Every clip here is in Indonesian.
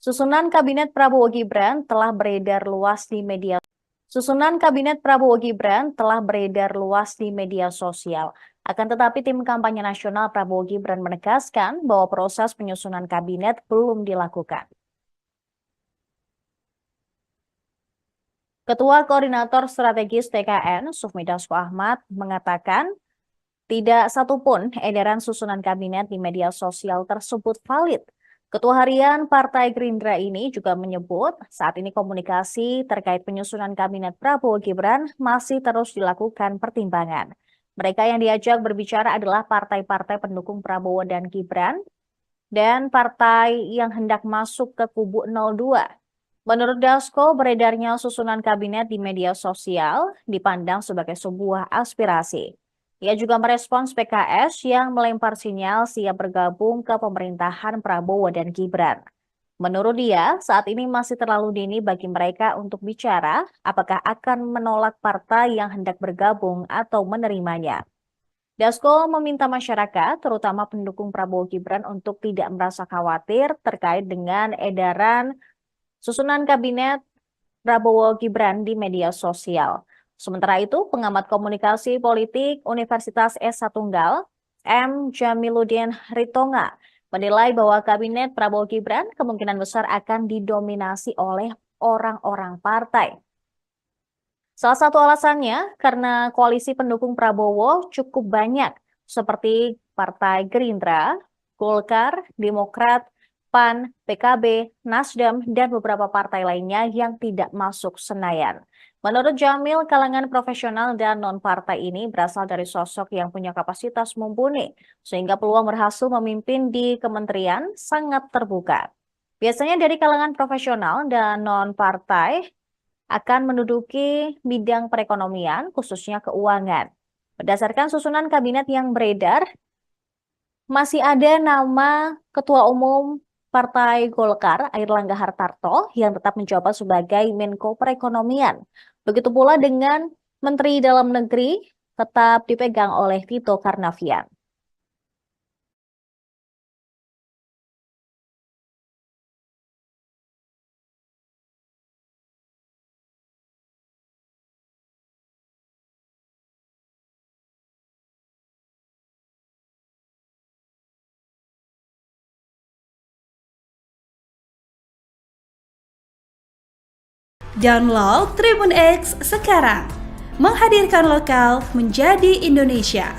Susunan Kabinet Prabowo Gibran telah beredar luas di media Susunan Kabinet Prabowo Gibran telah beredar luas di media sosial. Akan tetapi tim kampanye nasional Prabowo Gibran menegaskan bahwa proses penyusunan kabinet belum dilakukan. Ketua Koordinator Strategis TKN, Sufmi Dasko Ahmad, mengatakan tidak satupun edaran susunan kabinet di media sosial tersebut valid. Ketua Harian Partai Gerindra ini juga menyebut saat ini komunikasi terkait penyusunan kabinet Prabowo Gibran masih terus dilakukan pertimbangan. Mereka yang diajak berbicara adalah partai-partai pendukung Prabowo dan Gibran dan partai yang hendak masuk ke kubu 02. Menurut Dasko, beredarnya susunan kabinet di media sosial dipandang sebagai sebuah aspirasi. Ia juga merespons PKS yang melempar sinyal siap bergabung ke pemerintahan Prabowo dan Gibran. Menurut dia, saat ini masih terlalu dini bagi mereka untuk bicara apakah akan menolak partai yang hendak bergabung atau menerimanya. Dasko meminta masyarakat, terutama pendukung Prabowo Gibran, untuk tidak merasa khawatir terkait dengan edaran susunan kabinet Prabowo Gibran di media sosial. Sementara itu, pengamat komunikasi politik Universitas S1 Tunggal, M. Jamiluddin Ritonga, menilai bahwa kabinet Prabowo Gibran kemungkinan besar akan didominasi oleh orang-orang partai. Salah satu alasannya karena koalisi pendukung Prabowo cukup banyak, seperti Partai Gerindra, Golkar, Demokrat, PAN, PKB, Nasdem, dan beberapa partai lainnya yang tidak masuk Senayan. Menurut Jamil, kalangan profesional dan non-partai ini berasal dari sosok yang punya kapasitas mumpuni, sehingga peluang berhasil memimpin di kementerian sangat terbuka. Biasanya dari kalangan profesional dan non-partai akan menduduki bidang perekonomian, khususnya keuangan. Berdasarkan susunan kabinet yang beredar, masih ada nama Ketua Umum Partai Golkar, Airlangga Hartarto, yang tetap menjabat sebagai Menko Perekonomian. Begitu pula dengan Menteri Dalam Negeri tetap dipegang oleh Tito Karnavian. Download Tribun X sekarang, menghadirkan lokal menjadi Indonesia.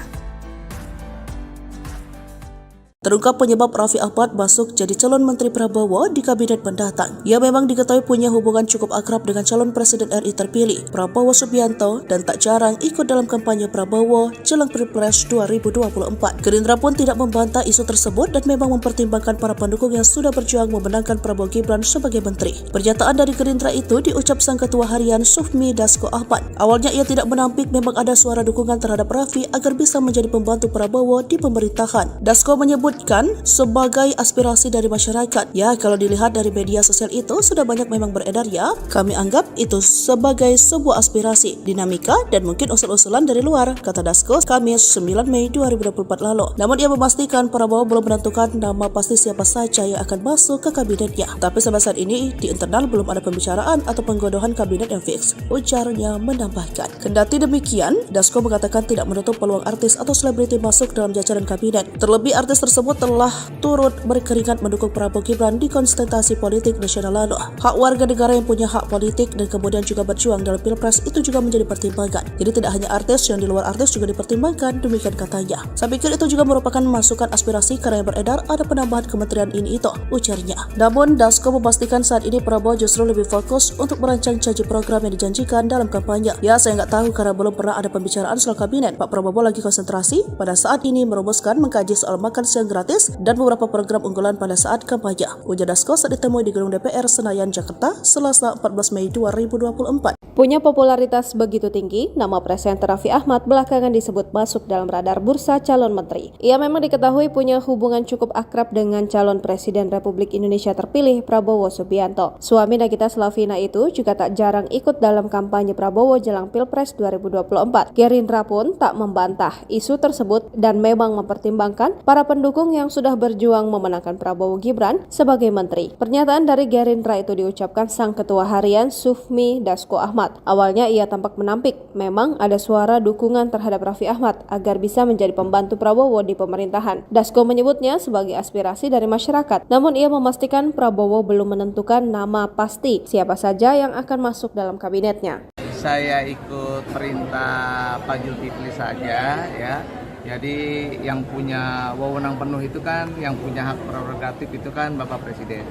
Terungkap penyebab Raffi Ahmad masuk jadi calon Menteri Prabowo di kabinet mendatang. Ia memang diketahui punya hubungan cukup akrab dengan calon Presiden RI terpilih, Prabowo Subianto, dan tak jarang ikut dalam kampanye Prabowo jelang Pilpres 2024. Gerindra pun tidak membantah isu tersebut dan memang mempertimbangkan para pendukung yang sudah berjuang memenangkan Prabowo Gibran sebagai menteri. Pernyataan dari Gerindra itu diucap sang Ketua Harian Sufmi Dasko Ahmad. Awalnya ia tidak menampik memang ada suara dukungan terhadap Raffi agar bisa menjadi pembantu Prabowo di pemerintahan. Dasko menyebut sebagai aspirasi dari masyarakat. Ya, kalau dilihat dari media sosial itu sudah banyak memang beredar ya. Kami anggap itu sebagai sebuah aspirasi, dinamika dan mungkin usul-usulan dari luar, kata Dasko Kamis 9 Mei 2024 lalu. Namun ia memastikan Prabowo belum menentukan nama pasti siapa saja yang akan masuk ke kabinetnya. Tapi sampai saat ini di internal belum ada pembicaraan atau penggodohan kabinet yang fix. Ujarnya menambahkan. Kendati demikian, Dasko mengatakan tidak menutup peluang artis atau selebriti masuk dalam jajaran kabinet. Terlebih artis tersebut telah turut berkeringat mendukung Prabowo Gibran di kontestasi politik nasional lalu. Hak warga negara yang punya hak politik dan kemudian juga berjuang dalam Pilpres itu juga menjadi pertimbangan. Jadi tidak hanya artis, yang di luar artis juga dipertimbangkan, demikian katanya. Saya pikir itu juga merupakan masukan aspirasi karena yang beredar ada penambahan kementerian ini itu, ujarnya. Namun Dasko memastikan saat ini Prabowo justru lebih fokus untuk merancang janji program yang dijanjikan dalam kampanye. Ya, saya nggak tahu karena belum pernah ada pembicaraan soal kabinet. Pak Prabowo lagi konsentrasi pada saat ini merumuskan mengkaji soal makan siang gratis dan beberapa program unggulan pada saat kampanye. Ujar Dasko saat ditemui di Gedung DPR Senayan, Jakarta, Selasa 14 Mei 2024. Punya popularitas begitu tinggi, nama presenter Raffi Ahmad belakangan disebut masuk dalam radar bursa calon menteri. Ia memang diketahui punya hubungan cukup akrab dengan calon Presiden Republik Indonesia terpilih Prabowo Subianto. Suami Nagita Slavina itu juga tak jarang ikut dalam kampanye Prabowo jelang Pilpres 2024. Gerindra pun tak membantah isu tersebut dan memang mempertimbangkan para pendukung pendukung yang sudah berjuang memenangkan Prabowo Gibran sebagai menteri. Pernyataan dari Gerindra itu diucapkan sang ketua harian Sufmi Dasko Ahmad. Awalnya ia tampak menampik, memang ada suara dukungan terhadap Raffi Ahmad agar bisa menjadi pembantu Prabowo di pemerintahan. Dasko menyebutnya sebagai aspirasi dari masyarakat, namun ia memastikan Prabowo belum menentukan nama pasti siapa saja yang akan masuk dalam kabinetnya. Saya ikut perintah Pak Zulkifli saja ya. Jadi yang punya wewenang penuh itu kan, yang punya hak prerogatif itu kan Bapak Presiden.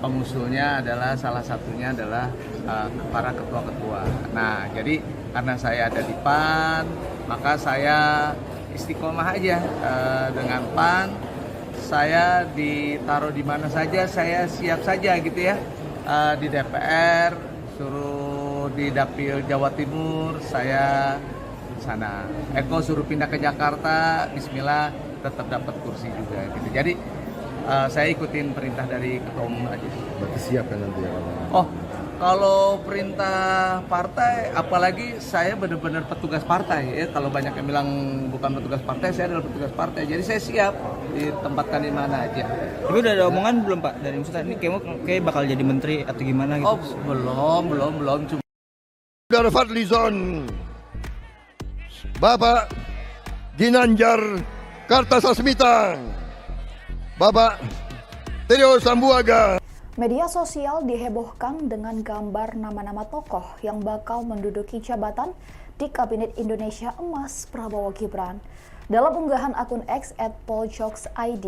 Pengusulnya adalah salah satunya adalah para ketua-ketua. Nah, jadi karena saya ada di PAN, maka saya istiqomah aja dengan PAN. Saya ditaruh di mana saja, saya siap saja gitu ya. Di DPR, suruh di Dapil Jawa Timur, saya sana. Eko suruh pindah ke Jakarta, bismillah tetap dapat kursi juga gitu. Jadi saya ikutin perintah dari ketua umum aja. Berarti siap kan nanti ya? Oh, kalau perintah partai, apalagi saya benar-benar petugas partai ya. Kalau banyak yang bilang bukan petugas partai, saya adalah petugas partai. Jadi saya siap ditempatkan di mana aja. Tapi udah ada omongan belum Pak dari Ustaz ini kayak bakal jadi menteri atau gimana gitu? Oh, belum. Cuma Saudara Fadlizon, Bapak Ginanjar Kartasasmita, Bapak Trio Sambuaga. Media sosial dihebohkan dengan gambar nama-nama tokoh yang bakal menduduki jabatan di Kabinet Indonesia Emas Prabowo Gibran. Dalam unggahan akun X @poljokes_id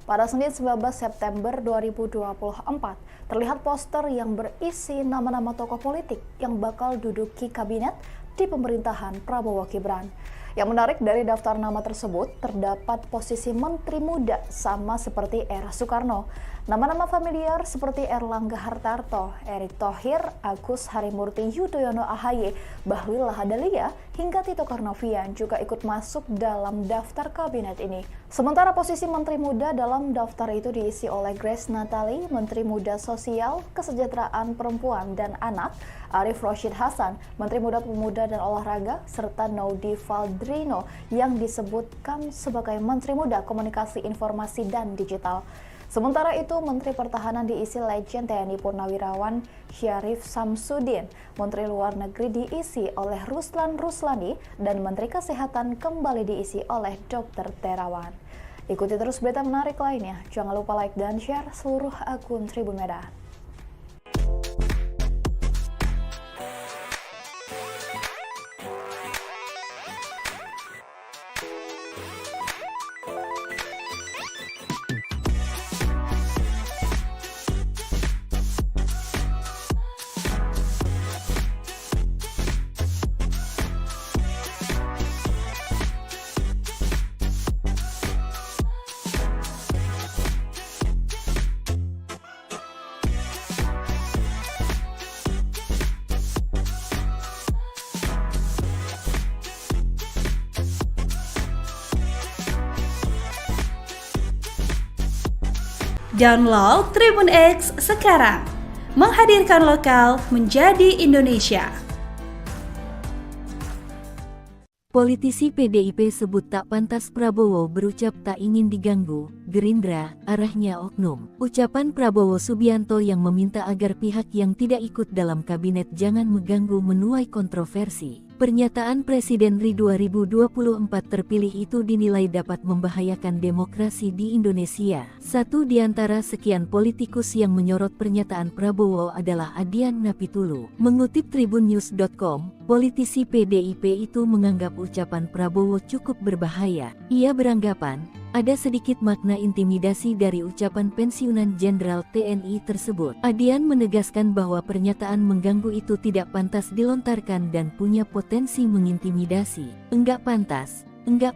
pada Senin 19 September 2024, terlihat poster yang berisi nama-nama tokoh politik yang bakal duduki kabinet di pemerintahan Prabowo Gibran. Yang menarik dari daftar nama tersebut terdapat posisi menteri muda sama seperti era Soekarno. Nama-nama familiar seperti Erlangga Hartarto, Erick Thohir, Agus Harimurti Yudhoyono AHY, Bahlil Lahadalia, hingga Tito Karnavian juga ikut masuk dalam daftar kabinet ini. Sementara posisi menteri muda dalam daftar itu diisi oleh Grace Natali, Menteri Muda Sosial, Kesejahteraan Perempuan dan Anak, Arif Roshid Hasan, Menteri Muda Pemuda dan Olahraga, serta Naudi Valdrino yang disebutkan sebagai Menteri Muda Komunikasi Informasi dan Digital. Sementara itu, Menteri Pertahanan diisi Legend TNI Purnawirawan Syarif Samsudin, Menteri Luar Negeri diisi oleh Ruslan Ruslani, dan Menteri Kesehatan kembali diisi oleh Dr. Terawan. Ikuti terus berita menarik lainnya. Jangan lupa like dan share seluruh akun Tribun Medan. Download Tribun X sekarang, menghadirkan lokal menjadi Indonesia. Politisi PDIP sebut tak pantas Prabowo berucap tak ingin diganggu, Gerindra, arahnya oknum. Ucapan Prabowo Subianto yang meminta agar pihak yang tidak ikut dalam kabinet jangan mengganggu menuai kontroversi. Pernyataan Presiden RI 2024 terpilih itu dinilai dapat membahayakan demokrasi di Indonesia. Satu di antara sekian politikus yang menyorot pernyataan Prabowo adalah Adian Napitulu. Mengutip tribunnews.com, politisi PDIP itu menganggap ucapan Prabowo cukup berbahaya. Ia beranggapan, ada sedikit makna intimidasi dari ucapan pensiunan Jenderal TNI tersebut. Adian menegaskan bahwa pernyataan mengganggu itu tidak pantas dilontarkan dan punya potensi mengintimidasi. Enggak pantas, enggak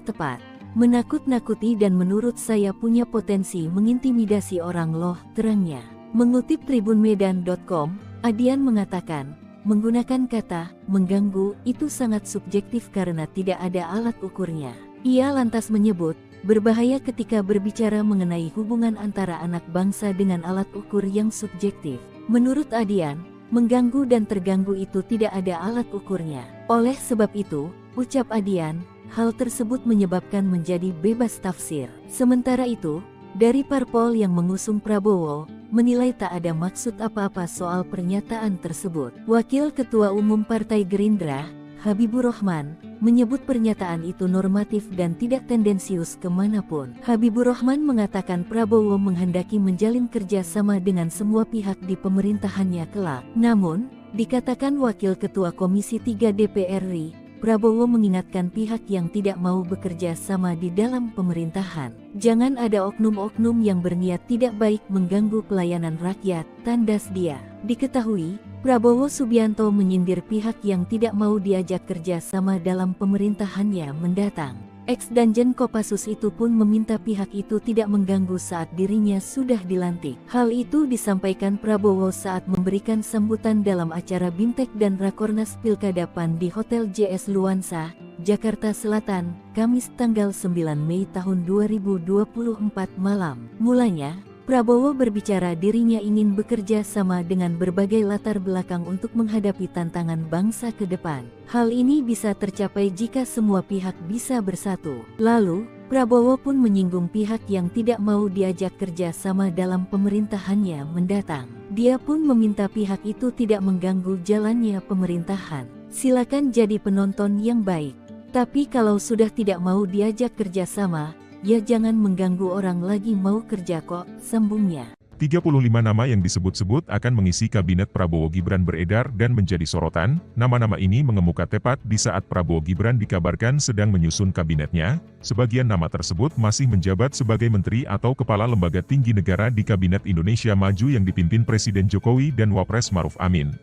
tepat. Menakut-nakuti dan menurut saya punya potensi mengintimidasi orang loh, terangnya. Mengutip tribunmedan.com, Adian mengatakan, menggunakan kata mengganggu itu sangat subjektif karena tidak ada alat ukurnya. Ia lantas menyebut, berbahaya ketika berbicara mengenai hubungan antara anak bangsa dengan alat ukur yang subjektif. Menurut Adian, mengganggu dan terganggu itu tidak ada alat ukurnya. Oleh sebab itu, ucap Adian, hal tersebut menyebabkan menjadi bebas tafsir. Sementara itu, dari parpol yang mengusung Prabowo, menilai tak ada maksud apa-apa soal pernyataan tersebut. Wakil Ketua Umum Partai Gerindra, Habibur Rahman, menyebut pernyataan itu normatif dan tidak tendensius kemanapun. Habibur Rahman mengatakan Prabowo menghendaki menjalin kerjasama dengan semua pihak di pemerintahannya kelak. Namun, dikatakan Wakil Ketua Komisi 3 DPR RI, Prabowo mengingatkan pihak yang tidak mau bekerja sama di dalam pemerintahan. Jangan ada oknum-oknum yang berniat tidak baik mengganggu pelayanan rakyat, tandas dia. Diketahui, Prabowo Subianto menyindir pihak yang tidak mau diajak kerja sama dalam pemerintahannya mendatang. Ex-Danjen Kopassus itu pun meminta pihak itu tidak mengganggu saat dirinya sudah dilantik. Hal itu disampaikan Prabowo saat memberikan sambutan dalam acara Bimtek dan Rakornas Pilkada PAN di Hotel JS Luansa, Jakarta Selatan, Kamis tanggal 9 Mei tahun 2024 malam. Mulanya, Prabowo berbicara dirinya ingin bekerja sama dengan berbagai latar belakang untuk menghadapi tantangan bangsa ke depan. Hal ini bisa tercapai jika semua pihak bisa bersatu. Lalu, Prabowo pun menyinggung pihak yang tidak mau diajak kerja sama dalam pemerintahannya mendatang. Dia pun meminta pihak itu tidak mengganggu jalannya pemerintahan. Silakan jadi penonton yang baik. Tapi kalau sudah tidak mau diajak kerja sama, ya jangan mengganggu orang lagi mau kerja kok, sambungnya. 35 nama yang disebut-sebut akan mengisi kabinet Prabowo Gibran beredar dan menjadi sorotan. Nama-nama ini mengemuka tepat di saat Prabowo Gibran dikabarkan sedang menyusun kabinetnya. Sebagian nama tersebut masih menjabat sebagai menteri atau kepala lembaga tinggi negara di Kabinet Indonesia Maju yang dipimpin Presiden Jokowi dan Wapres Maruf Amin.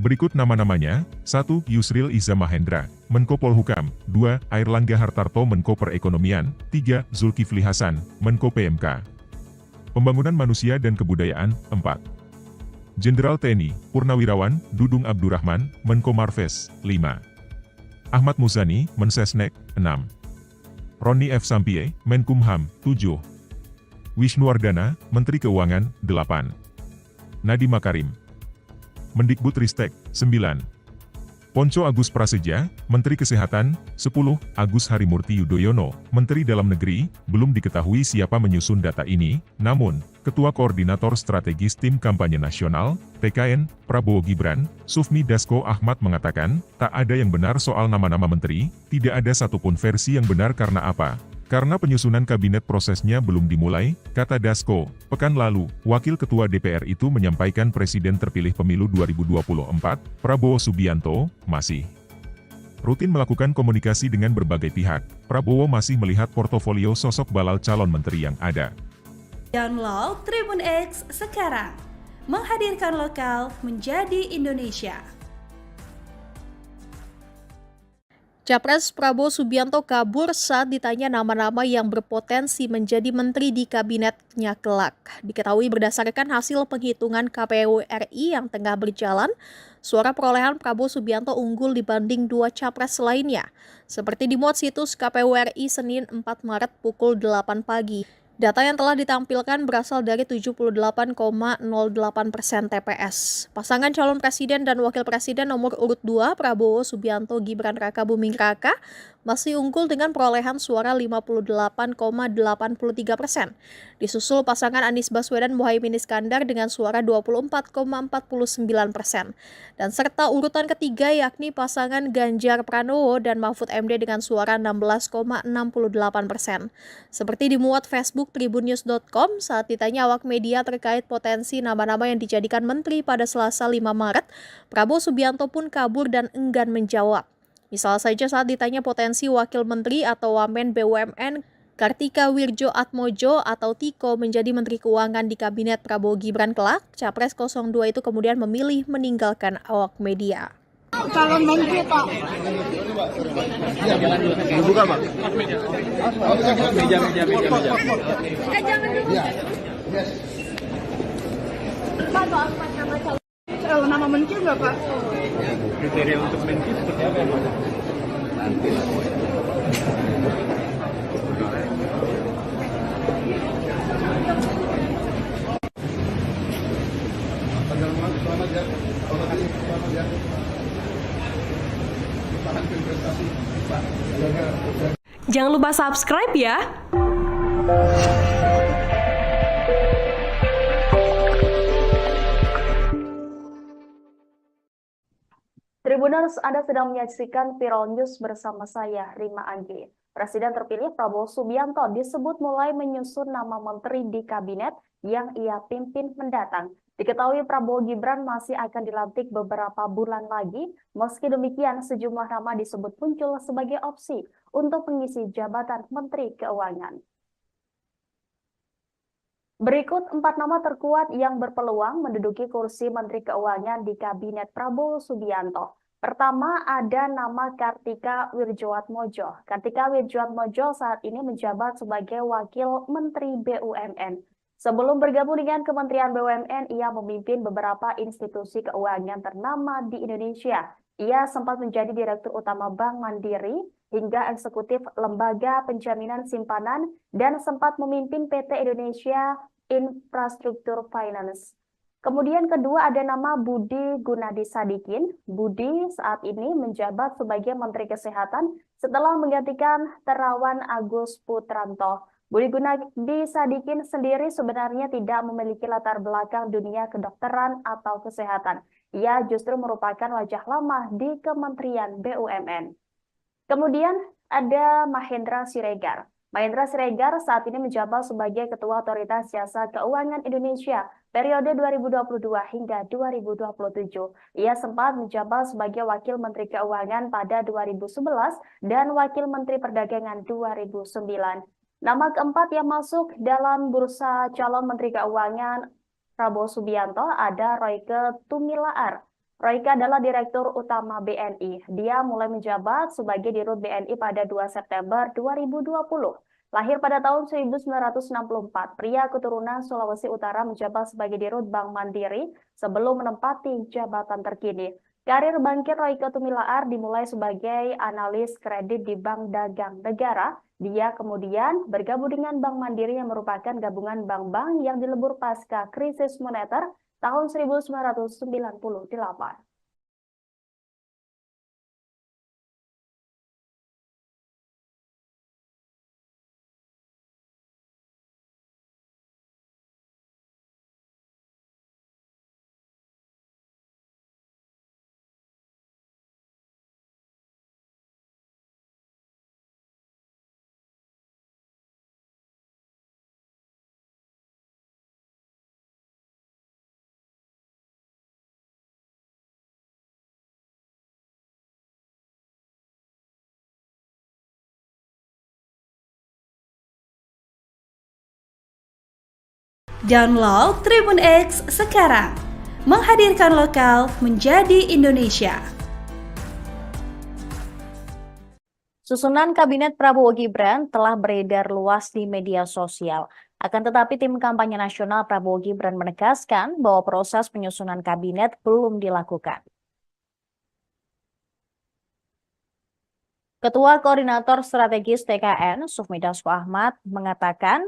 Berikut nama-namanya: 1. Yusril Iza Mahendra, Menko Polhukam. 2. Airlangga Hartarto, Menko Perekonomian. 3. Zulkifli Hasan, Menko PMK. Pembangunan Manusia dan Kebudayaan. 4. Jenderal TNI Purnawirawan Dudung Abdurrahman, Menko Marves. 5. Ahmad Muzani, Mensesnek. 6. Roni F. Sampie, Menkumham. 7. Wisnuwardana, Menteri Keuangan. 8. Nadiem Makarim, Mendikbudristek. 9. Ponco Agus Prasetya, Menteri Kesehatan. 10. Agus Harimurti Yudhoyono, Menteri Dalam Negeri. Belum diketahui siapa menyusun data ini, namun, Ketua Koordinator Strategis Tim Kampanye Nasional, TKN, Prabowo Gibran, Sufmi Dasko Ahmad mengatakan, tak ada yang benar soal nama-nama menteri, tidak ada satupun versi yang benar karena apa? Karena penyusunan kabinet prosesnya belum dimulai, kata Dasko. Pekan lalu, Wakil Ketua DPR itu menyampaikan Presiden terpilih pemilu 2024, Prabowo Subianto, masih rutin melakukan komunikasi dengan berbagai pihak. Prabowo masih melihat portofolio sosok balal calon menteri yang ada. Download Tribun X sekarang, menghadirkan lokal menjadi Indonesia. Capres Prabowo Subianto kabur saat ditanya nama-nama yang berpotensi menjadi menteri di kabinetnya kelak. Diketahui berdasarkan hasil penghitungan KPU RI yang tengah berjalan, suara perolehan Prabowo Subianto unggul dibanding dua capres lainnya. Seperti dimuat situs KPU RI Senin 4 Maret pukul 8 pagi. Data yang telah ditampilkan berasal dari 78,08% TPS. Pasangan calon presiden dan wakil presiden nomor urut 2 Prabowo Subianto Gibran Rakabuming Raka masih unggul dengan perolehan suara 58,83%. Disusul pasangan Anies Baswedan Muhaimin Iskandar dengan suara 24,49%. Dan serta urutan ketiga yakni pasangan Ganjar Pranowo dan Mahfud MD dengan suara 16,68%. Seperti dimuat Facebook tribunnews.com saat ditanya awak media terkait potensi nama-nama yang dijadikan menteri pada Selasa 5 Maret, Prabowo Subianto pun kabur dan enggan menjawab. Misal saja saat ditanya potensi wakil menteri atau wamen BUMN, Kartika Wirjo Atmojo atau Tiko menjadi menteri keuangan di kabinet Prabowo Gibran kelak, Capres 02 itu kemudian memilih meninggalkan awak media. Calon menteri Pak. Bukan Pak. Meja. Jangan dulu. Pak, apa nama calon? Nama menteri nggak Pak? Kriteria untuk menteri seperti apa? Nanti lah. Selamat ya. Tahan prestasi. Jangan lupa subscribe ya. Tribuners, Anda sedang menyaksikan Viral News bersama saya, Rima Anggi. Presiden terpilih Prabowo Subianto disebut mulai menyusun nama menteri di kabinet yang ia pimpin mendatang. Diketahui Prabowo Gibran masih akan dilantik beberapa bulan lagi, meski demikian sejumlah nama disebut muncul sebagai opsi untuk mengisi jabatan Menteri Keuangan. Berikut 4 nama terkuat yang berpeluang menduduki kursi Menteri Keuangan di Kabinet Prabowo Subianto. Pertama ada nama Kartika Wirjoatmojo. Kartika Wirjoatmojo saat ini menjabat sebagai Wakil Menteri BUMN. Sebelum bergabung dengan Kementerian BUMN, ia memimpin beberapa institusi keuangan ternama di Indonesia. Ia sempat menjadi Direktur Utama Bank Mandiri hingga eksekutif Lembaga Penjaminan Simpanan dan sempat memimpin PT Indonesia Infrastruktur Finance. Kemudian kedua ada nama Budi Gunadi Sadikin. Budi saat ini menjabat sebagai Menteri Kesehatan setelah menggantikan Terawan Agus Putranto. Budi Gunadi Sadikin sendiri sebenarnya tidak memiliki latar belakang dunia kedokteran atau kesehatan. Ia justru merupakan wajah lama di Kementerian BUMN. Kemudian ada Mahendra Siregar. Mahendra Siregar saat ini menjabat sebagai Ketua Otoritas Jasa Keuangan Indonesia periode 2022 hingga 2027. Ia sempat menjabat sebagai Wakil Menteri Keuangan pada 2011 dan Wakil Menteri Perdagangan 2009. Nama keempat yang masuk dalam bursa calon Menteri Keuangan Prabowo Subianto ada Royke Tumilaar. Royke adalah Direktur Utama BNI. Dia mulai menjabat sebagai Dirut BNI pada 2 September 2020. Lahir pada tahun 1964, pria keturunan Sulawesi Utara menjabat sebagai Dirut Bank Mandiri sebelum menempati jabatan terkini. Karir bangkit Royke Tumilaar dimulai sebagai analis kredit di Bank Dagang Negara. Dia kemudian bergabung dengan Bank Mandiri yang merupakan gabungan bank-bank yang dilebur pasca krisis moneter tahun 1998. Download Tribun X sekarang, menghadirkan lokal menjadi Indonesia. Susunan Kabinet Prabowo Gibran telah beredar luas di media sosial. Akan tetapi tim kampanye nasional Prabowo Gibran menegaskan bahwa proses penyusunan kabinet belum dilakukan. Ketua Koordinator Strategis TKN, Sufmi Dasko Ahmad, mengatakan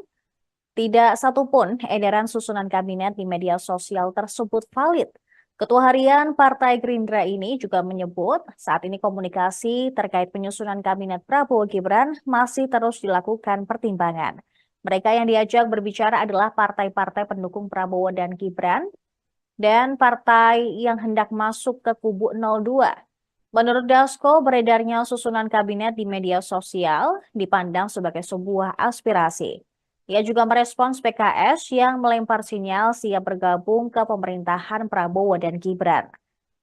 tidak satupun edaran susunan kabinet di media sosial tersebut valid. Ketua Harian Partai Gerindra ini juga menyebut saat ini komunikasi terkait penyusunan kabinet Prabowo Gibran masih terus dilakukan pertimbangan. Mereka yang diajak berbicara adalah partai-partai pendukung Prabowo dan Gibran dan partai yang hendak masuk ke kubu 02. Menurut Dasko, beredarnya susunan kabinet di media sosial dipandang sebagai sebuah aspirasi. Ia juga merespons PKS yang melempar sinyal siap bergabung ke pemerintahan Prabowo dan Gibran.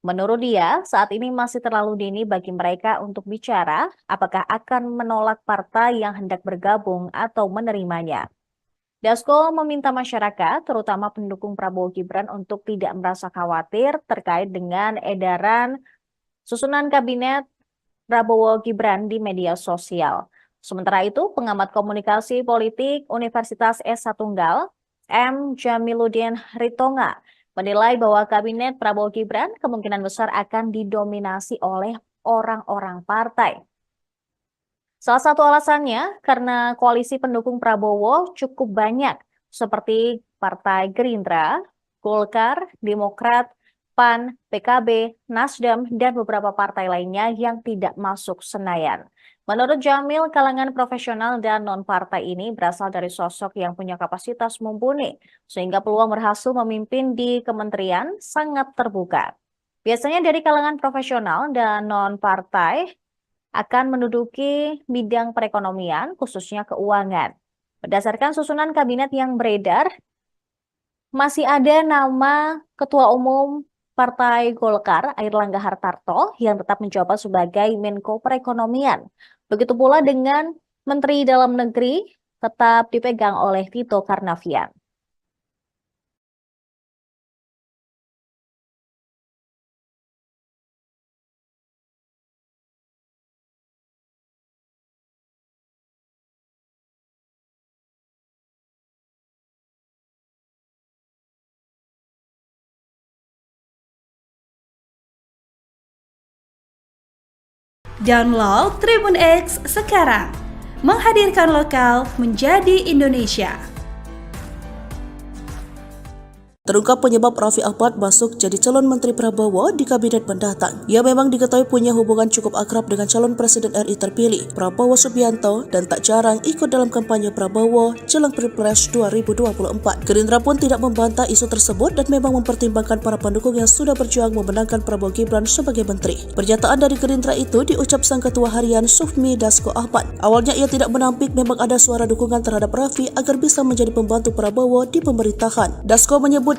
Menurut dia, saat ini masih terlalu dini bagi mereka untuk bicara apakah akan menolak partai yang hendak bergabung atau menerimanya. Dasko meminta masyarakat, terutama pendukung Prabowo Gibran, untuk tidak merasa khawatir terkait dengan edaran susunan kabinet Prabowo Gibran di media sosial. Sementara itu, pengamat komunikasi politik Universitas S1 Tunggal, M. Jamiluddin Ritonga, menilai bahwa kabinet Prabowo Gibran kemungkinan besar akan didominasi oleh orang-orang partai. Salah satu alasannya karena koalisi pendukung Prabowo cukup banyak, seperti Partai Gerindra, Golkar, Demokrat, PAN, PKB, Nasdem, dan beberapa partai lainnya yang tidak masuk Senayan. Menurut Jamil, kalangan profesional dan non-partai ini berasal dari sosok yang punya kapasitas mumpuni, sehingga peluang berhasil memimpin di kementerian sangat terbuka. Biasanya dari kalangan profesional dan non-partai akan menduduki bidang perekonomian, khususnya keuangan. Berdasarkan susunan kabinet yang beredar, masih ada nama Ketua Umum Partai Golkar, Airlangga Hartarto, yang tetap menjabat sebagai Menko Perekonomian. Begitu pula dengan Menteri Dalam Negeri tetap dipegang oleh Tito Karnavian. Download Tribun X sekarang, menghadirkan lokal menjadi Indonesia. Terungkap penyebab Raffi Ahmad masuk jadi calon Menteri Prabowo di kabinet mendatang. Ia memang diketahui punya hubungan cukup akrab dengan calon Presiden RI terpilih, Prabowo Subianto, dan tak jarang ikut dalam kampanye Prabowo jelang Pilpres 2024. Gerindra pun tidak membantah isu tersebut dan memang mempertimbangkan para pendukung yang sudah berjuang memenangkan Prabowo Gibran sebagai menteri. Pernyataan dari Gerindra itu diucap Sang Ketua Harian Sufmi Dasko Ahmad. Awalnya ia tidak menampik memang ada suara dukungan terhadap Raffi agar bisa menjadi pembantu Prabowo di pemerintahan. Dasko menyebut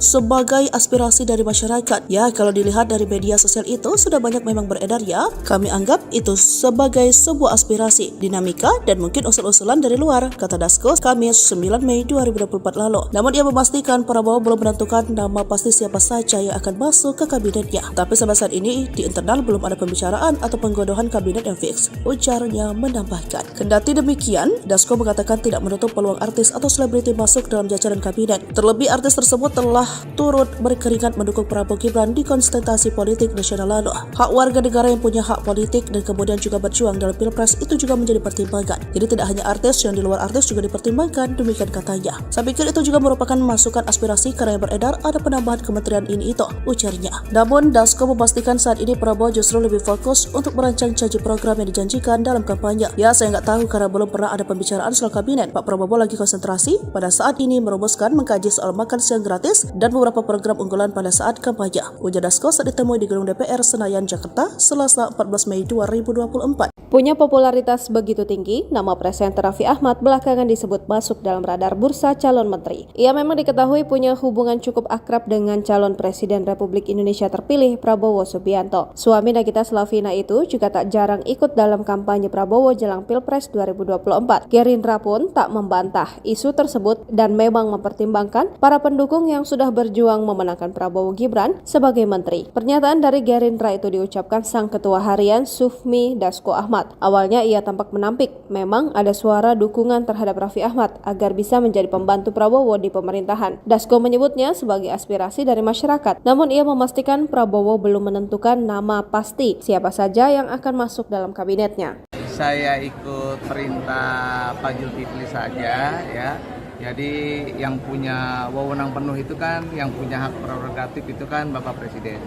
sebagai aspirasi dari masyarakat. Ya, kalau dilihat dari media sosial itu sudah banyak memang beredar ya. Kami anggap itu sebagai sebuah aspirasi, dinamika dan mungkin usul-usulan dari luar, kata Dasko Kamis 9 Mei 2024 lalu. Namun ia memastikan Prabowo belum menentukan nama pasti siapa saja yang akan masuk ke kabinetnya. Tapi sampai saat ini di internal belum ada pembicaraan atau penggodohan kabinet yang fix. Ujarnya menambahkan. Kendati demikian, Dasko mengatakan tidak menutup peluang artis atau selebriti masuk dalam jajaran kabinet. Terlebih artis tersebut telah turut berkeringat mendukung Prabowo Gibran di konsentrasi politik nasional lalu. Hak warga negara yang punya hak politik dan kemudian juga berjuang dalam Pilpres itu juga menjadi pertimbangan. Jadi tidak hanya artis, yang di luar artis juga dipertimbangkan, demikian katanya. Saya pikir itu juga merupakan masukan aspirasi karena yang beredar ada penambahan kementerian ini itu, ujarnya. Namun Dasko memastikan saat ini Prabowo justru lebih fokus untuk merancang janji program yang dijanjikan dalam kampanye. Ya, saya nggak tahu karena belum pernah ada pembicaraan soal kabinet. Pak Prabowo lagi konsentrasi pada saat ini merumuskan mengkaji soal makan siang gratis dan beberapa program unggulan pada saat kampanye. Ujar Dasko saat ditemui di Gedung DPR Senayan, Jakarta, Selasa 14 Mei 2024. Punya popularitas begitu tinggi, nama presenter Raffi Ahmad belakangan disebut masuk dalam radar bursa calon menteri. Ia memang diketahui punya hubungan cukup akrab dengan calon Presiden Republik Indonesia terpilih Prabowo Subianto. Suami Nagita Slavina itu juga tak jarang ikut dalam kampanye Prabowo jelang Pilpres 2024. Gerindra pun tak membantah isu tersebut dan memang mempertimbangkan para pendukung yang sudah berjuang memenangkan Prabowo Gibran sebagai menteri. Pernyataan dari Gerindra itu diucapkan Sang Ketua Harian Sufmi Dasko Ahmad. Awalnya ia tampak menampik memang ada suara dukungan terhadap Raffi Ahmad agar bisa menjadi pembantu Prabowo di pemerintahan. Dasko menyebutnya sebagai aspirasi dari masyarakat. Namun ia memastikan Prabowo belum menentukan nama pasti siapa saja yang akan masuk dalam kabinetnya. Saya ikut perintah Pak Zulkifli saja ya. Jadi yang punya wewenang penuh itu kan, yang punya hak prerogatif itu kan Bapak Presiden.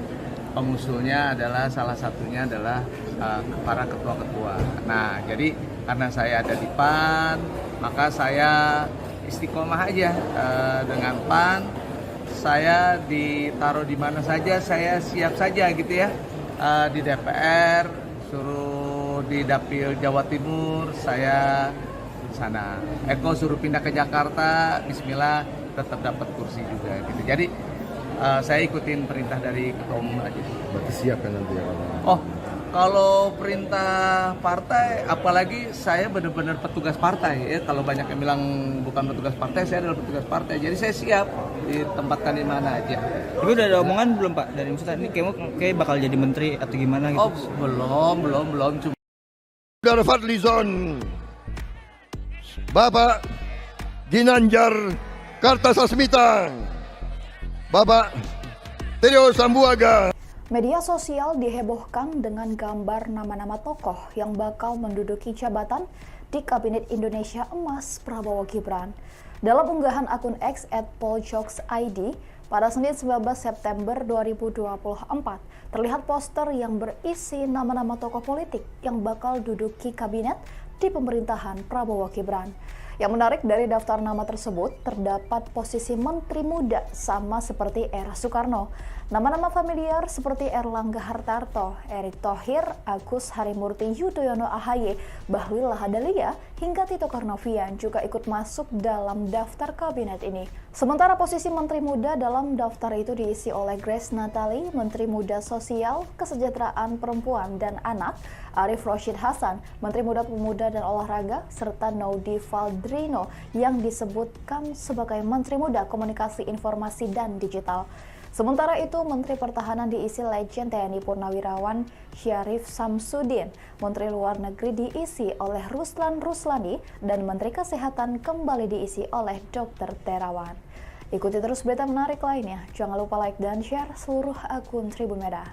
Pengusulnya adalah salah satunya adalah para ketua-ketua. Nah, jadi karena saya ada di PAN, maka saya istiqomah aja dengan PAN. Saya ditaruh di mana saja, saya siap saja gitu ya. Di DPR, suruh di Dapil Jawa Timur, saya sana. Eko suruh pindah ke Jakarta, bismillah tetap dapat kursi juga gitu. Jadi saya ikutin perintah dari ketua umum aja. Berarti siap kan nanti ya? Oh, kalau perintah partai, apalagi saya benar-benar petugas partai ya. Kalau banyak yang bilang bukan petugas partai, saya adalah petugas partai. Jadi saya siap ditempatkan di mana aja. Tapi udah ada omongan belum Pak dari Ustaz ini kayak bakal jadi menteri atau gimana gitu? Oh, belum. Cuma Saudara Fadlizon, Bapak Ginanjar Kartasasmita, Bapak Trio Sambuaga. Media sosial dihebohkan dengan gambar nama-nama tokoh yang bakal menduduki jabatan di Kabinet Indonesia Emas Prabowo Gibran. Dalam unggahan akun X @poljokes_id pada Senin 19 September 2024, terlihat poster yang berisi nama-nama tokoh politik yang bakal duduki kabinet di pemerintahan Prabowo Gibran. Yang menarik dari daftar nama tersebut, terdapat posisi menteri muda sama seperti era Soekarno. Nama-nama familiar seperti Erlangga Hartarto, Erick Thohir, Agus Harimurti Yudhoyono AHY, Bahlil Lahadalia, hingga Tito Karnavian juga ikut masuk dalam daftar kabinet ini. Sementara posisi menteri muda dalam daftar itu diisi oleh Grace Natali, Menteri Muda Sosial, Kesejahteraan Perempuan dan Anak, Arif Roshid Hasan, Menteri Muda Pemuda dan Olahraga, serta Naudi Valdrino yang disebutkan sebagai Menteri Muda Komunikasi Informasi dan Digital. Sementara itu, Menteri Pertahanan diisi Legend TNI Purnawirawan Syarif Samsudin, Menteri Luar Negeri diisi oleh Ruslan Ruslani, dan Menteri Kesehatan kembali diisi oleh Dr. Terawan. Ikuti terus berita menarik lainnya. Jangan lupa like dan share seluruh akun Tribun Medan.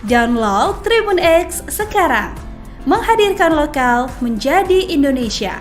Download Tribun X sekarang, menghadirkan lokal menjadi Indonesia.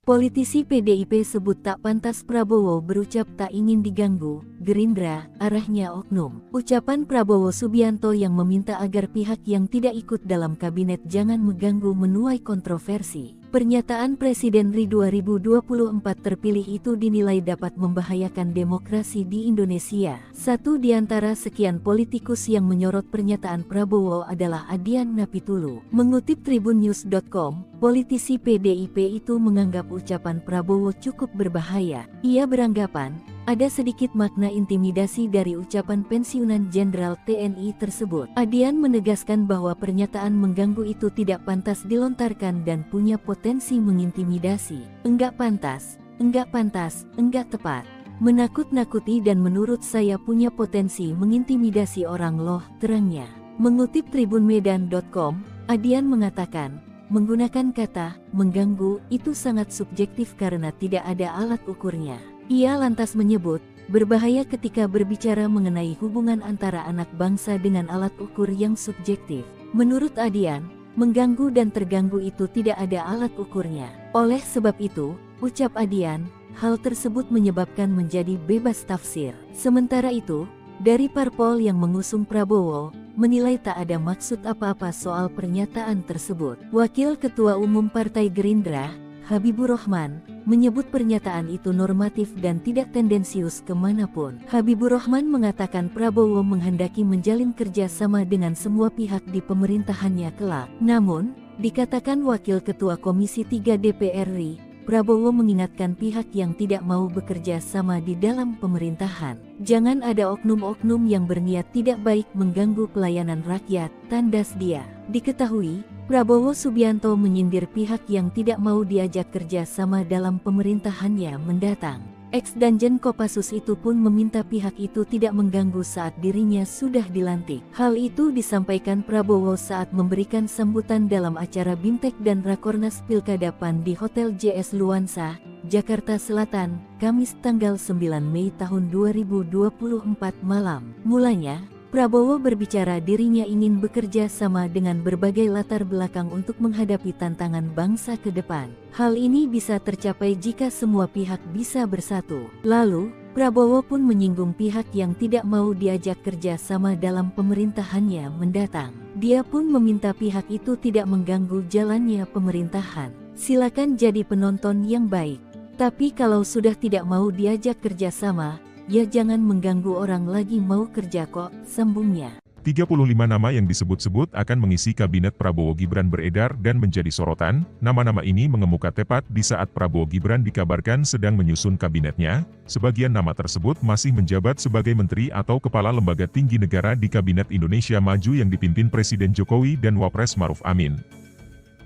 Politisi PDIP sebut tak pantas Prabowo berucap tak ingin diganggu, Gerindra, arahnya oknum. Ucapan Prabowo Subianto yang meminta agar pihak yang tidak ikut dalam kabinet jangan mengganggu menuai kontroversi. Pernyataan Presiden RI 2024 terpilih itu dinilai dapat membahayakan demokrasi di Indonesia. Satu di antara sekian politikus yang menyorot pernyataan Prabowo adalah Adian Napitulu. Mengutip tribunnews.com, politisi PDIP itu menganggap ucapan Prabowo cukup berbahaya. Ia beranggapan, ada sedikit makna intimidasi dari ucapan pensiunan Jenderal TNI tersebut. Adian menegaskan bahwa pernyataan mengganggu itu tidak pantas dilontarkan dan punya potensi mengintimidasi. Enggak pantas, enggak tepat. Menakut-nakuti dan menurut saya punya potensi mengintimidasi orang loh, terangnya. Mengutip tribunmedan.com, Adian mengatakan, menggunakan kata mengganggu itu sangat subjektif karena tidak ada alat ukurnya. Ia lantas menyebut, berbahaya ketika berbicara mengenai hubungan antara anak bangsa dengan alat ukur yang subjektif. Menurut Adian, mengganggu dan terganggu itu tidak ada alat ukurnya. Oleh sebab itu, ucap Adian, hal tersebut menyebabkan menjadi bebas tafsir. Sementara itu, dari parpol yang mengusung Prabowo, menilai tak ada maksud apa-apa soal pernyataan tersebut. Wakil Ketua Umum Partai Gerindra, Habibur Rahman, menyebut pernyataan itu normatif dan tidak tendensius kemanapun. Habibur Rahman mengatakan Prabowo menghendaki menjalin kerjasama dengan semua pihak di pemerintahannya kelak. Namun, dikatakan Wakil Ketua Komisi 3 DPR RI, Prabowo mengingatkan pihak yang tidak mau bekerja sama di dalam pemerintahan. Jangan ada oknum-oknum yang berniat tidak baik mengganggu pelayanan rakyat, tandas dia. Diketahui, Prabowo Subianto menyindir pihak yang tidak mau diajak kerja sama dalam pemerintahannya mendatang. Ex-Danjen Kopassus itu pun meminta pihak itu tidak mengganggu saat dirinya sudah dilantik. Hal itu disampaikan Prabowo saat memberikan sambutan dalam acara Bimtek dan Rakornas Pilkada PAN di Hotel JS Luansa, Jakarta Selatan, Kamis tanggal 9 Mei tahun 2024 malam. Mulanya, Prabowo berbicara dirinya ingin bekerja sama dengan berbagai latar belakang untuk menghadapi tantangan bangsa ke depan. Hal ini bisa tercapai jika semua pihak bisa bersatu. Lalu, Prabowo pun menyinggung pihak yang tidak mau diajak kerja sama dalam pemerintahannya mendatang. Dia pun meminta pihak itu tidak mengganggu jalannya pemerintahan. Silakan jadi penonton yang baik. Tapi kalau sudah tidak mau diajak kerja sama, ya jangan mengganggu orang lagi mau kerja kok, sambungnya. 35 nama yang disebut-sebut akan mengisi kabinet Prabowo Gibran beredar dan menjadi sorotan. Nama-nama ini mengemuka tepat di saat Prabowo Gibran dikabarkan sedang menyusun kabinetnya. Sebagian nama tersebut masih menjabat sebagai menteri atau kepala lembaga tinggi negara di Kabinet Indonesia Maju yang dipimpin Presiden Jokowi dan Wapres Maruf Amin.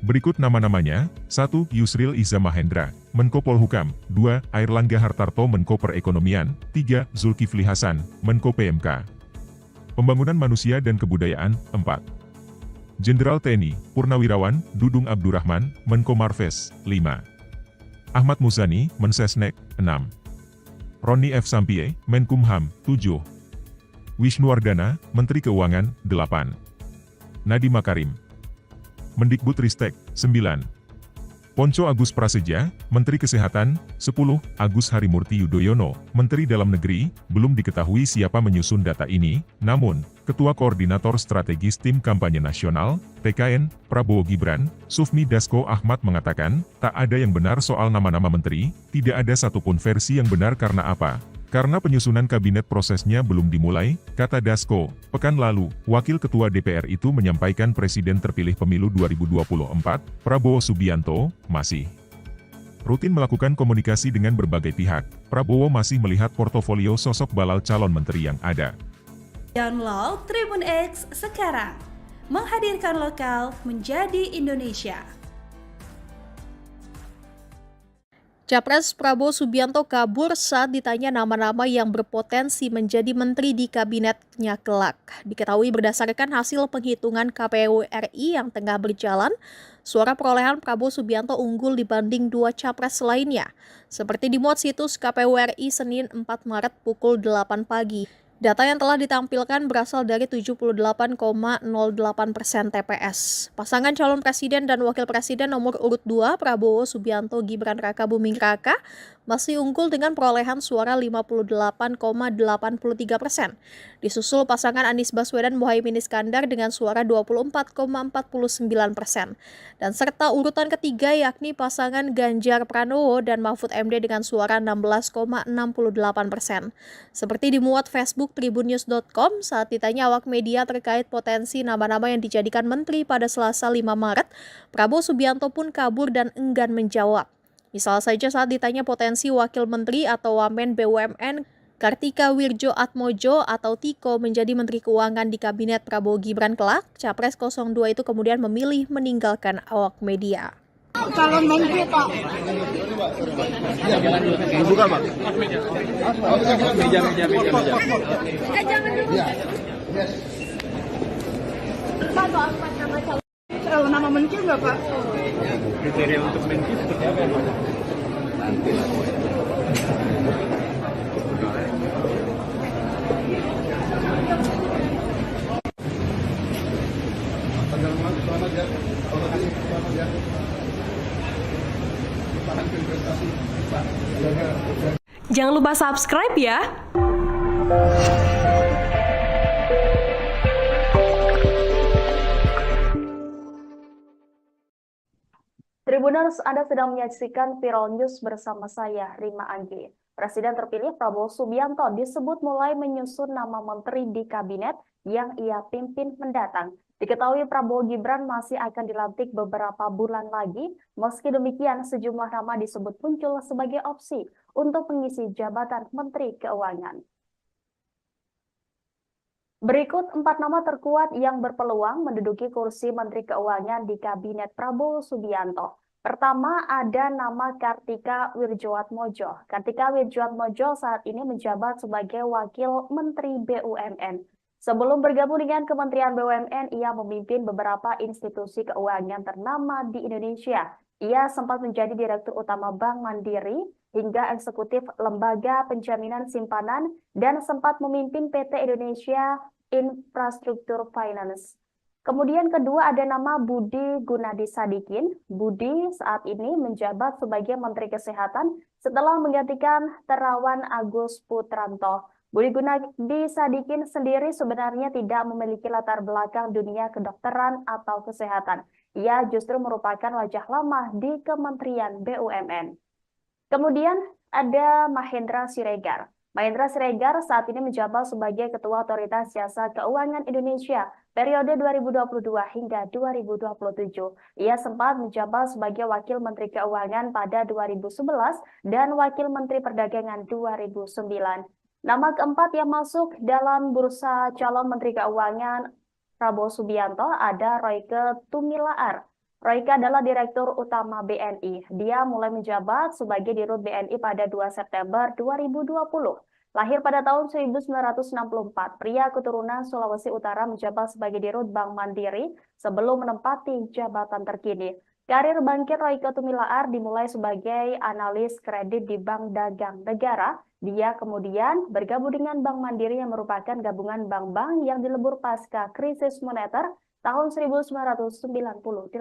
Berikut nama-namanya: 1. Yusril Iza Mahendra, Menko Polhukam. 2. Airlangga Hartarto, Menko Perekonomian. 3. Zulkifli Hasan, Menko PMK. Pembangunan Manusia dan Kebudayaan. 4. Jenderal TNI Purnawirawan Dudung Abdurrahman, Menko Marves. 5. Ahmad Muzani, Mensesnek. 6. Roni F. Sampie, Menkumham. 7. Wisnuwardana, Menteri Keuangan. 8. Nadiem Makarim, Mendikbudristek. 9. Ponco Agus Prasetya, Menteri Kesehatan. 10. Agus Harimurti Yudhoyono, Menteri Dalam Negeri. Belum diketahui siapa menyusun data ini, namun, Ketua Koordinator Strategis Tim Kampanye Nasional, TKN, Prabowo Gibran, Sufmi Dasko Ahmad mengatakan, tak ada yang benar soal nama-nama menteri, tidak ada satupun versi yang benar karena apa? Karena penyusunan kabinet prosesnya belum dimulai, kata Dasko. Pekan lalu, Wakil Ketua DPR itu menyampaikan Presiden terpilih pemilu 2024, Prabowo Subianto, masih rutin melakukan komunikasi dengan berbagai pihak. Prabowo masih melihat portofolio sosok balal calon menteri yang ada. Download Tribun X sekarang, menghadirkan lokal menjadi Indonesia. Capres Prabowo Subianto kabur saat ditanya nama-nama yang berpotensi menjadi menteri di kabinetnya kelak. Diketahui berdasarkan hasil penghitungan KPU RI yang tengah berjalan, suara perolehan Prabowo Subianto unggul dibanding 2 capres lainnya. Seperti dimuat situs KPU RI Senin 4 Maret pukul 8 pagi. Data yang telah ditampilkan berasal dari 78,08% TPS. Pasangan calon presiden dan wakil presiden nomor urut 2 Prabowo Subianto Gibran Raka Buming Raka masih unggul dengan perolehan suara 58,83%. Disusul pasangan Anies Baswedan Muhaimin Iskandar dengan suara 24,49%. Dan serta urutan ketiga yakni pasangan Ganjar Pranowo dan Mahfud MD dengan suara 16,68%. Seperti dimuat Facebook tribunnews.com saat ditanya awak media terkait potensi nama-nama yang dijadikan menteri pada Selasa 5 Maret, Prabowo Subianto pun kabur dan enggan menjawab. Misal saja saat ditanya potensi wakil menteri atau Wamen BUMN Kartika Wirjoatmojo atau Tiko menjadi Menteri Keuangan di Kabinet Prabowo Gibran kelak, Capres 02 itu kemudian memilih meninggalkan awak media. Calon menteri Pak. Buka Pak. Meja. Jangan dulu. Pak, soal 4 nama calon. Soal nama menteri nggak Pak? Kriteria untuk menteri seperti apa? Nanti lah. Jangan lupa subscribe ya. Tribuners, Anda sedang menyaksikan Viral News bersama saya, Rima Anggi. Presiden terpilih Prabowo Subianto disebut mulai menyusun nama menteri di kabinet yang ia pimpin mendatang. Diketahui Prabowo Gibran masih akan dilantik beberapa bulan lagi, meski demikian sejumlah nama disebut muncul sebagai opsi untuk mengisi jabatan Menteri Keuangan. Berikut 4 nama terkuat yang berpeluang menduduki kursi Menteri Keuangan di Kabinet Prabowo Subianto. Pertama ada nama Kartika Wirjoatmojo. Kartika Wirjoatmojo saat ini menjabat sebagai Wakil Menteri BUMN. Sebelum bergabung dengan Kementerian BUMN, ia memimpin beberapa institusi keuangan ternama di Indonesia. Ia sempat menjadi Direktur Utama Bank Mandiri hingga eksekutif Lembaga Penjaminan Simpanan dan sempat memimpin PT Indonesia Infrastruktur Finance. Kemudian kedua ada nama Budi Gunadi Sadikin. Budi saat ini menjabat sebagai Menteri Kesehatan setelah menggantikan Terawan Agus Putranto. Budi Gunadi Sadikin sendiri sebenarnya tidak memiliki latar belakang dunia kedokteran atau kesehatan. Ia justru merupakan wajah lama di Kementerian BUMN. Kemudian ada Mahendra Siregar. Mahendra Siregar saat ini menjabat sebagai Ketua Otoritas Jasa Keuangan Indonesia periode 2022 hingga 2027. Ia sempat menjabat sebagai Wakil Menteri Keuangan pada 2011 dan Wakil Menteri Perdagangan 2009. Nama keempat yang masuk dalam bursa calon Menteri Keuangan Prabowo Subianto ada Royke Tumilaar. Royke adalah Direktur Utama BNI. Dia mulai menjabat sebagai Dirut BNI pada 2 September 2020. Lahir pada tahun 1964, pria keturunan Sulawesi Utara menjabat sebagai Dirut Bank Mandiri sebelum menempati jabatan terkini. Karir bangkit Royke Tumilaar dimulai sebagai analis kredit di Bank Dagang Negara. Dia kemudian bergabung dengan Bank Mandiri yang merupakan gabungan bank-bank yang dilebur pasca krisis moneter tahun 1998.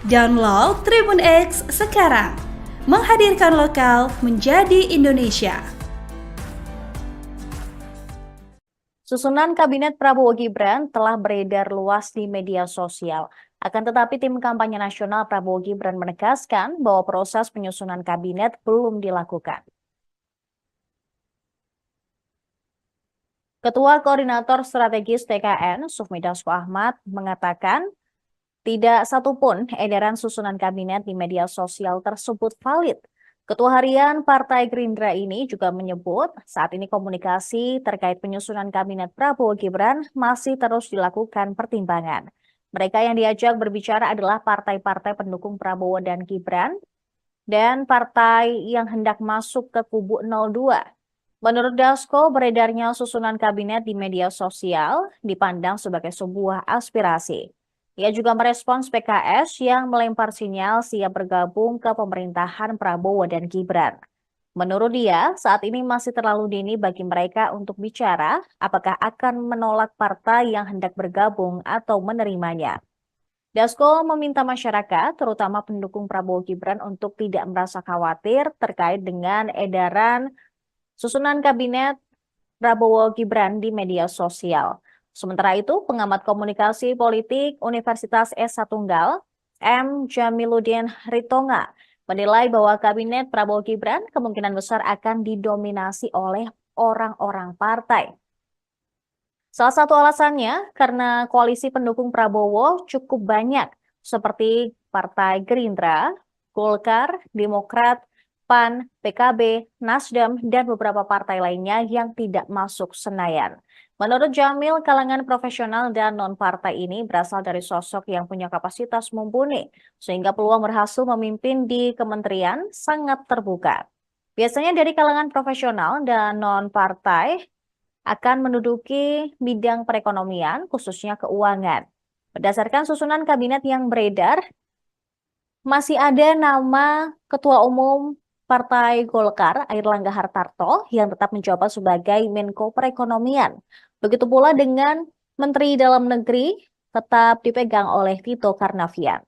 Download Tribun X sekarang, menghadirkan lokal menjadi Indonesia. Susunan Kabinet Prabowo Gibran telah beredar luas di media sosial. Akan tetapi tim kampanye nasional Prabowo Gibran menegaskan bahwa proses penyusunan kabinet belum dilakukan. Ketua Koordinator Strategis TKN, Sufmi Dasko Ahmad, mengatakan tidak satupun edaran susunan kabinet di media sosial tersebut valid. Ketua Harian Partai Gerindra ini juga menyebut saat ini komunikasi terkait penyusunan kabinet Prabowo Gibran masih terus dilakukan pertimbangan. Mereka yang diajak berbicara adalah partai-partai pendukung Prabowo dan Gibran dan partai yang hendak masuk ke kubu 02. Menurut Dasko, beredarnya susunan kabinet di media sosial dipandang sebagai sebuah aspirasi. Ia juga merespons PKS yang melempar sinyal siap bergabung ke pemerintahan Prabowo dan Gibran. Menurut dia, saat ini masih terlalu dini bagi mereka untuk bicara apakah akan menolak partai yang hendak bergabung atau menerimanya. Dasko meminta masyarakat, terutama pendukung Prabowo Gibran, untuk tidak merasa khawatir terkait dengan edaran susunan kabinet Prabowo Gibran di media sosial. Sementara itu, pengamat komunikasi politik Universitas S1 M. Jamiluddin Ritonga menilai bahwa kabinet Prabowo Gibran kemungkinan besar akan didominasi oleh orang-orang partai. Salah satu alasannya karena koalisi pendukung Prabowo cukup banyak, seperti Partai Gerindra, Golkar, Demokrat, PAN, PKB, Nasdem, dan beberapa partai lainnya yang tidak masuk Senayan. Menurut Jamil, kalangan profesional dan non-partai ini berasal dari sosok yang punya kapasitas mumpuni, sehingga peluang berhasil memimpin di kementerian sangat terbuka. Biasanya dari kalangan profesional dan non-partai akan menduduki bidang perekonomian, khususnya keuangan. Berdasarkan susunan kabinet yang beredar, masih ada nama Ketua Umum Partai Golkar, Airlangga Hartarto, yang tetap menjabat sebagai Menko Perekonomian. Begitu pula dengan Menteri Dalam Negeri tetap dipegang oleh Tito Karnavian.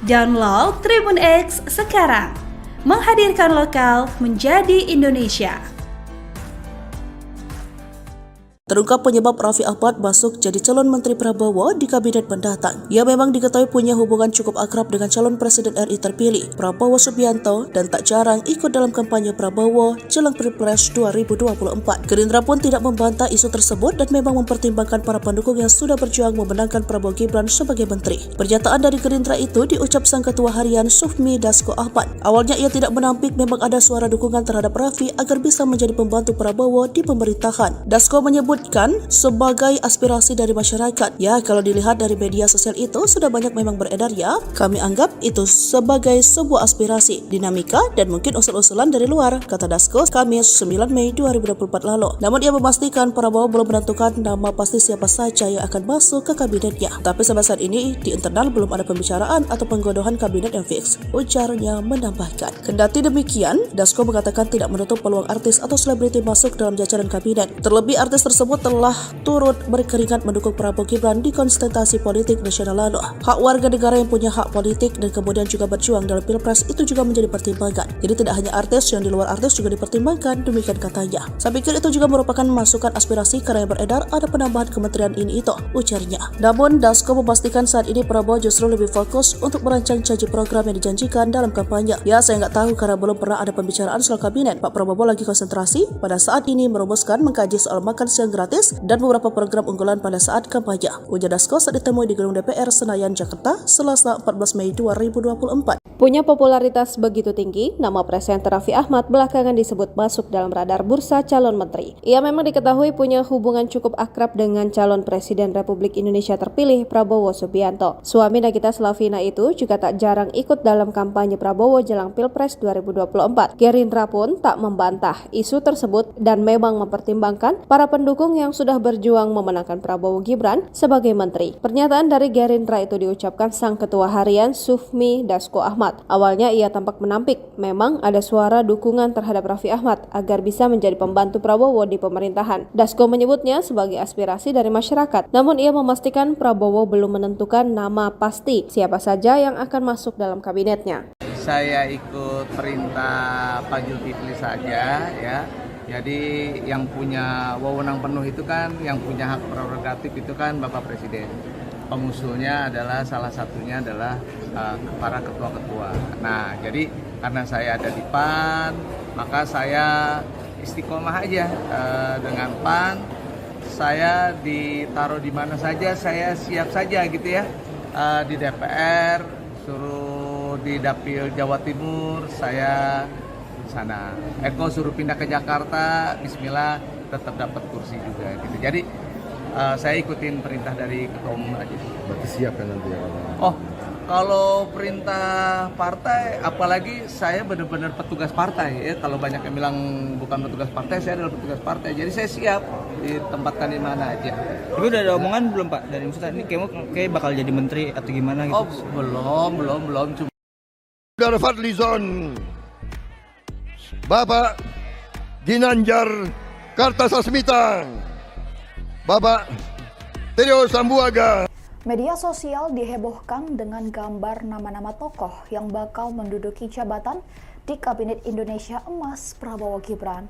Download Tribun X sekarang, menghadirkan lokal menjadi Indonesia. Terungkap penyebab Raffi Ahmad masuk jadi calon Menteri Prabowo di kabinet mendatang. Ia memang diketahui punya hubungan cukup akrab dengan calon Presiden RI terpilih, Prabowo Subianto, dan tak jarang ikut dalam kampanye Prabowo jelang Pilpres 2024. Gerindra pun tidak membantah isu tersebut dan memang mempertimbangkan para pendukung yang sudah berjuang memenangkan Prabowo Gibran sebagai menteri. Pernyataan dari Gerindra itu diucap Sang Ketua Harian Sufmi Dasko Ahmad. Awalnya ia tidak menampik memang ada suara dukungan terhadap Raffi agar bisa menjadi pembantu Prabowo di pemerintahan. Dasko menyebutkan sebagai aspirasi dari masyarakat. Ya, kalau dilihat dari media sosial itu sudah banyak memang beredar ya. Kami anggap itu sebagai sebuah aspirasi, dinamika dan mungkin usul-usulan dari luar, kata Dasko Kamis 9 Mei 2024 lalu. Namun ia memastikan Prabowo belum menentukan nama pasti siapa saja yang akan masuk ke kabinetnya. Tapi sampai saat ini di internal belum ada pembicaraan atau penggodohan kabinet yang fix. Ujarnya menambahkan. Kendati demikian, Dasko mengatakan tidak menutup peluang artis atau selebriti masuk dalam jajaran kabinet. Terlebih artis tersebut telah turut berkeringat mendukung Prabowo Gibran di kontestasi politik nasional lalu. Hak warga negara yang punya hak politik dan kemudian juga berjuang dalam Pilpres itu juga menjadi pertimbangan. Jadi tidak hanya artis, yang di luar artis juga dipertimbangkan, demikian katanya. Saya pikir itu juga merupakan masukan aspirasi karena yang beredar ada penambahan kementerian ini itu, ujarnya. Namun Dasko memastikan saat ini Prabowo justru lebih fokus untuk merancang janji program yang dijanjikan dalam kampanye. Ya, saya nggak tahu karena belum pernah ada pembicaraan soal kabinet. Pak Prabowo lagi konsentrasi pada saat ini merumuskan mengkaji soal makan siang gratis dan beberapa program unggulan pada saat kampanye. Ujar Dasko saat ditemui di Gedung DPR Senayan, Jakarta, Selasa 14 Mei 2024. Punya popularitas begitu tinggi, nama presenter Raffi Ahmad belakangan disebut masuk dalam radar bursa calon menteri. Ia memang diketahui punya hubungan cukup akrab dengan calon Presiden Republik Indonesia terpilih Prabowo Subianto. Suami Nagita Slavina itu juga tak jarang ikut dalam kampanye Prabowo jelang Pilpres 2024. Gerindra pun tak membantah isu tersebut dan memang mempertimbangkan para pendukung yang sudah berjuang memenangkan Prabowo Gibran sebagai menteri. Pernyataan dari Gerindra itu diucapkan Sang Ketua Harian Sufmi Dasko Ahmad. Awalnya ia tampak menampik memang ada suara dukungan terhadap Raffi Ahmad agar bisa menjadi pembantu Prabowo di pemerintahan. Dasko menyebutnya sebagai aspirasi dari masyarakat. Namun ia memastikan Prabowo belum menentukan nama pasti siapa saja yang akan masuk dalam kabinetnya. Saya ikut perintah Pak Zulkifli saja ya. Jadi yang punya wewenang penuh itu kan, yang punya hak prerogatif itu kan Bapak Presiden. Pengusulnya adalah salah satunya adalah para ketua-ketua. Nah, jadi karena saya ada di PAN, maka saya istiqomah aja dengan PAN. Saya ditaruh di mana saja, saya siap saja gitu ya. Di DPR, suruh di Dapil Jawa Timur, saya sana. Eko suruh pindah ke Jakarta, bismillah tetap dapat kursi juga gitu. Jadi saya ikutin perintah dari ketua umum aja. Berarti siap kan nanti ya? Oh, kalau perintah partai, apalagi saya benar-benar petugas partai ya. Kalau banyak yang bilang bukan petugas partai, saya adalah petugas partai. Jadi saya siap ditempatkan di mana aja. Tapi udah ada omongan belum Pak dari Ustaz ini kayak bakal jadi menteri atau gimana gitu? Oh, belum. Cuma Saudara Fadlizon, Bapak Ginanjar Kartasasmita, Bapak Trio Sambuaga. Media sosial dihebohkan dengan gambar nama-nama tokoh yang bakal menduduki jabatan di Kabinet Indonesia Emas Prabowo Gibran.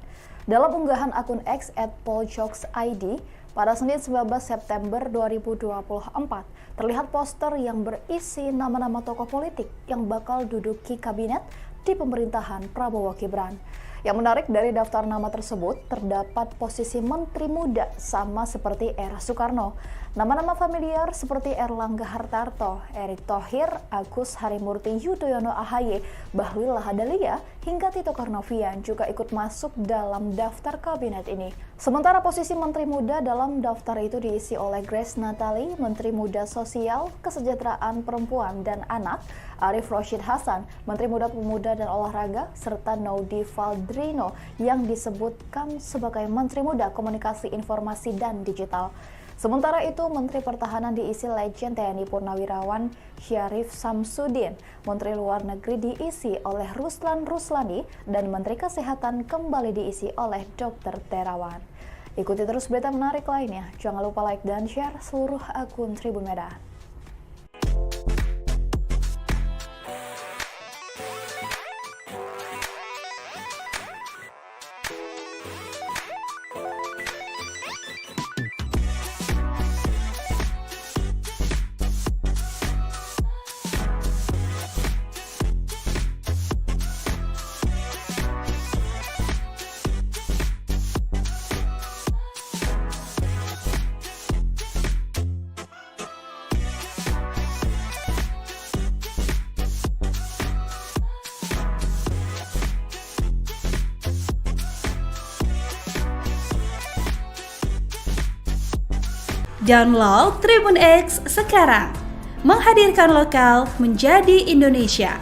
Dalam unggahan akun X @poljokes_id pada Senin 19 September 2024, terlihat poster yang berisi nama-nama tokoh politik yang bakal duduki kabinet di pemerintahan Prabowo Gibran. Yang menarik dari daftar nama tersebut terdapat posisi menteri muda sama seperti era Soekarno. Nama-nama familiar seperti Erlangga Hartarto, Erick Thohir, Agus Harimurti Yudhoyono AHY, Bahlil Lahadalia, hingga Tito Karnavian juga ikut masuk dalam daftar kabinet ini. Sementara posisi menteri muda dalam daftar itu diisi oleh Grace Natali, Menteri Muda Sosial, Kesejahteraan Perempuan dan Anak, Arif Rashid Hasan, Menteri Muda Pemuda dan Olahraga, serta Naudi Valdrino yang disebutkan sebagai Menteri Muda Komunikasi Informasi dan Digital. Sementara itu, Menteri Pertahanan diisi Legend TNI Purnawirawan Syarif Samsudin, Menteri Luar Negeri diisi oleh Ruslan Ruslani, dan Menteri Kesehatan kembali diisi oleh Dr. Terawan. Ikuti terus berita menarik lainnya. Jangan lupa like dan share seluruh akun Tribun Medan. Download Tribun X sekarang. Menghadirkan lokal menjadi Indonesia.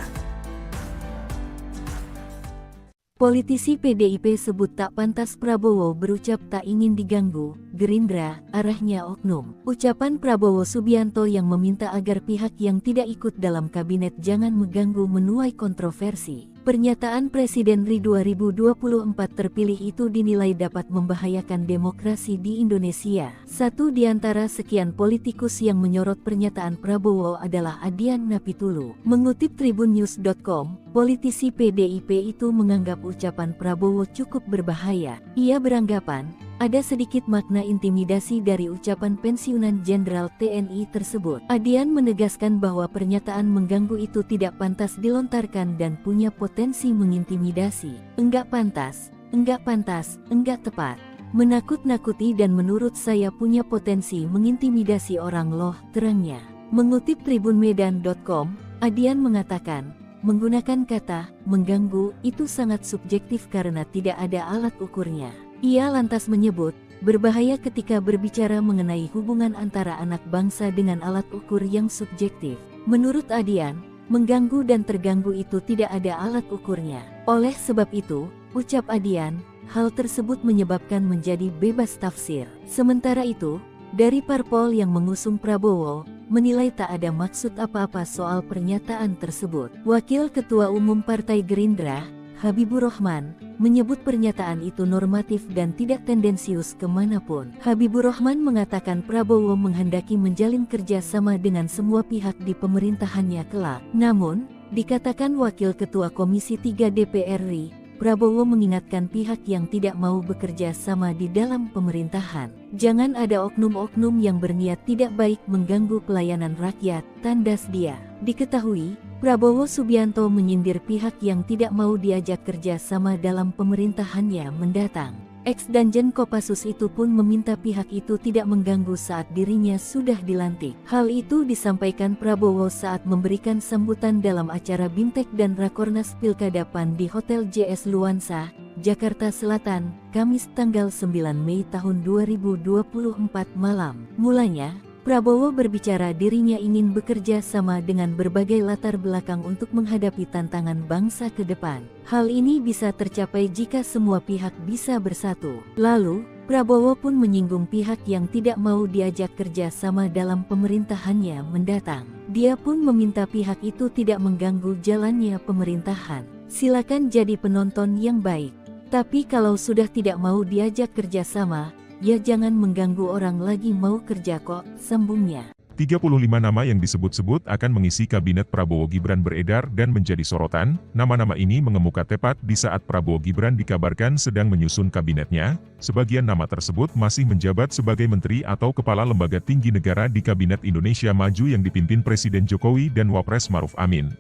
Politisi PDIP sebut tak pantas Prabowo berucap tak ingin diganggu, Gerindra, arahnya oknum. Ucapan Prabowo Subianto yang meminta agar pihak yang tidak ikut dalam kabinet jangan mengganggu menuai kontroversi. Pernyataan Presiden RI 2024 terpilih itu dinilai dapat membahayakan demokrasi di Indonesia. Satu di antara sekian politikus yang menyorot pernyataan Prabowo adalah Adian Napitulu. Mengutip tribunnews.com, politisi PDIP itu menganggap ucapan Prabowo cukup berbahaya. Ia beranggapan, ada sedikit makna intimidasi dari ucapan pensiunan Jenderal TNI tersebut. Adian menegaskan bahwa pernyataan mengganggu itu tidak pantas dilontarkan dan punya potensi mengintimidasi. Enggak pantas, enggak tepat. Menakut-nakuti dan menurut saya punya potensi mengintimidasi orang loh, terangnya. Mengutip tribunmedan.com, Adian mengatakan, menggunakan kata mengganggu itu sangat subjektif karena tidak ada alat ukurnya. Ia lantas menyebut, berbahaya ketika berbicara mengenai hubungan antara anak bangsa dengan alat ukur yang subjektif. Menurut Adian, mengganggu dan terganggu itu tidak ada alat ukurnya. Oleh sebab itu, ucap Adian, hal tersebut menyebabkan menjadi bebas tafsir. Sementara itu, dari parpol yang mengusung Prabowo, menilai tak ada maksud apa-apa soal pernyataan tersebut. Wakil Ketua Umum Partai Gerindra, Habibur Rahman, menyebut pernyataan itu normatif dan tidak tendensius kemanapun. Habibur Rahman mengatakan Prabowo menghendaki menjalin kerjasama dengan semua pihak di pemerintahannya kelak. Namun, dikatakan Wakil Ketua Komisi 3 DPR RI, Prabowo mengingatkan pihak yang tidak mau bekerja sama di dalam pemerintahan. Jangan ada oknum-oknum yang berniat tidak baik mengganggu pelayanan rakyat, tandas dia. Diketahui, Prabowo Subianto menyindir pihak yang tidak mau diajak kerja sama dalam pemerintahannya mendatang. Ex-Danjen Kopassus itu pun meminta pihak itu tidak mengganggu saat dirinya sudah dilantik. Hal itu disampaikan Prabowo saat memberikan sambutan dalam acara Bimtek dan Rakornas Pilkada PAN di Hotel JS Luansa, Jakarta Selatan, Kamis tanggal 9 Mei tahun 2024 malam. Mulanya, Prabowo berbicara dirinya ingin bekerja sama dengan berbagai latar belakang untuk menghadapi tantangan bangsa ke depan. Hal ini bisa tercapai jika semua pihak bisa bersatu. Lalu, Prabowo pun menyinggung pihak yang tidak mau diajak kerja sama dalam pemerintahannya mendatang. Dia pun meminta pihak itu tidak mengganggu jalannya pemerintahan. Silakan jadi penonton yang baik. Tapi kalau sudah tidak mau diajak kerja sama, ya jangan mengganggu orang lagi mau kerja kok, sambungnya. 35 nama yang disebut-sebut akan mengisi kabinet Prabowo Gibran beredar dan menjadi sorotan. Nama-nama ini mengemuka tepat di saat Prabowo Gibran dikabarkan sedang menyusun kabinetnya. Sebagian nama tersebut masih menjabat sebagai menteri atau kepala lembaga tinggi negara di Kabinet Indonesia Maju yang dipimpin Presiden Jokowi dan Wapres Maruf Amin.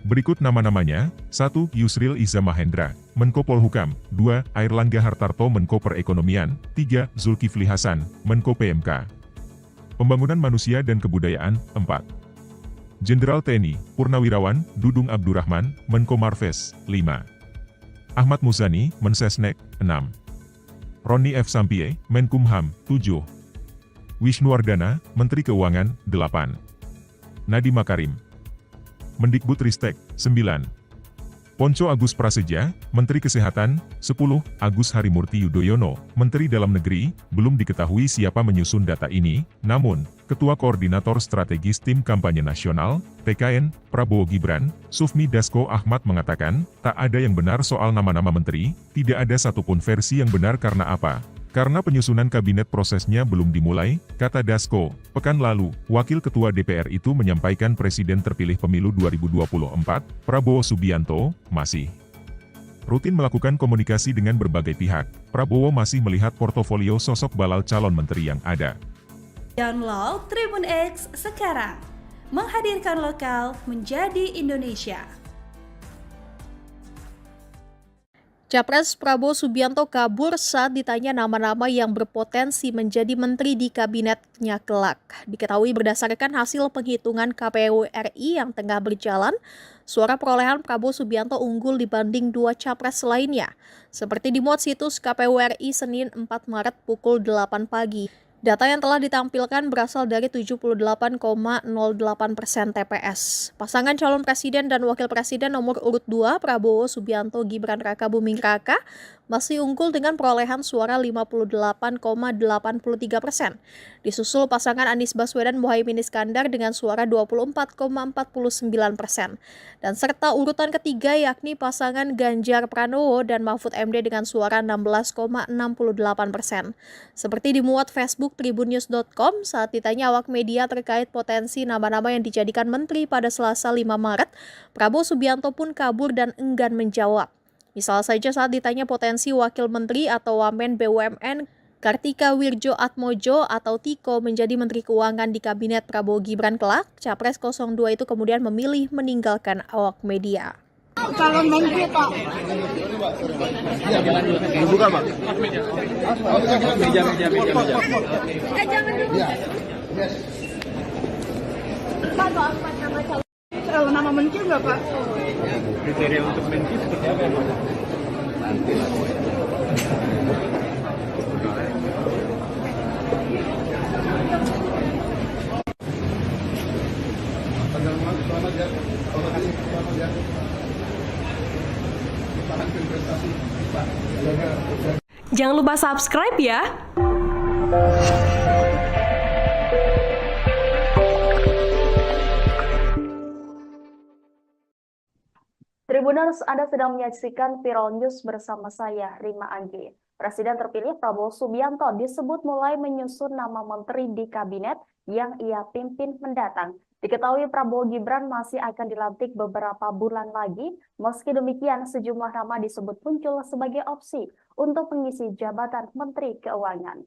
Berikut nama-namanya: 1. Yusril Iza Mahendra, Menko Polhukam. 2. Airlangga Hartarto, Menko Perekonomian. 3. Zulkifli Hasan, Menko PMK. Pembangunan Manusia dan Kebudayaan. 4. Jenderal TNI Purnawirawan Dudung Abdurrahman, Menko Marves. 5. Ahmad Muzani, Mensesnek. 6. Roni F. Sampie, Menkumham. 7. Wisnuwardana, Menteri Keuangan. 8. Nadiem Makarim, Mendikbudristek. 9. Ponco Agus Prasetya, Menteri Kesehatan. 10. Agus Harimurti Yudhoyono, Menteri Dalam Negeri. Belum diketahui siapa menyusun data ini, namun, Ketua Koordinator Strategis Tim Kampanye Nasional, TKN, Prabowo Gibran, Sufmi Dasko Ahmad mengatakan, tak ada yang benar soal nama-nama menteri, tidak ada satupun versi yang benar karena apa? Karena penyusunan kabinet prosesnya belum dimulai, kata Dasko. Pekan lalu, Wakil Ketua DPR itu menyampaikan Presiden terpilih pemilu 2024, Prabowo Subianto, masih rutin melakukan komunikasi dengan berbagai pihak. Prabowo masih melihat portofolio sosok balal calon menteri yang ada. Download Tribun X sekarang. Menghadirkan lokal menjadi Indonesia. Capres Prabowo Subianto kabur saat ditanya nama-nama yang berpotensi menjadi menteri di kabinetnya kelak. Diketahui berdasarkan hasil penghitungan KPU RI yang tengah berjalan, suara perolehan Prabowo Subianto unggul dibanding dua capres lainnya. Seperti dimuat situs KPU RI Senin 4 Maret pukul 8 pagi. Data yang telah ditampilkan berasal dari 78,08% TPS. Pasangan calon presiden dan wakil presiden nomor urut 2 Prabowo Subianto Gibran Raka Buming Raka masih unggul dengan perolehan suara 58,83%. Disusul pasangan Anies Baswedan Muhaimin Iskandar dengan suara 24,49%. Dan serta urutan ketiga yakni pasangan Ganjar Pranowo dan Mahfud MD dengan suara 16,68%. Seperti dimuat Facebook tribunnews.com saat ditanya awak media terkait potensi nama-nama yang dijadikan menteri pada Selasa 5 Maret, Prabowo Subianto pun kabur dan enggan menjawab. Misal saja saat ditanya potensi wakil menteri atau wamen BUMN Kartika Wirjoatmojo atau Tiko menjadi Menteri Keuangan di Kabinet Prabowo Gibran kelak, Capres 02 itu kemudian memilih meninggalkan awak media. Calon menteri Pak. Buka Pak. Meja. Jangan dulu. Pak, nama menteri nggak Pak? Kriteria untuk menteri seperti apa Pak? Nanti lah. Jangan lupa subscribe ya. Tribuners, Anda sedang menyaksikan Viral News bersama saya, Rima Anggi. Presiden terpilih Prabowo Subianto disebut mulai menyusun nama menteri di kabinet yang ia pimpin mendatang. Diketahui Prabowo Gibran masih akan dilantik beberapa bulan lagi, meski demikian sejumlah nama disebut muncul sebagai opsi untuk mengisi jabatan Menteri Keuangan.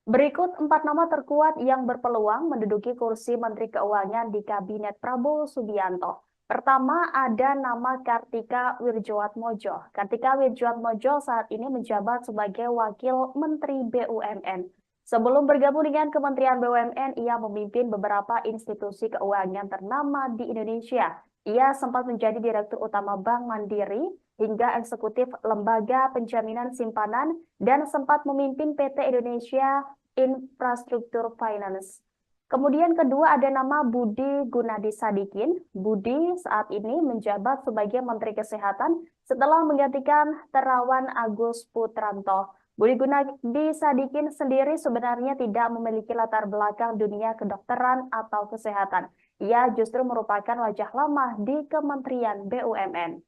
Berikut 4 nama terkuat yang berpeluang menduduki kursi Menteri Keuangan di Kabinet Prabowo Subianto. Pertama ada nama Kartika Wirjoatmojo. Kartika Wirjoatmojo saat ini menjabat sebagai Wakil Menteri BUMN. Sebelum bergabung dengan Kementerian BUMN, ia memimpin beberapa institusi keuangan ternama di Indonesia. Ia sempat menjadi Direktur Utama Bank Mandiri hingga eksekutif Lembaga Penjaminan Simpanan dan sempat memimpin PT Indonesia Infrastruktur Finance. Kemudian kedua ada nama Budi Gunadi Sadikin. Budi saat ini menjabat sebagai Menteri Kesehatan setelah menggantikan Terawan Agus Putranto. Budi Gunadi Sadikin sendiri sebenarnya tidak memiliki latar belakang dunia kedokteran atau kesehatan. Ia justru merupakan wajah lama di Kementerian BUMN.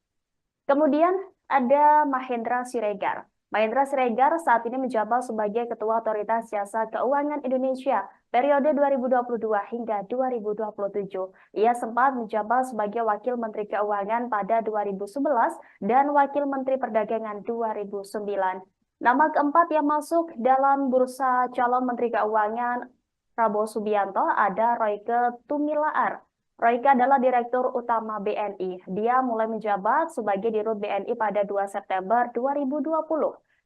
Kemudian ada Mahendra Siregar. Mahendra Siregar saat ini menjabat sebagai Ketua Otoritas Jasa Keuangan Indonesia periode 2022 hingga 2027. Ia sempat menjabat sebagai Wakil Menteri Keuangan pada 2011 dan Wakil Menteri Perdagangan 2009. Nama keempat yang masuk dalam bursa calon Menteri Keuangan Prabowo Subianto ada Royke Tumilaar. Royke adalah Direktur Utama BNI. Dia mulai menjabat sebagai Dirut BNI pada 2 September 2020.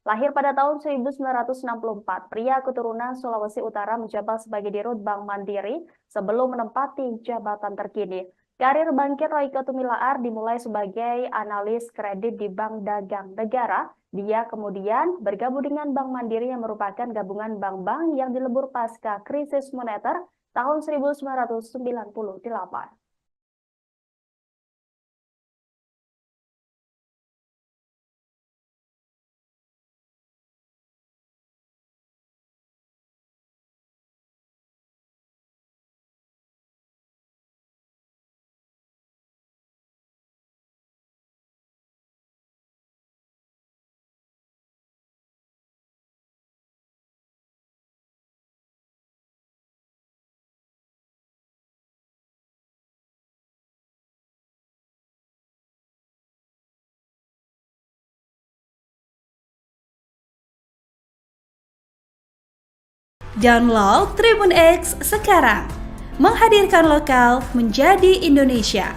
Lahir pada tahun 1964, pria keturunan Sulawesi Utara menjabat sebagai Dirut Bank Mandiri sebelum menempati jabatan terkini. Karir bangkit Royke Tumilaar dimulai sebagai analis kredit di Bank Dagang Negara. Dia kemudian bergabung dengan Bank Mandiri yang merupakan gabungan bank-bank yang dilebur pasca krisis moneter tahun 1998. Download Tribun X sekarang, menghadirkan lokal menjadi Indonesia.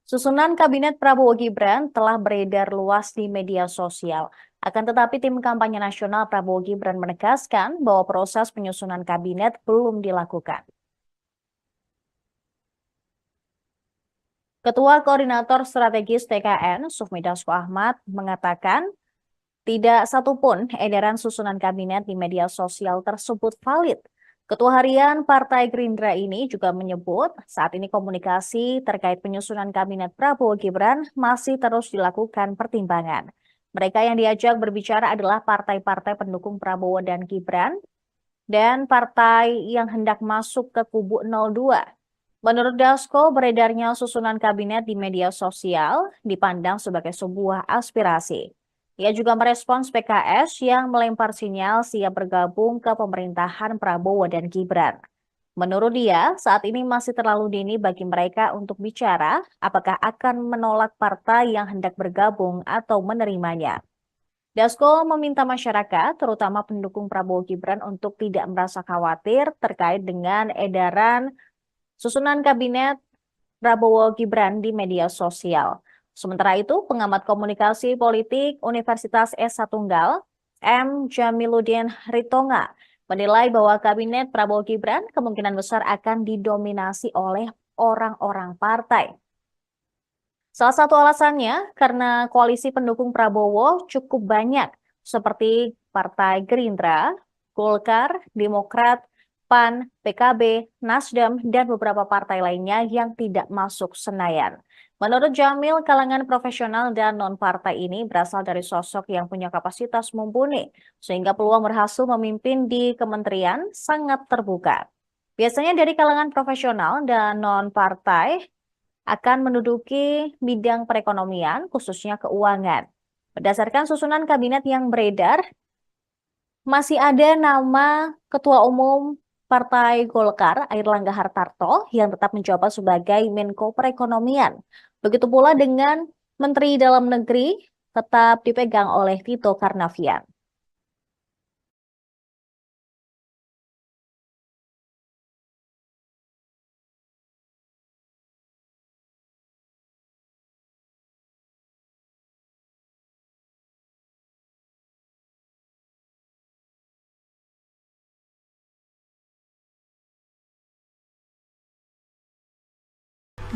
Susunan Kabinet Prabowo Gibran telah beredar luas di media sosial. Akan tetapi tim kampanye nasional Prabowo Gibran menegaskan bahwa proses penyusunan kabinet belum dilakukan. Ketua Koordinator Strategis TKN, Sufmi Dasko Ahmad, mengatakan Tidak satupun edaran susunan kabinet di media sosial tersebut valid. Ketua Harian Partai Gerindra ini juga menyebut saat ini komunikasi terkait penyusunan kabinet Prabowo Gibran masih terus dilakukan pertimbangan. Mereka yang diajak berbicara adalah partai-partai pendukung Prabowo dan Gibran dan partai yang hendak masuk ke kubu 02. Menurut Dasko, beredarnya susunan kabinet di media sosial dipandang sebagai sebuah aspirasi. Ia juga merespons PKS yang melempar sinyal siap bergabung ke pemerintahan Prabowo dan Gibran. Menurut dia, saat ini masih terlalu dini bagi mereka untuk bicara apakah akan menolak partai yang hendak bergabung atau menerimanya. Dasko meminta masyarakat, terutama pendukung Prabowo Gibran, untuk tidak merasa khawatir terkait dengan edaran susunan kabinet Prabowo Gibran di media sosial. Sementara itu, pengamat komunikasi politik Universitas S1 M. Jamiluddin Ritonga menilai bahwa kabinet Prabowo Gibran kemungkinan besar akan didominasi oleh orang-orang partai. Salah satu alasannya karena koalisi pendukung Prabowo cukup banyak, seperti Partai Gerindra, Golkar, Demokrat, PAN, PKB, Nasdem, dan beberapa partai lainnya yang tidak masuk Senayan. Menurut Jamil, kalangan profesional dan non-partai ini berasal dari sosok yang punya kapasitas mumpuni, sehingga peluang berhasil memimpin di kementerian sangat terbuka. Biasanya dari kalangan profesional dan non-partai akan menduduki bidang perekonomian, khususnya keuangan. Berdasarkan susunan kabinet yang beredar, masih ada nama Ketua Umum Partai Golkar, Airlangga Hartarto, yang tetap menjabat sebagai Menko Perekonomian. Begitu pula dengan Menteri Dalam Negeri tetap dipegang oleh Tito Karnavian.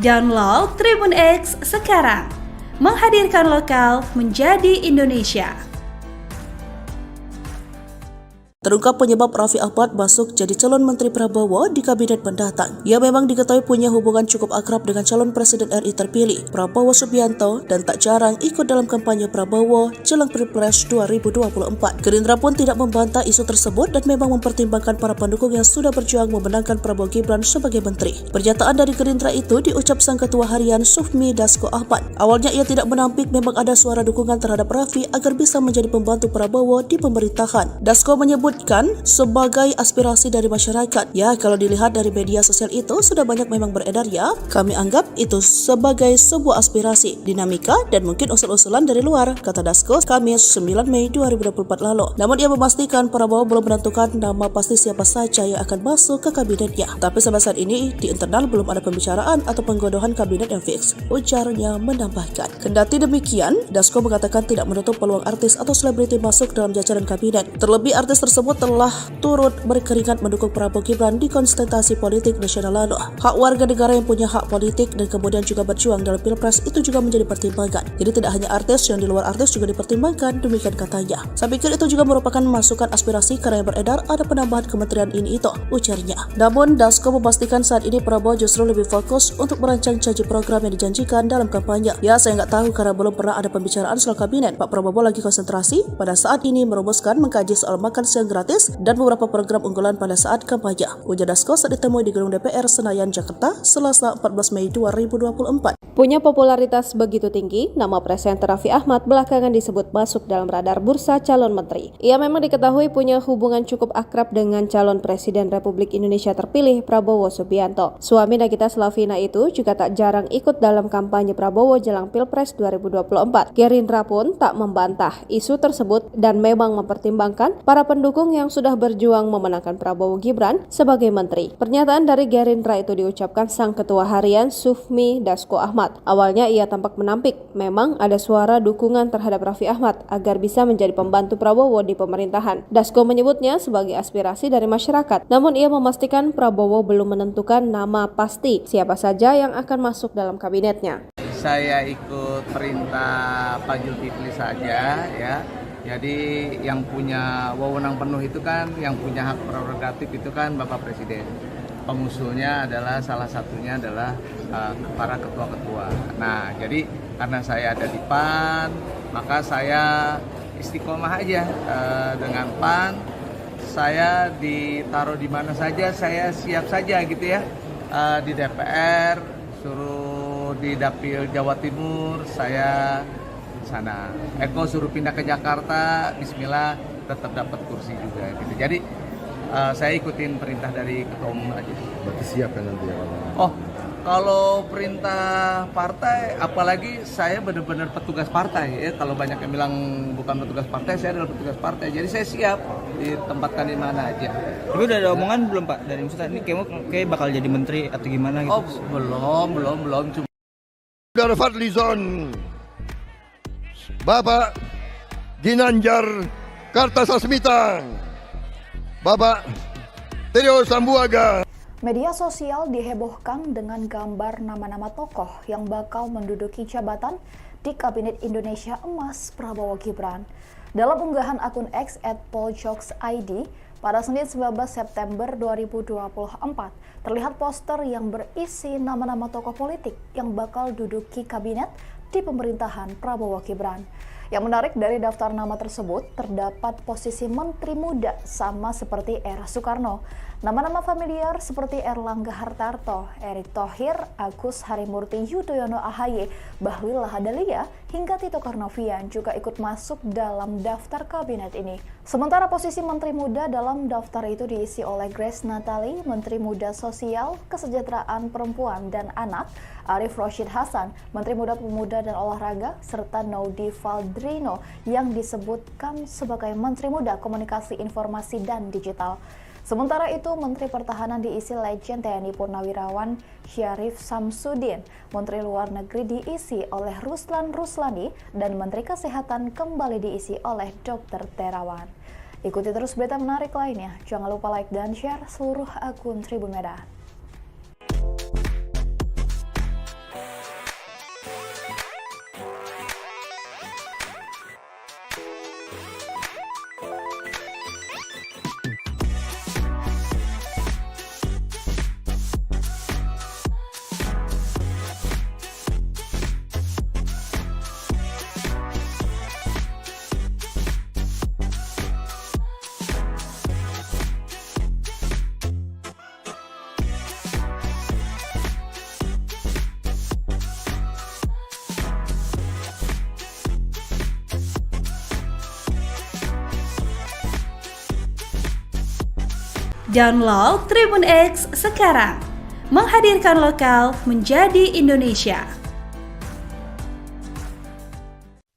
Download Tribun X sekarang, menghadirkan lokal menjadi Indonesia. Terungkap penyebab Raffi Ahmad masuk jadi calon Menteri Prabowo di kabinet mendatang. Ia memang diketahui punya hubungan cukup akrab dengan calon Presiden RI terpilih, Prabowo Subianto, dan tak jarang ikut dalam kampanye Prabowo jelang Pilpres 2024. Gerindra pun tidak membantah isu tersebut dan memang mempertimbangkan para pendukung yang sudah berjuang memenangkan Prabowo Gibran sebagai menteri. Pernyataan dari Gerindra itu diucap sang Ketua Harian Sufmi Dasko Ahmad. Awalnya ia tidak menampik memang ada suara dukungan terhadap Raffi agar bisa menjadi pembantu Prabowo di pemerintahan. Dasko menyebut sebagai aspirasi dari masyarakat. Ya, kalau dilihat dari media sosial itu sudah banyak memang beredar ya. Kami anggap itu sebagai sebuah aspirasi, dinamika, dan mungkin usul-usulan dari luar, kata Dasko Kamis 9 Mei 2024 lalu. Namun ia memastikan Prabowo belum menentukan nama pasti siapa saja yang akan masuk ke kabinetnya. Tapi sampai saat ini di internal belum ada pembicaraan atau penggodohan kabinet yang fix. Ujarnya menambahkan. Kendati demikian, Dasko mengatakan tidak menutup peluang artis atau selebriti masuk dalam jajaran kabinet. Terlebih artis tersebut telah turut berkeringat mendukung Prabowo Gibran di konsentrasi politik nasional lalu. Hak warga negara yang punya hak politik dan kemudian juga berjuang dalam Pilpres itu juga menjadi pertimbangan. Jadi tidak hanya artis, yang di luar artis juga dipertimbangkan, demikian katanya. Saya pikir itu juga merupakan masukan aspirasi karena yang beredar ada penambahan kementerian ini itu, ujarnya. Namun Dasko memastikan saat ini Prabowo justru lebih fokus untuk merancang janji program yang dijanjikan dalam kampanye. Ya, saya nggak tahu karena belum pernah ada pembicaraan soal kabinet. Pak Prabowo lagi konsentrasi pada saat ini merumuskan mengkaji soal makan siang gratis dan beberapa program unggulan pada saat kampanye. Ujar Dasko saat ditemui di Gedung DPR Senayan, Jakarta, Selasa 14 Mei 2024. Punya popularitas begitu tinggi, nama presenter Raffi Ahmad belakangan disebut masuk dalam radar bursa calon menteri. Ia memang diketahui punya hubungan cukup akrab dengan calon Presiden Republik Indonesia terpilih Prabowo Subianto. Suami Nagita Slavina itu juga tak jarang ikut dalam kampanye Prabowo jelang Pilpres 2024. Gerindra pun tak membantah isu tersebut dan memang mempertimbangkan para pendukung yang sudah berjuang memenangkan Prabowo Gibran sebagai menteri. Pernyataan dari Gerindra itu diucapkan sang Ketua Harian Sufmi Dasko Ahmad. Awalnya ia tampak menampik memang ada suara dukungan terhadap Raffi Ahmad agar bisa menjadi pembantu Prabowo di pemerintahan. Dasko menyebutnya sebagai aspirasi dari masyarakat. Namun ia memastikan Prabowo belum menentukan nama pasti siapa saja yang akan masuk dalam kabinetnya. Saya ikut perintah Pak Zulkifli saja ya. Jadi yang punya wewenang penuh itu kan, yang punya hak prerogatif itu kan Bapak Presiden. Pengusulnya adalah salah satunya adalah para ketua-ketua. Nah, jadi karena saya ada di PAN, maka saya istiqomah aja dengan PAN. Saya ditaruh di mana saja, saya siap saja gitu ya. Di DPR, suruh di Dapil Jawa Timur, saya sana. Eko suruh pindah ke Jakarta, bismillah tetap dapat kursi juga gitu. Jadi saya ikutin perintah dari Ketua Umum aja. Berarti siap kan nanti ya? Oh, kalau perintah partai, apalagi saya benar-benar petugas partai ya. Kalau banyak yang bilang bukan petugas partai, saya adalah petugas partai. Jadi saya siap ditempatkan di mana aja. Tapi udah ada omongan belum Pak dari Ustaz ini kayak bakal jadi menteri atau gimana gitu? Oh, belum. Cuma Saudara Fadlizon, Bapak Ginanjar Kartasasmita, Bapak Trio Sambuaga. Media sosial dihebohkan dengan gambar nama-nama tokoh yang bakal menduduki jabatan di Kabinet Indonesia Emas Prabowo Gibran. Dalam unggahan akun X @poljokes_id pada Senin 19 September 2024, terlihat poster yang berisi nama-nama tokoh politik yang bakal duduki kabinet di pemerintahan Prabowo Gibran. Yang menarik dari daftar nama tersebut terdapat posisi menteri muda sama seperti era Soekarno. Nama-nama familiar seperti Erlangga Hartarto, Erick Thohir, Agus Harimurti Yudhoyono AHY, Bahlil Lahadalia, hingga Tito Karnavian juga ikut masuk dalam daftar kabinet ini. Sementara posisi menteri muda dalam daftar itu diisi oleh Grace Natali, Menteri Muda Sosial, Kesejahteraan Perempuan dan Anak, Arif Roshid Hasan, Menteri Muda Pemuda dan Olahraga, serta Naudi Valdrino yang disebutkan sebagai Menteri Muda Komunikasi Informasi dan Digital. Sementara itu, Menteri Pertahanan diisi Legend TNI Purnawirawan Syarif Samsudin, Menteri Luar Negeri diisi oleh Ruslan Ruslani, dan Menteri Kesehatan kembali diisi oleh Dr. Terawan. Ikuti terus berita menarik lainnya. Jangan lupa like dan share seluruh akun Tribun Medan. Download Tribun X sekarang, menghadirkan lokal menjadi Indonesia.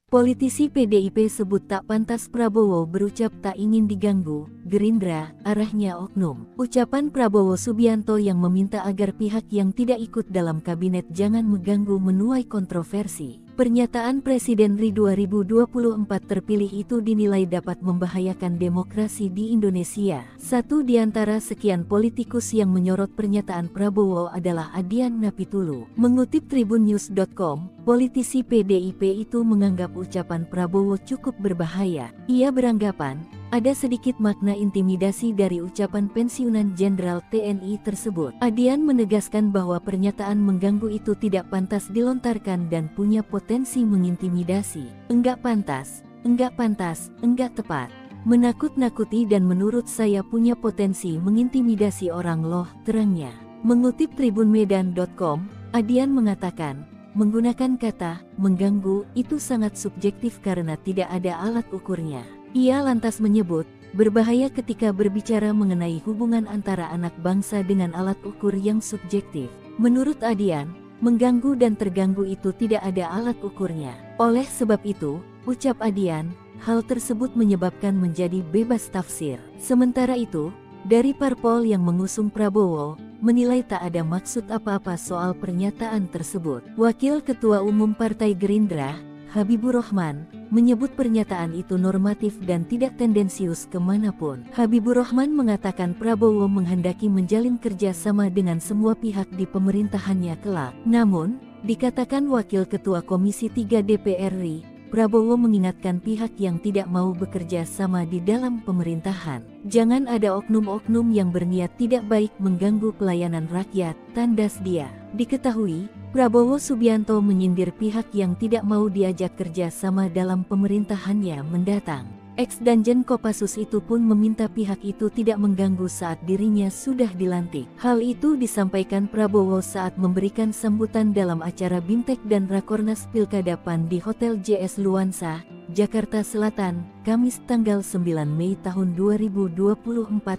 Politisi PDIP sebut tak pantas Prabowo berucap tak ingin diganggu, Gerindra, arahnya oknum. Ucapan Prabowo Subianto yang meminta agar pihak yang tidak ikut dalam kabinet jangan mengganggu menuai kontroversi. Pernyataan Presiden RI 2024 terpilih itu dinilai dapat membahayakan demokrasi di Indonesia. Satu di antara sekian politikus yang menyorot pernyataan Prabowo adalah Adian Napitulu. Mengutip tribunnews.com, politisi PDIP itu menganggap ucapan Prabowo cukup berbahaya. Ia beranggapan, ada sedikit makna intimidasi dari ucapan pensiunan Jenderal TNI tersebut. Adian menegaskan bahwa pernyataan mengganggu itu tidak pantas dilontarkan dan punya potensi mengintimidasi. Enggak pantas, enggak tepat. Menakut-nakuti dan menurut saya punya potensi mengintimidasi orang loh, terangnya. Mengutip tribunmedan.com, Adian mengatakan, menggunakan kata mengganggu itu sangat subjektif karena tidak ada alat ukurnya. Ia lantas menyebut, berbahaya ketika berbicara mengenai hubungan antara anak bangsa dengan alat ukur yang subjektif. Menurut Adian, mengganggu dan terganggu itu tidak ada alat ukurnya. Oleh sebab itu, ucap Adian, hal tersebut menyebabkan menjadi bebas tafsir. Sementara itu, dari parpol yang mengusung Prabowo, menilai tak ada maksud apa-apa soal pernyataan tersebut. Wakil Ketua Umum Partai Gerindra, Habibur Rahman, menyebut pernyataan itu normatif dan tidak tendensius kemanapun. Habibur Rahman mengatakan Prabowo menghendaki menjalin kerjasama dengan semua pihak di pemerintahannya kelak. Namun, dikatakan Wakil Ketua Komisi 3 DPR RI, Prabowo mengingatkan pihak yang tidak mau bekerja sama di dalam pemerintahan. Jangan ada oknum-oknum yang berniat tidak baik mengganggu pelayanan rakyat, tandas dia. Diketahui, Prabowo Subianto menyindir pihak yang tidak mau diajak kerja sama dalam pemerintahannya mendatang. Ex-Danjen Kopassus itu pun meminta pihak itu tidak mengganggu saat dirinya sudah dilantik. Hal itu disampaikan Prabowo saat memberikan sambutan dalam acara Bimtek dan Rakornas Pilkada PAN di Hotel JS Luansa, Jakarta Selatan, Kamis tanggal 9 Mei tahun 2024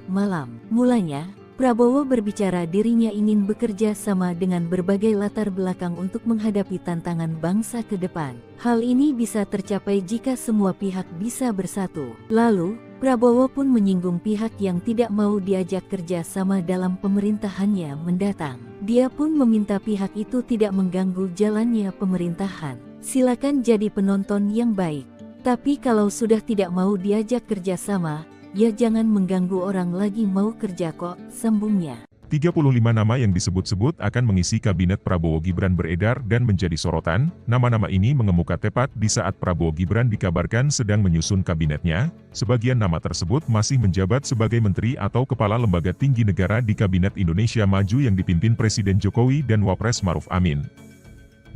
malam. Mulanya, Prabowo berbicara dirinya ingin bekerja sama dengan berbagai latar belakang untuk menghadapi tantangan bangsa ke depan. Hal ini bisa tercapai jika semua pihak bisa bersatu. Lalu, Prabowo pun menyinggung pihak yang tidak mau diajak kerja sama dalam pemerintahannya mendatang. Dia pun meminta pihak itu tidak mengganggu jalannya pemerintahan. Silakan jadi penonton yang baik. Tapi kalau sudah tidak mau diajak kerja sama, ya jangan mengganggu orang lagi mau kerja kok, sambungnya. 35 nama yang disebut-sebut akan mengisi kabinet Prabowo Gibran beredar dan menjadi sorotan. Nama-nama ini mengemuka tepat di saat Prabowo Gibran dikabarkan sedang menyusun kabinetnya. Sebagian nama tersebut masih menjabat sebagai menteri atau kepala lembaga tinggi negara di Kabinet Indonesia Maju yang dipimpin Presiden Jokowi dan Wapres Maruf Amin.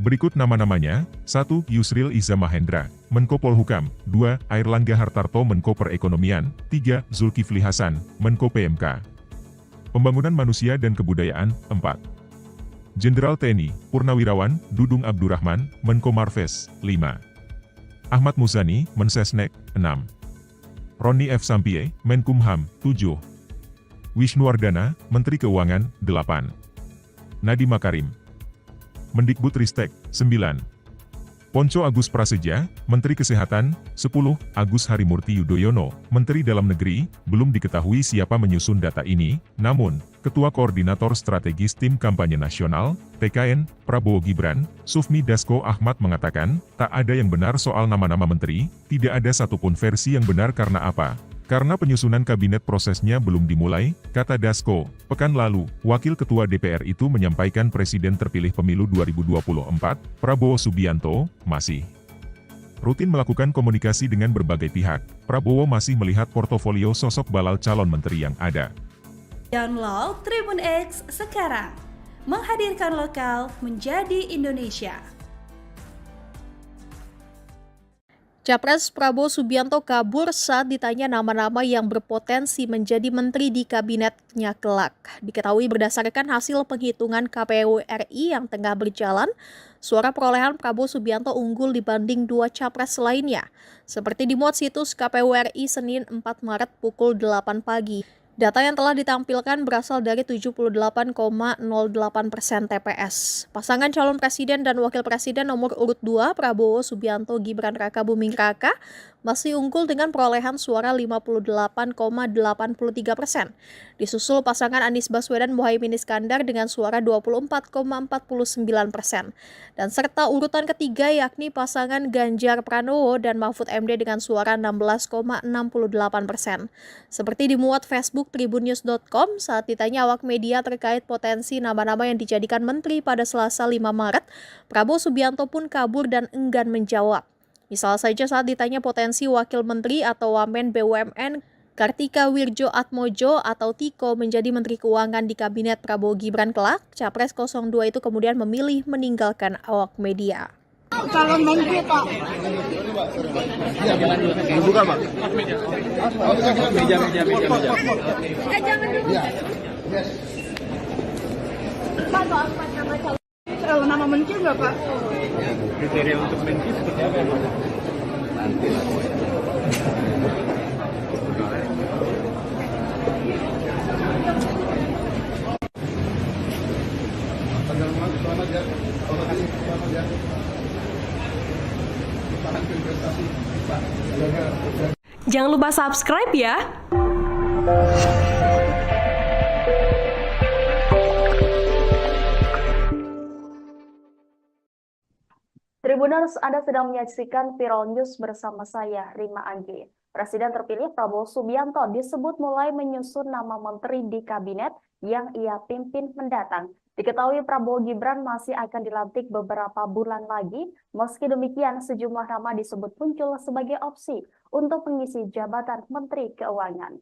Berikut nama-namanya: 1. Yusril Iza Mahendra, Menko Polhukam. 2. Airlangga Hartarto, Menko Perekonomian. 3. Zulkifli Hasan, Menko PMK. Pembangunan Manusia dan Kebudayaan. 4. Jenderal TNI Purnawirawan Dudung Abdurrahman, Menko Marves. 5. Ahmad Muzani, Mensesnek. 6. Roni F. Sampie, Menkumham. 7. Wisnuwardana, Menteri Keuangan. 8. Nadiem Makarim, Mendikbudristek. 9. Ponco Agus Prasetya, Menteri Kesehatan. 10. Agus Harimurti Yudhoyono, Menteri Dalam Negeri. Belum diketahui siapa menyusun data ini, namun, Ketua Koordinator Strategis Tim Kampanye Nasional, TKN, Prabowo Gibran, Sufmi Dasko Ahmad mengatakan, tak ada yang benar soal nama-nama menteri, tidak ada satupun versi yang benar karena apa? Karena penyusunan kabinet prosesnya belum dimulai, kata Dasko. Pekan lalu, Wakil Ketua DPR itu menyampaikan Presiden terpilih pemilu 2024, Prabowo Subianto, masih rutin melakukan komunikasi dengan berbagai pihak. Prabowo masih melihat portofolio sosok balal calon menteri yang ada. Download Tribun X sekarang, menghadirkan lokal menjadi Indonesia. Capres Prabowo Subianto kabur saat ditanya nama-nama yang berpotensi menjadi menteri di kabinetnya kelak. Diketahui berdasarkan hasil penghitungan KPU RI yang tengah berjalan, suara perolehan Prabowo Subianto unggul dibanding dua capres lainnya. Seperti dimuat situs KPU RI Senin 4 Maret pukul 8 pagi. Data yang telah ditampilkan berasal dari 78,08% TPS. Pasangan calon presiden dan wakil presiden nomor urut 2 Prabowo Subianto Gibran Rakabuming Raka masih unggul dengan perolehan suara 58,83%. Disusul pasangan Anies Baswedan Muhaimin Iskandar dengan suara 24,49%. Dan serta urutan ketiga yakni pasangan Ganjar Pranowo dan Mahfud MD dengan suara 16,68%. Seperti dimuat Facebook tribunnews.com saat ditanya awak media terkait potensi nama-nama yang dijadikan menteri pada Selasa 5 Maret, Prabowo Subianto pun kabur dan enggan menjawab. Misal saja saat ditanya potensi wakil menteri atau wamen BUMN Kartika Wirjo Atmojo atau Tiko menjadi menteri keuangan di kabinet Prabowo Gibran kelak, Capres 02 itu kemudian memilih meninggalkan awak media. Calon menteri Pak. Bukan Pak. Meja. Jangan dulu. Pak, soal nama calon. Soal nama menteri nggak Pak? Kriteria untuk menteri seperti apa? Nanti lah. Jangan lupa subscribe ya. Tribuners, Anda sedang menyaksikan Viral News bersama saya, Rima Anggi. Presiden terpilih Prabowo Subianto disebut mulai menyusun nama menteri di kabinet yang ia pimpin mendatang. Diketahui Prabowo Gibran masih akan dilantik beberapa bulan lagi, meski demikian sejumlah nama disebut muncul sebagai opsi untuk mengisi jabatan Menteri Keuangan.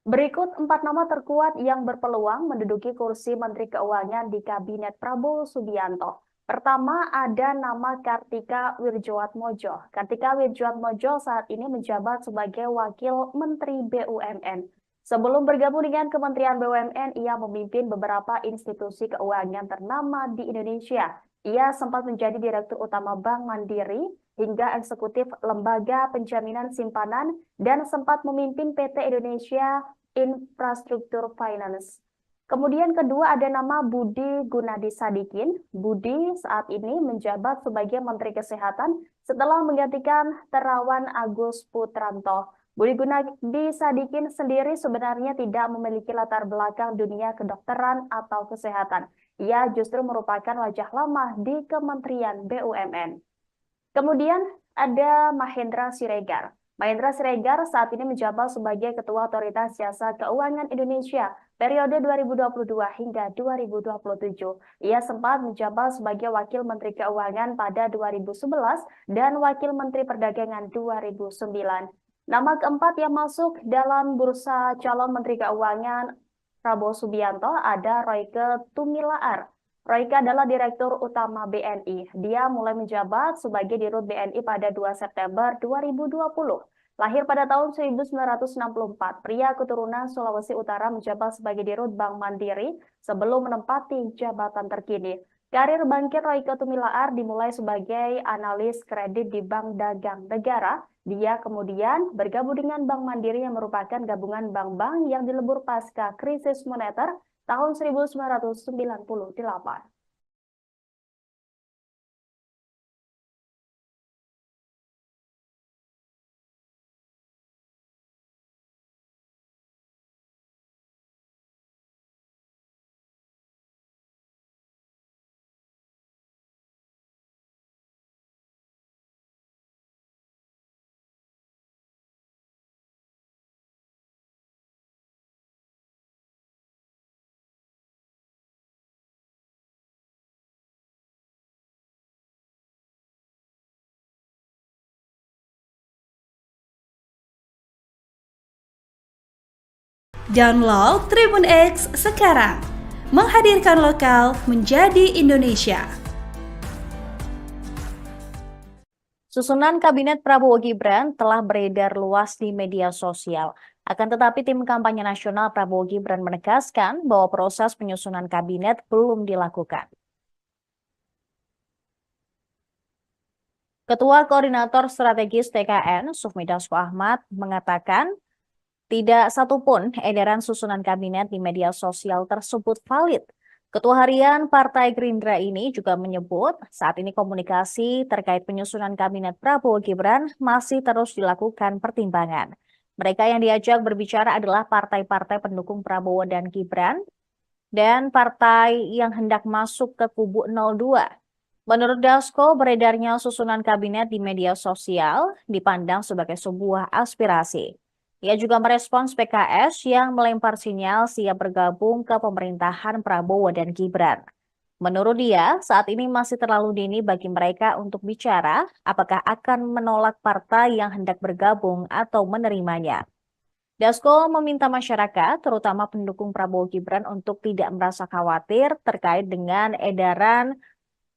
Berikut 4 nama terkuat yang berpeluang menduduki kursi Menteri Keuangan di Kabinet Prabowo Subianto. Pertama ada nama Kartika Wirjoatmojo. Kartika Wirjoatmojo saat ini menjabat sebagai Wakil Menteri BUMN. Sebelum bergabung dengan Kementerian BUMN, ia memimpin beberapa institusi keuangan ternama di Indonesia. Ia sempat menjadi Direktur Utama Bank Mandiri hingga eksekutif Lembaga Penjaminan Simpanan dan sempat memimpin PT Indonesia Infrastruktur Finance. Kemudian kedua ada nama Budi Gunadi Sadikin. Budi saat ini menjabat sebagai Menteri Kesehatan setelah menggantikan Terawan Agus Putranto. Budi Gunadi Sadikin sendiri sebenarnya tidak memiliki latar belakang dunia kedokteran atau kesehatan. Ia justru merupakan wajah lama di Kementerian BUMN. Kemudian ada Mahendra Siregar. Mahendra Siregar saat ini menjabat sebagai Ketua Otoritas Jasa Keuangan Indonesia periode 2022 hingga 2027. Ia sempat menjabat sebagai Wakil Menteri Keuangan pada 2011 dan Wakil Menteri Perdagangan 2009. Nama keempat yang masuk dalam bursa calon Menteri Keuangan Prabowo Subianto ada Royke Tumilaar. Royke adalah Direktur Utama BNI. Dia mulai menjabat sebagai Dirut BNI pada 2 September 2020. Lahir pada tahun 1964, pria keturunan Sulawesi Utara menjabat sebagai Dirut Bank Mandiri sebelum menempati jabatan terkini. Karir bangkit Royke Tumilaar dimulai sebagai analis kredit di Bank Dagang Negara. Dia kemudian bergabung dengan Bank Mandiri yang merupakan gabungan bank-bank yang dilebur pasca krisis moneter tahun 1998. Download Tribun X sekarang, menghadirkan lokal menjadi Indonesia. Susunan Kabinet Prabowo Gibran telah beredar luas di media sosial. Akan tetapi tim kampanye nasional Prabowo Gibran menegaskan bahwa proses penyusunan kabinet belum dilakukan. Ketua Koordinator Strategis TKN, Sufmi Dasko Ahmad, mengatakan tidak satupun edaran susunan kabinet di media sosial tersebut valid. Ketua Harian Partai Gerindra ini juga menyebut saat ini komunikasi terkait penyusunan kabinet Prabowo Gibran masih terus dilakukan pertimbangan. Mereka yang diajak berbicara adalah partai-partai pendukung Prabowo dan Gibran dan partai yang hendak masuk ke kubu 02. Menurut Dasko, beredarnya susunan kabinet di media sosial dipandang sebagai sebuah aspirasi. Ia juga merespons PKS yang melempar sinyal siap bergabung ke pemerintahan Prabowo dan Gibran. Menurut dia, saat ini masih terlalu dini bagi mereka untuk bicara apakah akan menolak partai yang hendak bergabung atau menerimanya. Dasko meminta masyarakat, terutama pendukung Prabowo Gibran, untuk tidak merasa khawatir terkait dengan edaran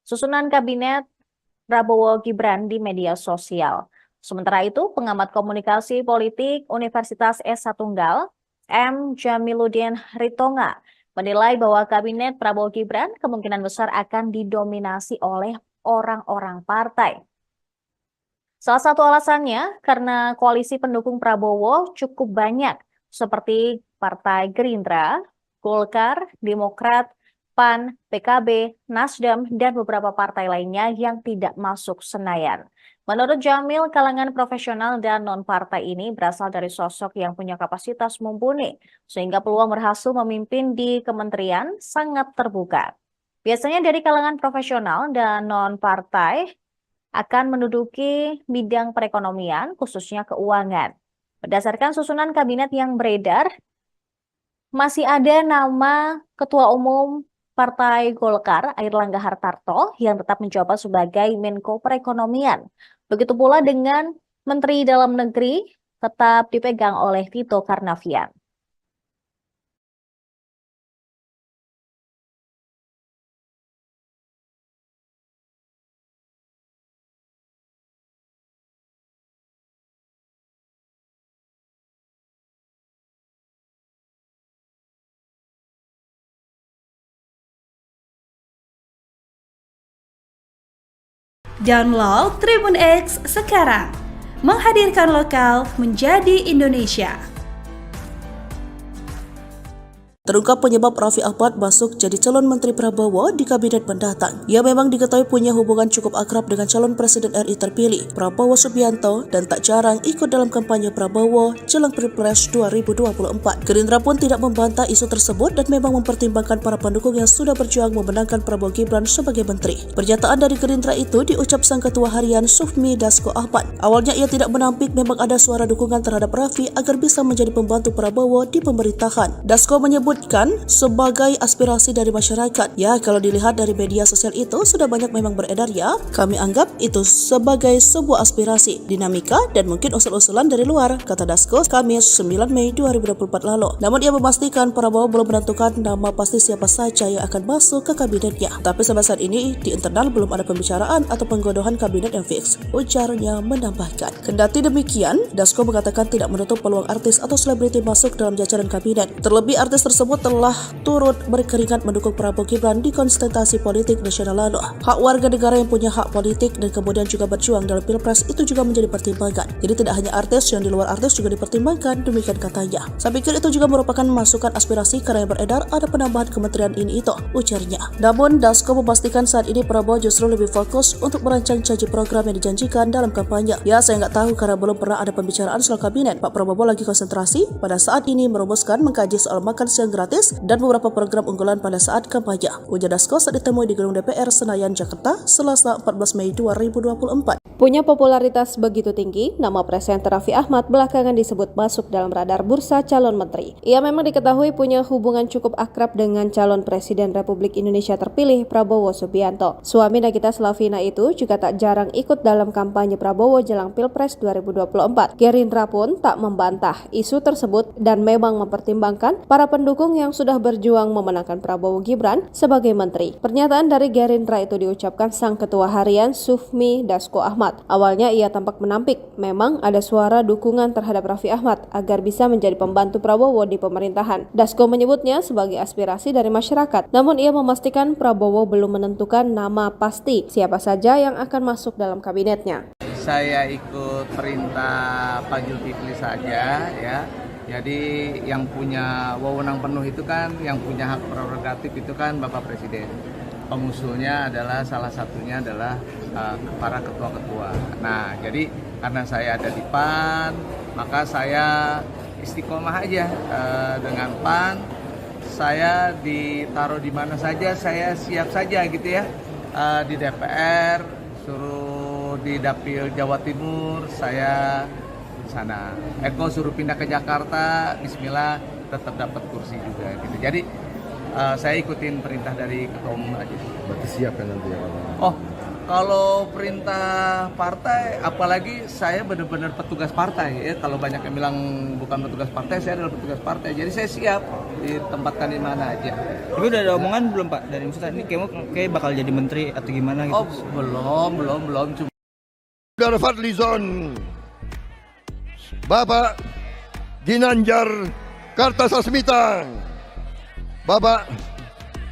susunan kabinet Prabowo Gibran di media sosial. Sementara itu, pengamat komunikasi politik Universitas S1 Tunggal, M. Jamiluddin Ritonga, menilai bahwa kabinet Prabowo Gibran kemungkinan besar akan didominasi oleh orang-orang partai. Salah satu alasannya karena koalisi pendukung Prabowo cukup banyak, seperti Partai Gerindra, Golkar, Demokrat, PAN, PKB, Nasdem, dan beberapa partai lainnya yang tidak masuk Senayan. Menurut Jamil, kalangan profesional dan non-partai ini berasal dari sosok yang punya kapasitas mumpuni, sehingga peluang berhasil memimpin di kementerian sangat terbuka. Biasanya dari kalangan profesional dan non-partai akan menduduki bidang perekonomian, khususnya keuangan. Berdasarkan susunan kabinet yang beredar, Masih ada nama Ketua Umum Partai Golkar, Airlangga Hartarto, yang tetap menjabat sebagai Menko Perekonomian. Begitu pula dengan Menteri Dalam Negeri tetap dipegang oleh Tito Karnavian. Download Tribun X sekarang, menghadirkan lokal menjadi Indonesia. Terungkap penyebab Raffi Ahmad masuk jadi calon Menteri Prabowo di kabinet mendatang. Ia memang diketahui punya hubungan cukup akrab dengan calon Presiden RI terpilih, Prabowo Subianto, dan tak jarang ikut dalam kampanye Prabowo jelang Pilpres 2024. Gerindra pun tidak membantah isu tersebut dan memang mempertimbangkan para pendukung yang sudah berjuang memenangkan Prabowo Gibran sebagai menteri. Pernyataan dari Gerindra itu diucap Sang Ketua Harian Sufmi Dasko Ahmad. Awalnya ia tidak menampik memang ada suara dukungan terhadap Raffi agar bisa menjadi pembantu Prabowo di pemerintahan. Dasko menyebut sebagai aspirasi dari masyarakat. Ya, kalau dilihat dari media sosial itu sudah banyak memang beredar ya. Kami anggap itu sebagai sebuah aspirasi, dinamika dan mungkin usul-usulan dari luar, kata Dasko Kamis 9 Mei 2024 lalu. Namun ia memastikan Prabowo belum menentukan nama pasti siapa saja yang akan masuk ke kabinetnya. Tapi sampai saat ini di internal belum ada pembicaraan atau penggodohan kabinet yang fix. Ujarnya menambahkan. Kendati demikian, Dasko mengatakan tidak menutup peluang artis atau selebriti masuk dalam jajaran kabinet. Terlebih artis tersebut telah turut berkeringat mendukung Prabowo Gibran di konsentrasi politik nasional lalu. Hak warga negara yang punya hak politik dan kemudian juga berjuang dalam Pilpres itu juga menjadi pertimbangan. Jadi tidak hanya artis, yang di luar artis juga dipertimbangkan, demikian katanya. Saya pikir itu juga merupakan masukan aspirasi karena yang beredar ada penambahan kementerian ini itu, ujarnya. Namun Dasko memastikan saat ini Prabowo justru lebih fokus untuk merancang janji program yang dijanjikan dalam kampanye. Ya, saya nggak tahu karena belum pernah ada pembicaraan soal kabinet. Pak Prabowo lagi konsentrasi pada saat ini merumuskan mengkaji soal makan siang gratis dan beberapa program unggulan pada saat kampanye. Ujar Dasko saat ditemui di Gedung DPR Senayan, Jakarta, Selasa 14 Mei 2024. Punya popularitas begitu tinggi, nama presenter Raffi Ahmad belakangan disebut masuk dalam radar bursa calon menteri. Ia memang diketahui punya hubungan cukup akrab dengan calon Presiden Republik Indonesia terpilih Prabowo Subianto. Suami Nagita Slavina itu juga tak jarang ikut dalam kampanye Prabowo jelang Pilpres 2024. Gerindra pun tak membantah isu tersebut dan memang mempertimbangkan para pendukung yang sudah berjuang memenangkan Prabowo Gibran sebagai menteri. Pernyataan dari Gerindra itu diucapkan Sang Ketua Harian Sufmi Dasko Ahmad. Awalnya ia tampak menampik memang ada suara dukungan terhadap Raffi Ahmad agar bisa menjadi pembantu Prabowo di pemerintahan. Dasko menyebutnya sebagai aspirasi dari masyarakat. Namun ia memastikan Prabowo belum menentukan nama pasti siapa saja yang akan masuk dalam kabinetnya. Saya ikut perintah Pak Zulkifli saja ya. Jadi yang punya wewenang penuh itu kan, yang punya hak prerogatif itu kan Bapak Presiden. Pengusulnya adalah salah satunya adalah para ketua-ketua. Nah, jadi karena saya ada di PAN, maka saya istiqomah aja dengan PAN. Saya ditaruh di mana saja, saya siap saja gitu ya. Di DPR, suruh di Dapil Jawa Timur, saya sana. Eko suruh pindah ke Jakarta, bismillah tetap dapat kursi juga gitu. Jadi saya ikutin perintah dari ketua umum aja. Berarti siap kan nanti ya? Oh, kalau perintah partai, apalagi saya benar-benar petugas partai ya. Kalau banyak yang bilang bukan petugas partai, saya adalah petugas partai. Jadi saya siap ditempatkan di mana aja. Tapi udah ada omongan belum Pak dari Ustaz ini kayak bakal jadi menteri atau gimana gitu? Oh, belum. Cuma Saudara Fadlizon, Bapak Ginanjar Kartasasmita, Bapak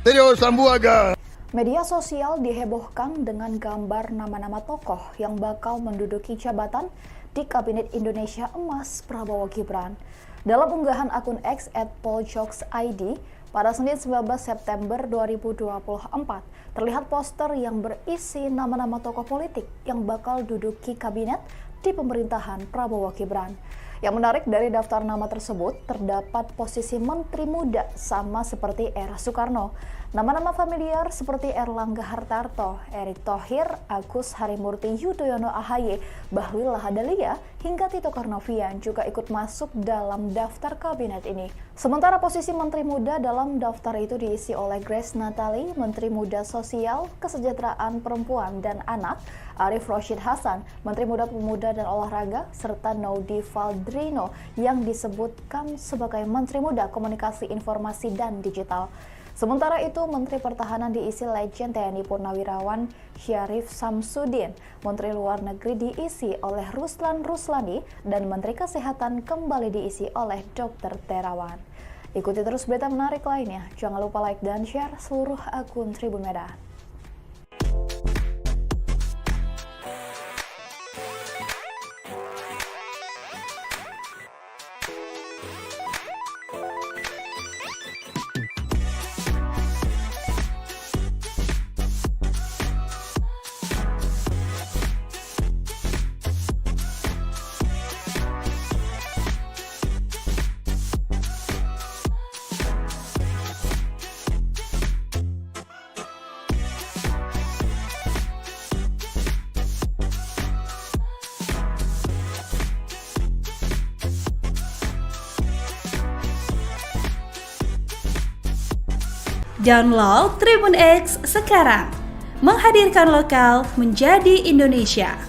Trio Sambuaga. Media sosial dihebohkan dengan gambar nama-nama tokoh yang bakal menduduki jabatan di Kabinet Indonesia Emas Prabowo Gibran. Dalam unggahan akun X @poljokes_id pada Senin 19 September 2024, terlihat poster yang berisi nama-nama tokoh politik yang bakal duduki kabinet di pemerintahan Prabowo Gibran. Yang menarik dari daftar nama tersebut, terdapat posisi menteri muda sama seperti era Soekarno. Nama-nama familiar seperti Erlangga Hartarto, Erick Thohir, Agus Harimurti Yudhoyono AHY, Bahlil Lahadalia, hingga Tito Karnavian juga ikut masuk dalam daftar kabinet ini. Sementara posisi menteri muda dalam daftar itu diisi oleh Grace Natali, Menteri Muda Sosial, Kesejahteraan Perempuan dan Anak, Arif Roshid Hasan, Menteri Muda Pemuda dan Olahraga, serta Naudi Valdrino yang disebutkan sebagai Menteri Muda Komunikasi Informasi dan Digital. Sementara itu, Menteri Pertahanan diisi Legend TNI Purnawirawan Syarif Samsudin, Menteri Luar Negeri diisi oleh Ruslan Ruslani, dan Menteri Kesehatan kembali diisi oleh Dr. Terawan. Ikuti terus berita menarik lainnya. Jangan lupa like dan share seluruh akun Tribun Medan. Download Tribun X sekarang, menghadirkan lokal menjadi Indonesia.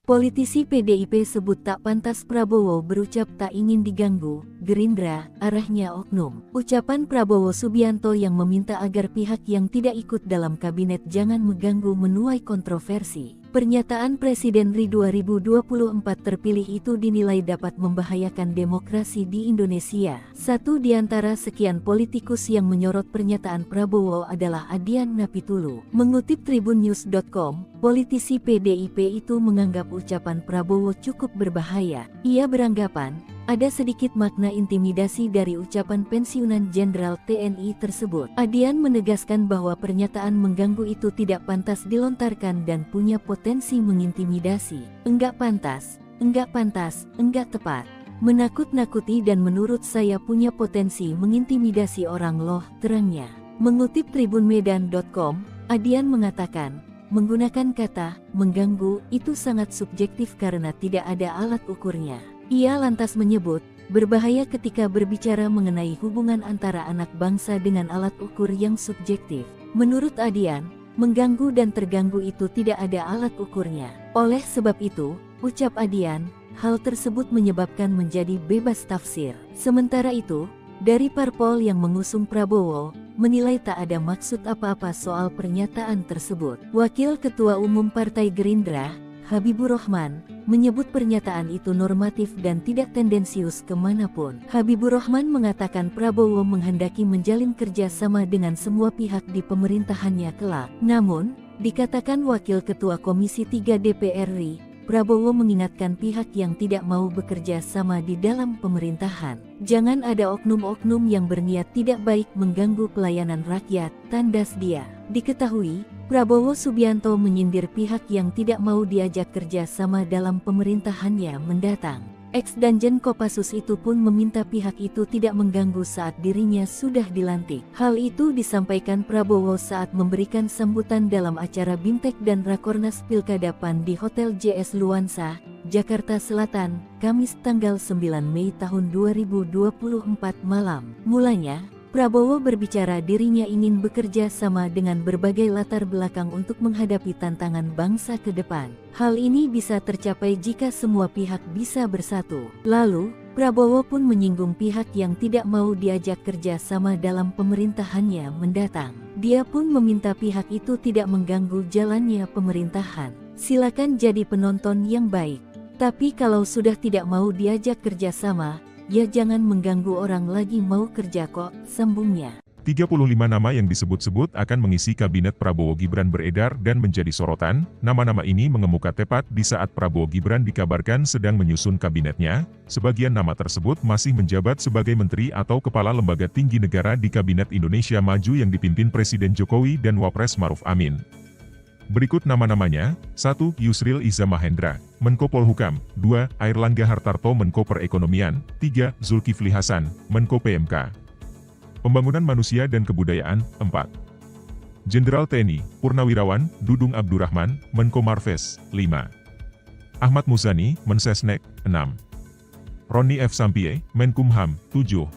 Politisi PDIP sebut tak pantas Prabowo berucap tak ingin diganggu, Gerindra, arahnya oknum. Ucapan Prabowo Subianto yang meminta agar pihak yang tidak ikut dalam kabinet jangan mengganggu menuai kontroversi. Pernyataan Presiden RI 2024 terpilih itu dinilai dapat membahayakan demokrasi di Indonesia. Satu di antara sekian politikus yang menyorot pernyataan Prabowo adalah Adian Napitulu. Mengutip tribunnews.com, politisi PDIP itu menganggap ucapan Prabowo cukup berbahaya. Ia beranggapan, ada sedikit makna intimidasi dari ucapan pensiunan Jenderal TNI tersebut. Adian menegaskan bahwa pernyataan mengganggu itu tidak pantas dilontarkan dan punya potensi mengintimidasi. Enggak pantas, enggak tepat. Menakut-nakuti dan menurut saya punya potensi mengintimidasi orang loh, terangnya. Mengutip tribunmedan.com, Adian mengatakan, menggunakan kata mengganggu itu sangat subjektif karena tidak ada alat ukurnya. Ia lantas menyebut, berbahaya ketika berbicara mengenai hubungan antara anak bangsa dengan alat ukur yang subjektif. Menurut Adian, mengganggu dan terganggu itu tidak ada alat ukurnya. Oleh sebab itu, ucap Adian, hal tersebut menyebabkan menjadi bebas tafsir. Sementara itu, dari parpol yang mengusung Prabowo, menilai tak ada maksud apa-apa soal pernyataan tersebut. Wakil Ketua Umum Partai Gerindra, Habibur Rahman, menyebut pernyataan itu normatif dan tidak tendensius kemanapun. Habibur Rahman mengatakan Prabowo menghendaki menjalin kerjasama dengan semua pihak di pemerintahannya kelak. Namun, dikatakan Wakil Ketua Komisi 3 DPR RI, Prabowo mengingatkan pihak yang tidak mau bekerja sama di dalam pemerintahan. Jangan ada oknum-oknum yang berniat tidak baik mengganggu pelayanan rakyat, tandas dia. Diketahui, Prabowo Subianto menyindir pihak yang tidak mau diajak kerja sama dalam pemerintahannya mendatang. Ex-Danjen Kopassus itu pun meminta pihak itu tidak mengganggu saat dirinya sudah dilantik. Hal itu disampaikan Prabowo saat memberikan sambutan dalam acara Bimtek dan Rakornas Pilkada PAN di Hotel JS Luansa, Jakarta Selatan, Kamis tanggal 9 Mei tahun 2024 malam. Mulanya, Prabowo berbicara dirinya ingin bekerja sama dengan berbagai latar belakang untuk menghadapi tantangan bangsa ke depan. Hal ini bisa tercapai jika semua pihak bisa bersatu. Lalu, Prabowo pun menyinggung pihak yang tidak mau diajak kerja sama dalam pemerintahannya mendatang. Dia pun meminta pihak itu tidak mengganggu jalannya pemerintahan. Silakan jadi penonton yang baik. Tapi kalau sudah tidak mau diajak kerja sama, ya jangan mengganggu orang lagi mau kerja kok, sambungnya. 35 nama yang disebut-sebut akan mengisi kabinet Prabowo Gibran beredar dan menjadi sorotan. Nama-nama ini mengemuka tepat di saat Prabowo Gibran dikabarkan sedang menyusun kabinetnya. Sebagian nama tersebut masih menjabat sebagai menteri atau kepala lembaga tinggi negara di Kabinet Indonesia Maju yang dipimpin Presiden Jokowi dan Wapres Maruf Amin. Berikut nama-namanya: 1. Yusril Iza Mahendra, Menko Polhukam; 2. Airlangga Hartarto, Menko Perekonomian; 3. Zulkifli Hasan, Menko PMK. Pembangunan Manusia dan Kebudayaan; 4. Jenderal TNI Purnawirawan Dudung Abdurrahman, Menko Marves; 5. Ahmad Muzani, Mensesnek; 6. Roni F. Sampie, Menkumham; 7.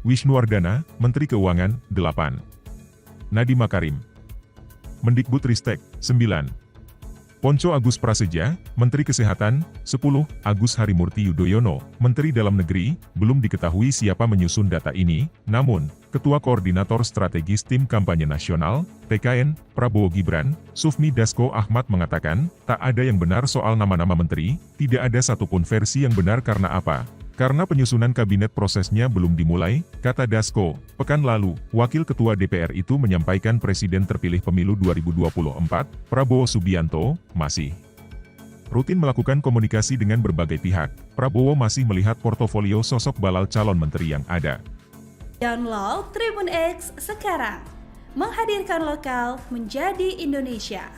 Wisnuwardana, Menteri Keuangan; 8. Nadiem Makarim, Mendikbudristek; 9. Ponco Agus Prasetya, Menteri Kesehatan; 10. Agus Harimurti Yudhoyono, Menteri Dalam Negeri. Belum diketahui siapa menyusun data ini, namun Ketua Koordinator Strategis Tim Kampanye Nasional, TKN, Prabowo Gibran, Sufmi Dasko Ahmad mengatakan, tak ada yang benar soal nama-nama menteri, tidak ada satupun versi yang benar. Karena apa? Karena penyusunan kabinet prosesnya belum dimulai, kata Dasko. Pekan lalu, Wakil Ketua DPR itu menyampaikan Presiden terpilih pemilu 2024, Prabowo Subianto, masih rutin melakukan komunikasi dengan berbagai pihak. Prabowo masih melihat portofolio sosok balal calon menteri yang ada. Download Tribun X sekarang, menghadirkan lokal menjadi Indonesia.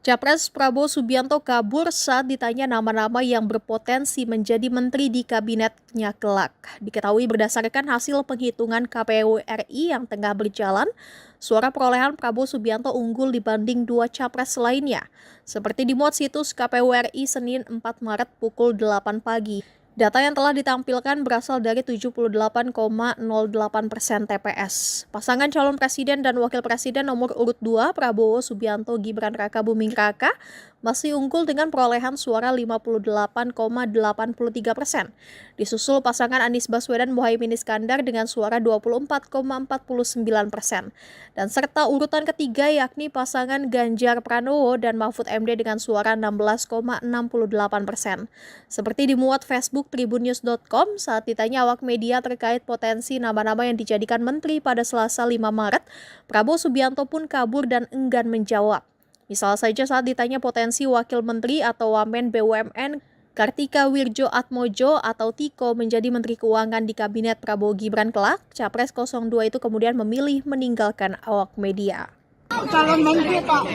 Capres Prabowo Subianto kabur saat ditanya nama-nama yang berpotensi menjadi menteri di kabinetnya kelak. Diketahui berdasarkan hasil penghitungan KPU RI yang tengah berjalan, suara perolehan Prabowo Subianto unggul dibanding dua capres lainnya. Seperti dimuat situs KPU RI Senin 4 Maret pukul 8 pagi. Data yang telah ditampilkan berasal dari 78,08% TPS. Pasangan calon presiden dan wakil presiden nomor urut 2 Prabowo Subianto Gibran Raka Buming Raka masih unggul dengan perolehan suara 58,83%. Disusul pasangan Anies Baswedan Muhaimin Iskandar dengan suara 24,49%. Dan serta urutan ketiga yakni pasangan Ganjar Pranowo dan Mahfud MD dengan suara 16,68%. Seperti dimuat Facebook tribunnews.com saat ditanya awak media terkait potensi nama-nama yang dijadikan menteri pada Selasa 5 Maret, Prabowo Subianto pun kabur dan enggan menjawab. Misal saja saat ditanya potensi wakil menteri atau Wamen BUMN Kartika Wirjoatmojo atau Tiko menjadi Menteri Keuangan di Kabinet Prabowo Gibran kelak, Capres 02 itu kemudian memilih meninggalkan awak media. Calon menteri Pak.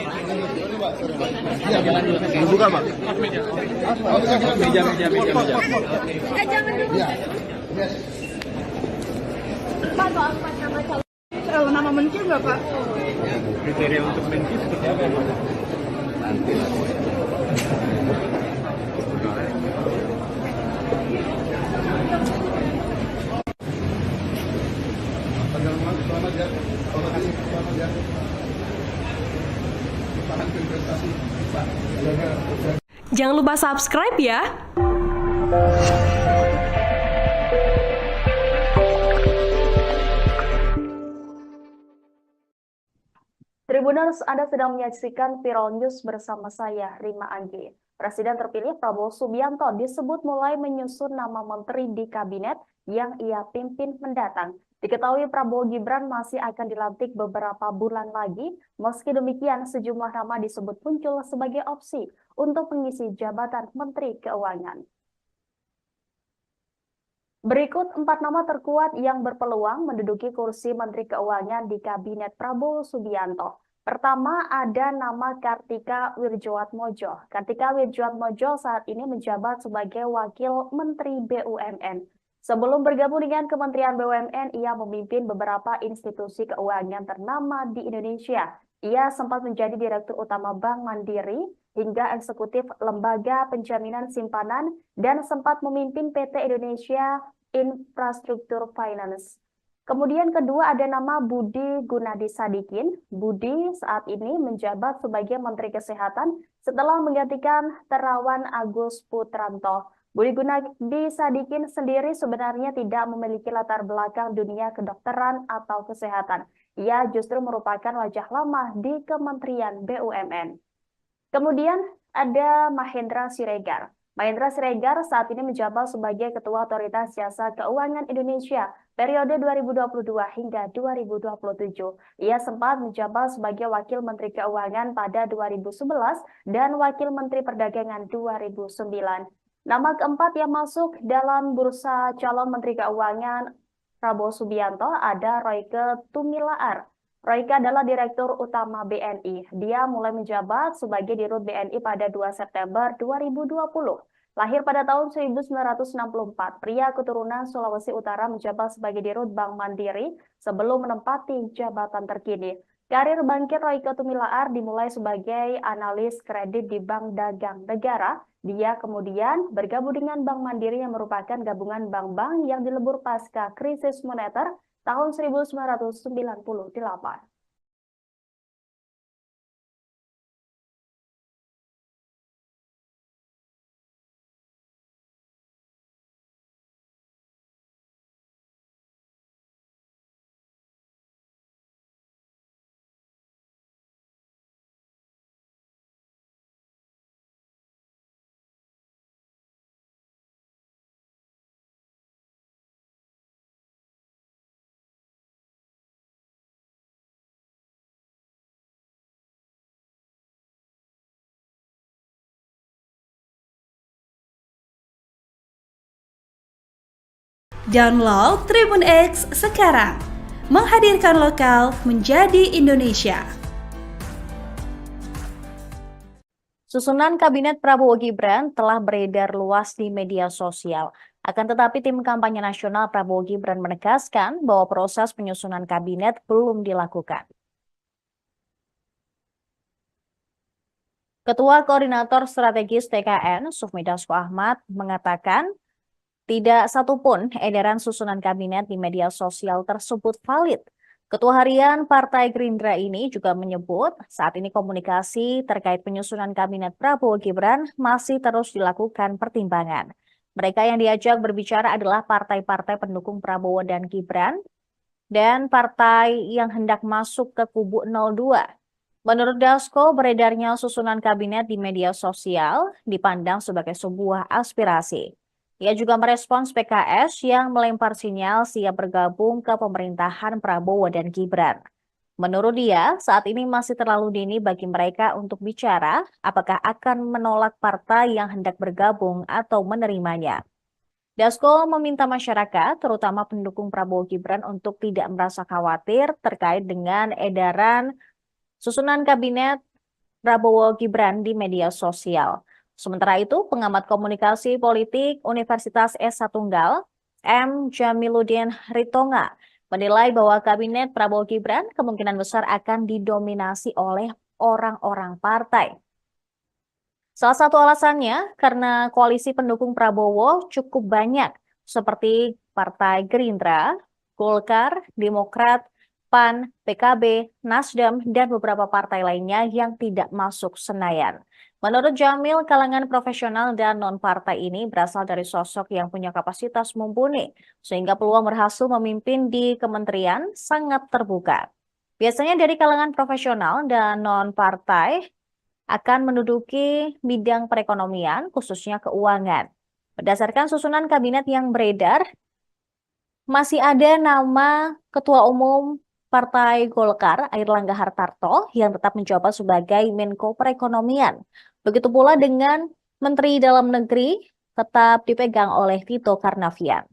Buka Pak. Meja. Jangan dulu. Pak, soal nama calon. Soal nama menteri nggak Pak? Kriteria untuk menteri seperti apa? Nanti lah. Jangan lupa subscribe ya. Tribuners, Anda sedang menyaksikan Viral News bersama saya, Rima Anggi. Presiden terpilih Prabowo Subianto disebut mulai menyusun nama menteri di kabinet yang ia pimpin mendatang. Diketahui Prabowo Gibran masih akan dilantik beberapa bulan lagi, meski demikian sejumlah nama disebut muncul sebagai opsi untuk mengisi jabatan Menteri Keuangan. Berikut 4 nama terkuat yang berpeluang menduduki kursi Menteri Keuangan di Kabinet Prabowo Subianto. Pertama ada nama Kartika Wirjoatmojo. Kartika Wirjoatmojo saat ini menjabat sebagai Wakil Menteri BUMN. Sebelum bergabung dengan Kementerian BUMN, ia memimpin beberapa institusi keuangan ternama di Indonesia. Ia sempat menjadi Direktur Utama Bank Mandiri hingga eksekutif Lembaga Penjaminan Simpanan dan sempat memimpin PT Indonesia Infrastructure Finance. Kemudian kedua ada nama Budi Gunadi Sadikin. Budi saat ini menjabat sebagai Menteri Kesehatan setelah menggantikan Terawan Agus Putranto. Budi Gunadi Sadikin sendiri sebenarnya tidak memiliki latar belakang dunia kedokteran atau kesehatan. Ia justru merupakan wajah lama di Kementerian BUMN. Kemudian ada Mahendra Siregar. Mahendra Siregar saat ini menjabat sebagai Ketua Otoritas Jasa Keuangan Indonesia periode 2022 hingga 2027. Ia sempat menjabat sebagai Wakil Menteri Keuangan pada 2011 dan Wakil Menteri Perdagangan 2009. Nama keempat yang masuk dalam bursa calon Menteri Keuangan Prabowo Subianto ada Royke Tumilaar. Royke adalah Direktur Utama BNI. Dia mulai menjabat sebagai Dirut BNI pada 2 September 2020. Lahir pada tahun 1964, pria keturunan Sulawesi Utara menjabat sebagai Dirut Bank Mandiri sebelum menempati jabatan terkini. Karir bangkit Royke Tumilaar dimulai sebagai analis kredit di Bank Dagang Negara. Dia kemudian bergabung dengan Bank Mandiri yang merupakan gabungan bank-bank yang dilebur pasca krisis moneter tahun 1998. Download Tribun X sekarang, menghadirkan lokal menjadi Indonesia. Susunan Kabinet Prabowo Gibran telah beredar luas di media sosial. Akan tetapi tim kampanye nasional Prabowo Gibran menegaskan bahwa proses penyusunan kabinet belum dilakukan. Ketua Koordinator Strategis TKN, Sufmi Dasko Ahmad, mengatakan tidak satupun edaran susunan kabinet di media sosial tersebut valid. Ketua Harian Partai Gerindra ini juga menyebut saat ini komunikasi terkait penyusunan kabinet Prabowo Gibran masih terus dilakukan pertimbangan. Mereka yang diajak berbicara adalah partai-partai pendukung Prabowo dan Gibran dan partai yang hendak masuk ke kubu 02. Menurut Dasko, beredarnya susunan kabinet di media sosial dipandang sebagai sebuah aspirasi. Ia juga merespons PKS yang melempar sinyal siap bergabung ke pemerintahan Prabowo dan Gibran. Menurut dia, saat ini masih terlalu dini bagi mereka untuk bicara apakah akan menolak partai yang hendak bergabung atau menerimanya. Dasko meminta masyarakat, terutama pendukung Prabowo Gibran, untuk tidak merasa khawatir terkait dengan edaran susunan kabinet Prabowo Gibran di media sosial. Sementara itu, pengamat komunikasi politik Universitas S1 M. Jamiluddin Ritonga menilai bahwa kabinet Prabowo Gibran kemungkinan besar akan didominasi oleh orang-orang partai. Salah satu alasannya karena koalisi pendukung Prabowo cukup banyak, seperti Partai Gerindra, Golkar, Demokrat, PAN, PKB, Nasdem, dan beberapa partai lainnya yang tidak masuk Senayan. Menurut Jamil, kalangan profesional dan non-partai ini berasal dari sosok yang punya kapasitas mumpuni, sehingga peluang berhasil memimpin di kementerian sangat terbuka. Biasanya dari kalangan profesional dan non-partai akan menduduki bidang perekonomian, khususnya keuangan. Berdasarkan susunan kabinet yang beredar, masih ada nama Ketua Umum Partai Golkar, Airlangga Hartarto, yang tetap menjabat sebagai Menko Perekonomian. Begitu pula dengan Menteri Dalam Negeri tetap dipegang oleh Tito Karnavian.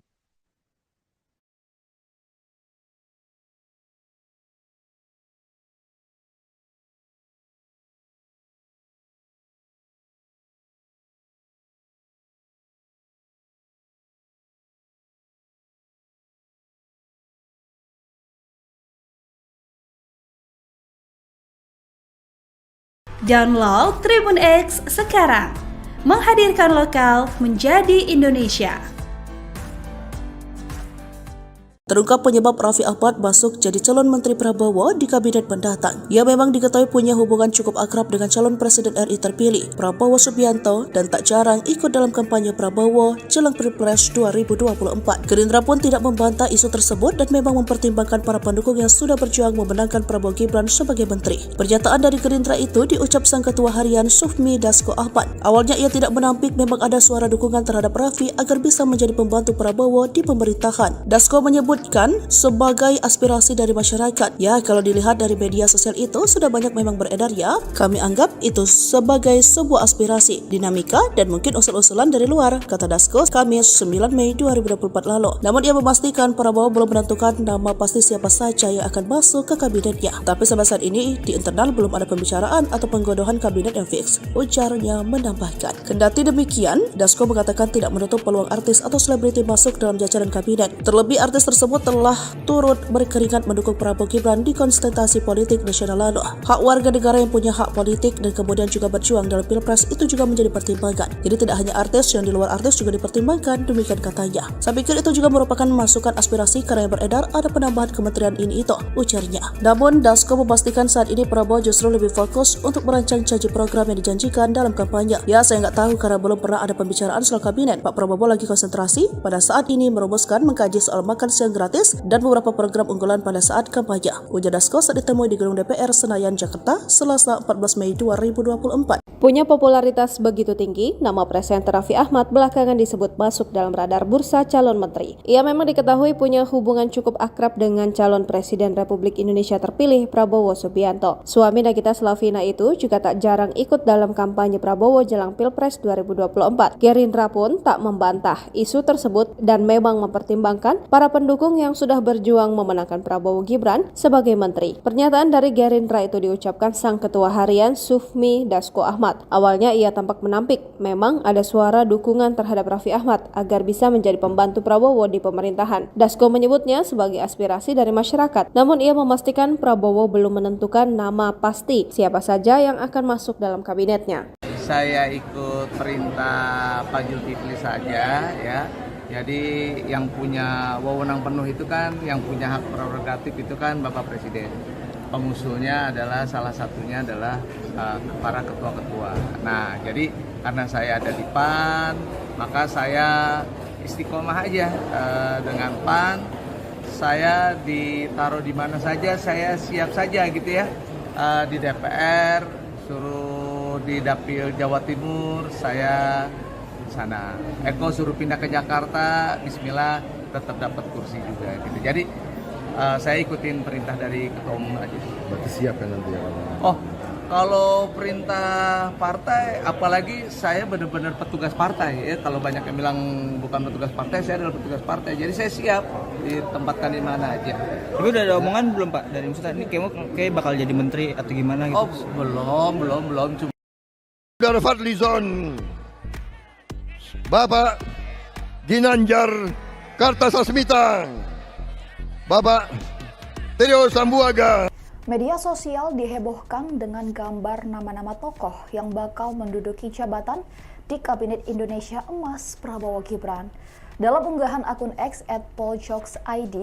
Download Tribun X sekarang, menghadirkan lokal menjadi Indonesia. Terungkap penyebab Raffi Ahmad masuk jadi calon Menteri Prabowo di kabinet mendatang. Ia memang diketahui punya hubungan cukup akrab dengan calon Presiden RI terpilih, Prabowo Subianto, dan tak jarang ikut dalam kampanye Prabowo jelang Pilpres 2024. Gerindra pun tidak membantah isu tersebut dan memang mempertimbangkan para pendukung yang sudah berjuang memenangkan Prabowo Gibran sebagai menteri. Pernyataan dari Gerindra itu diucap sang Ketua Harian Sufmi Dasko Ahmad. Awalnya ia tidak menampik memang ada suara dukungan terhadap Raffi agar bisa menjadi pembantu Prabowo di pemerintahan. Dasko menyebut disebutkan sebagai aspirasi dari masyarakat. Ya, kalau dilihat dari media sosial itu sudah banyak memang beredar ya. Kami anggap itu sebagai sebuah aspirasi, dinamika dan mungkin usul-usulan dari luar, kata Dasko Kamis 9 Mei 2024 lalu. Namun ia memastikan Prabowo belum menentukan nama pasti siapa saja yang akan masuk ke kabinetnya. Tapi sampai saat ini di internal belum ada pembicaraan atau penggodohan kabinet yang fix, ujarnya menambahkan. Kendati demikian, Dasko mengatakan tidak menutup peluang artis atau selebriti masuk dalam jajaran kabinet. Terlebih artis tersebut telah turut berkeringat mendukung Prabowo Gibran di konsultasi politik nasional lalu. Hak warga negara yang punya hak politik dan kemudian juga berjuang dalam Pilpres itu juga menjadi pertimbangan. Jadi tidak hanya artis, yang di luar artis juga dipertimbangkan, demikian katanya. Saya pikir itu juga merupakan masukan aspirasi karena yang beredar ada penambahan kementerian ini itu, ujarnya. Namun Dasko memastikan saat ini Prabowo justru lebih fokus untuk merancang janji program yang dijanjikan dalam kampanye. Ya, saya nggak tahu karena belum pernah ada pembicaraan soal kabinet. Pak Prabowo lagi konsentrasi pada saat ini merumuskan mengkaji soal makan siang gratis dan beberapa program unggulan pada saat kampanye, ujar Dasko saat ditemui di gedung DPR Senayan, Jakarta, Selasa 14 Mei 2024. Punya popularitas begitu tinggi, nama presenter Raffi Ahmad belakangan disebut masuk dalam radar bursa calon menteri. Ia memang diketahui punya hubungan cukup akrab dengan calon Presiden Republik Indonesia terpilih Prabowo Subianto. Suami Nagita Slavina itu juga tak jarang ikut dalam kampanye Prabowo jelang Pilpres 2024. Gerindra pun tak membantah isu tersebut dan memang mempertimbangkan para pendukung yang sudah berjuang memenangkan Prabowo Gibran sebagai menteri. Pernyataan dari Gerindra itu diucapkan sang ketua harian Sufmi Dasko Ahmad. Awalnya ia tampak menampik, memang ada suara dukungan terhadap Raffi Ahmad agar bisa menjadi pembantu Prabowo di pemerintahan. Dasko menyebutnya sebagai aspirasi dari masyarakat, namun ia memastikan Prabowo belum menentukan nama pasti siapa saja yang akan masuk dalam kabinetnya. Saya ikut perintah Pak Zulkifli saja ya. Jadi yang punya wewenang penuh itu kan, yang punya hak prerogatif itu kan Bapak Presiden. Pengusulnya adalah salah satunya adalah para ketua-ketua. Nah, jadi karena saya ada di PAN, maka saya istiqomah aja dengan PAN. Saya ditaruh di mana saja, saya siap saja gitu ya. Di DPR, suruh di Dapil Jawa Timur, saya sana. Eko suruh pindah ke Jakarta, bismillah tetap dapat kursi juga gitu. Jadi saya ikutin perintah dari ketua umum aja. Berarti siap kan nanti ya? Oh, kalau perintah partai, apalagi saya benar-benar petugas partai ya. Kalau banyak yang bilang bukan petugas partai, saya adalah petugas partai. Jadi saya siap ditempatkan di mana aja. Tapi udah ada omongan belum Pak dari Ustaz ini kayak bakal jadi menteri atau gimana gitu? Oh, belum. Cuma Saudara Fadlizon, Bapak Ginanjar Kartasasmita, Bapak Trio Sambuaga. Media sosial dihebohkan dengan gambar nama-nama tokoh yang bakal menduduki jabatan di Kabinet Indonesia Emas Prabowo Gibran. Dalam unggahan akun X @poljokes_id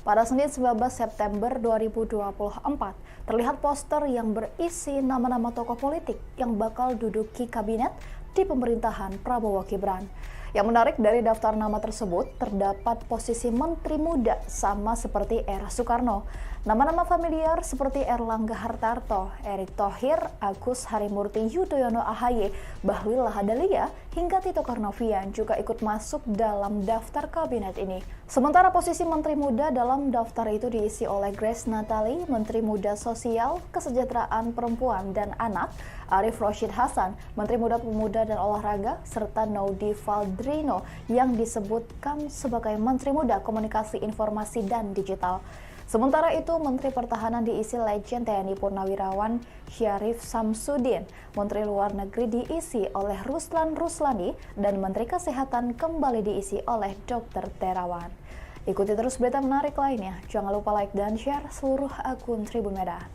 pada Senin 19 September 2024, terlihat poster yang berisi nama-nama tokoh politik yang bakal duduki kabinet di pemerintahan Prabowo Gibran. Yang menarik dari daftar nama tersebut terdapat posisi menteri muda sama seperti era Soekarno. Nama-nama familiar seperti Erlangga Hartarto, Erick Thohir, Agus Harimurti Yudhoyono AHY, Bahlil Lahadalia, hingga Tito Karnavian juga ikut masuk dalam daftar kabinet ini. Sementara posisi menteri muda dalam daftar itu diisi oleh Grace Natali, Menteri Muda Sosial, Kesejahteraan Perempuan dan Anak, Arif Roshid Hasan, Menteri Muda Pemuda dan Olahraga, serta Naudi Valdrino yang disebutkan sebagai Menteri Muda Komunikasi Informasi dan Digital. Sementara itu, Menteri Pertahanan diisi Legend TNI Purnawirawan Syarif Samsudin, Menteri Luar Negeri diisi oleh Ruslan Ruslani, dan Menteri Kesehatan kembali diisi oleh Dr. Terawan. Ikuti terus berita menarik lainnya. Jangan lupa like dan share seluruh akun Tribun Medan.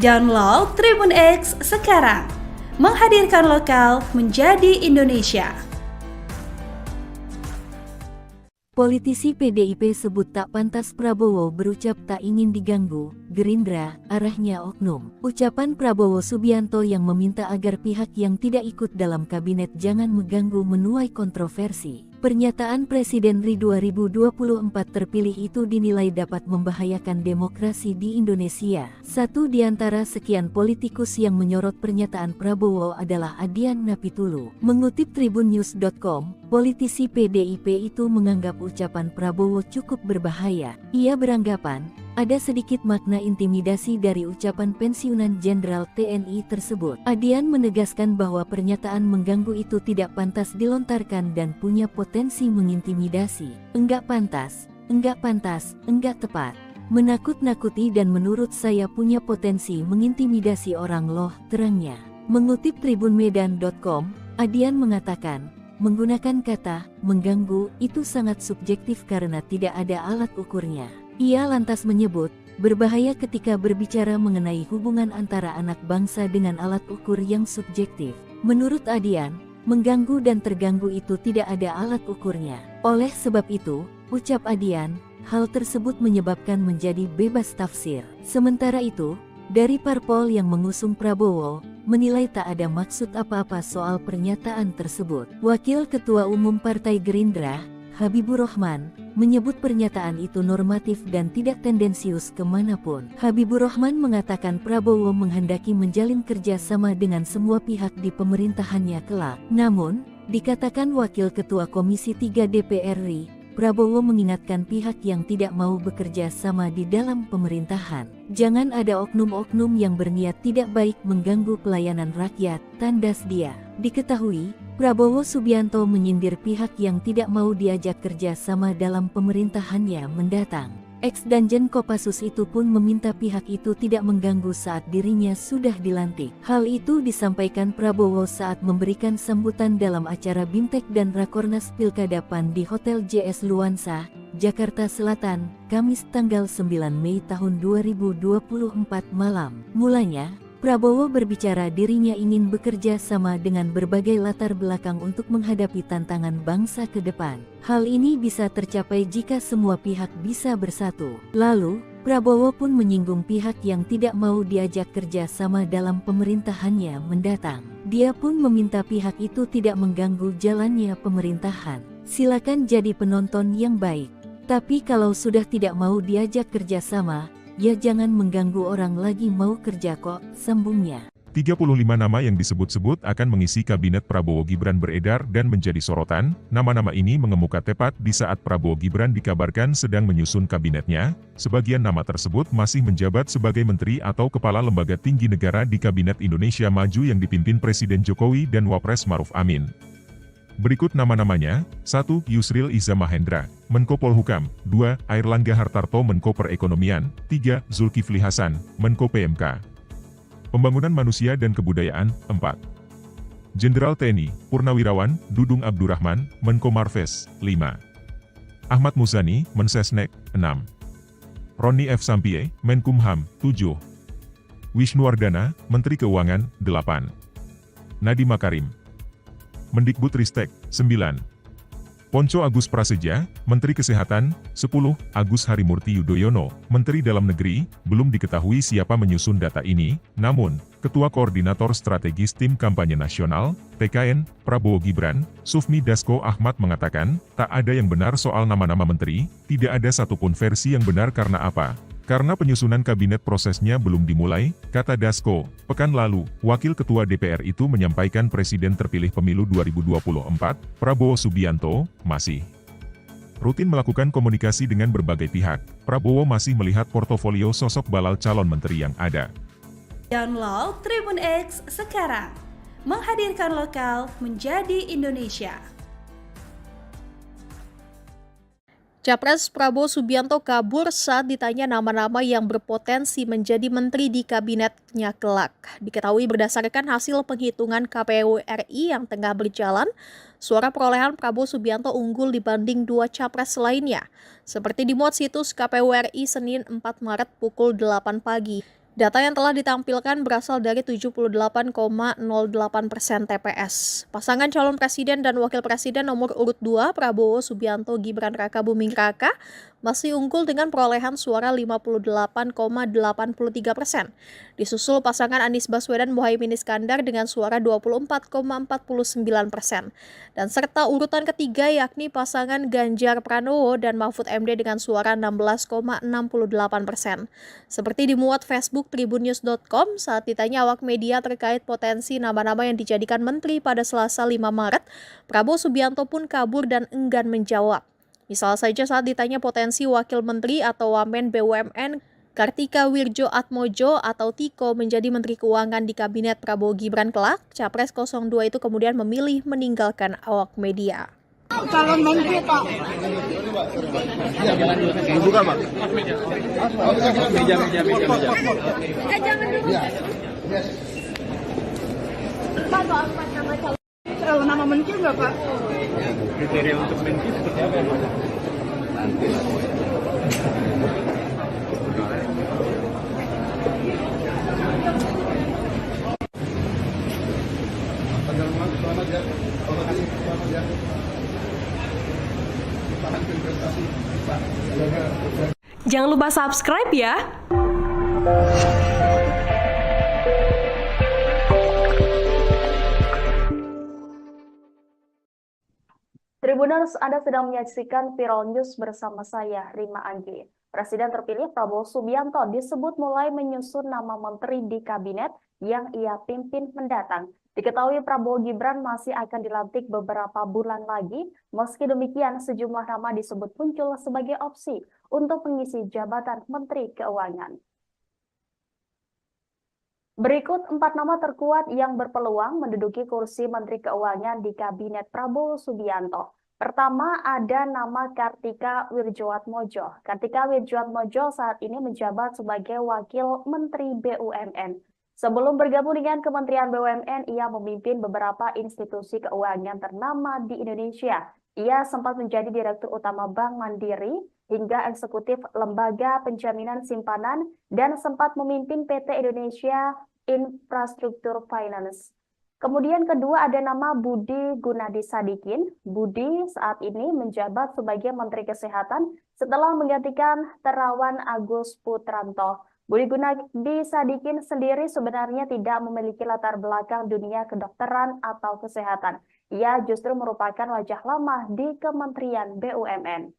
Download Tribun X sekarang. Menghadirkan lokal menjadi Indonesia. Politisi PDIP sebut tak pantas Prabowo berucap tak ingin diganggu, Gerindra, arahnya oknum. Ucapan Prabowo Subianto yang meminta agar pihak yang tidak ikut dalam kabinet jangan mengganggu menuai kontroversi. Pernyataan Presiden RI 2024 terpilih itu dinilai dapat membahayakan demokrasi di Indonesia. Satu di antara sekian politikus yang menyorot pernyataan Prabowo adalah Adian Napitulu. Mengutip tribunnews.com, politisi PDIP itu menganggap ucapan Prabowo cukup berbahaya. Ia beranggapan, ada sedikit makna intimidasi dari ucapan pensiunan Jenderal TNI tersebut. Adian menegaskan bahwa pernyataan mengganggu itu tidak pantas dilontarkan dan punya potensi mengintimidasi. Enggak pantas, enggak tepat. Menakut-nakuti dan menurut saya punya potensi mengintimidasi orang loh, terangnya. Mengutip tribunmedan.com, Adian mengatakan, menggunakan kata mengganggu itu sangat subjektif karena tidak ada alat ukurnya. Ia lantas menyebut, berbahaya ketika berbicara mengenai hubungan antara anak bangsa dengan alat ukur yang subjektif. Menurut Adian, mengganggu dan terganggu itu tidak ada alat ukurnya. Oleh sebab itu, ucap Adian, hal tersebut menyebabkan menjadi bebas tafsir. Sementara itu, dari parpol yang mengusung Prabowo, menilai tak ada maksud apa-apa soal pernyataan tersebut. Wakil Ketua Umum Partai Gerindra, Habibur Rahman, menyebut pernyataan itu normatif dan tidak tendensius kemanapun. Habibur Rahman mengatakan Prabowo menghendaki menjalin kerjasama dengan semua pihak di pemerintahannya kelak. Namun, dikatakan Wakil Ketua Komisi 3 DPR RI, Prabowo mengingatkan pihak yang tidak mau bekerja sama di dalam pemerintahan. Jangan ada oknum-oknum yang berniat tidak baik mengganggu pelayanan rakyat, tandas dia. Diketahui, Prabowo Subianto menyindir pihak yang tidak mau diajak kerja sama dalam pemerintahannya mendatang. Ex-Danjen Kopassus itu pun meminta pihak itu tidak mengganggu saat dirinya sudah dilantik. Hal itu disampaikan Prabowo saat memberikan sambutan dalam acara Bimtek dan Rakornas Pilkada PAN di Hotel JS Luansa, Jakarta Selatan, Kamis tanggal 9 Mei tahun 2024 malam. Mulanya, Prabowo berbicara dirinya ingin bekerja sama dengan berbagai latar belakang untuk menghadapi tantangan bangsa ke depan. Hal ini bisa tercapai jika semua pihak bisa bersatu. Lalu, Prabowo pun menyinggung pihak yang tidak mau diajak kerja sama dalam pemerintahannya mendatang. Dia pun meminta pihak itu tidak mengganggu jalannya pemerintahan. Silakan jadi penonton yang baik. Tapi kalau sudah tidak mau diajak kerja sama, ya jangan mengganggu orang lagi mau kerja kok, sambungnya. 35 nama yang disebut-sebut akan mengisi kabinet Prabowo Gibran beredar dan menjadi sorotan. Nama-nama ini mengemuka tepat di saat Prabowo Gibran dikabarkan sedang menyusun kabinetnya. Sebagian nama tersebut masih menjabat sebagai menteri atau kepala lembaga tinggi negara di Kabinet Indonesia Maju yang dipimpin Presiden Jokowi dan Wapres Maruf Amin. Berikut nama-namanya: 1. Yusril Iza Mahendra, Menko Polhukam. 2. Airlangga Hartarto, Menko Perekonomian. 3. Zulkifli Hasan, Menko PMK. Pembangunan Manusia dan Kebudayaan. 4. Jenderal TNI Purnawirawan Dudung Abdurrahman, Menko Marves. 5. Ahmad Muzani, Mensesnek. 6. Roni F. Sampie, Menkumham. 7. Wisnuwardana, Menteri Keuangan. 8. Nadiem Makarim, Mendikbudristek. 9. Ponco Agus Prasetya, Menteri Kesehatan. 10. Agus Harimurti Yudhoyono, Menteri Dalam Negeri. Belum diketahui siapa menyusun data ini, namun, Ketua Koordinator Strategis Tim Kampanye Nasional, TKN, Prabowo Gibran, Sufmi Dasko Ahmad mengatakan, tak ada yang benar soal nama-nama menteri, tidak ada satupun versi yang benar karena apa? Karena penyusunan kabinet prosesnya belum dimulai, kata Dasko. Pekan lalu, Wakil Ketua DPR itu menyampaikan Presiden terpilih pemilu 2024, Prabowo Subianto, masih rutin melakukan komunikasi dengan berbagai pihak. Prabowo masih melihat portofolio sosok balal calon menteri yang ada. Download Tribun X sekarang. Menghadirkan lokal menjadi Indonesia. Capres Prabowo Subianto kabur saat ditanya nama-nama yang berpotensi menjadi menteri di kabinetnya kelak. Diketahui berdasarkan hasil penghitungan KPU RI yang tengah berjalan, suara perolehan Prabowo Subianto unggul dibanding dua capres lainnya. Seperti dimuat situs KPU RI Senin 4 Maret pukul 8 pagi. Data yang telah ditampilkan berasal dari 78,08% TPS. Pasangan calon presiden dan wakil presiden nomor urut 2 Prabowo Subianto Gibran Raka Buming Raka masih unggul dengan perolehan suara 58,83%. Disusul pasangan Anies Baswedan Muhaimin Iskandar dengan suara 24,49%. Dan serta urutan ketiga yakni pasangan Ganjar Pranowo dan Mahfud MD dengan suara 16,68%. Seperti dimuat Facebook tribunnews.com saat ditanya awak media terkait potensi nama-nama yang dijadikan menteri pada Selasa 5 Maret, Prabowo Subianto pun kabur dan enggan menjawab. Misal saja saat ditanya potensi wakil menteri atau wamen BUMN Kartika Wirjoatmojo atau Tiko menjadi Menteri Keuangan di Kabinet Prabowo Gibran kelak, Capres 02 itu kemudian memilih meninggalkan awak media. Calon menteri Pak. Buka Pak. Meja. Jangan dulu. Pak, soal nama calon. Nama menteri nggak Pak? Kriteria untuk menteri seperti apa? Nanti lah. Jangan lupa subscribe ya. Tribuners, Anda sedang menyaksikan Viral News bersama saya, Rima Anggi. Presiden terpilih Prabowo Subianto disebut mulai menyusun nama menteri di kabinet yang ia pimpin mendatang. Diketahui Prabowo Gibran masih akan dilantik beberapa bulan lagi. Meski demikian, sejumlah nama disebut muncul sebagai opsi untuk mengisi jabatan Menteri Keuangan. Berikut 4 nama terkuat yang berpeluang menduduki kursi Menteri Keuangan di Kabinet Prabowo Subianto. Pertama ada nama Kartika Wirjoatmojo. Kartika Wirjoatmojo saat ini menjabat sebagai Wakil Menteri BUMN. Sebelum bergabung dengan Kementerian BUMN, ia memimpin beberapa institusi keuangan ternama di Indonesia. Ia sempat menjadi Direktur Utama Bank Mandiri hingga eksekutif Lembaga Penjaminan Simpanan dan sempat memimpin PT Indonesia Infrastruktur Finance. Kemudian kedua ada nama Budi Gunadi Sadikin. Budi saat ini menjabat sebagai Menteri Kesehatan setelah menggantikan Terawan Agus Putranto. Budi Gunadi Sadikin sendiri sebenarnya tidak memiliki latar belakang dunia kedokteran atau kesehatan. Ia justru merupakan wajah lama di Kementerian BUMN.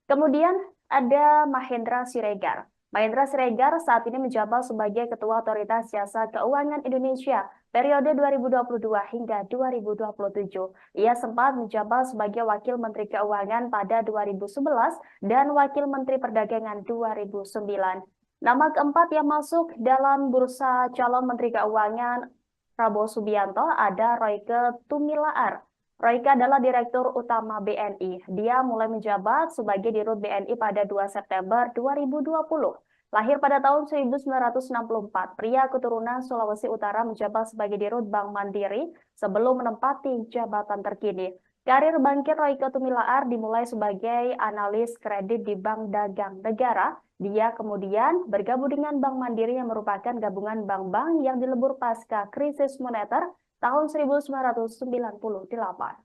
Kemudian ada Mahendra Siregar. Mahendra Siregar saat ini menjabat sebagai Ketua Otoritas Jasa Keuangan Indonesia periode 2022 hingga 2027. Ia sempat menjabat sebagai Wakil Menteri Keuangan pada 2011 dan Wakil Menteri Perdagangan 2009. Nama keempat yang masuk dalam bursa calon Menteri Keuangan Prabowo Subianto ada Royke Tumilaar. Royke adalah Direktur Utama BNI. Dia mulai menjabat sebagai Dirut BNI pada 2 September 2020. Lahir pada tahun 1964, pria keturunan Sulawesi Utara menjabat sebagai Dirut Bank Mandiri sebelum menempati jabatan terkini. Karir bangkit Royke Tumilaar dimulai sebagai analis kredit di Bank Dagang Negara. Dia kemudian bergabung dengan Bank Mandiri yang merupakan gabungan bank-bank yang dilebur pasca krisis moneter tahun 1998.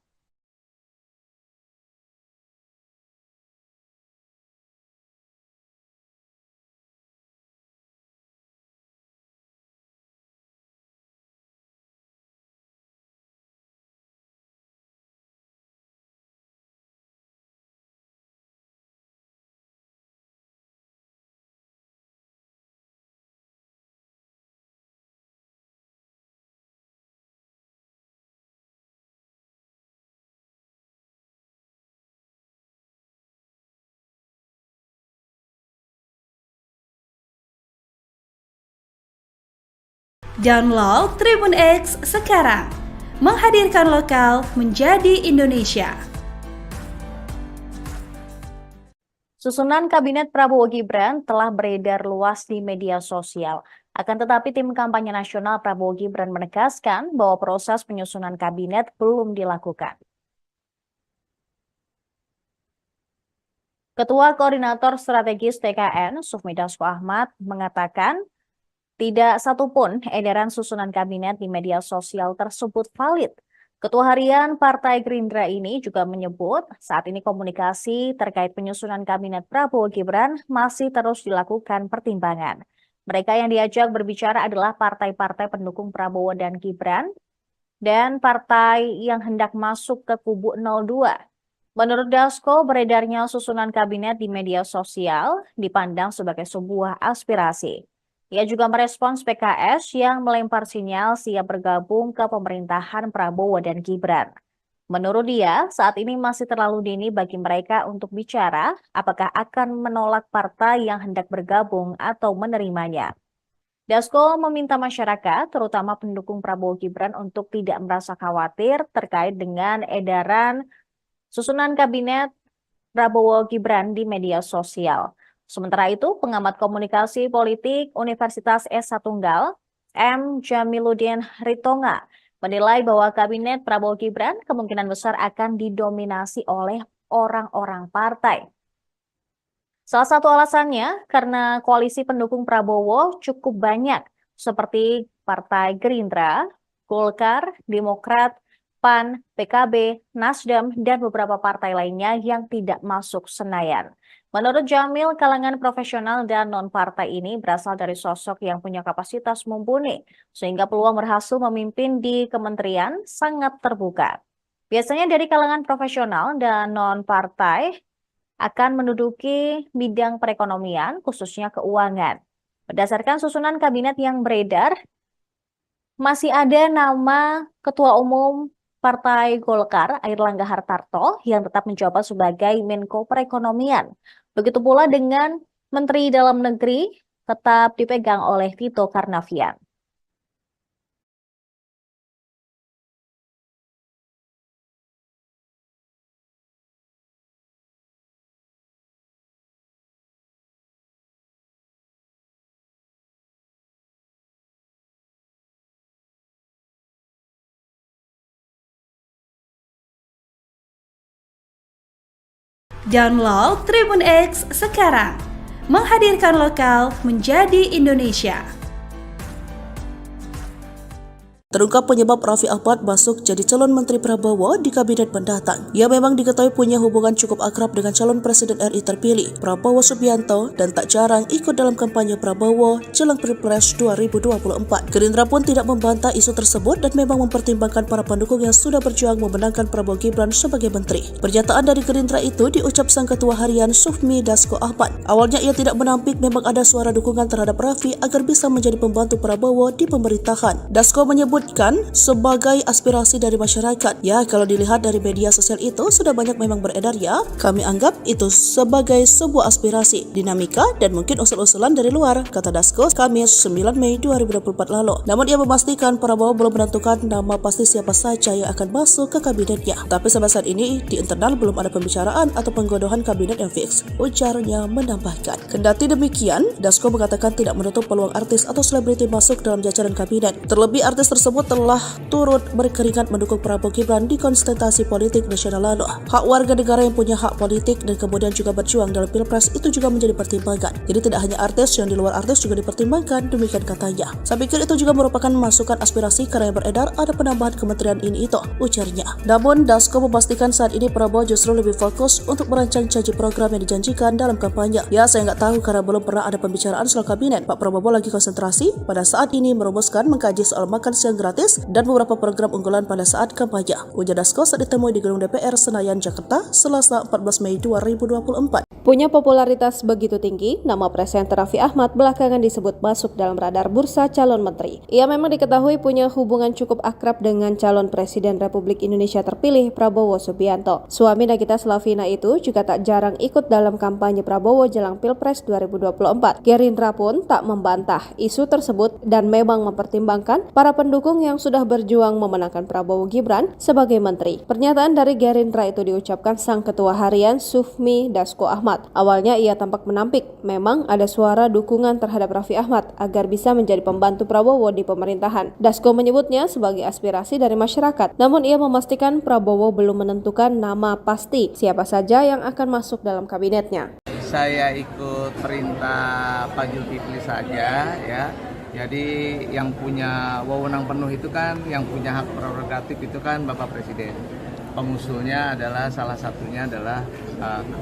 Download Tribun X sekarang. Menghadirkan lokal menjadi Indonesia. Susunan Kabinet Prabowo Gibran telah beredar luas di media sosial. Akan tetapi tim kampanye nasional Prabowo Gibran menegaskan bahwa proses penyusunan kabinet belum dilakukan. Ketua Koordinator Strategis TKN, Sufmi Dasko Ahmad, mengatakan tidak satupun edaran susunan kabinet di media sosial tersebut valid. Ketua Harian Partai Gerindra ini juga menyebut saat ini komunikasi terkait penyusunan kabinet Prabowo Gibran masih terus dilakukan pertimbangan. Mereka yang diajak berbicara adalah partai-partai pendukung Prabowo dan Gibran dan partai yang hendak masuk ke kubu 02. Menurut Dasko, beredarnya susunan kabinet di media sosial dipandang sebagai sebuah aspirasi. Ia juga merespons PKS yang melempar sinyal siap bergabung ke pemerintahan Prabowo dan Gibran. Menurut dia, saat ini masih terlalu dini bagi mereka untuk bicara apakah akan menolak partai yang hendak bergabung atau menerimanya. Dasko meminta masyarakat, terutama pendukung Prabowo Gibran, untuk tidak merasa khawatir terkait dengan edaran susunan kabinet Prabowo Gibran di media sosial. Sementara itu, pengamat komunikasi politik Universitas S1 Tunggal, M. Jamiluddin Ritonga, menilai bahwa kabinet Prabowo Gibran kemungkinan besar akan didominasi oleh orang-orang partai. Salah satu alasannya karena koalisi pendukung Prabowo cukup banyak, seperti Partai Gerindra, Golkar, Demokrat, PAN, PKB, Nasdem, dan beberapa partai lainnya yang tidak masuk Senayan. Menurut Jamil, kalangan profesional dan non-partai ini berasal dari sosok yang punya kapasitas mumpuni, sehingga peluang berhasil memimpin di kementerian sangat terbuka. Biasanya dari kalangan profesional dan non-partai akan menduduki bidang perekonomian, khususnya keuangan. Berdasarkan susunan kabinet yang beredar, masih ada nama Ketua Umum Partai Golkar, Airlangga Hartarto, yang tetap menjabat sebagai Menko Perekonomian. Begitu pula dengan Menteri Dalam Negeri tetap dipegang oleh Tito Karnavian. Download Tribun X sekarang, menghadirkan lokal menjadi Indonesia. Terungkap penyebab Raffi Ahmad masuk jadi calon Menteri Prabowo di kabinet mendatang. Ia memang diketahui punya hubungan cukup akrab dengan calon Presiden RI terpilih, Prabowo Subianto, dan tak jarang ikut dalam kampanye Prabowo jelang Pilpres 2024. Gerindra pun tidak membantah isu tersebut dan memang mempertimbangkan para pendukung yang sudah berjuang memenangkan Prabowo Gibran sebagai menteri. Pernyataan dari Gerindra itu diucap Sang Ketua Harian Sufmi Dasko Ahmad. Awalnya ia tidak menampik memang ada suara dukungan terhadap Raffi agar bisa menjadi pembantu Prabowo di pemerintahan. Dasko menyebut sebagai aspirasi dari masyarakat. Ya, kalau dilihat dari media sosial itu sudah banyak memang beredar ya. Kami anggap itu sebagai sebuah aspirasi, dinamika dan mungkin usul-usulan dari luar, kata Dasko Kamis 9 Mei 2024 lalu. Namun ia memastikan Prabowo belum menentukan nama pasti siapa saja yang akan masuk ke kabinetnya. Tapi sampai saat ini di internal belum ada pembicaraan atau penggodohan kabinet yang fix. Ujarnya menambahkan. Kendati demikian, Dasko mengatakan tidak menutup peluang artis atau selebriti masuk dalam jajaran kabinet. Terlebih artis tersebut telah turut berkeringat mendukung Prabowo Gibran di konsentrasi politik nasional lalu. Hak warga negara yang punya hak politik dan kemudian juga berjuang dalam Pilpres itu juga menjadi pertimbangan. Jadi tidak hanya artis, yang di luar artis juga dipertimbangkan, demikian katanya. Saya pikir itu juga merupakan masukan aspirasi karena yang beredar ada penambahan kementerian ini itu, ujarnya. Namun Dasko memastikan saat ini Prabowo justru lebih fokus untuk merancang janji program yang dijanjikan dalam kampanye. Ya, saya nggak tahu karena belum pernah ada pembicaraan soal kabinet. Pak Prabowo lagi konsentrasi pada saat ini merumuskan mengkaji soal makan siang gratis dan beberapa program unggulan pada saat kampanye. Ujar Dasko saat ditemui di Gedung DPR Senayan, Jakarta, Selasa 14 Mei 2024. Punya popularitas begitu tinggi, nama presenter Raffi Ahmad belakangan disebut masuk dalam radar bursa calon menteri. Ia memang diketahui punya hubungan cukup akrab dengan calon Presiden Republik Indonesia terpilih Prabowo Subianto. Suami Nagita Slavina itu juga tak jarang ikut dalam kampanye Prabowo jelang Pilpres 2024. Gerindra pun tak membantah isu tersebut dan memang mempertimbangkan para pendukung yang sudah berjuang memenangkan Prabowo Gibran sebagai menteri. Pernyataan dari Gerindra itu diucapkan Sang Ketua Harian Sufmi Dasko Ahmad. Awalnya ia tampak menampik memang ada suara dukungan terhadap Raffi Ahmad agar bisa menjadi pembantu Prabowo di pemerintahan. Dasko menyebutnya sebagai aspirasi dari masyarakat. Namun ia memastikan Prabowo belum menentukan nama pasti siapa saja yang akan masuk dalam kabinetnya. Saya ikut perintah Pak Zulkifli saja ya. Jadi yang punya wewenang penuh itu kan, yang punya hak prerogatif itu kan Bapak Presiden. Pengusulnya adalah salah satunya adalah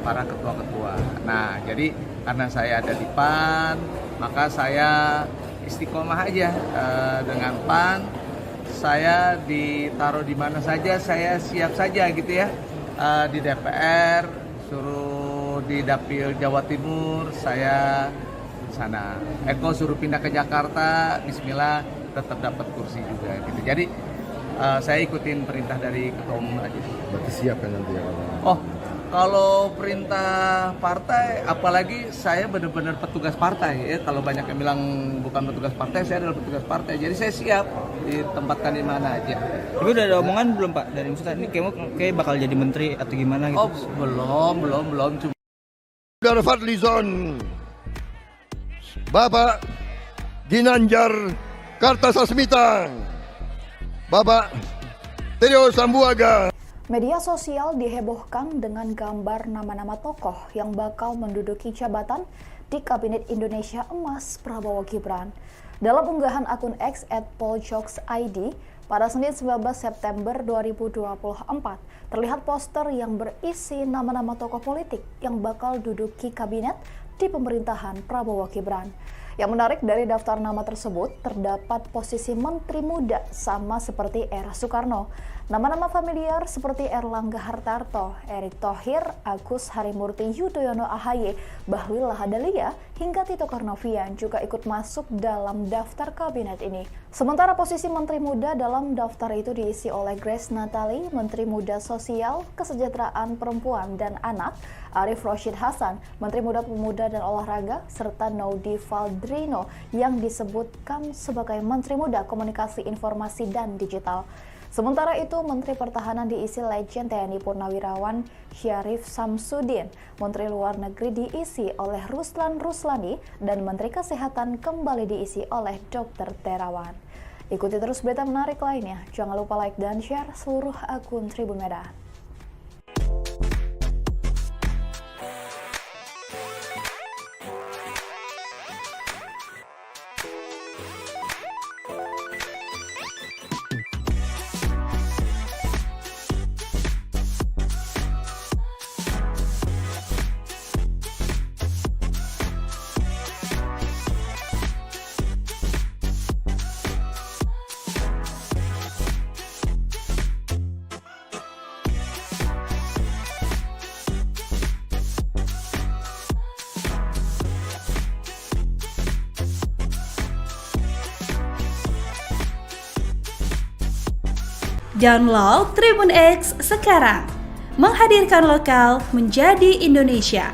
para ketua-ketua. Nah, jadi karena saya ada di PAN, maka saya istiqomah aja dengan PAN. Saya ditaruh di mana saja, saya siap saja gitu ya. Di DPR, suruh di Dapil Jawa Timur, saya sana. Eko suruh pindah ke Jakarta, bismillah tetap dapat kursi juga gitu. Jadi saya ikutin perintah dari ketua umum aja. Berarti siap kan nanti ya? Oh, kalau perintah partai, apalagi saya benar-benar petugas partai ya. Kalau banyak yang bilang bukan petugas partai, saya adalah petugas partai. Jadi saya siap ditempatkan di mana aja. Tapi udah ada omongan belum Pak dari Ustadz ini kayak bakal jadi menteri atau gimana gitu? Oh, belum. Cuma Saudara Fadlizon, Bapak Ginanjar Kartasasmita, Bapak Trio Sambuaga. Media sosial dihebohkan dengan gambar nama-nama tokoh yang bakal menduduki jabatan di Kabinet Indonesia Emas Prabowo Gibran. Dalam unggahan akun X @poljokes_id pada Senin 19 September 2024, terlihat poster yang berisi nama-nama tokoh politik yang bakal duduki kabinet di pemerintahan Prabowo Gibran. Yang menarik dari daftar nama tersebut terdapat posisi menteri muda sama seperti era Soekarno. Nama-nama familiar seperti Erlangga Hartarto, Erick Thohir, Agus Harimurti Yudhoyono AHY, Bahlil Lahadalia, hingga Tito Karnavian juga ikut masuk dalam daftar kabinet ini. Sementara posisi menteri muda dalam daftar itu diisi oleh Grace Natali, Menteri Muda Sosial, Kesejahteraan Perempuan dan Anak, Arif Roshid Hasan, Menteri Muda Pemuda dan Olahraga, serta Naudi Valdrino yang disebutkan sebagai Menteri Muda Komunikasi Informasi dan Digital. Sementara itu, Menteri Pertahanan diisi Legend TNI Purnawirawan Syarif Samsudin, Menteri Luar Negeri diisi oleh Ruslan Ruslani, dan Menteri Kesehatan kembali diisi oleh Dr. Terawan. Ikuti terus berita menarik lainnya. Jangan lupa like dan share seluruh akun Tribun Medan. Download Tribun X sekarang, menghadirkan lokal menjadi Indonesia.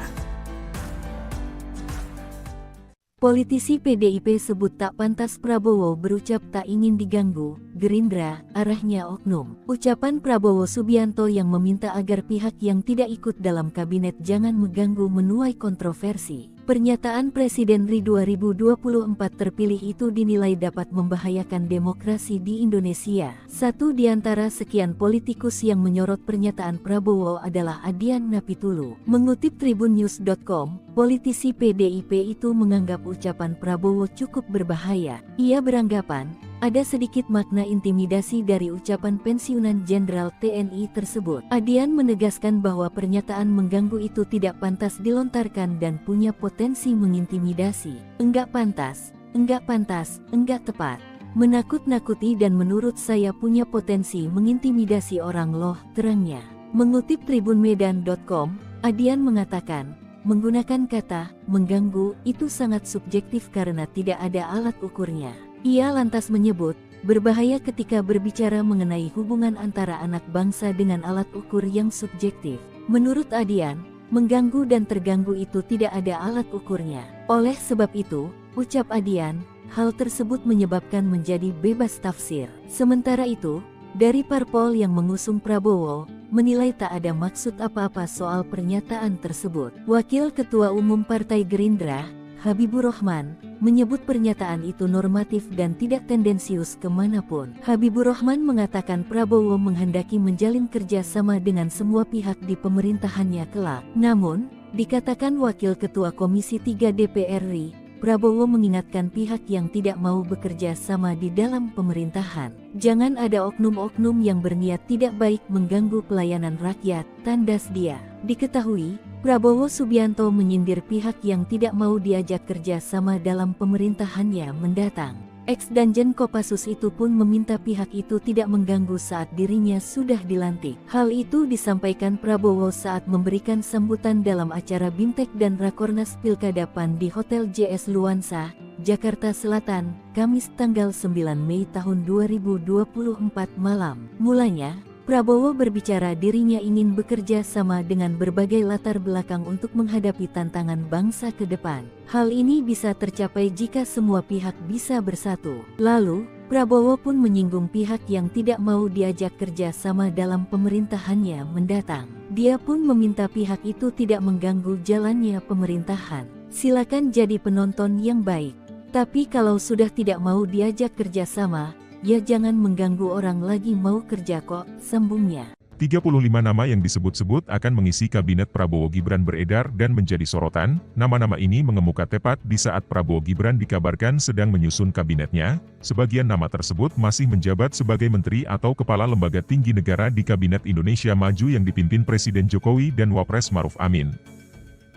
Politisi PDIP sebut tak pantas Prabowo berucap tak ingin diganggu, Gerindra, arahnya oknum. Ucapan Prabowo Subianto yang meminta agar pihak yang tidak ikut dalam kabinet jangan mengganggu menuai kontroversi. Pernyataan Presiden RI 2024 terpilih itu dinilai dapat membahayakan demokrasi di Indonesia. Satu di antara sekian politikus yang menyorot pernyataan Prabowo adalah Adian Napitulu. Mengutip tribunnews.com, politisi PDIP itu menganggap ucapan Prabowo cukup berbahaya. Ia beranggapan, ada sedikit makna intimidasi dari ucapan pensiunan Jenderal TNI tersebut. Adian menegaskan bahwa pernyataan mengganggu itu tidak pantas dilontarkan dan punya potensi mengintimidasi. Enggak pantas, enggak tepat. Menakut-nakuti dan menurut saya punya potensi mengintimidasi orang loh, terangnya. Mengutip tribunmedan.com, Adian mengatakan, menggunakan kata mengganggu itu sangat subjektif karena tidak ada alat ukurnya. Ia lantas menyebut, berbahaya ketika berbicara mengenai hubungan antara anak bangsa dengan alat ukur yang subjektif. Menurut Adian, mengganggu dan terganggu itu tidak ada alat ukurnya. Oleh sebab itu, ucap Adian, hal tersebut menyebabkan menjadi bebas tafsir. Sementara itu, dari parpol yang mengusung Prabowo, menilai tak ada maksud apa-apa soal pernyataan tersebut. Wakil Ketua Umum Partai Gerindra, Habibur Rahman, menyebut pernyataan itu normatif dan tidak tendensius kemanapun. Habibur Rahman mengatakan Prabowo menghendaki menjalin kerjasama dengan semua pihak di pemerintahannya kelak. Namun, dikatakan Wakil Ketua Komisi 3 DPR RI, Prabowo mengingatkan pihak yang tidak mau bekerja sama di dalam pemerintahan. Jangan ada oknum-oknum yang berniat tidak baik mengganggu pelayanan rakyat, tandas dia. Diketahui, Prabowo Subianto menyindir pihak yang tidak mau diajak kerja sama dalam pemerintahannya mendatang. Ex-Danjen Kopassus itu pun meminta pihak itu tidak mengganggu saat dirinya sudah dilantik. Hal itu disampaikan Prabowo saat memberikan sambutan dalam acara Bimtek dan Rakornas Pilkada PAN di Hotel JS Luansa, Jakarta Selatan, Kamis tanggal 9 Mei tahun 2024 malam. Mulanya, Prabowo berbicara dirinya ingin bekerja sama dengan berbagai latar belakang untuk menghadapi tantangan bangsa ke depan. Hal ini bisa tercapai jika semua pihak bisa bersatu. Lalu, Prabowo pun menyinggung pihak yang tidak mau diajak kerja sama dalam pemerintahannya mendatang. Dia pun meminta pihak itu tidak mengganggu jalannya pemerintahan. Silakan jadi penonton yang baik. Tapi kalau sudah tidak mau diajak kerja sama, ya jangan mengganggu orang lagi mau kerja kok, sambungnya. 35 nama yang disebut-sebut akan mengisi kabinet Prabowo Gibran beredar dan menjadi sorotan. Nama-nama ini mengemuka tepat di saat Prabowo Gibran dikabarkan sedang menyusun kabinetnya. Sebagian nama tersebut masih menjabat sebagai menteri atau kepala lembaga tinggi negara di Kabinet Indonesia Maju yang dipimpin Presiden Jokowi dan Wapres Maruf Amin.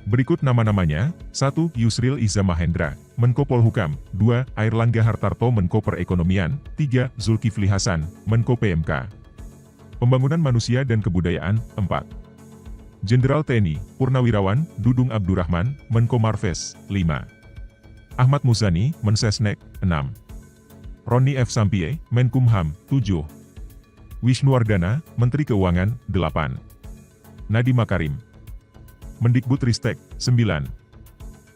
Berikut nama-namanya: 1. Yusril Iza Mahendra, Menko Polhukam. 2. Airlangga Hartarto, Menko Perekonomian. 3. Zulkifli Hasan, Menko PMK. Pembangunan Manusia dan Kebudayaan. 4. Jenderal TNI Purnawirawan Dudung Abdurrahman, Menko Marves. 5. Ahmad Muzani, Mensesnek. 6. Roni F. Sampie, Menkumham. 7. Wisnuwardana, Menteri Keuangan. 8. Nadiem Makarim, Mendikbudristek. 9.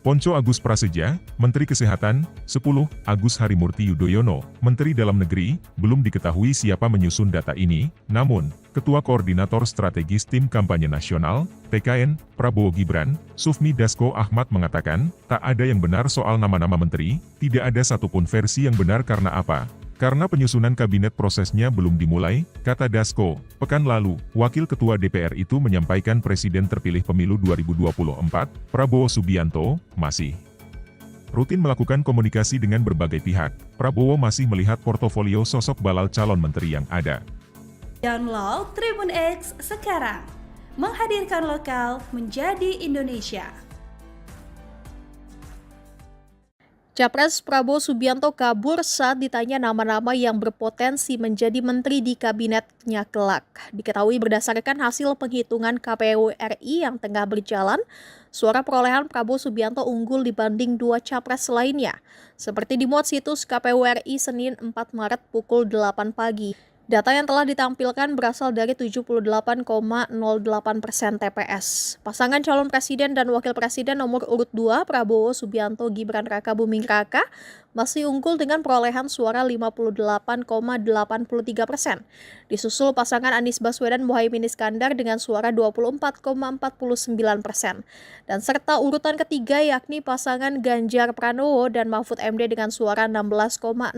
Ponco Agus Prasetya, Menteri Kesehatan. 10. Agus Harimurti Yudhoyono, Menteri Dalam Negeri. Belum diketahui siapa menyusun data ini, namun, Ketua Koordinator Strategis Tim Kampanye Nasional, TKN, Prabowo Gibran, Sufmi Dasko Ahmad mengatakan, tak ada yang benar soal nama-nama menteri, tidak ada satupun versi yang benar karena apa? Karena penyusunan kabinet prosesnya belum dimulai, kata Dasko. Pekan lalu, Wakil Ketua DPR itu menyampaikan Presiden terpilih pemilu 2024, Prabowo Subianto, masih rutin melakukan komunikasi dengan berbagai pihak. Prabowo masih melihat portofolio sosok balal calon menteri yang ada. Download Tribun X sekarang, menghadirkan lokal menjadi Indonesia. Capres Prabowo Subianto kabur saat ditanya nama-nama yang berpotensi menjadi menteri di kabinetnya kelak. Diketahui berdasarkan hasil penghitungan KPU RI yang tengah berjalan, suara perolehan Prabowo Subianto unggul dibanding dua capres lainnya. Seperti dimuat situs KPU RI Senin 4 Maret pukul 8 pagi. Data yang telah ditampilkan berasal dari 78,08% TPS. Pasangan calon presiden dan wakil presiden nomor urut 2 Prabowo Subianto Gibran Raka Buming Raka masih unggul dengan perolehan suara 58,83%. Disusul pasangan Anies Baswedan Muhaimin Iskandar dengan suara 24,49%. Dan serta urutan ketiga yakni pasangan Ganjar Pranowo dan Mahfud MD dengan suara 16,68%.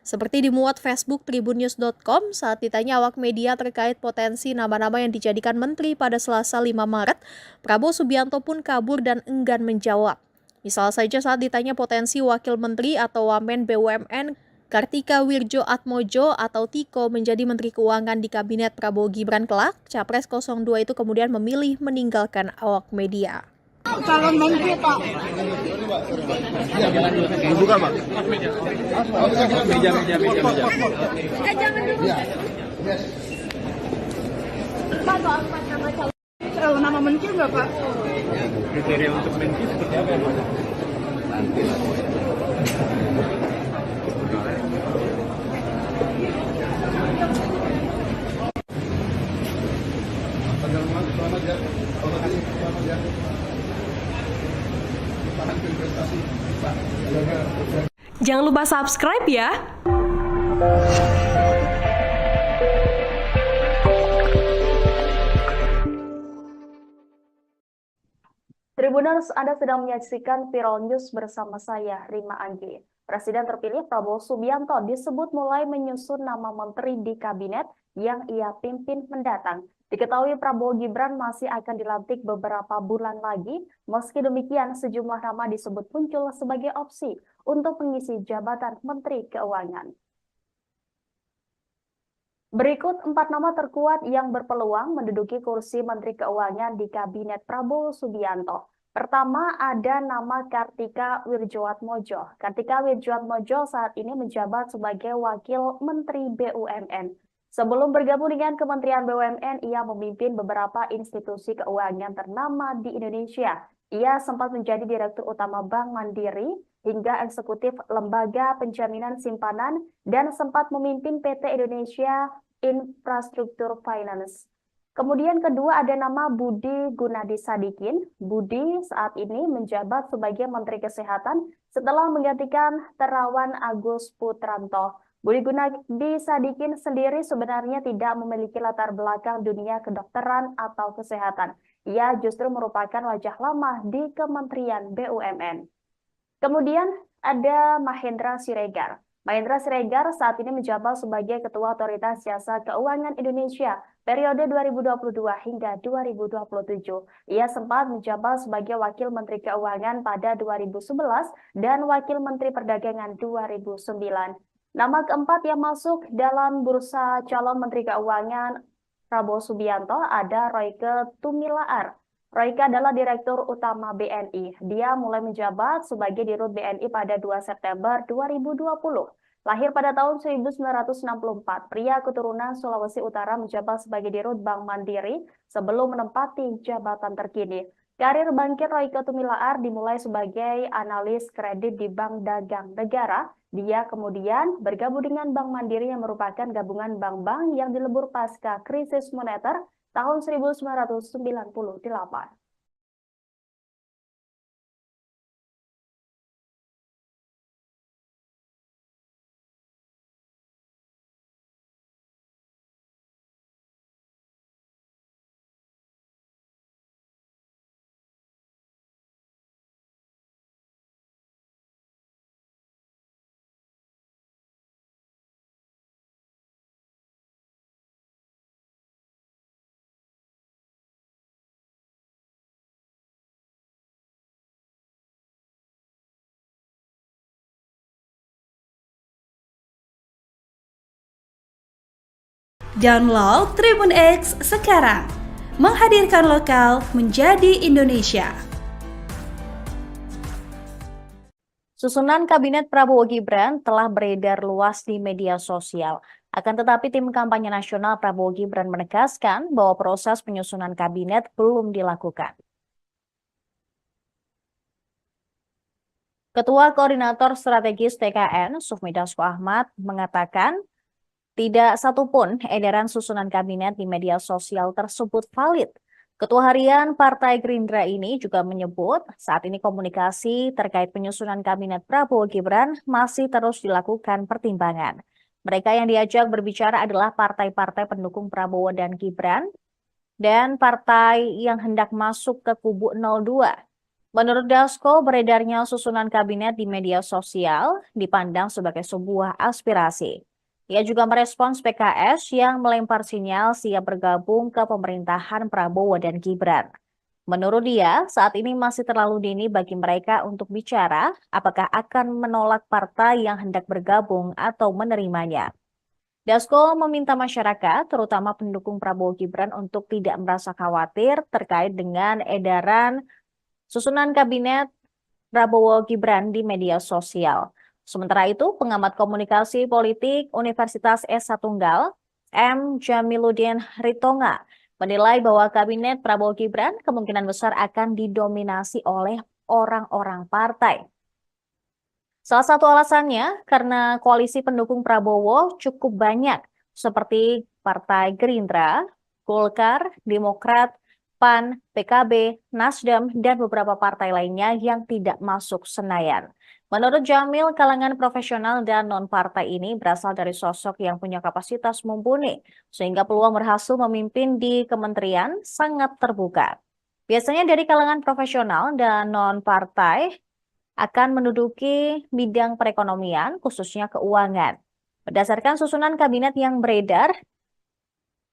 Seperti dimuat Facebook tribunnews.com saat ditanya awak media terkait potensi nama-nama yang dijadikan menteri pada Selasa 5 Maret, Prabowo Subianto pun kabur dan enggan menjawab. Misal saja saat ditanya potensi wakil menteri atau wamen BUMN, Kartika Wirjo Atmojo atau Tiko menjadi menteri keuangan di kabinet Prabowo Gibran kelak, Capres 02 itu kemudian memilih meninggalkan awak media. Calon menteri Pak. Buka Pak. Meja. Jangan dulu. Pak, apa nama calon? Nama menteri nggak Pak? Kriteria untuk menteri seperti apa? Nanti lah. Jangan lupa subscribe ya. Tribuners, Anda sedang menyaksikan Viral News bersama saya, Rima Anggi. Presiden terpilih Prabowo Subianto disebut mulai menyusun nama menteri di kabinet yang ia pimpin mendatang. Diketahui Prabowo Gibran masih akan dilantik beberapa bulan lagi, meski demikian sejumlah nama disebut muncul sebagai opsi untuk mengisi jabatan Menteri Keuangan. Berikut 4 nama terkuat yang berpeluang menduduki kursi Menteri Keuangan di Kabinet Prabowo Subianto. Pertama ada nama Kartika Wirjoatmojo. Kartika Wirjoatmojo saat ini menjabat sebagai Wakil Menteri BUMN. Sebelum bergabung dengan Kementerian BUMN, ia memimpin beberapa institusi keuangan ternama di Indonesia. Ia sempat menjadi Direktur Utama Bank Mandiri hingga eksekutif Lembaga Penjaminan Simpanan dan sempat memimpin PT Indonesia Infrastruktur Finance. Kemudian kedua ada nama Budi Gunadi Sadikin. Budi saat ini menjabat sebagai Menteri Kesehatan setelah menggantikan Terawan Agus Putranto. Budi Gunadi Sadikin sendiri sebenarnya tidak memiliki latar belakang dunia kedokteran atau kesehatan. Ia justru merupakan wajah lama di Kementerian BUMN. Kemudian ada Mahendra Siregar. Mahendra Siregar saat ini menjabat sebagai Ketua Otoritas Jasa Keuangan Indonesia periode 2022 hingga 2027. Ia sempat menjabat sebagai Wakil Menteri Keuangan pada 2011 dan Wakil Menteri Perdagangan 2009. Nama keempat yang masuk dalam bursa calon Menteri Keuangan Prabowo Subianto ada Royke Tumilaar. Royke adalah Direktur Utama BNI. Dia mulai menjabat sebagai Dirut BNI pada 2 September 2020. Lahir pada tahun 1964, pria keturunan Sulawesi Utara menjabat sebagai Dirut Bank Mandiri sebelum menempati jabatan terkini. Karir bangkit Royke Tumilaar dimulai sebagai analis kredit di Bank Dagang Negara. Dia kemudian bergabung dengan Bank Mandiri yang merupakan gabungan bank-bank yang dilebur pasca krisis moneter tahun 1998. Download Tribun X sekarang, menghadirkan lokal menjadi Indonesia. Susunan Kabinet Prabowo Gibran telah beredar luas di media sosial. Akan tetapi tim kampanye nasional Prabowo Gibran menegaskan bahwa proses penyusunan kabinet belum dilakukan. Ketua Koordinator Strategis TKN, Sufmi Dasko Ahmad, mengatakan tidak satupun edaran susunan kabinet di media sosial tersebut valid. Ketua Harian Partai Gerindra ini juga menyebut saat ini komunikasi terkait penyusunan kabinet Prabowo Gibran masih terus dilakukan pertimbangan. Mereka yang diajak berbicara adalah partai-partai pendukung Prabowo dan Gibran dan partai yang hendak masuk ke kubu 02. Menurut Dasko, beredarnya susunan kabinet di media sosial dipandang sebagai sebuah aspirasi. Ia juga merespons PKS yang melempar sinyal siap bergabung ke pemerintahan Prabowo dan Gibran. Menurut dia, saat ini masih terlalu dini bagi mereka untuk bicara apakah akan menolak partai yang hendak bergabung atau menerimanya. Dasko meminta masyarakat, terutama pendukung Prabowo Gibran, untuk tidak merasa khawatir terkait dengan edaran susunan kabinet Prabowo Gibran di media sosial. Sementara itu, pengamat komunikasi politik Universitas S1 Tunggal, M. Jamiluddin Ritonga, menilai bahwa kabinet Prabowo Gibran kemungkinan besar akan didominasi oleh orang-orang partai. Salah satu alasannya karena koalisi pendukung Prabowo cukup banyak, seperti Partai Gerindra, Golkar, Demokrat, PAN, PKB, Nasdem, dan beberapa partai lainnya yang tidak masuk Senayan. Menurut Jamil, kalangan profesional dan non-partai ini berasal dari sosok yang punya kapasitas mumpuni, sehingga peluang berhasil memimpin di kementerian sangat terbuka. Biasanya dari kalangan profesional dan non-partai akan menduduki bidang perekonomian, khususnya keuangan. Berdasarkan susunan kabinet yang beredar,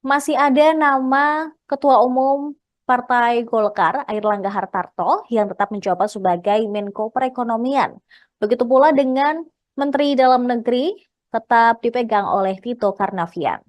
Masih ada nama Ketua Umum Partai Golkar, Airlangga Hartarto, yang tetap menjabat sebagai Menko Perekonomian. Begitu pula dengan Menteri Dalam Negeri tetap dipegang oleh Tito Karnavian.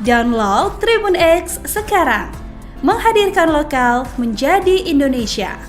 Download Tribun X sekarang, menghadirkan lokal menjadi Indonesia.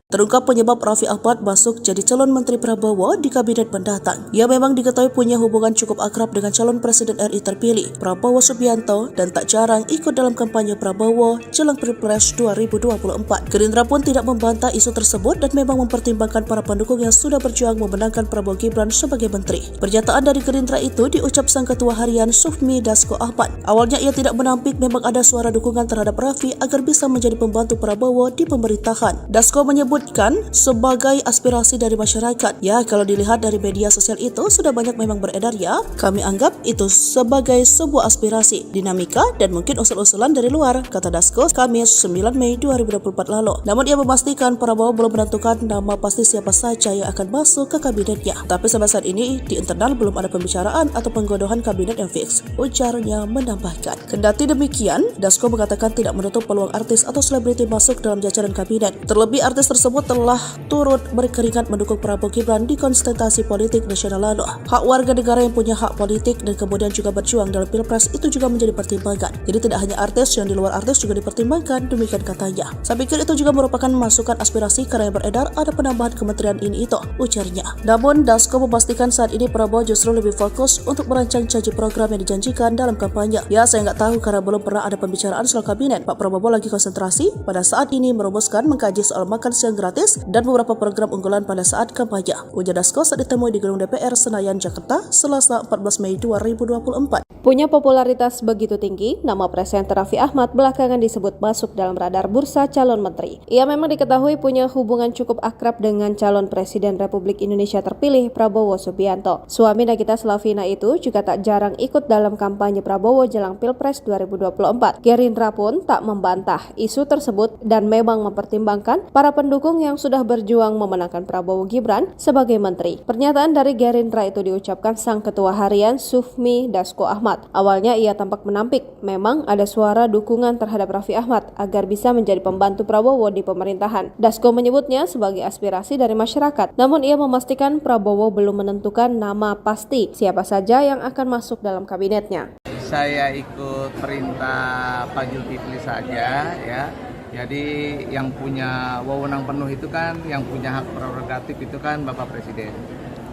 Terungkap penyebab Raffi Ahmad masuk jadi calon Menteri Prabowo di kabinet mendatang. Ia memang diketahui punya hubungan cukup akrab dengan calon Presiden RI terpilih, Prabowo Subianto, dan tak jarang ikut dalam kampanye Prabowo jelang Pilpres 2024. Gerindra pun tidak membantah isu tersebut dan memang mempertimbangkan para pendukung yang sudah berjuang memenangkan Prabowo Gibran sebagai menteri. Pernyataan dari Gerindra itu diucap Sang Ketua Harian Sufmi Dasko Ahmad. Awalnya ia tidak menampik memang ada suara dukungan terhadap Raffi agar bisa menjadi pembantu Prabowo di pemerintahan. Dasko menyebut sebagai aspirasi dari masyarakat. Ya, kalau dilihat dari media sosial itu sudah banyak memang beredar ya. Kami anggap itu sebagai sebuah aspirasi, dinamika dan mungkin usul-usulan dari luar, kata Dasko Kamis 9 Mei 2024 lalu. Namun ia memastikan Prabowo belum menentukan nama pasti siapa saja yang akan masuk ke kabinetnya. Tapi sampai saat ini di internal belum ada pembicaraan atau penggodohan kabinet yang fix. Ujarnya menambahkan. Kendati demikian, Dasko mengatakan tidak menutup peluang artis atau selebriti masuk dalam jajaran kabinet. Terlebih artis tersebut telah turut berkeringat mendukung Prabowo Gibran di kontestasi politik nasional lalu. Hak warga negara yang punya hak politik dan kemudian juga berjuang dalam Pilpres itu juga menjadi pertimbangan. Jadi tidak hanya artis, yang di luar artis juga dipertimbangkan, demikian katanya. Saya pikir itu juga merupakan masukan aspirasi karena yang beredar ada penambahan kementerian ini itu, ujarnya. Namun Dasko memastikan saat ini Prabowo justru lebih fokus untuk merancang janji program yang dijanjikan dalam kampanye. Ya, saya nggak tahu karena belum pernah ada pembicaraan soal kabinet. Pak Prabowo lagi konsentrasi pada saat ini merumuskan mengkaji soal makan siang gratis dan beberapa program unggulan pada saat kampanye. Ujar Dasko saat ditemui di Gedung DPR Senayan, Jakarta, Selasa 14 Mei 2024. Punya popularitas begitu tinggi, nama presenter Raffi Ahmad belakangan disebut masuk dalam radar bursa calon menteri. Ia memang diketahui punya hubungan cukup akrab dengan calon Presiden Republik Indonesia terpilih Prabowo Subianto. Suami Nagita Slavina itu juga tak jarang ikut dalam kampanye Prabowo jelang Pilpres 2024. Gerindra pun tak membantah isu tersebut dan memang mempertimbangkan para pendukung yang sudah berjuang memenangkan Prabowo Gibran sebagai menteri. Pernyataan dari Gerindra itu diucapkan Sang Ketua Harian Sufmi Dasko Ahmad. Awalnya ia tampak menampik memang ada suara dukungan terhadap Raffi Ahmad agar bisa menjadi pembantu Prabowo di pemerintahan. Dasko menyebutnya sebagai aspirasi dari masyarakat. Namun ia memastikan Prabowo belum menentukan nama pasti siapa saja yang akan masuk dalam kabinetnya. Saya ikut perintah Pak Zulkifli saja ya. Jadi yang punya wewenang penuh itu kan, yang punya hak prerogatif itu kan Bapak Presiden.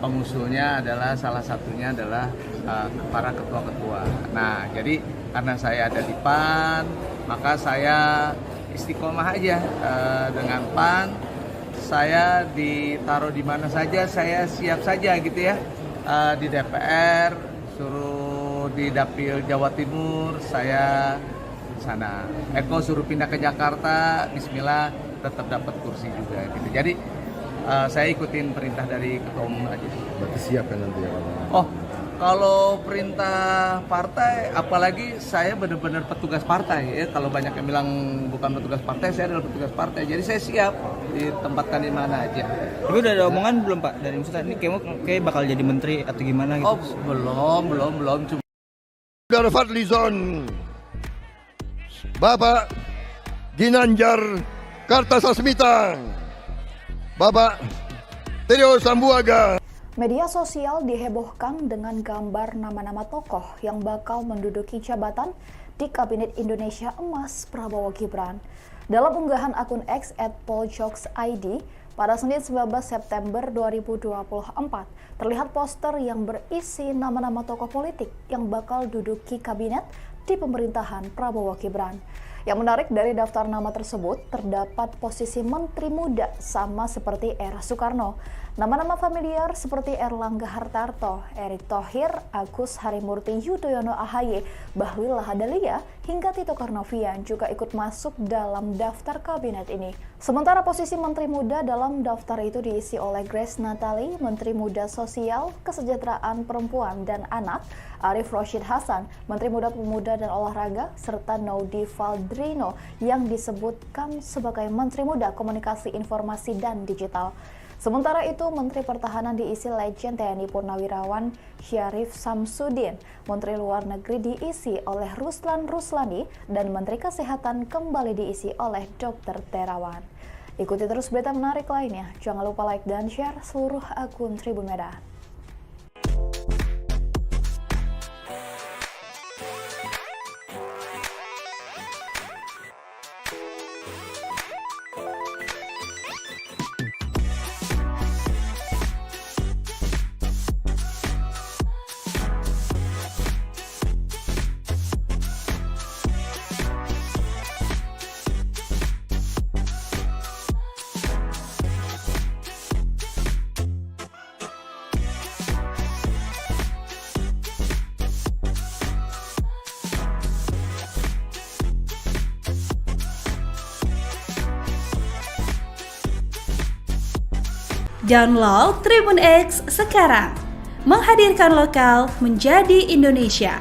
Pengusulnya adalah salah satunya adalah para ketua-ketua. Nah, jadi karena saya ada di PAN, maka saya istiqomah aja dengan PAN. Saya ditaruh di mana saja, saya siap saja gitu ya. Di DPR, suruh di Dapil Jawa Timur, saya sana. Eko suruh pindah ke Jakarta, bismillah tetap dapat kursi juga gitu. Jadi saya ikutin perintah dari ketua umum aja. Berarti siap kan nanti ya? Oh, kalau perintah partai, apalagi saya benar-benar petugas partai ya. Kalau banyak yang bilang bukan petugas partai, saya adalah petugas partai. Jadi saya siap ditempatkan di mana aja. Tapi udah ada omongan belum Pak dari Ustaz ini kayak bakal jadi menteri atau gimana gitu? Oh, belum. Cuma Saudara Fadlizon, Bapak Ginanjar Kartasasmita, Bapak Trio Sambuaga. Media sosial dihebohkan dengan gambar nama-nama tokoh yang bakal menduduki jabatan di Kabinet Indonesia Emas Prabowo Gibran. Dalam unggahan akun X @poljokes_id pada Senin 19 September 2024, terlihat poster yang berisi nama-nama tokoh politik yang bakal duduki kabinet di pemerintahan Prabowo Gibran. Yang menarik dari daftar nama tersebut terdapat posisi menteri muda sama seperti era Soekarno. Nama-nama familiar seperti Erlangga Hartarto, Erick Thohir, Agus Harimurti Yudhoyono AHY, Bahlil Lahadalia, hingga Tito Karnavian juga ikut masuk dalam daftar kabinet ini. Sementara posisi Menteri Muda dalam daftar itu diisi oleh Grace Natali, Menteri Muda Sosial, Kesejahteraan Perempuan dan Anak, Arif Roshid Hasan, Menteri Muda Pemuda dan Olahraga, serta Naudi Valdrino yang disebutkan sebagai Menteri Muda Komunikasi Informasi dan Digital. Sementara itu, Menteri Pertahanan diisi Legend TNI Purnawirawan Syarif Samsudin, Menteri Luar Negeri diisi oleh Ruslan Ruslani, dan Menteri Kesehatan kembali diisi oleh Dr. Terawan. Ikuti terus berita menarik lainnya. Jangan lupa like dan share seluruh akun Tribun Medan. Download Tribun X sekarang, menghadirkan lokal menjadi Indonesia.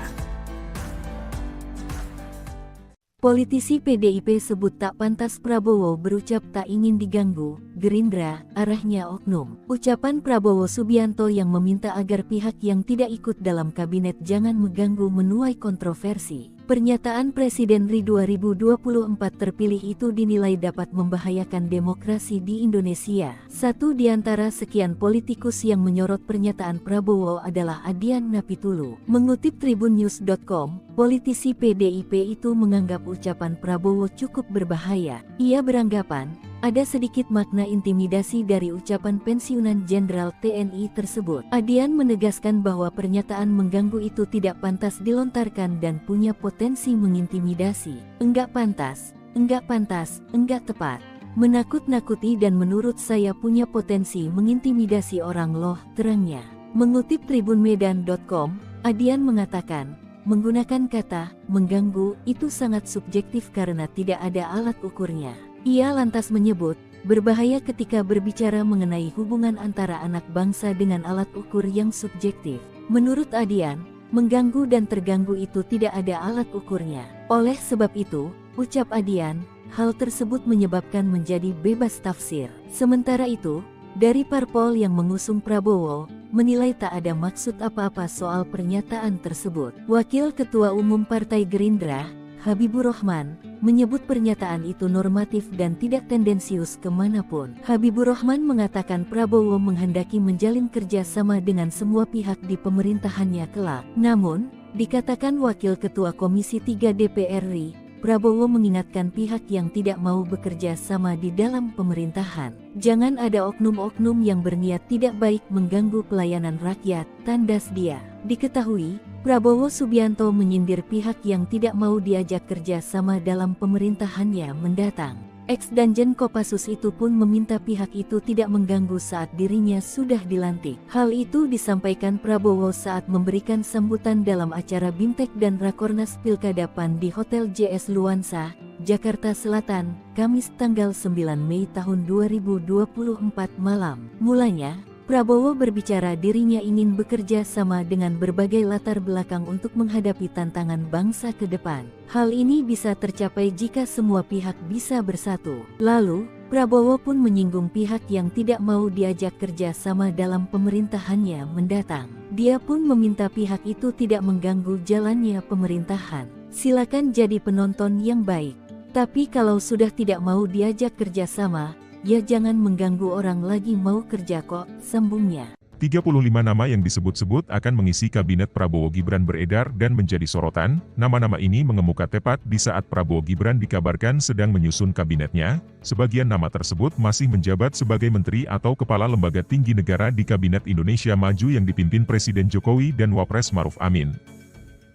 Politisi PDIP sebut tak pantas Prabowo berucap tak ingin diganggu, Gerindra, arahnya oknum. Ucapan Prabowo Subianto yang meminta agar pihak yang tidak ikut dalam kabinet jangan mengganggu menuai kontroversi. Pernyataan Presiden RI 2024 terpilih itu dinilai dapat membahayakan demokrasi di Indonesia. Satu di antara sekian politikus yang menyorot pernyataan Prabowo adalah Adian Napitulu. Mengutip tribunnews.com, politisi PDIP itu menganggap ucapan Prabowo cukup berbahaya. Ia beranggapan, ada sedikit makna intimidasi dari ucapan pensiunan Jenderal TNI tersebut. Adian menegaskan bahwa pernyataan mengganggu itu tidak pantas dilontarkan dan punya potensi mengintimidasi. Enggak pantas, enggak tepat. Menakut-nakuti dan menurut saya punya potensi mengintimidasi orang loh, terangnya. Mengutip tribunmedan.com, Adian mengatakan, menggunakan kata mengganggu itu sangat subjektif karena tidak ada alat ukurnya. Ia lantas menyebut, berbahaya ketika berbicara mengenai hubungan antara anak bangsa dengan alat ukur yang subjektif. Menurut Adian, mengganggu dan terganggu itu tidak ada alat ukurnya. Oleh sebab itu, ucap Adian, hal tersebut menyebabkan menjadi bebas tafsir. Sementara itu, dari parpol yang mengusung Prabowo, menilai tak ada maksud apa-apa soal pernyataan tersebut. Wakil Ketua Umum Partai Gerindra, Habibur Rahman, menyebut pernyataan itu normatif dan tidak tendensius kemanapun. Habibur Rahman mengatakan Prabowo menghendaki menjalin kerjasama dengan semua pihak di pemerintahannya kelak. Namun, dikatakan Wakil Ketua Komisi 3 DPR RI, Prabowo mengingatkan pihak yang tidak mau bekerja sama di dalam pemerintahan. Jangan ada oknum-oknum yang berniat tidak baik mengganggu pelayanan rakyat, tandas dia. Diketahui, Prabowo Subianto menyindir pihak yang tidak mau diajak kerja sama dalam pemerintahannya mendatang. Ex-Danjen Kopassus itu pun meminta pihak itu tidak mengganggu saat dirinya sudah dilantik. Hal itu disampaikan Prabowo saat memberikan sambutan dalam acara Bimtek dan Rakornas Pilkada PAN di Hotel JS Luansa, Jakarta Selatan, Kamis tanggal 9 Mei tahun 2024 malam. Mulanya, Prabowo berbicara dirinya ingin bekerja sama dengan berbagai latar belakang untuk menghadapi tantangan bangsa ke depan. Hal ini bisa tercapai jika semua pihak bisa bersatu. Lalu, Prabowo pun menyinggung pihak yang tidak mau diajak kerja sama dalam pemerintahannya mendatang. Dia pun meminta pihak itu tidak mengganggu jalannya pemerintahan. Silakan jadi penonton yang baik. Tapi kalau sudah tidak mau diajak kerja sama, ya jangan mengganggu orang lagi mau kerja kok, sambungnya. 35 nama yang disebut-sebut akan mengisi kabinet Prabowo Gibran beredar dan menjadi sorotan. Nama-nama ini mengemuka tepat di saat Prabowo Gibran dikabarkan sedang menyusun kabinetnya. Sebagian nama tersebut masih menjabat sebagai menteri atau kepala lembaga tinggi negara di Kabinet Indonesia Maju yang dipimpin Presiden Jokowi dan Wapres Maruf Amin.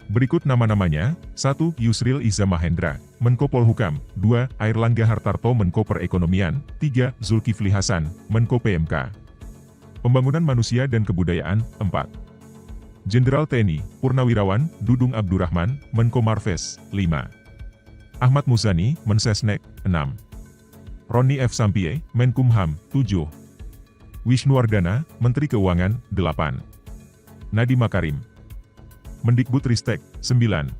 Berikut nama-namanya: 1. Yusril Iza Mahendra, Menko Polhukam. 2. Airlangga Hartarto, Menko Perekonomian. 3. Zulkifli Hasan, Menko PMK. Pembangunan Manusia dan Kebudayaan, 4. Jenderal TNI, Purnawirawan, Dudung Abdurrahman, Menko Marves, 5. Ahmad Muzani, Mensesnek, 6. Roni F. Sampie, Menkumham, 7. Wisnuwardana, Menteri Keuangan, 8. Nadiem Makarim, Mendikbudristek, 9.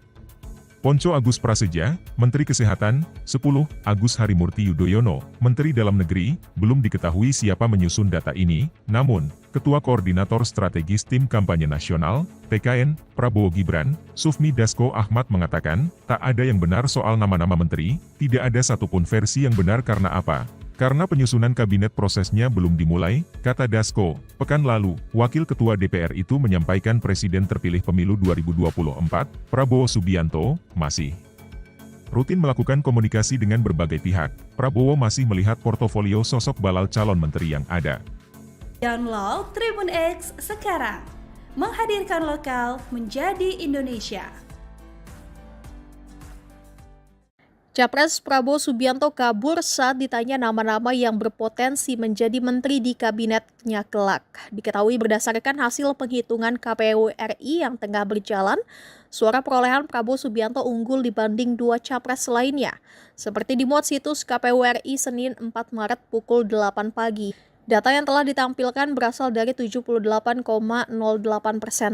Ponco Agus Prasetya, Menteri Kesehatan, 10. Agus Harimurti Yudhoyono, Menteri Dalam Negeri, belum diketahui siapa menyusun data ini, namun, Ketua Koordinator Strategis Tim Kampanye Nasional, TKN, Prabowo Gibran, Sufmi Dasko Ahmad mengatakan, tak ada yang benar soal nama-nama menteri, tidak ada satupun versi yang benar karena apa? Karena penyusunan kabinet prosesnya belum dimulai, kata Dasko. Pekan lalu, Wakil Ketua DPR itu menyampaikan Presiden terpilih pemilu 2024, Prabowo Subianto, masih rutin melakukan komunikasi dengan berbagai pihak. Prabowo masih melihat portofolio sosok balal calon menteri yang ada. Download Tribun X sekarang, menghadirkan lokal menjadi Indonesia. Capres Prabowo Subianto kabur saat ditanya nama-nama yang berpotensi menjadi menteri di kabinetnya kelak. Diketahui berdasarkan hasil penghitungan KPU RI yang tengah berjalan, suara perolehan Prabowo Subianto unggul dibanding dua capres lainnya. Seperti dimuat situs KPU RI Senin 4 Maret pukul 8 pagi. Data yang telah ditampilkan berasal dari 78,08%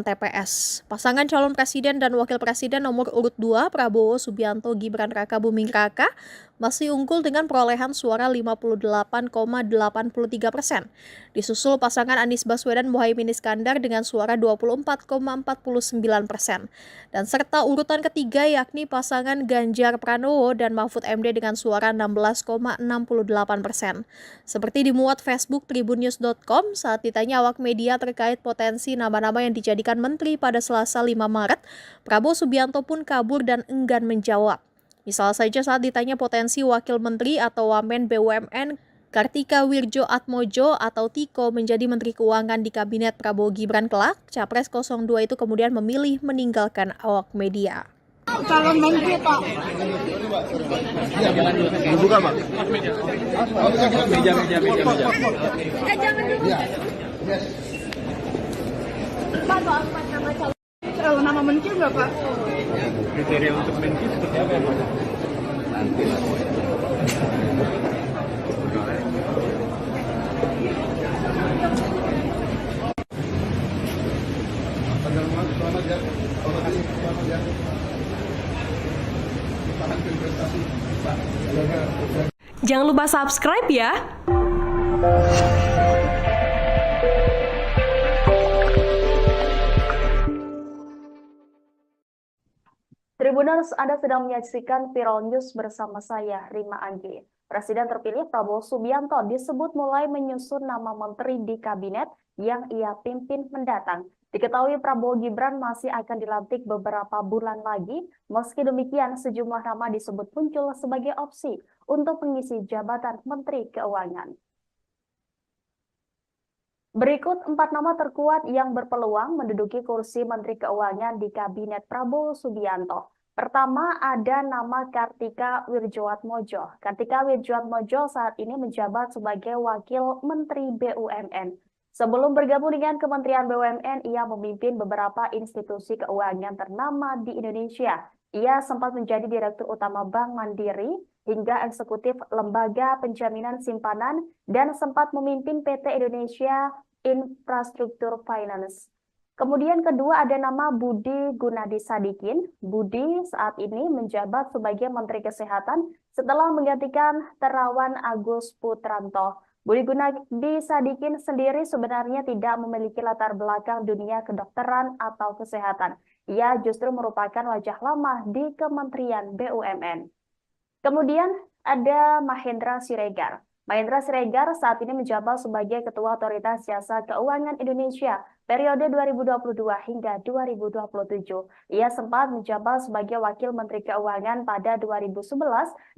TPS. Pasangan calon presiden dan wakil presiden nomor urut 2 Prabowo Subianto Gibran Raka Buming Raka masih unggul dengan perolehan suara 58,83%. Disusul pasangan Anies Baswedan Muhaimin Iskandar dengan suara 24,49%. Dan serta urutan ketiga yakni pasangan Ganjar Pranowo dan Mahfud MD dengan suara 16,68%. Seperti dimuat Facebook tribunnews.com saat ditanya awak media terkait potensi nama-nama yang dijadikan menteri pada Selasa 5 Maret, Prabowo Subianto pun kabur dan enggan menjawab. Misal saja saat ditanya potensi wakil menteri atau wamen BUMN Kartika Wirjoatmojo atau Tiko menjadi Menteri Keuangan di Kabinet Prabowo Gibran kelak, Capres 02 itu kemudian memilih meninggalkan awak media. Calon menteri, Pak. Buka, Pak. Meja. Jangan dulu. Pak, soal nama calon. Nama menteri nggak, Pak? Kriteria untuk menteri seperti apa, Pak? Nanti lah. Jangan lupa subscribe ya. Tribuners, Anda sedang menyaksikan Viral News bersama saya, Rima Anggi. Presiden terpilih Prabowo Subianto disebut mulai menyusun nama menteri di kabinet yang ia pimpin mendatang. Diketahui Prabowo Gibran masih akan dilantik beberapa bulan lagi, meski demikian sejumlah nama disebut muncul sebagai opsi untuk mengisi jabatan Menteri Keuangan. Berikut 4 nama terkuat yang berpeluang menduduki kursi Menteri Keuangan di Kabinet Prabowo Subianto. Pertama ada nama Kartika Wirjoatmojo. Kartika Wirjoatmojo saat ini menjabat sebagai Wakil Menteri BUMN. Sebelum bergabung dengan Kementerian BUMN, ia memimpin beberapa institusi keuangan ternama di Indonesia. Ia sempat menjadi Direktur Utama Bank Mandiri hingga eksekutif Lembaga Penjaminan Simpanan dan sempat memimpin PT Indonesia Infrastructure Finance. Kemudian kedua ada nama Budi Gunadi Sadikin. Budi saat ini menjabat sebagai Menteri Kesehatan setelah menggantikan Terawan Agus Putranto. Budi Gunadi Sadikin sendiri sebenarnya tidak memiliki latar belakang dunia kedokteran atau kesehatan. Ia justru merupakan wajah lama di Kementerian BUMN. Kemudian ada Mahendra Siregar. Mahendra Siregar saat ini menjabat sebagai Ketua Otoritas Jasa Keuangan Indonesia periode 2022 hingga 2027. Ia sempat menjabat sebagai Wakil Menteri Keuangan pada 2011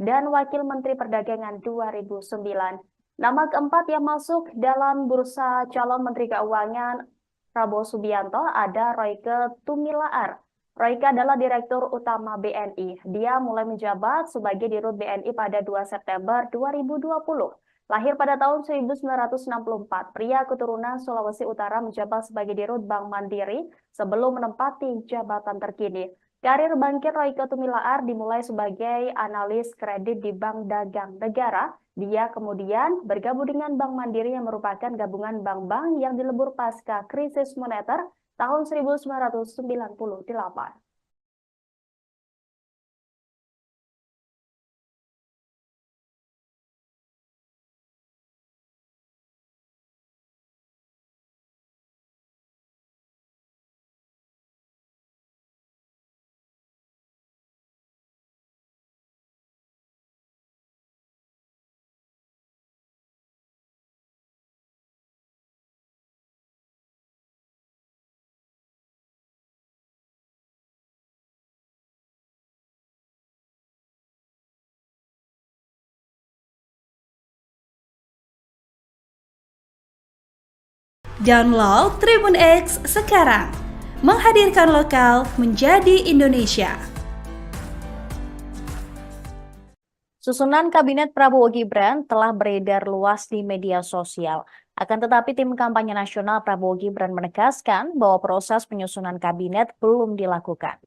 dan Wakil Menteri Perdagangan 2009. Nama keempat yang masuk dalam bursa calon Menteri Keuangan Prabowo Subianto ada Royke Tumilaar. Royke adalah Direktur Utama BNI. Dia mulai menjabat sebagai Dirut BNI pada 2 September 2020. Lahir pada tahun 1964, pria keturunan Sulawesi Utara menjabat sebagai Dirut Bank Mandiri sebelum menempati jabatan terkini. Karir Bangkit Royke Tumilaar dimulai sebagai analis kredit di Bank Dagang Negara. Dia kemudian bergabung dengan Bank Mandiri yang merupakan gabungan bank-bank yang dilebur pasca krisis moneter tahun 1998. Download Tribun X sekarang, menghadirkan lokal menjadi Indonesia. Susunan Kabinet Prabowo Gibran telah beredar luas di media sosial. Akan tetapi tim kampanye nasional Prabowo Gibran menegaskan bahwa proses penyusunan kabinet belum dilakukan.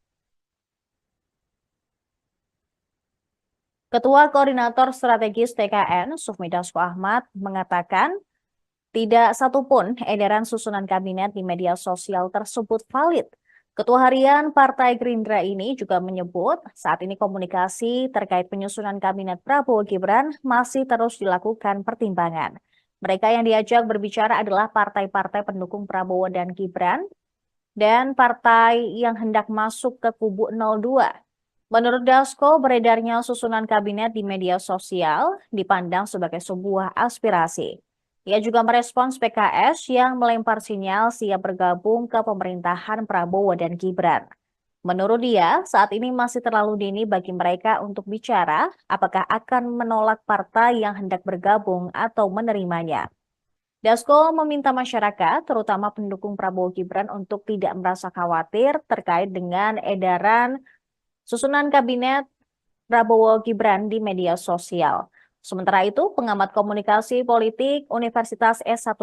Ketua Koordinator Strategis TKN, Sufmi Dasko Ahmad, mengatakan tidak satupun edaran susunan kabinet di media sosial tersebut valid. Ketua Harian Partai Gerindra ini juga menyebut saat ini komunikasi terkait penyusunan kabinet Prabowo Gibran masih terus dilakukan pertimbangan. Mereka yang diajak berbicara adalah partai-partai pendukung Prabowo dan Gibran dan partai yang hendak masuk ke kubu 02. Menurut Dasko, beredarnya susunan kabinet di media sosial dipandang sebagai sebuah aspirasi. Ia juga merespons PKS yang melempar sinyal siap bergabung ke pemerintahan Prabowo dan Gibran. Menurut dia, saat ini masih terlalu dini bagi mereka untuk bicara apakah akan menolak partai yang hendak bergabung atau menerimanya. Dasko meminta masyarakat, terutama pendukung Prabowo Gibran, untuk tidak merasa khawatir terkait dengan edaran susunan kabinet Prabowo Gibran di media sosial. Sementara itu, pengamat komunikasi politik Universitas S1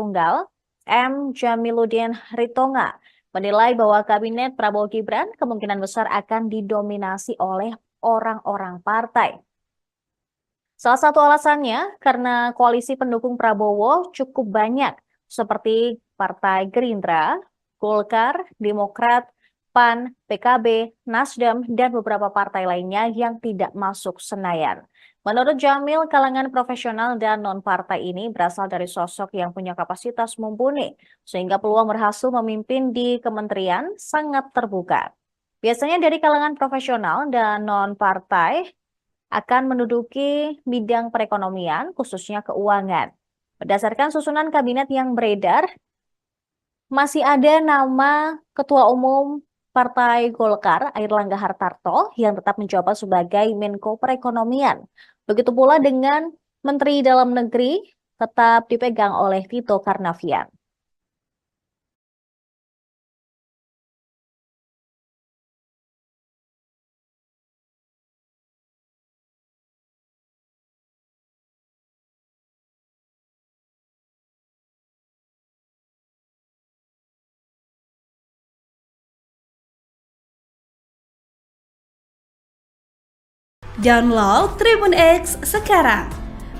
M. Jamiluddin Ritonga menilai bahwa kabinet Prabowo Gibran kemungkinan besar akan didominasi oleh orang-orang partai. Salah satu alasannya karena koalisi pendukung Prabowo cukup banyak, seperti Partai Gerindra, Golkar, Demokrat, PAN, PKB, Nasdem, dan beberapa partai lainnya yang tidak masuk Senayan. Menurut Jamil, kalangan profesional dan non-partai ini berasal dari sosok yang punya kapasitas mumpuni, sehingga peluang berhasil memimpin di kementerian sangat terbuka. Biasanya dari kalangan profesional dan non-partai akan menduduki bidang perekonomian, khususnya keuangan. Berdasarkan susunan kabinet yang beredar, masih ada nama Ketua Umum Partai Golkar, Airlangga Hartarto, yang tetap menjabat sebagai Menko Perekonomian. Begitu pula dengan Menteri Dalam Negeri tetap dipegang oleh Tito Karnavian. Download Tribun X sekarang,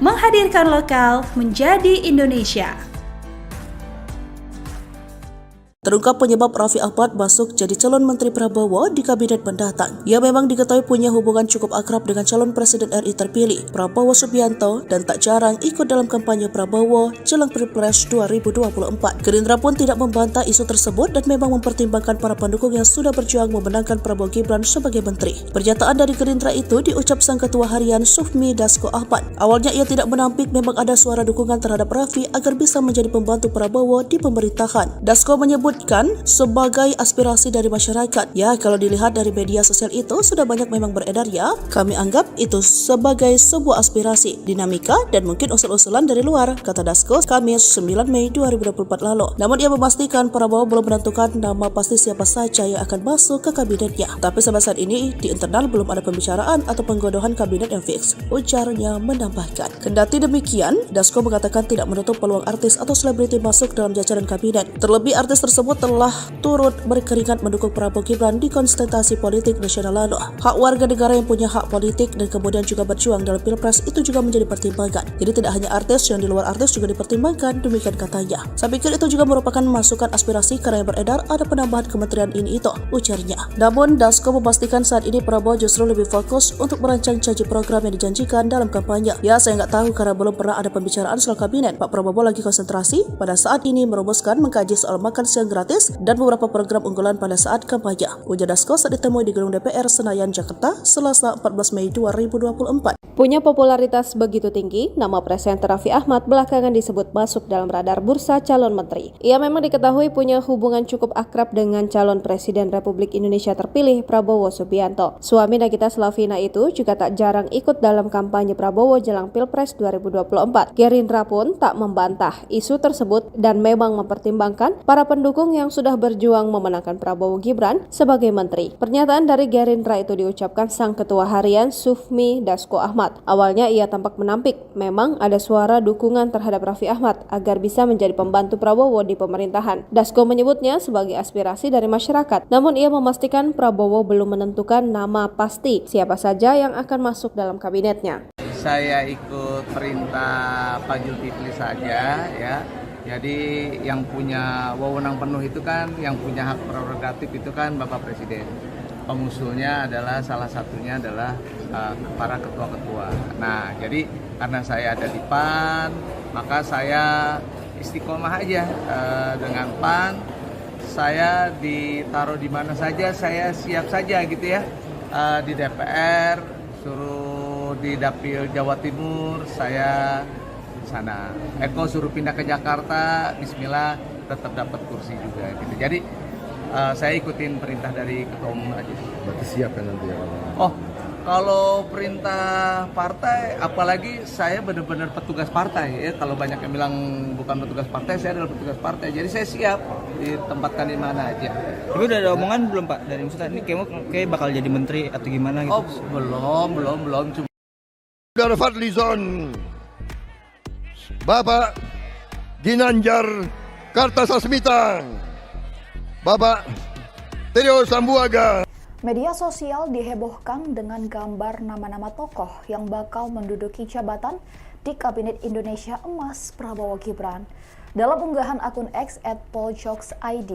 menghadirkan lokal menjadi Indonesia. Terungkap penyebab Raffi Ahmad masuk jadi calon Menteri Prabowo di kabinet mendatang. Ia memang diketahui punya hubungan cukup akrab dengan calon Presiden RI terpilih, Prabowo Subianto, dan tak jarang ikut dalam kampanye Prabowo jelang Pilpres 2024. Gerindra pun tidak membantah isu tersebut dan memang mempertimbangkan para pendukung yang sudah berjuang memenangkan Prabowo Gibran sebagai menteri. Pernyataan dari Gerindra itu diucap sang Ketua Harian Sufmi Dasko Ahmad. Awalnya ia tidak menampik memang ada suara dukungan terhadap Raffi agar bisa menjadi pembantu Prabowo di pemerintahan. Dasko menyebut disebutkan sebagai aspirasi dari masyarakat. Ya, kalau dilihat dari media sosial itu sudah banyak memang beredar ya. Kami anggap itu sebagai sebuah aspirasi, dinamika dan mungkin usul-usulan dari luar, kata Dasko Kamis 9 Mei 2024 lalu. Namun ia memastikan Prabowo belum menentukan nama pasti siapa saja yang akan masuk ke kabinetnya. Tapi sampai saat ini di internal belum ada pembicaraan atau penggodohan kabinet yang fix. Ujarnya menambahkan. Kendati demikian, Dasko mengatakan tidak menutup peluang artis atau selebriti masuk dalam jajaran kabinet. Terlebih artis tersebut telah turut berkeringat mendukung Prabowo Gibran di konsultasi politik nasional lalu. Hak warga negara yang punya hak politik dan kemudian juga berjuang dalam Pilpres itu juga menjadi pertimbangan. Jadi tidak hanya artis, yang di luar artis juga dipertimbangkan, demikian katanya. Saya pikir itu juga merupakan masukan aspirasi karena yang beredar ada penambahan kementerian ini itu, ujarnya. Namun Dasko memastikan saat ini Prabowo justru lebih fokus untuk merancang janji program yang dijanjikan dalam kampanye. Ya, saya nggak tahu karena belum pernah ada pembicaraan soal kabinet. Pak Prabowo lagi konsentrasi pada saat ini merumuskan mengkaji soal makan siang gratis dan beberapa program unggulan pada saat kampanye. Ujar Dasko saat ditemui di gedung DPR Senayan, Jakarta, Selasa 14 Mei 2024. Punya popularitas begitu tinggi, nama presenter Raffi Ahmad belakangan disebut masuk dalam radar bursa calon menteri. Ia memang diketahui punya hubungan cukup akrab dengan calon Presiden Republik Indonesia terpilih Prabowo Subianto. Suami Nagita Slavina itu juga tak jarang ikut dalam kampanye Prabowo jelang Pilpres 2024. Gerindra pun tak membantah isu tersebut dan memang mempertimbangkan para pendukung yang sudah berjuang memenangkan Prabowo Gibran sebagai menteri. Pernyataan dari Gerindra itu diucapkan sang ketua harian Sufmi Dasko Ahmad. Awalnya ia tampak menampik, memang ada suara dukungan terhadap Raffi Ahmad agar bisa menjadi pembantu Prabowo di pemerintahan. Dasko menyebutnya sebagai aspirasi dari masyarakat, namun ia memastikan Prabowo belum menentukan nama pasti siapa saja yang akan masuk dalam kabinetnya. Saya ikut perintah Pak Zulkifli saja ya. Jadi yang punya wewenang penuh itu kan, yang punya hak prerogatif itu kan Bapak Presiden. Pengusulnya adalah salah satunya adalah para ketua-ketua. Nah, jadi karena saya ada di PAN, maka saya istiqomah aja dengan PAN. Saya ditaruh di mana saja, saya siap saja gitu ya. Di DPR, suruh di Dapil Jawa Timur, saya sana. Eko suruh pindah ke Jakarta, bismillah tetap dapat kursi juga gitu. Jadi saya ikutin perintah dari ketua umum aja. Berarti siap kan nanti ya? Oh, kalau perintah partai, apalagi saya benar-benar petugas partai ya. Kalau banyak yang bilang bukan petugas partai, saya adalah petugas partai. Jadi saya siap ditempatkan di mana aja. Tapi udah ada omongan belum Pak dari Ustaz ini kayak bakal jadi menteri atau gimana gitu? Oh, belum. Cuma Saudara Fadlizon, Bapak Ginanjar Kartasasmita, Bapak Trio Sambuaga. Media sosial dihebohkan dengan gambar nama-nama tokoh yang bakal menduduki jabatan di Kabinet Indonesia Emas Prabowo Gibran. Dalam unggahan akun X @poljokes_id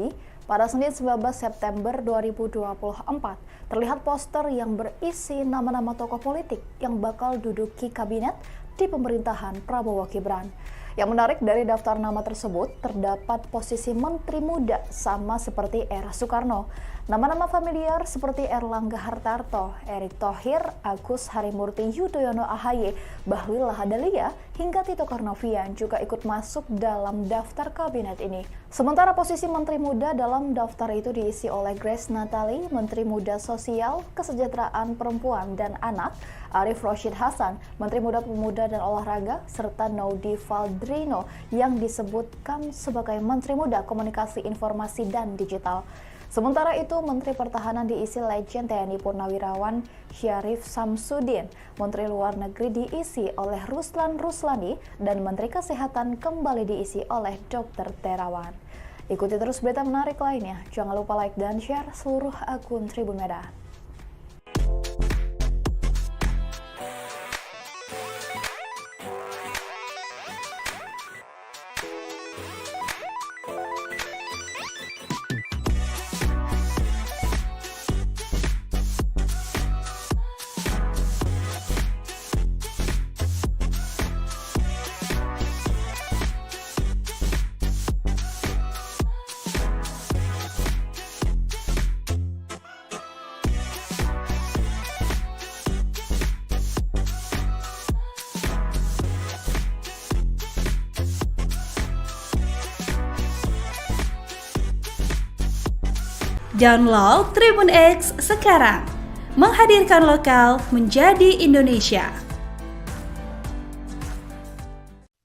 pada Senin 19 September 2024, terlihat poster yang berisi nama-nama tokoh politik yang bakal duduki kabinet di pemerintahan Prabowo Gibran. Yang menarik dari daftar nama tersebut terdapat posisi menteri muda sama seperti era Soekarno. Nama-nama familiar seperti Erlangga Hartarto, Erick Thohir, Agus Harimurti Yudhoyono AHY, Bahlil Lahadalia, hingga Tito Karnavian juga ikut masuk dalam daftar kabinet ini. Sementara posisi menteri muda dalam daftar itu diisi oleh Grace Natali, Menteri Muda Sosial, Kesejahteraan Perempuan dan Anak, Arif Roshid Hasan, Menteri Muda Pemuda dan Olahraga, serta Naudi Valdrino yang disebutkan sebagai Menteri Muda Komunikasi Informasi dan Digital. Sementara itu, Menteri Pertahanan diisi Legend TNI Purnawirawan Syarif Samsudin, Menteri Luar Negeri diisi oleh Ruslan Ruslani, dan Menteri Kesehatan kembali diisi oleh Dr. Terawan. Ikuti terus berita menarik lainnya. Jangan lupa like dan share seluruh akun Tribun Medan. Download Tribun X sekarang. Menghadirkan lokal menjadi Indonesia.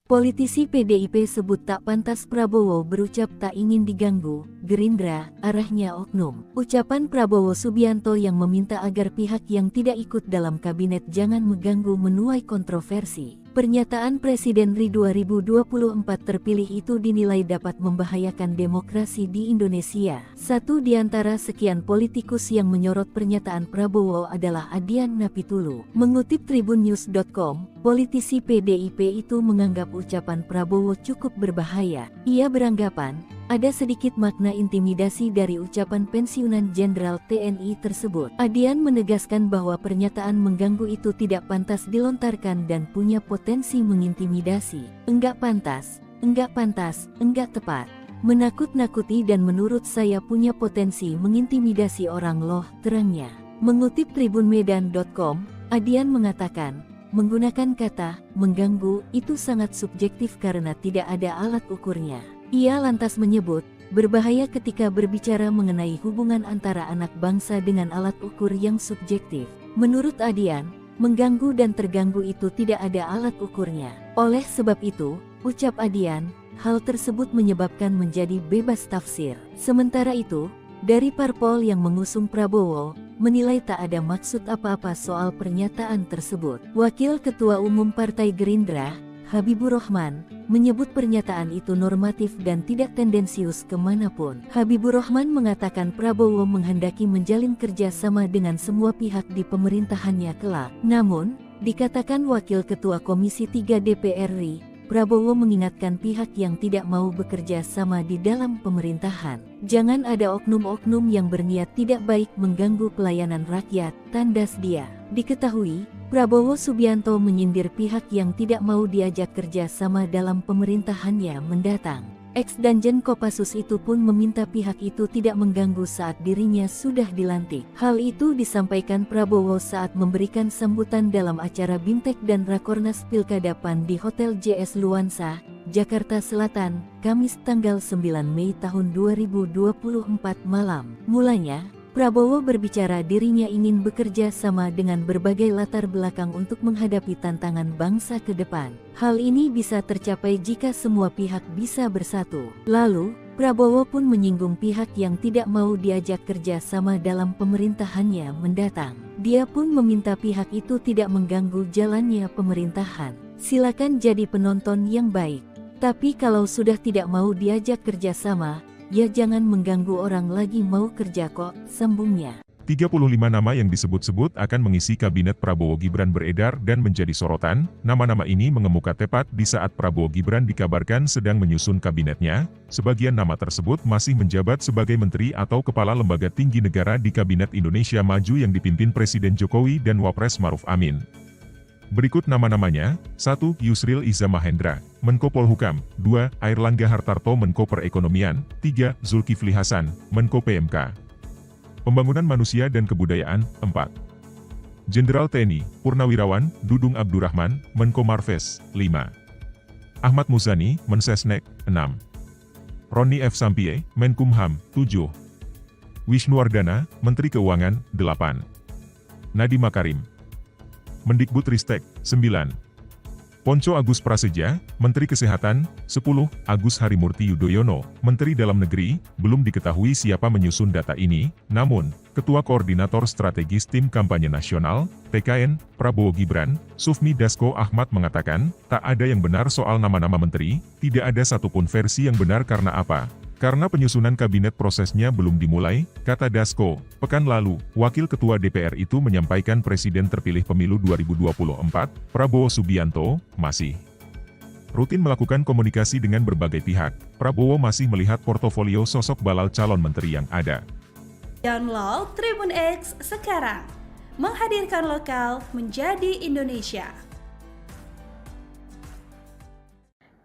Politisi PDIP sebut tak pantas Prabowo berucap tak ingin diganggu, Gerindra, arahnya oknum. Ucapan Prabowo Subianto yang meminta agar pihak yang tidak ikut dalam kabinet jangan mengganggu menuai kontroversi. Pernyataan Presiden RI 2024 terpilih itu dinilai dapat membahayakan demokrasi di Indonesia. Satu di antara sekian politikus yang menyorot pernyataan Prabowo adalah Adian Napitulu. Mengutip tribunnews.com, politisi PDIP itu menganggap ucapan Prabowo cukup berbahaya. Ia beranggapan, ada sedikit makna intimidasi dari ucapan pensiunan Jenderal TNI tersebut. Adian menegaskan bahwa pernyataan mengganggu itu tidak pantas dilontarkan dan punya potensi mengintimidasi. Enggak pantas, enggak tepat. Menakut-nakuti dan menurut saya punya potensi mengintimidasi orang loh, terangnya. Mengutip tribunmedan.com, Adian mengatakan, menggunakan kata mengganggu itu sangat subjektif karena tidak ada alat ukurnya. Ia lantas menyebut, berbahaya ketika berbicara mengenai hubungan antara anak bangsa dengan alat ukur yang subjektif. Menurut Adian, mengganggu dan terganggu itu tidak ada alat ukurnya. Oleh sebab itu, ucap Adian, hal tersebut menyebabkan menjadi bebas tafsir. Sementara itu, dari parpol yang mengusung Prabowo, menilai tak ada maksud apa-apa soal pernyataan tersebut. Wakil Ketua Umum Partai Gerindra, Habibur Rahman, menyebut pernyataan itu normatif dan tidak tendensius kemanapun. Habibur Rahman mengatakan Prabowo menghendaki menjalin kerjasama dengan semua pihak di pemerintahannya kelak. Namun, dikatakan Wakil Ketua Komisi 3 DPR RI, Prabowo mengingatkan pihak yang tidak mau bekerja sama di dalam pemerintahan. Jangan ada oknum-oknum yang berniat tidak baik mengganggu pelayanan rakyat, tandas dia. Diketahui, Prabowo Subianto menyindir pihak yang tidak mau diajak kerja sama dalam pemerintahannya mendatang. Ex-Danjen Kopassus itu pun meminta pihak itu tidak mengganggu saat dirinya sudah dilantik. Hal itu disampaikan Prabowo saat memberikan sambutan dalam acara Bimtek dan Rakornas Pilkada PAN di Hotel JS Luansa, Jakarta Selatan, Kamis tanggal 9 Mei tahun 2024 malam. Mulanya, Prabowo berbicara dirinya ingin bekerja sama dengan berbagai latar belakang untuk menghadapi tantangan bangsa ke depan. Hal ini bisa tercapai jika semua pihak bisa bersatu. Lalu, Prabowo pun menyinggung pihak yang tidak mau diajak kerja sama dalam pemerintahannya mendatang. Dia pun meminta pihak itu tidak mengganggu jalannya pemerintahan. Silakan jadi penonton yang baik. Tapi kalau sudah tidak mau diajak kerja sama, ya jangan mengganggu orang lagi mau kerja kok, sambungnya. 35 nama yang disebut-sebut akan mengisi kabinet Prabowo Gibran beredar dan menjadi sorotan. Nama-nama ini mengemuka tepat di saat Prabowo Gibran dikabarkan sedang menyusun kabinetnya. Sebagian nama tersebut masih menjabat sebagai menteri atau kepala lembaga tinggi negara di Kabinet Indonesia Maju yang dipimpin Presiden Jokowi dan Wapres Maruf Amin. Berikut nama-namanya: 1. Yusril Iza Mahendra, Menko Polhukam. 2. Airlangga Hartarto, Menko Perekonomian. 3. Zulkifli Hasan, Menko PMK. Pembangunan Manusia dan Kebudayaan. 4. Jenderal TNI, Purnawirawan, Dudung Abdurrahman, Menko Marves. 5. Ahmad Muzani, Mensesnek. 6. Roni F. Sampie, Menkumham. 7. Wisnuwardana, Menteri Keuangan. 8. Nadiem Makarim, Mendikbudristek. 9. Ponco Agus Prasetya, Menteri Kesehatan. 10. Agus Harimurti Yudhoyono, Menteri Dalam Negeri. Belum diketahui siapa menyusun data ini, namun, Ketua Koordinator Strategis Tim Kampanye Nasional, TKN, Prabowo Gibran, Sufmi Dasko Ahmad mengatakan, tak ada yang benar soal nama-nama menteri, tidak ada satupun versi yang benar karena apa? Karena penyusunan kabinet prosesnya belum dimulai, kata Dasko. Pekan lalu, Wakil Ketua DPR itu menyampaikan Presiden terpilih pemilu 2024, Prabowo Subianto, masih rutin melakukan komunikasi dengan berbagai pihak. Prabowo masih melihat portofolio sosok balal calon menteri yang ada. Download Tribun X sekarang. Menghadirkan lokal menjadi Indonesia.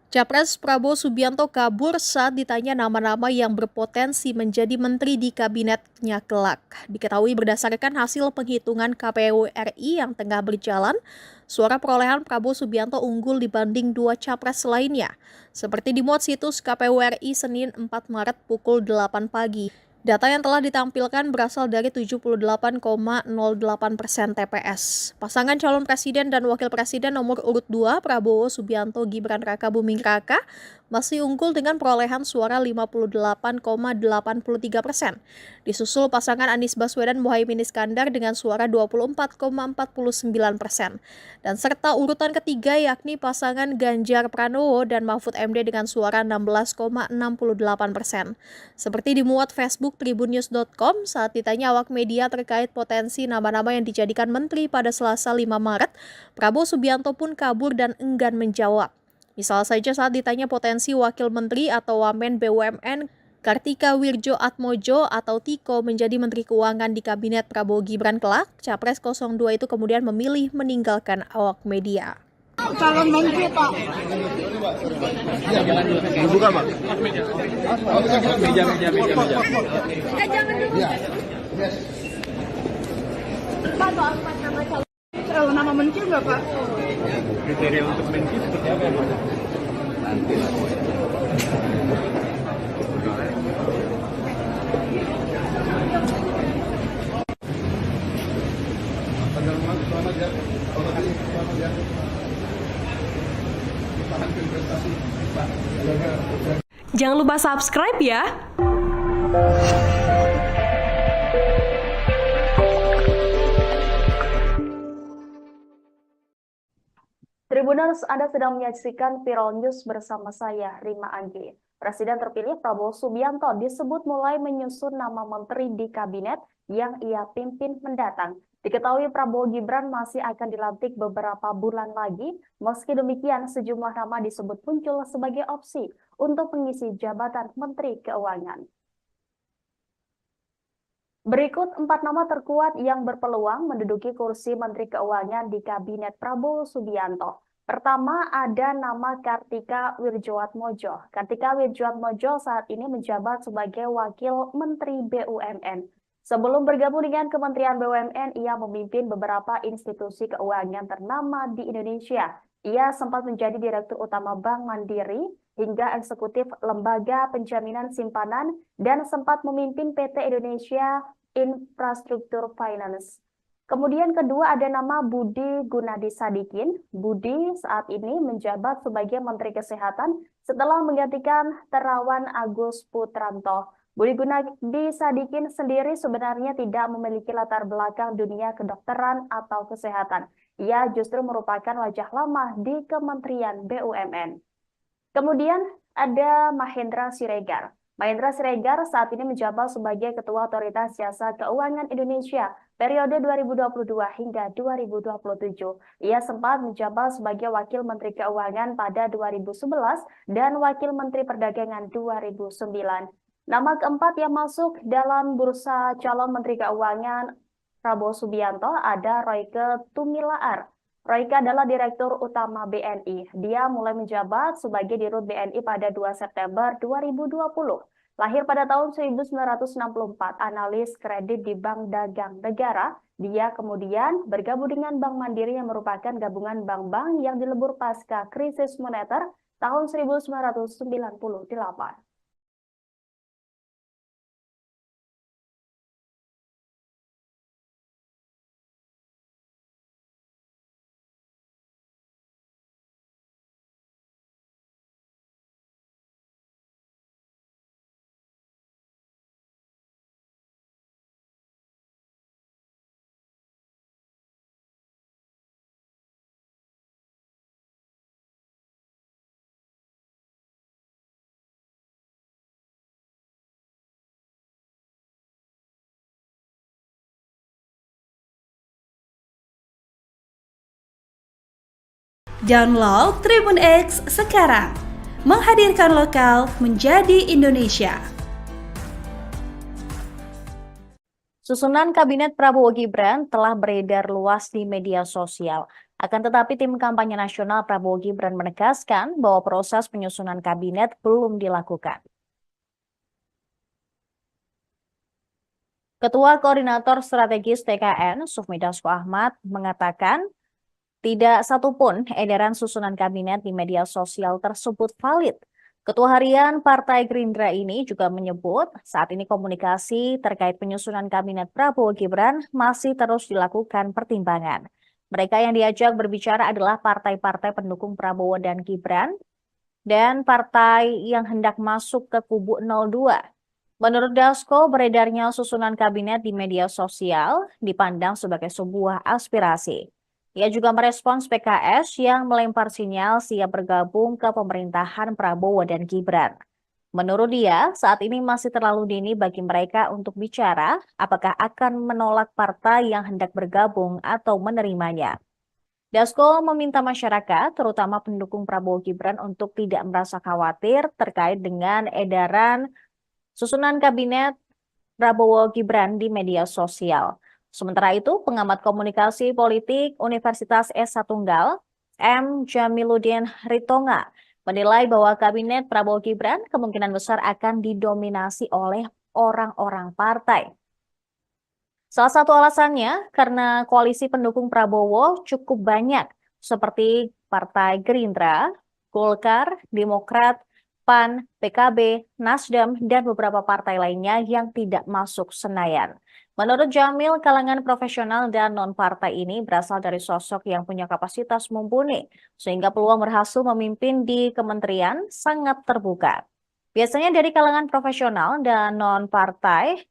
Capres Prabowo Subianto kabur saat ditanya nama-nama yang berpotensi menjadi menteri di kabinetnya kelak. Diketahui berdasarkan hasil penghitungan KPU RI yang tengah berjalan, suara perolehan Prabowo Subianto unggul dibanding dua capres lainnya. Seperti dimuat situs KPU RI Senin 4 Maret pukul 8 pagi. Data yang telah ditampilkan berasal dari 78,08% TPS. Pasangan calon presiden dan wakil presiden nomor urut 2 Prabowo Subianto Gibran Rakabuming Raka masih unggul dengan perolehan suara 58,83%. Disusul pasangan Anies Baswedan Muhaimin Iskandar dengan suara 24,49%. Dan serta urutan ketiga yakni pasangan Ganjar Pranowo dan Mahfud MD dengan suara 16,68%. Seperti dimuat Facebook tribunnews.com saat ditanya awak media terkait potensi nama-nama yang dijadikan menteri pada Selasa 5 Maret, Prabowo Subianto pun kabur dan enggan menjawab. Misal saja saat ditanya potensi wakil menteri atau wamen BUMN Kartika Wirjoatmojo atau Tiko menjadi Menteri Keuangan di Kabinet Prabowo Gibran kelak, Capres 02 itu kemudian memilih meninggalkan awak media. Calon menteri Pak. Bukan, Pak. Meja. Jangan dulu. Pak, soal 4 nama calon. Nama menteri nggak Pak? Kriteria untuk menteri seperti apa? Nanti lah. Jangan lupa subscribe ya. Tribuners, Anda sedang menyaksikan Viral News bersama saya, Rima Anggi. Presiden terpilih Prabowo Subianto disebut mulai menyusun nama menteri di kabinet yang ia pimpin mendatang. Diketahui Prabowo Gibran masih akan dilantik beberapa bulan lagi, meski demikian sejumlah nama disebut muncul sebagai opsi untuk mengisi jabatan Menteri Keuangan. Berikut 4 nama terkuat yang berpeluang menduduki kursi Menteri Keuangan di Kabinet Prabowo Subianto. Pertama ada nama Kartika Wirjoatmojo. Kartika Wirjoatmojo saat ini menjabat sebagai Wakil Menteri BUMN. Sebelum bergabung dengan Kementerian BUMN, ia memimpin beberapa institusi keuangan ternama di Indonesia. Ia sempat menjadi Direktur Utama Bank Mandiri hingga eksekutif Lembaga Penjaminan Simpanan dan sempat memimpin PT Indonesia Infrastruktur Finance. Kemudian kedua ada nama Budi Gunadi Sadikin. Budi saat ini menjabat sebagai Menteri Kesehatan setelah menggantikan Terawan Agus Putranto. Budi Gunadi Sadikin sendiri sebenarnya tidak memiliki latar belakang dunia kedokteran atau kesehatan. Ia justru merupakan wajah lama di Kementerian BUMN. Kemudian ada Mahendra Siregar. Mahendra Siregar saat ini menjabat sebagai Ketua Otoritas Jasa Keuangan Indonesia periode 2022 hingga 2027. Ia sempat menjabat sebagai Wakil Menteri Keuangan pada 2011 dan Wakil Menteri Perdagangan 2009. Nama keempat yang masuk dalam bursa calon Menteri Keuangan Prabowo Subianto ada Royke Tumilaar. Royke adalah Direktur Utama BNI. Dia mulai menjabat sebagai Dirut BNI pada 2 September 2020. Lahir pada tahun 1964, analis kredit di Bank Dagang Negara. Dia kemudian bergabung dengan Bank Mandiri yang merupakan gabungan bank-bank yang dilebur pasca krisis moneter tahun 1998. Download Tribun X sekarang. Menghadirkan lokal menjadi Indonesia. Susunan Kabinet Prabowo Gibran telah beredar luas di media sosial. Akan tetapi tim kampanye nasional Prabowo Gibran menegaskan bahwa proses penyusunan kabinet belum dilakukan. Ketua Koordinator Strategis TKN, Sufmi Dasko Ahmad, mengatakan tidak satupun edaran susunan kabinet di media sosial tersebut valid. Ketua Harian Partai Gerindra ini juga menyebut saat ini komunikasi terkait penyusunan kabinet Prabowo Gibran masih terus dilakukan pertimbangan. Mereka yang diajak berbicara adalah partai-partai pendukung Prabowo dan Gibran dan partai yang hendak masuk ke kubu 02. Menurut Dasko, beredarnya susunan kabinet di media sosial dipandang sebagai sebuah aspirasi. Ia juga merespons PKS yang melempar sinyal siap bergabung ke pemerintahan Prabowo dan Gibran. Menurut dia, saat ini masih terlalu dini bagi mereka untuk bicara apakah akan menolak partai yang hendak bergabung atau menerimanya. Dasko meminta masyarakat, terutama pendukung Prabowo Gibran, untuk tidak merasa khawatir terkait dengan edaran susunan kabinet Prabowo Gibran di media sosial. Sementara itu, pengamat komunikasi politik Universitas S1 Tunggal, M. Jamiluddin Ritonga, menilai bahwa kabinet Prabowo Gibran kemungkinan besar akan didominasi oleh orang-orang partai. Salah satu alasannya karena koalisi pendukung Prabowo cukup banyak, seperti Partai Gerindra, Golkar, Demokrat, PAN, PKB, Nasdem, dan beberapa partai lainnya yang tidak masuk Senayan. Menurut Jamil, kalangan profesional dan non-partai ini berasal dari sosok yang punya kapasitas mumpuni, sehingga peluang berhasil memimpin di kementerian sangat terbuka. Biasanya dari kalangan profesional dan non-partai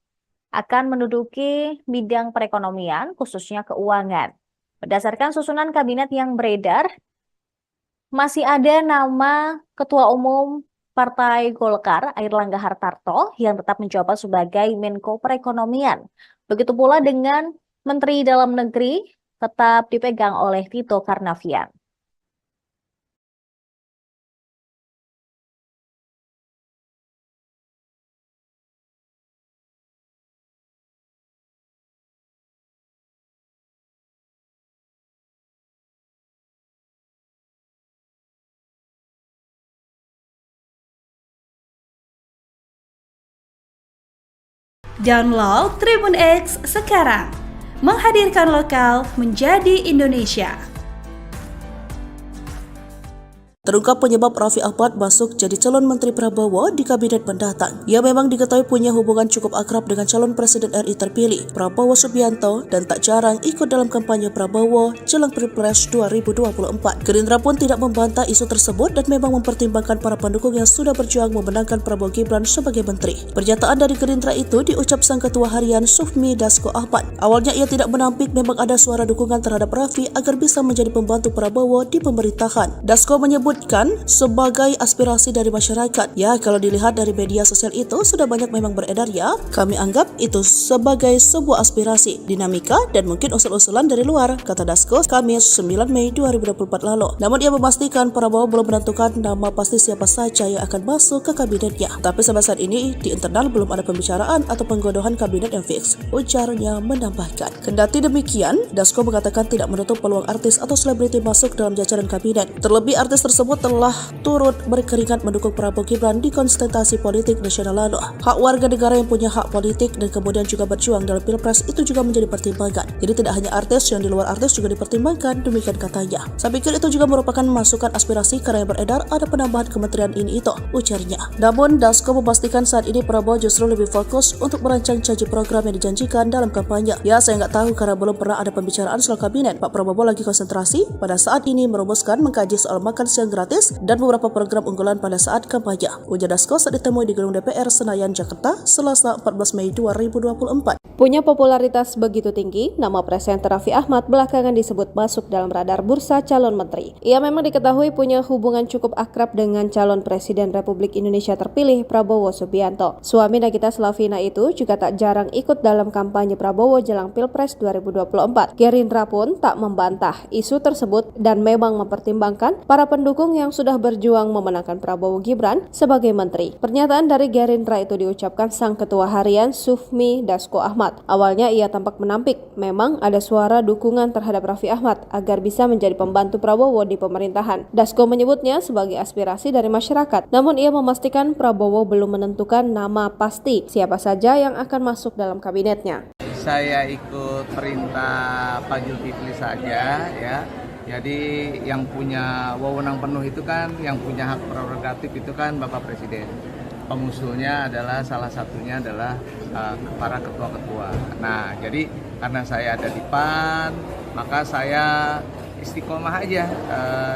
akan menduduki bidang perekonomian, khususnya keuangan. Berdasarkan susunan kabinet yang beredar, masih ada nama Ketua Umum Partai Golkar, Airlangga Hartarto, yang tetap menjabat sebagai Menko Perekonomian. Begitu pula dengan Menteri Dalam Negeri tetap dipegang oleh Tito Karnavian. Download Tribun X sekarang, menghadirkan lokal menjadi Indonesia. Terungkap penyebab Raffi Ahmad masuk jadi calon Menteri Prabowo di kabinet mendatang. Ia memang diketahui punya hubungan cukup akrab dengan calon Presiden RI terpilih, Prabowo Subianto, dan tak jarang ikut dalam kampanye Prabowo jelang Pilpres 2024. Gerindra pun tidak membantah isu tersebut dan memang mempertimbangkan para pendukung yang sudah berjuang memenangkan Prabowo Gibran sebagai menteri. Pernyataan dari Gerindra itu diucap sang Ketua Harian Sufmi Dasko Ahmad. Awalnya ia tidak menampik memang ada suara dukungan terhadap Raffi agar bisa menjadi pembantu Prabowo di pemerintahan. Dasko menyebut sebagai aspirasi dari masyarakat. Ya, kalau dilihat dari media sosial itu sudah banyak memang beredar ya. Kami anggap itu sebagai sebuah aspirasi, dinamika dan mungkin usul-usulan dari luar, kata Dasko Kamis 9 Mei 2024 lalu. Namun ia memastikan Prabowo belum menentukan nama pasti siapa saja yang akan masuk ke kabinetnya. Tapi sampai saat ini di internal belum ada pembicaraan atau penggodohan kabinet yang fix. Ujarnya menambahkan. Kendati demikian, Dasko mengatakan tidak menutup peluang artis atau selebriti masuk dalam jajaran kabinet. Terlebih artis tersebut telah turut berkeringat mendukung Prabowo Gibran di konsentrasi politik nasional lalu. Hak warga negara yang punya hak politik dan kemudian juga berjuang dalam Pilpres itu juga menjadi pertimbangan. Jadi tidak hanya artis, yang di luar artis juga dipertimbangkan, demikian katanya. Saya pikir itu juga merupakan masukan aspirasi karena yang beredar ada penambahan kementerian ini itu, ujarnya. Namun Dasko memastikan saat ini Prabowo justru lebih fokus untuk merancang janji program yang dijanjikan dalam kampanye. Ya, saya nggak tahu karena belum pernah ada pembicaraan soal kabinet. Pak Prabowo lagi konsentrasi pada saat ini merumuskan mengkaji soal makan siang gratis dan beberapa program unggulan pada saat kampanye. Ujar Dasko saat ditemui di Gedung DPR Senayan, Jakarta, Selasa 14 Mei 2024. Punya popularitas begitu tinggi, nama presenter Raffi Ahmad belakangan disebut masuk dalam radar bursa calon menteri. Ia memang diketahui punya hubungan cukup akrab dengan calon Presiden Republik Indonesia terpilih Prabowo Subianto. Suami Nagita Slavina itu juga tak jarang ikut dalam kampanye Prabowo jelang Pilpres 2024. Gerindra pun tak membantah isu tersebut dan memang mempertimbangkan para pendukung yang sudah berjuang memenangkan Prabowo Gibran sebagai menteri. Pernyataan dari Gerindra itu diucapkan sang Ketua Harian Sufmi Dasko Ahmad. Awalnya ia tampak menampik memang ada suara dukungan terhadap Raffi Ahmad agar bisa menjadi pembantu Prabowo di pemerintahan. Dasko menyebutnya sebagai aspirasi dari masyarakat. Namun ia memastikan Prabowo belum menentukan nama pasti siapa saja yang akan masuk dalam kabinetnya. Saya ikut perintah Pak Zulkifli saja ya. Jadi yang punya wewenang penuh itu kan, yang punya hak prerogatif itu kan Bapak Presiden. Pengusulnya adalah salah satunya adalah para ketua-ketua. Nah, jadi karena saya ada di PAN, maka saya istiqomah aja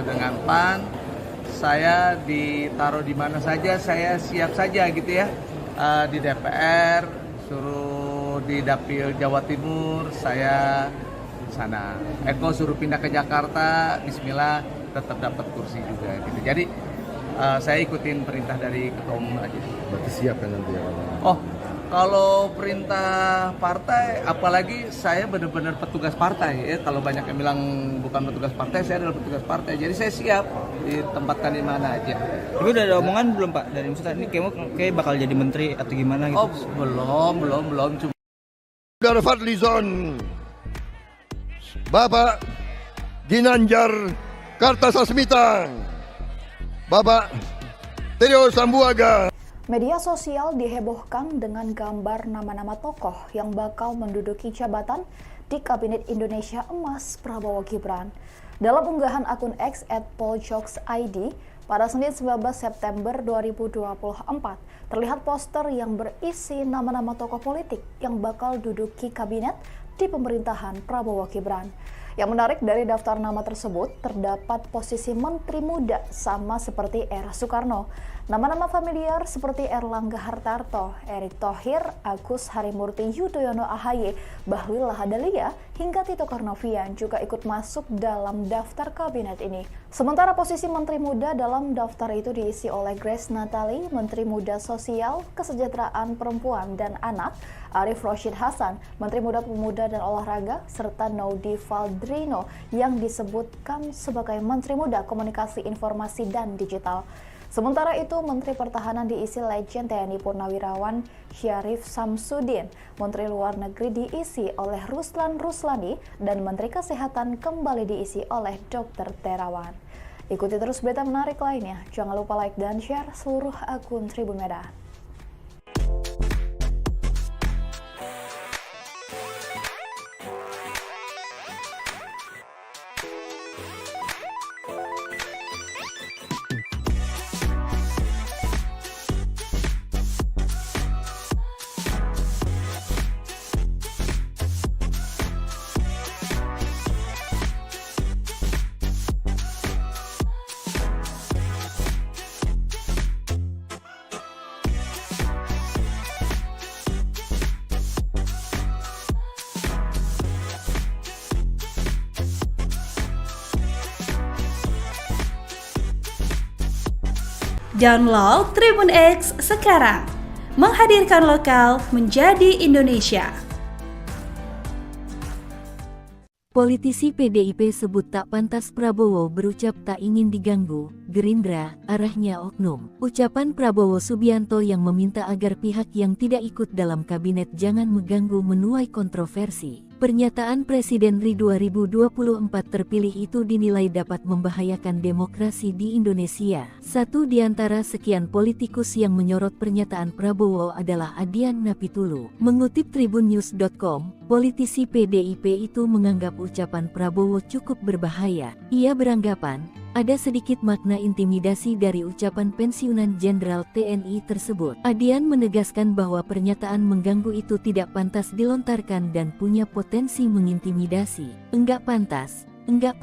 dengan PAN. Saya ditaruh di mana saja, saya siap saja gitu ya. Di DPR, suruh di Dapil Jawa Timur, saya sana. Eko suruh pindah ke Jakarta, bismillah tetap dapat kursi juga gitu. Jadi saya ikutin perintah dari ketua umum aja. Berarti siap kan nanti ya? Oh, kalau perintah partai, apalagi saya benar-benar petugas partai ya. Kalau banyak yang bilang bukan petugas partai, saya adalah petugas partai. Jadi saya siap ditempatkan di mana aja. Tapi udah ada omongan belum Pak dari Ustaz ini kayak bakal jadi menteri atau gimana gitu? Oh, belum. Cuma Saudara Fadlizon, Bapak Ginanjar Kartasasmita, Bapak Trio Sambuaga. Media sosial dihebohkan dengan gambar nama-nama tokoh yang bakal menduduki jabatan di Kabinet Indonesia Emas Prabowo Gibran. Dalam unggahan akun X @poljokes_id pada Senin 19 September 2024, terlihat poster yang berisi nama-nama tokoh politik yang bakal duduki kabinet di pemerintahan Prabowo Gibran. Yang menarik dari daftar nama tersebut terdapat posisi menteri muda sama seperti era Soekarno. Nama-nama familiar seperti Erlangga Hartarto, Erick Thohir, Agus Harimurti Yudhoyono AHY, Bahlil Lahadalia, hingga Tito Karnavian juga ikut masuk dalam daftar kabinet ini. Sementara posisi menteri muda dalam daftar itu diisi oleh Grace Natali, Menteri Muda Sosial, Kesejahteraan Perempuan dan Anak, Arif Rashid Hasan, Menteri Muda Pemuda dan Olahraga, serta Naudi Valdrino yang disebutkan sebagai Menteri Muda Komunikasi Informasi dan Digital. Sementara itu, Menteri Pertahanan diisi Legend TNI Purnawirawan Syarif Samsudin, Menteri Luar Negeri diisi oleh Ruslan Ruslani, dan Menteri Kesehatan kembali diisi oleh Dr. Terawan. Ikuti terus berita menarik lainnya. Jangan lupa like dan share seluruh akun Tribun Medan. Download Tribun X sekarang, menghadirkan lokal menjadi Indonesia. Politisi PDIP sebut tak pantas Prabowo berucap tak ingin diganggu, Gerindra, arahnya oknum. Ucapan Prabowo Subianto yang meminta agar pihak yang tidak ikut dalam kabinet jangan mengganggu menuai kontroversi. Pernyataan Presiden RI 2024 terpilih itu dinilai dapat membahayakan demokrasi di Indonesia. Satu di antara sekian politikus yang menyorot pernyataan Prabowo adalah Adian Napitulu. Mengutip tribunnews.com, politisi PDIP itu menganggap ucapan Prabowo cukup berbahaya. Ia beranggapan, ada sedikit makna intimidasi dari ucapan pensiunan Jenderal TNI tersebut. Adian menegaskan bahwa pernyataan mengganggu itu tidak pantas dilontarkan dan punya potensi mengintimidasi. Enggak pantas, enggak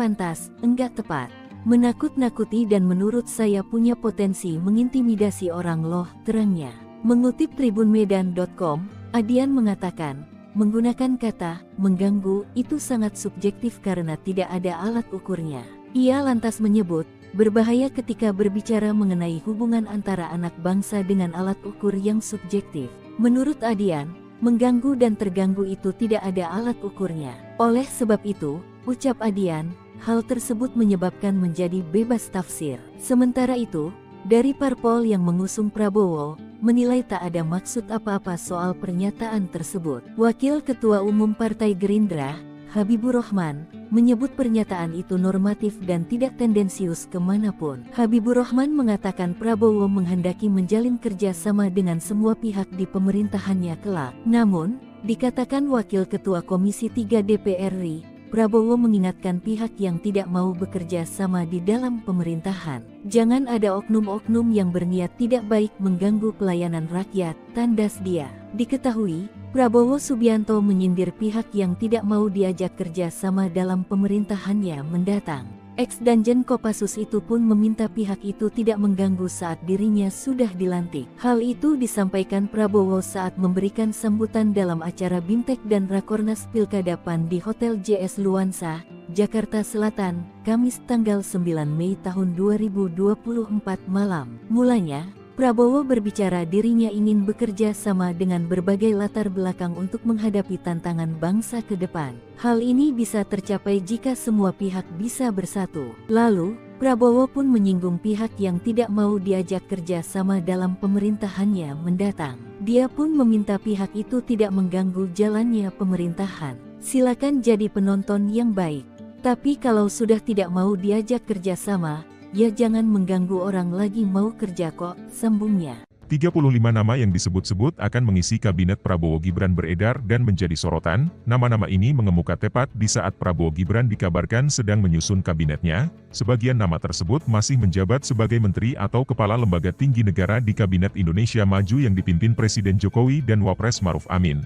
tepat. Menakut-nakuti dan menurut saya punya potensi mengintimidasi orang loh, terangnya. Mengutip tribunmedan.com, Adian mengatakan, menggunakan kata mengganggu itu sangat subjektif karena tidak ada alat ukurnya. Ia lantas menyebut, berbahaya ketika berbicara mengenai hubungan antara anak bangsa dengan alat ukur yang subjektif. Menurut Adian, mengganggu dan terganggu itu tidak ada alat ukurnya. Oleh sebab itu, ucap Adian, hal tersebut menyebabkan menjadi bebas tafsir. Sementara itu, dari parpol yang mengusung Prabowo, menilai tak ada maksud apa-apa soal pernyataan tersebut. Wakil Ketua Umum Partai Gerindra, Habibur Rahman, menyebut pernyataan itu normatif dan tidak tendensius kemanapun. Habibur Rahman mengatakan Prabowo menghendaki menjalin kerjasama dengan semua pihak di pemerintahannya kelak. Namun, dikatakan Wakil Ketua Komisi 3 DPR RI, Prabowo mengingatkan pihak yang tidak mau bekerja sama di dalam pemerintahan. Jangan ada oknum-oknum yang berniat tidak baik mengganggu pelayanan rakyat, tandas dia. Diketahui, Prabowo Subianto menyindir pihak yang tidak mau diajak kerja sama dalam pemerintahannya mendatang. Ex-Danjen Kopassus itu pun meminta pihak itu tidak mengganggu saat dirinya sudah dilantik. Hal itu disampaikan Prabowo saat memberikan sambutan dalam acara Bimtek dan Rakornas Pilkada PAN di Hotel JS Luansa, Jakarta Selatan, Kamis tanggal 9 Mei tahun 2024 malam. Mulanya, Prabowo berbicara dirinya ingin bekerja sama dengan berbagai latar belakang untuk menghadapi tantangan bangsa ke depan. Hal ini bisa tercapai jika semua pihak bisa bersatu. Lalu, Prabowo pun menyinggung pihak yang tidak mau diajak kerja sama dalam pemerintahannya mendatang. Dia pun meminta pihak itu tidak mengganggu jalannya pemerintahan. Silakan jadi penonton yang baik. Tapi kalau sudah tidak mau diajak kerja sama, ya jangan mengganggu orang lagi mau kerja kok, sambungnya. 35 nama yang disebut-sebut akan mengisi kabinet Prabowo Gibran beredar dan menjadi sorotan. Nama-nama ini mengemuka tepat di saat Prabowo Gibran dikabarkan sedang menyusun kabinetnya. Sebagian nama tersebut masih menjabat sebagai menteri atau kepala lembaga tinggi negara di Kabinet Indonesia Maju yang dipimpin Presiden Jokowi dan Wapres Maruf Amin.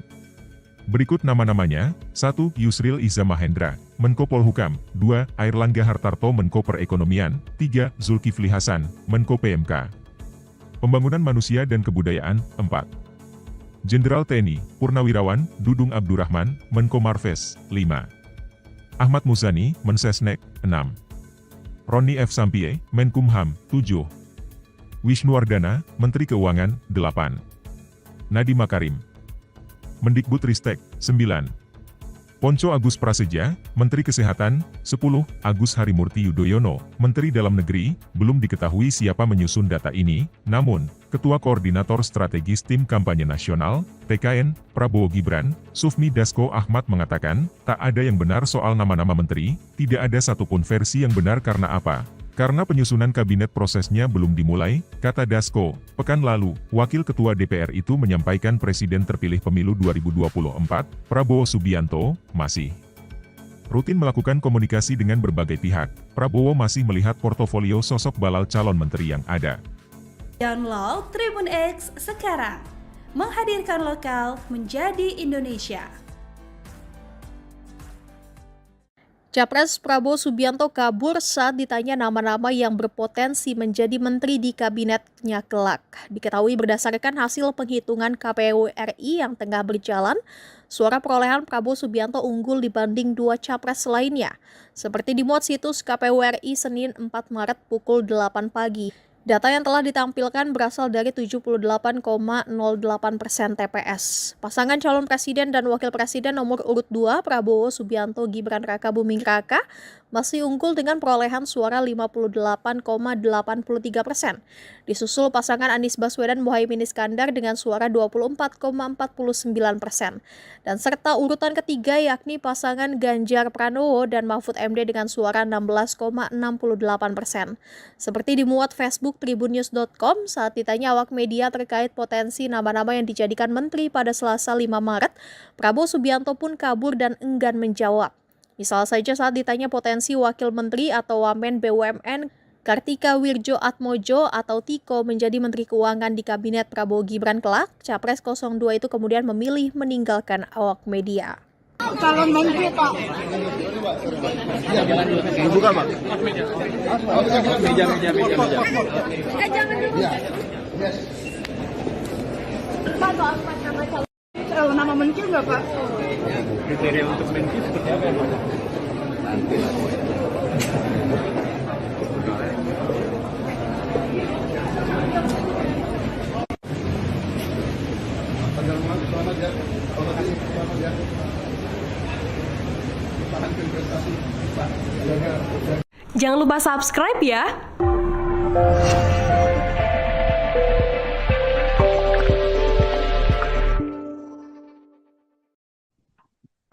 Berikut nama-namanya: 1. Yusril Iza Mahendra, Menko Polhukam. 2. Airlangga Hartarto, Menko Perekonomian. 3. Zulkifli Hasan, Menko PMK. Pembangunan Manusia dan Kebudayaan. 4. Jenderal TNI Purnawirawan Dudung Abdurrahman, Menko Marves. 5. Ahmad Muzani, Mensesnek. 6. Roni F. Sampie, Menkumham. 7. Wisnuwardana, Menteri Keuangan. 8. Nadiem Makarim, Mendikbudristek. 9. Ponco Agus Prasetya, Menteri Kesehatan. 10. Agus Harimurti Yudhoyono, Menteri Dalam Negeri. Belum diketahui siapa menyusun data ini, namun, Ketua Koordinator Strategis Tim Kampanye Nasional, TKN, Prabowo Gibran, Sufmi Dasko Ahmad mengatakan, tak ada yang benar soal nama-nama menteri, tidak ada satupun versi yang benar karena apa? Karena penyusunan kabinet prosesnya belum dimulai, kata Dasko. Pekan lalu, Wakil Ketua DPR itu menyampaikan Presiden terpilih pemilu 2024, Prabowo Subianto, masih rutin melakukan komunikasi dengan berbagai pihak. Prabowo masih melihat portofolio sosok balal calon menteri yang ada. Download Tribun X sekarang, menghadirkan lokal menjadi Indonesia. Capres Prabowo Subianto kabur saat ditanya nama-nama yang berpotensi menjadi menteri di kabinetnya kelak. Diketahui berdasarkan hasil penghitungan KPU RI yang tengah berjalan, suara perolehan Prabowo Subianto unggul dibanding dua capres lainnya. Seperti dimuat situs KPU RI Senin 4 Maret pukul 8 pagi. Data yang telah ditampilkan berasal dari 78,08% TPS. Pasangan calon presiden dan wakil presiden nomor urut 2 Prabowo Subianto Gibran Raka Buming Raka masih unggul dengan perolehan suara 58,83%. Disusul pasangan Anies Baswedan Muhaimin Iskandar dengan suara 24,49%. Dan serta urutan ketiga yakni pasangan Ganjar Pranowo dan Mahfud MD dengan suara 16,68%. Seperti dimuat Facebook tribunnews.com saat ditanya awak media terkait potensi nama-nama yang dijadikan menteri pada Selasa 5 Maret, Prabowo Subianto pun kabur dan enggan menjawab. Misal saja saat ditanya potensi wakil menteri atau wamen BUMN Kartika Wirjo Atmojo atau Tiko menjadi menteri keuangan di kabinet Prabowo Gibran kelak, Capres 02 itu kemudian memilih meninggalkan awak media. Calon menteri Pak. Buka Pak. Meja. Jangan dulu. Pak, soal nama calon. Nama menteri nggak Pak? Kriteria untuk menteri seperti apa Pak? Nanti. Jangan lupa subscribe ya.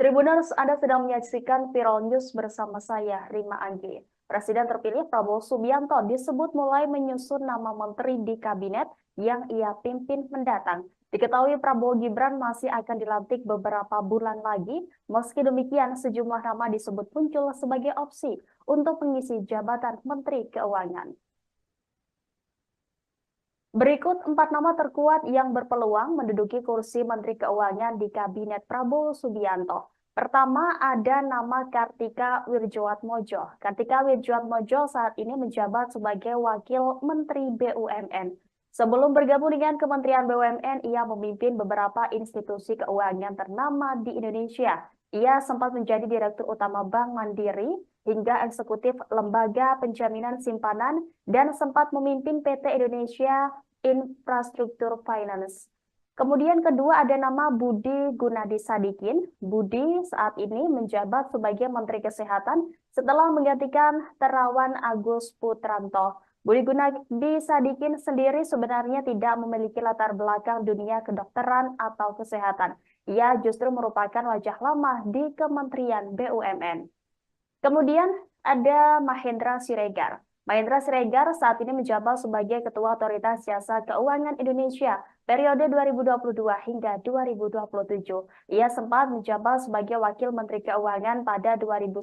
Tribuners, Anda sedang menyaksikan Viral News bersama saya, Rima Anggi. Presiden terpilih Prabowo Subianto disebut mulai menyusun nama menteri di kabinet yang ia pimpin mendatang. Diketahui Prabowo Gibran masih akan dilantik beberapa bulan lagi, meski demikian sejumlah nama disebut muncul sebagai opsi untuk mengisi jabatan Menteri Keuangan. Berikut 4 nama terkuat yang berpeluang menduduki kursi Menteri Keuangan di Kabinet Prabowo Subianto. Pertama ada nama Kartika Wirjoatmojo. Kartika Wirjoatmojo saat ini menjabat sebagai Wakil Menteri BUMN. Sebelum bergabung dengan Kementerian BUMN, ia memimpin beberapa institusi keuangan ternama di Indonesia. Ia sempat menjadi Direktur Utama Bank Mandiri hingga eksekutif Lembaga Penjaminan Simpanan dan sempat memimpin PT Indonesia Infrastructure Finance. Kemudian kedua ada nama Budi Gunadi Sadikin. Budi saat ini menjabat sebagai Menteri Kesehatan setelah menggantikan Terawan Agus Putranto. Budi Gunadi Sadikin sendiri sebenarnya tidak memiliki latar belakang dunia kedokteran atau kesehatan. Ia justru merupakan wajah lama di Kementerian BUMN. Kemudian ada Mahendra Siregar. Mahendra Siregar saat ini menjabat sebagai Ketua Otoritas Jasa Keuangan Indonesia periode 2022 hingga 2027. Ia sempat menjabat sebagai Wakil Menteri Keuangan pada 2011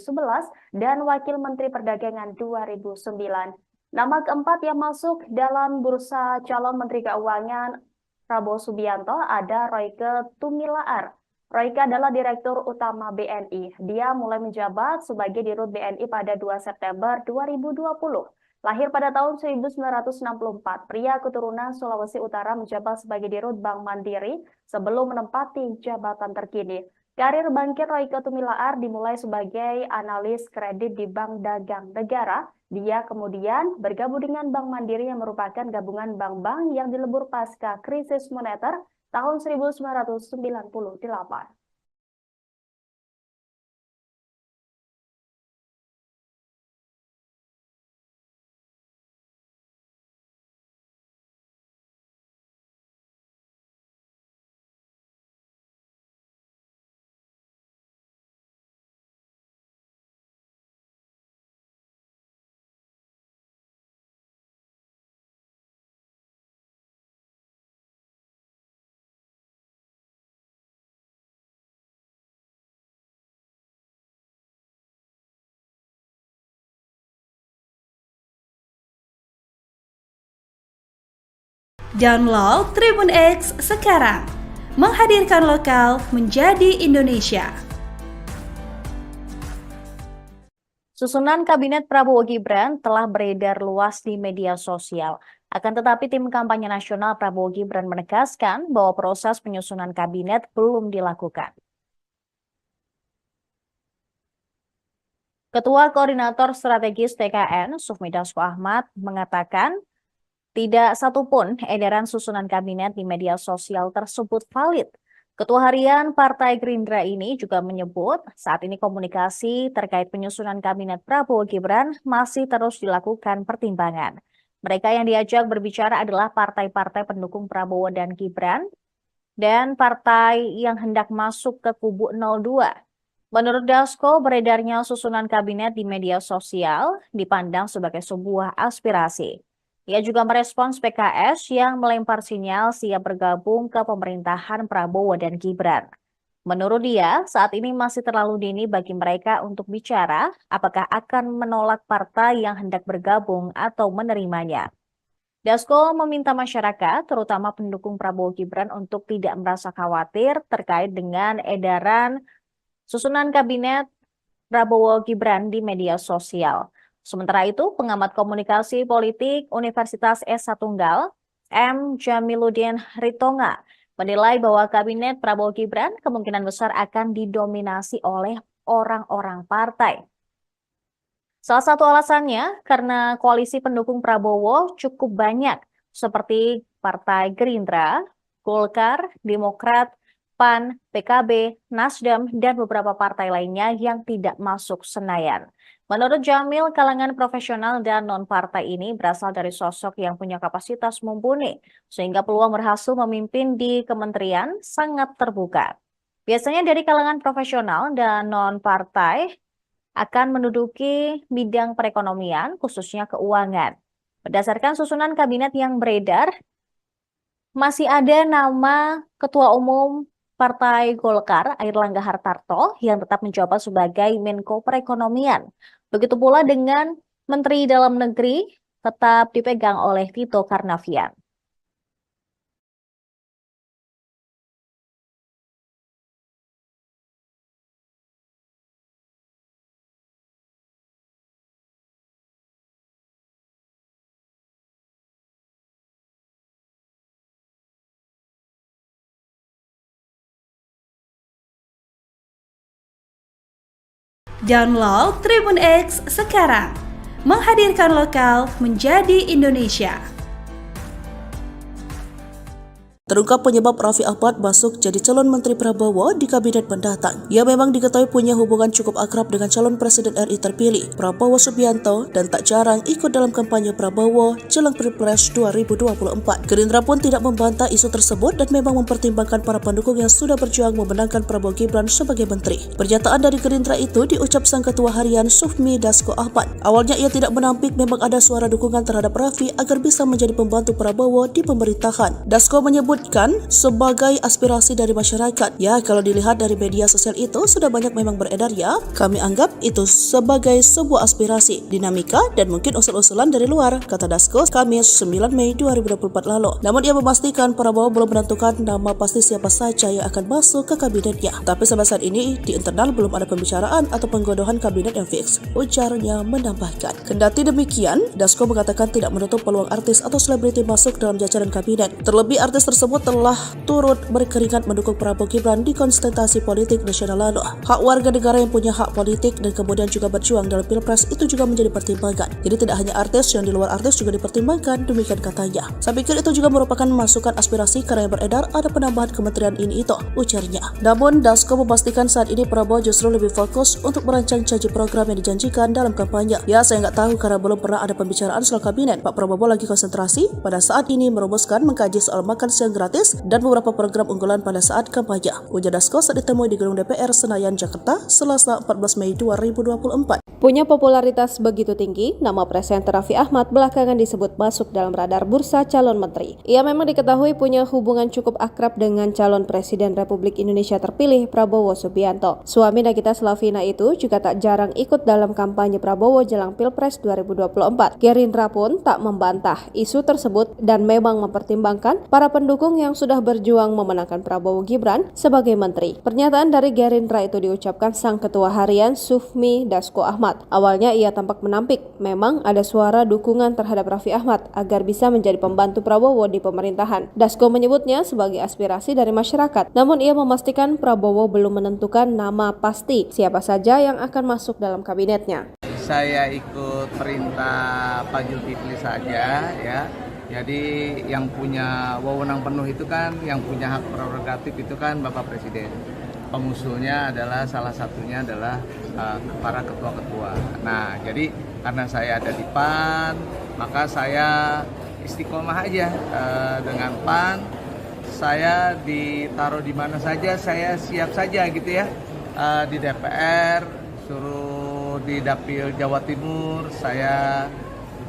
dan Wakil Menteri Perdagangan 2009. Nama keempat yang masuk dalam bursa calon Menteri Keuangan Prabowo Subianto ada Royke Tumilaar. Royke adalah Direktur Utama BNI. Dia mulai menjabat sebagai Dirut BNI pada 2 September 2020. Lahir pada tahun 1964, pria keturunan Sulawesi Utara menjabat sebagai Dirut Bank Mandiri sebelum menempati jabatan terkini. Karir bangkit Royke Tumilaar dimulai sebagai analis kredit di Bank Dagang Negara. Dia kemudian bergabung dengan Bank Mandiri yang merupakan gabungan bank-bank yang dilebur pasca krisis moneter tahun 1998. Download Tribun X sekarang, menghadirkan lokal menjadi Indonesia. Susunan Kabinet Prabowo Gibran telah beredar luas di media sosial. Akan tetapi tim kampanye nasional Prabowo Gibran menegaskan bahwa proses penyusunan kabinet belum dilakukan. Ketua Koordinator Strategis TKN, Sufmi Dasko Ahmad, mengatakan tidak satupun edaran susunan kabinet di media sosial tersebut valid. Ketua Harian Partai Gerindra ini juga menyebut saat ini komunikasi terkait penyusunan kabinet Prabowo Gibran masih terus dilakukan pertimbangan. Mereka yang diajak berbicara adalah partai-partai pendukung Prabowo dan Gibran dan partai yang hendak masuk ke kubu 02. Menurut Dasko, beredarnya susunan kabinet di media sosial dipandang sebagai sebuah aspirasi. Ia juga merespons PKS yang melempar sinyal siap bergabung ke pemerintahan Prabowo dan Gibran. Menurut dia, saat ini masih terlalu dini bagi mereka untuk bicara apakah akan menolak partai yang hendak bergabung atau menerimanya. Dasko meminta masyarakat, terutama pendukung Prabowo Gibran, untuk tidak merasa khawatir terkait dengan edaran susunan kabinet Prabowo Gibran di media sosial. Sementara itu, pengamat komunikasi politik Universitas S1 M. Jamiluddin Ritonga menilai bahwa kabinet Prabowo Gibran kemungkinan besar akan didominasi oleh orang-orang partai. Salah satu alasannya karena koalisi pendukung Prabowo cukup banyak, seperti Partai Gerindra, Golkar, Demokrat, PAN, PKB, Nasdem, dan beberapa partai lainnya yang tidak masuk Senayan. Menurut Jamil, kalangan profesional dan non-partai ini berasal dari sosok yang punya kapasitas mumpuni, sehingga peluang berhasil memimpin di kementerian sangat terbuka. Biasanya dari kalangan profesional dan non-partai akan menduduki bidang perekonomian, khususnya keuangan. Berdasarkan susunan kabinet yang beredar, Masih ada nama Ketua Umum Partai Golkar, Airlangga Hartarto, yang tetap menjabat sebagai Menko Perekonomian. Begitu pula dengan Menteri Dalam Negeri tetap dipegang oleh Tito Karnavian. Download Tribun X sekarang, menghadirkan lokal menjadi Indonesia. Terungkap penyebab Raffi Ahmad masuk jadi calon Menteri Prabowo di kabinet mendatang. Ia memang diketahui punya hubungan cukup akrab dengan calon Presiden RI terpilih, Prabowo Subianto, dan tak jarang ikut dalam kampanye Prabowo jelang Pilpres 2024. Gerindra pun tidak membantah isu tersebut dan memang mempertimbangkan para pendukung yang sudah berjuang memenangkan Prabowo Gibran sebagai menteri. Pernyataan dari Gerindra itu diucap Sang Ketua Harian Sufmi Dasko Ahmad. Awalnya ia tidak menampik memang ada suara dukungan terhadap Raffi agar bisa menjadi pembantu Prabowo di pemerintahan. Dasko menyebut sebagai aspirasi dari masyarakat. Ya, kalau dilihat dari media sosial itu sudah banyak memang beredar ya. Kami anggap itu sebagai sebuah aspirasi, dinamika dan mungkin usul-usulan dari luar, kata Dasko Kamis 9 Mei 2024 lalu. Namun ia memastikan Prabowo belum menentukan nama pasti siapa saja yang akan masuk ke kabinetnya. Tapi sampai saat ini di internal belum ada pembicaraan atau penggodohan kabinet yang fix. Ujarnya menambahkan. Kendati demikian, Dasko mengatakan tidak menutup peluang artis atau selebriti masuk dalam jajaran kabinet. Terlebih artis tersebut telah turut berkeringat mendukung Prabowo Gibran di konsentrasi politik nasional lalu. Hak warga negara yang punya hak politik dan kemudian juga berjuang dalam Pilpres itu juga menjadi pertimbangan. Jadi tidak hanya artis, yang di luar artis juga dipertimbangkan, demikian katanya. Saya pikir itu juga merupakan masukan aspirasi karena yang beredar ada penambahan kementerian ini itu, ujarnya. Namun Dasko memastikan saat ini Prabowo justru lebih fokus untuk merancang janji program yang dijanjikan dalam kampanye. Ya, saya nggak tahu karena belum pernah ada pembicaraan soal kabinet. Pak Prabowo lagi konsentrasi pada saat ini merumuskan mengkaji soal makan siang gratis dan beberapa program unggulan pada saat kampanye. Ujar Dasko saat ditemui di Gedung DPR Senayan, Jakarta, Selasa 14 Mei 2024. Punya popularitas begitu tinggi, nama presenter Raffi Ahmad belakangan disebut masuk dalam radar bursa calon menteri. Ia memang diketahui punya hubungan cukup akrab dengan calon Presiden Republik Indonesia terpilih Prabowo Subianto. Suami Nagita Slavina itu juga tak jarang ikut dalam kampanye Prabowo jelang Pilpres 2024. Gerindra pun tak membantah isu tersebut dan memang mempertimbangkan para pendukung yang sudah berjuang memenangkan Prabowo Gibran sebagai menteri. Pernyataan dari Gerindra itu diucapkan Sang Ketua Harian Sufmi Dasko Ahmad. Awalnya ia tampak menampik memang ada suara dukungan terhadap Raffi Ahmad agar bisa menjadi pembantu Prabowo di pemerintahan. Dasko menyebutnya sebagai aspirasi dari masyarakat. Namun ia memastikan Prabowo belum menentukan nama pasti siapa saja yang akan masuk dalam kabinetnya. Saya ikut perintah Pak Zulkifli saja ya. Jadi yang punya wewenang penuh itu kan, yang punya hak prerogatif itu kan Bapak Presiden. Pengusulnya adalah salah satunya adalah para ketua-ketua. Nah, jadi karena saya ada di PAN, maka saya istiqomah aja dengan PAN. Saya ditaruh di mana saja, saya siap saja gitu ya. Di DPR, suruh di Dapil Jawa Timur, saya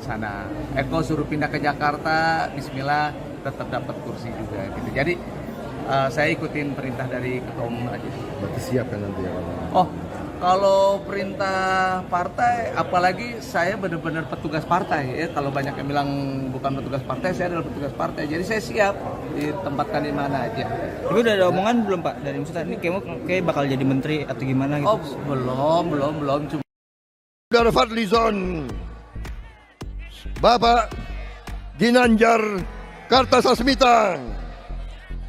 sana. Eko suruh pindah ke Jakarta, bismillah tetap dapat kursi juga gitu. Jadi saya ikutin perintah dari Ketua Umum aja. Berarti siap kan nanti ya? Oh, kalau perintah partai, apalagi saya benar-benar petugas partai ya. Kalau banyak yang bilang bukan petugas partai, saya adalah petugas partai. Jadi saya siap ditempatkan di mana aja. Tapi udah ada omongan belum Pak dari Ustaz ini kayak bakal jadi menteri atau gimana gitu? Oh, belum. Cuma Saudara Fadlizon, Bapak Ginanjar Kartasasmita,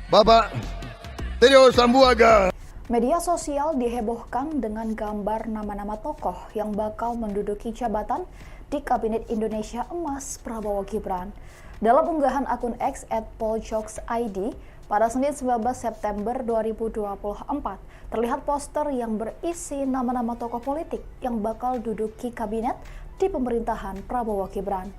Bapak Trio Sambuaga. Media sosial dihebohkan dengan gambar nama-nama tokoh yang bakal menduduki jabatan di Kabinet Indonesia Emas Prabowo Gibran. Dalam unggahan akun X @poljokes_id pada Senin 19 September 2024, terlihat poster yang berisi nama-nama tokoh politik yang bakal duduki kabinet di pemerintahan Prabowo Gibran.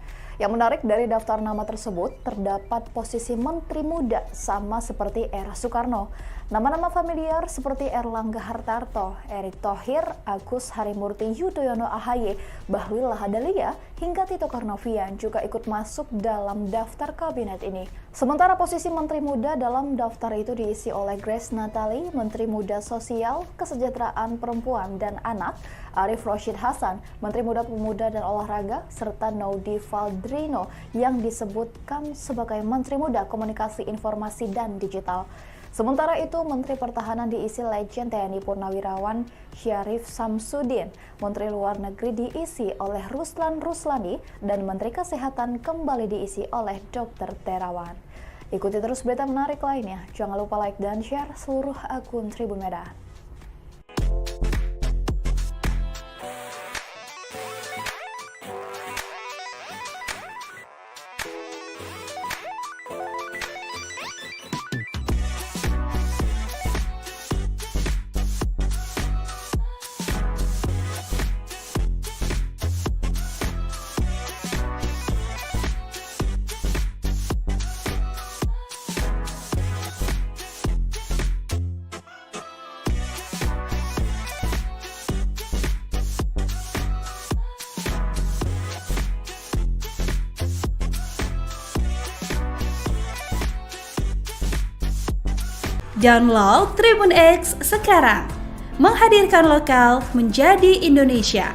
Yang menarik dari daftar nama tersebut terdapat posisi menteri muda sama seperti era Soekarno. Nama-nama familiar seperti Erlangga Hartarto, Erick Thohir, Agus Harimurti Yudhoyono AHY, Bahlil Lahadalia, hingga Tito Karnavian juga ikut masuk dalam daftar kabinet ini. Sementara posisi Menteri Muda dalam daftar itu diisi oleh Grace Natali, Menteri Muda Sosial, Kesejahteraan Perempuan dan Anak, Arif Roshid Hasan, Menteri Muda Pemuda dan Olahraga, serta Naudi Valdrino yang disebutkan sebagai Menteri Muda Komunikasi Informasi dan Digital. Sementara itu, Menteri Pertahanan diisi Legend TNI Purnawirawan Syarif Samsudin, Menteri Luar Negeri diisi oleh Ruslan Ruslani, dan Menteri Kesehatan kembali diisi oleh Dr. Terawan. Ikuti terus berita menarik lainnya. Jangan lupa like dan share seluruh akun Tribun Medan. Download Tribun X sekarang, menghadirkan lokal menjadi Indonesia.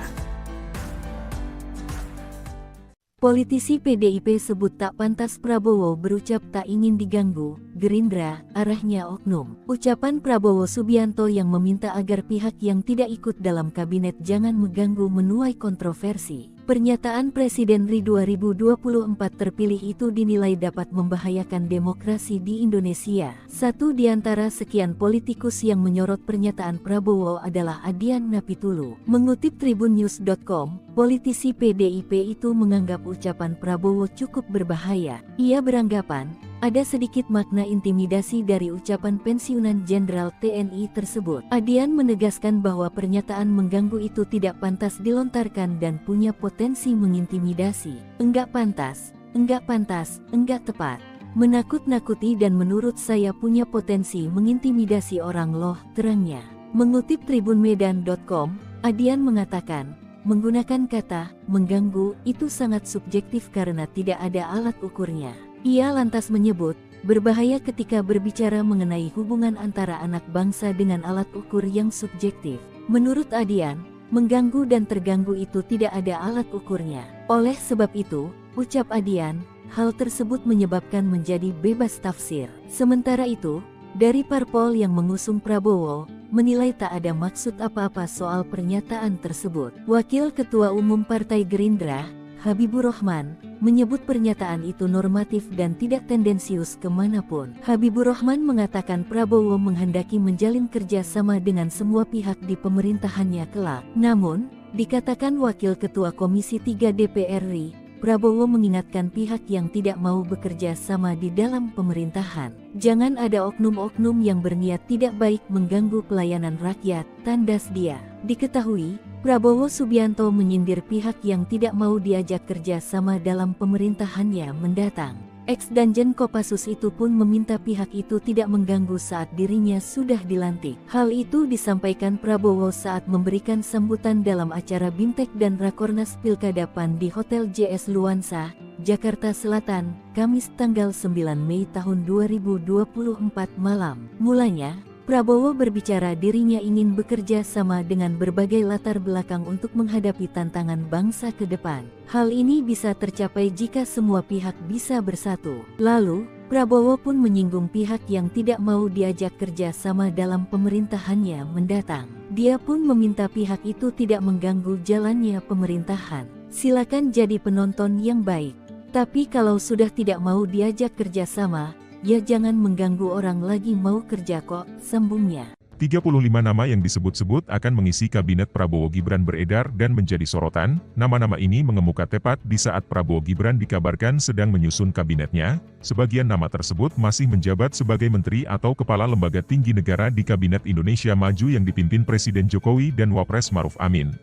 Politisi PDIP sebut tak pantas Prabowo berucap tak ingin diganggu, Gerindra, arahnya oknum. Ucapan Prabowo Subianto yang meminta agar pihak yang tidak ikut dalam kabinet jangan mengganggu menuai kontroversi. Pernyataan Presiden RI 2024 terpilih itu dinilai dapat membahayakan demokrasi di Indonesia. Satu di antara sekian politikus yang menyorot pernyataan Prabowo adalah Adian Napitulu. Mengutip tribunnews.com, politisi PDIP itu menganggap ucapan Prabowo cukup berbahaya. Ia beranggapan, ada sedikit makna intimidasi dari ucapan pensiunan Jenderal TNI tersebut. Adian menegaskan bahwa pernyataan mengganggu itu tidak pantas dilontarkan dan punya potensi mengintimidasi. Enggak pantas, enggak tepat. Menakut-nakuti dan menurut saya punya potensi mengintimidasi orang loh, terangnya. Mengutip tribunmedan.com, Adian mengatakan, menggunakan kata mengganggu itu sangat subjektif karena tidak ada alat ukurnya. Ia lantas menyebut, berbahaya ketika berbicara mengenai hubungan antara anak bangsa dengan alat ukur yang subjektif. Menurut Adian, mengganggu dan terganggu itu tidak ada alat ukurnya. Oleh sebab itu, ucap Adian, hal tersebut menyebabkan menjadi bebas tafsir. Sementara itu, dari parpol yang mengusung Prabowo, menilai tak ada maksud apa-apa soal pernyataan tersebut. Wakil Ketua Umum Partai Gerindra, Habibur Rahman, menyebut pernyataan itu normatif dan tidak tendensius kemanapun. Habibur Rahman mengatakan Prabowo menghendaki menjalin kerjasama dengan semua pihak di pemerintahannya kelak. Namun, dikatakan Wakil Ketua Komisi 3 DPR RI, Prabowo mengingatkan pihak yang tidak mau bekerja sama di dalam pemerintahan. Jangan ada oknum-oknum yang berniat tidak baik mengganggu pelayanan rakyat, tandas dia. Diketahui, Prabowo Subianto menyindir pihak yang tidak mau diajak kerja sama dalam pemerintahannya mendatang. Ex-Danjen Kopassus itu pun meminta pihak itu tidak mengganggu saat dirinya sudah dilantik. Hal itu disampaikan Prabowo saat memberikan sambutan dalam acara Bimtek dan Rakornas Pilkada PAN di Hotel JS Luansa, Jakarta Selatan, Kamis tanggal 9 Mei tahun 2024 malam. Mulanya, Prabowo berbicara dirinya ingin bekerja sama dengan berbagai latar belakang untuk menghadapi tantangan bangsa ke depan. Hal ini bisa tercapai jika semua pihak bisa bersatu. Lalu, Prabowo pun menyinggung pihak yang tidak mau diajak kerja sama dalam pemerintahannya mendatang. Dia pun meminta pihak itu tidak mengganggu jalannya pemerintahan. Silakan jadi penonton yang baik. Tapi kalau sudah tidak mau diajak kerja sama, ya jangan mengganggu orang lagi mau kerja kok, sambungnya. 35 nama yang disebut-sebut akan mengisi kabinet Prabowo Gibran beredar dan menjadi sorotan. Nama-nama ini mengemuka tepat di saat Prabowo Gibran dikabarkan sedang menyusun kabinetnya. Sebagian nama tersebut masih menjabat sebagai menteri atau kepala lembaga tinggi negara di Kabinet Indonesia Maju yang dipimpin Presiden Jokowi dan Wapres Maruf Amin.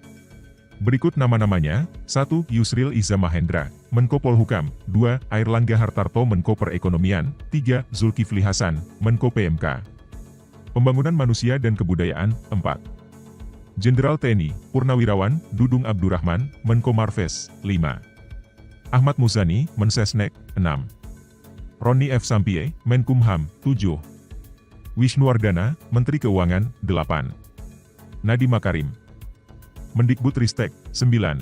Berikut nama-namanya: 1. Yusril Iza Mahendra, Menko Polhukam. 2. Airlangga Hartarto, Menko Perekonomian. 3. Zulkifli Hasan, Menko PMK. Pembangunan Manusia dan Kebudayaan, 4. Jenderal TNI, Purnawirawan, Dudung Abdurrahman, Menko Marves, 5. Ahmad Muzani, Mensesnek, 6. Roni F. Sampie, Menkumham, 7. Wisnuwardana, Menteri Keuangan, 8. Nadiem Makarim, Mendikbudristek, 9.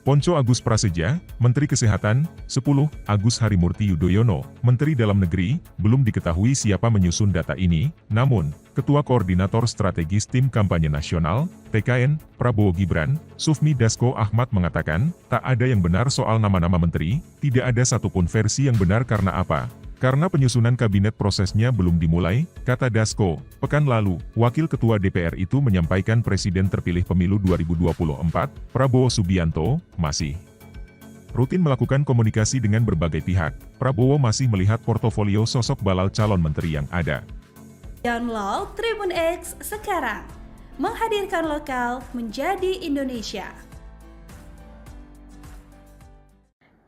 Ponco Agus Prasetya, Menteri Kesehatan, 10. Agus Harimurti Yudhoyono, Menteri Dalam Negeri, belum diketahui siapa menyusun data ini, namun, Ketua Koordinator Strategis Tim Kampanye Nasional, TKN, Prabowo Gibran, Sufmi Dasko Ahmad mengatakan, tak ada yang benar soal nama-nama menteri, tidak ada satupun versi yang benar karena apa? Karena penyusunan kabinet prosesnya belum dimulai, kata Dasko. Pekan lalu, Wakil Ketua DPR itu menyampaikan Presiden terpilih pemilu 2024, Prabowo Subianto, masih rutin melakukan komunikasi dengan berbagai pihak. Prabowo masih melihat portofolio sosok balal calon menteri yang ada. Download Tribun X sekarang, menghadirkan lokal menjadi Indonesia.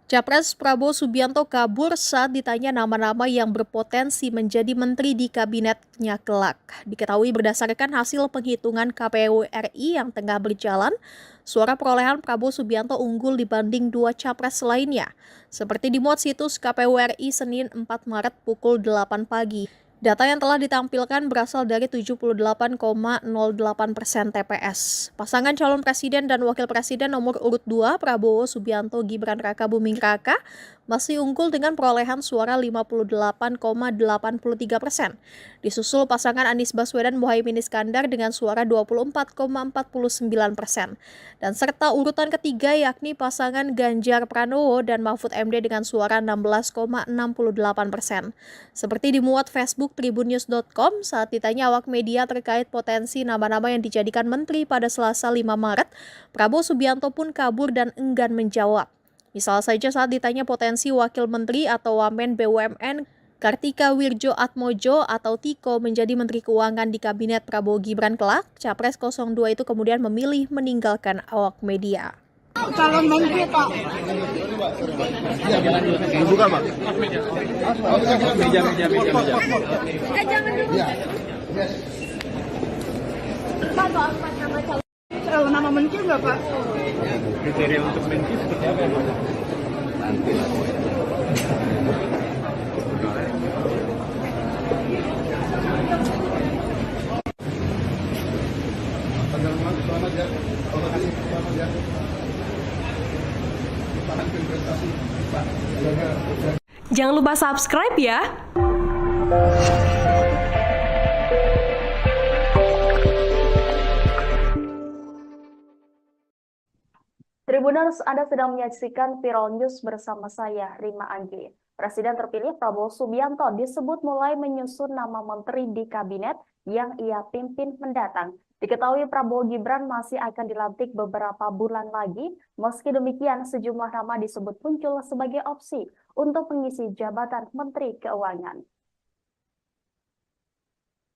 Capres Prabowo Subianto kabur saat ditanya nama-nama yang berpotensi menjadi menteri di kabinetnya kelak. Diketahui berdasarkan hasil penghitungan KPU RI yang tengah berjalan, suara perolehan Prabowo Subianto unggul dibanding 2 capres lainnya. Seperti dimuat situs KPU RI Senin 4 Maret pukul 8 pagi. Data yang telah ditampilkan berasal dari 78,08% TPS. Pasangan calon presiden dan wakil presiden nomor urut 2 Prabowo Subianto Gibran Rakabuming Raka masih unggul dengan perolehan suara 58,83%. Disusul pasangan Anies Baswedan Muhaimin Iskandar dengan suara 24,49%. Dan serta urutan ketiga yakni pasangan Ganjar Pranowo dan Mahfud MD dengan suara 16,68%. Seperti dimuat Facebook tribunnews.com saat ditanya awak media terkait potensi nama-nama yang dijadikan menteri pada Selasa 5 Maret, Prabowo Subianto pun kabur dan enggan menjawab. Misal saja saat ditanya potensi wakil menteri atau wamen BUMN, Kartika Wirjoatmojo atau Tiko menjadi Menteri Keuangan di Kabinet Prabowo Gibran kelak, Capres 02 itu kemudian memilih meninggalkan awak media. Calon menteri Pak. Bukan Pak. Meja. Jangan dulu. Pak, apa nama calon? Nama menteri nggak Pak? Kriteria untuk menteri seperti apa? Nanti lah. Jangan lupa subscribe ya. Tribuners, Anda sedang menyaksikan Viral News bersama saya, Rima Anggi. Presiden terpilih Prabowo Subianto disebut mulai menyusun nama menteri di kabinet yang ia pimpin mendatang. Diketahui Prabowo Gibran masih akan dilantik beberapa bulan lagi, meski demikian sejumlah nama disebut muncul sebagai opsi untuk mengisi jabatan Menteri Keuangan.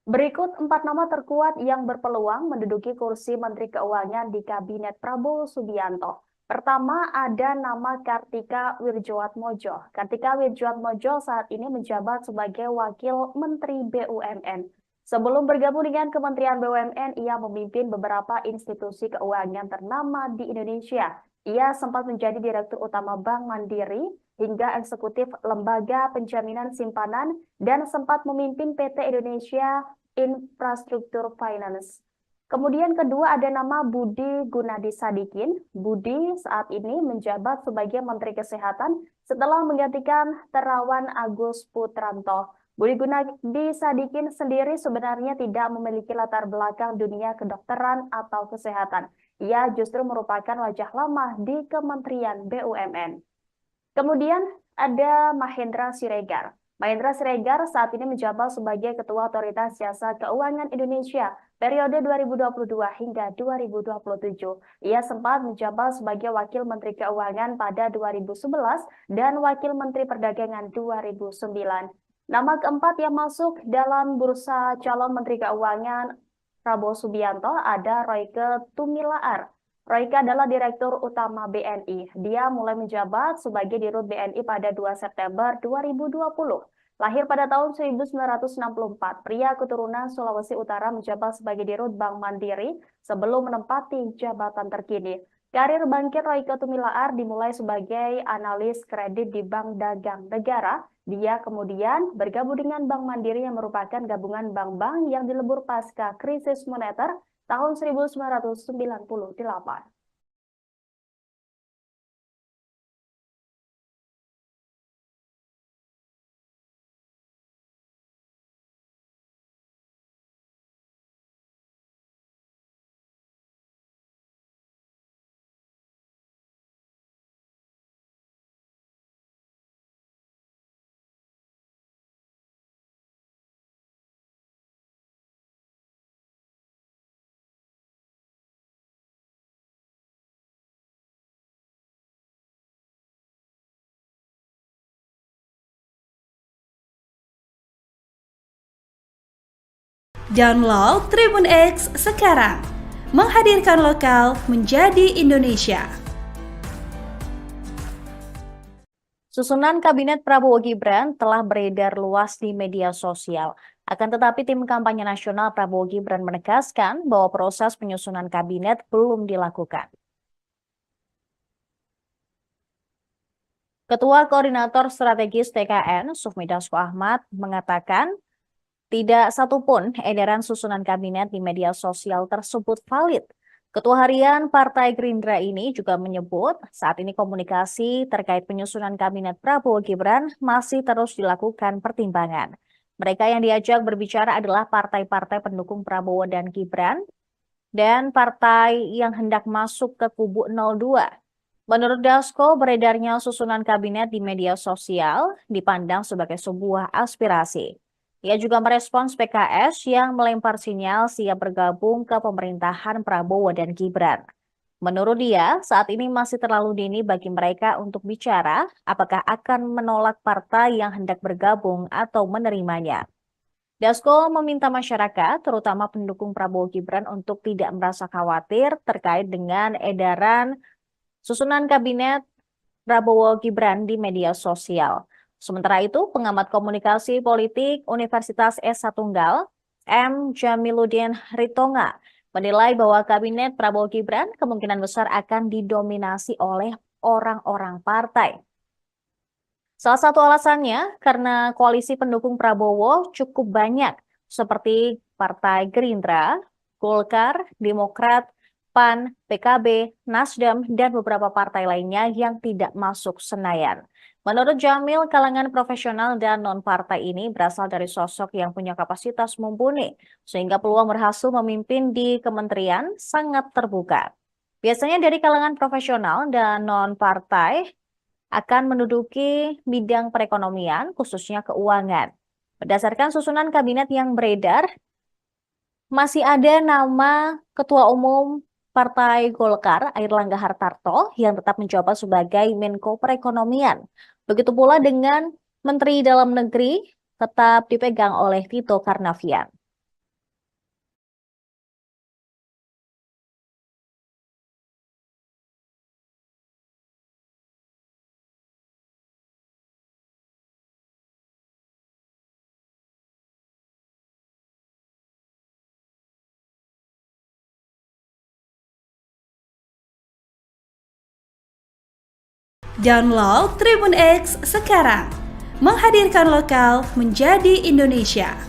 Berikut 4 nama terkuat yang berpeluang menduduki kursi Menteri Keuangan di Kabinet Prabowo Subianto. Pertama ada nama Kartika Wirjoatmojo. Kartika Wirjoatmojo saat ini menjabat sebagai Wakil Menteri BUMN. Sebelum bergabung dengan Kementerian BUMN, ia memimpin beberapa institusi keuangan ternama di Indonesia. Ia sempat menjadi Direktur Utama Bank Mandiri hingga eksekutif Lembaga Penjaminan Simpanan dan sempat memimpin PT Indonesia Infrastruktur Finance. Kemudian kedua ada nama Budi Gunadi Sadikin. Budi saat ini menjabat sebagai Menteri Kesehatan setelah menggantikan Terawan Agus Putranto. Budi Gunadi Sadikin sendiri sebenarnya tidak memiliki latar belakang dunia kedokteran atau kesehatan. Ia justru merupakan wajah lama di Kementerian BUMN. Kemudian ada Mahendra Siregar. Mahendra Siregar saat ini menjabat sebagai Ketua Otoritas Jasa Keuangan Indonesia periode 2022 hingga 2027. Ia sempat menjabat sebagai Wakil Menteri Keuangan pada 2011 dan Wakil Menteri Perdagangan 2009. Nama keempat yang masuk dalam bursa calon Menteri Keuangan Prabowo Subianto ada Royke Tumilaar. Royke adalah Direktur Utama BNI. Dia mulai menjabat sebagai Dirut BNI pada 2 September 2020. Lahir pada tahun 1964, pria keturunan Sulawesi Utara menjabat sebagai Dirut Bank Mandiri sebelum menempati jabatan terkini. Karir Bangkit Royke Tumilaar dimulai sebagai analis kredit di Bank Dagang Negara. Dia kemudian bergabung dengan Bank Mandiri yang merupakan gabungan bank-bank yang dilebur pasca krisis moneter tahun 1998. Download Tribun X sekarang, menghadirkan lokal menjadi Indonesia. Susunan Kabinet Prabowo Gibran telah beredar luas di media sosial. Akan tetapi tim kampanye nasional Prabowo Gibran menegaskan bahwa proses penyusunan kabinet belum dilakukan. Ketua Koordinator Strategis TKN, Sufmi Dasko Ahmad, mengatakan tidak satupun edaran susunan kabinet di media sosial tersebut valid. Ketua Harian Partai Gerindra ini juga menyebut saat ini komunikasi terkait penyusunan kabinet Prabowo Gibran masih terus dilakukan pertimbangan. Mereka yang diajak berbicara adalah partai-partai pendukung Prabowo dan Gibran dan partai yang hendak masuk ke kubu 02. Menurut Dasko, beredarnya susunan kabinet di media sosial dipandang sebagai sebuah aspirasi. Ia juga merespons PKS yang melempar sinyal siap bergabung ke pemerintahan Prabowo dan Gibran. Menurut dia, saat ini masih terlalu dini bagi mereka untuk bicara apakah akan menolak partai yang hendak bergabung atau menerimanya. Dasko meminta masyarakat, terutama pendukung Prabowo Gibran, untuk tidak merasa khawatir terkait dengan edaran susunan kabinet Prabowo Gibran di media sosial. Sementara itu, pengamat komunikasi politik Universitas S1 Tunggal, M. Jamiluddin Ritonga, menilai bahwa kabinet Prabowo Gibran kemungkinan besar akan didominasi oleh orang-orang partai. Salah satu alasannya karena koalisi pendukung Prabowo cukup banyak, seperti Partai Gerindra, Golkar, Demokrat, PAN, PKB, Nasdem, dan beberapa partai lainnya yang tidak masuk Senayan. Menurut Jamil, kalangan profesional dan non-partai ini berasal dari sosok yang punya kapasitas mumpuni, sehingga peluang berhasil memimpin di kementerian sangat terbuka. Biasanya dari kalangan profesional dan non-partai akan menduduki bidang perekonomian, khususnya keuangan. Berdasarkan susunan kabinet yang beredar, masih ada nama Ketua Umum Partai Golkar, Airlangga Hartarto, yang tetap menjabat sebagai Menko Perekonomian. Begitu pula dengan Menteri Dalam Negeri tetap dipegang oleh Tito Karnavian. Download Tribun X sekarang, menghadirkan lokal menjadi Indonesia.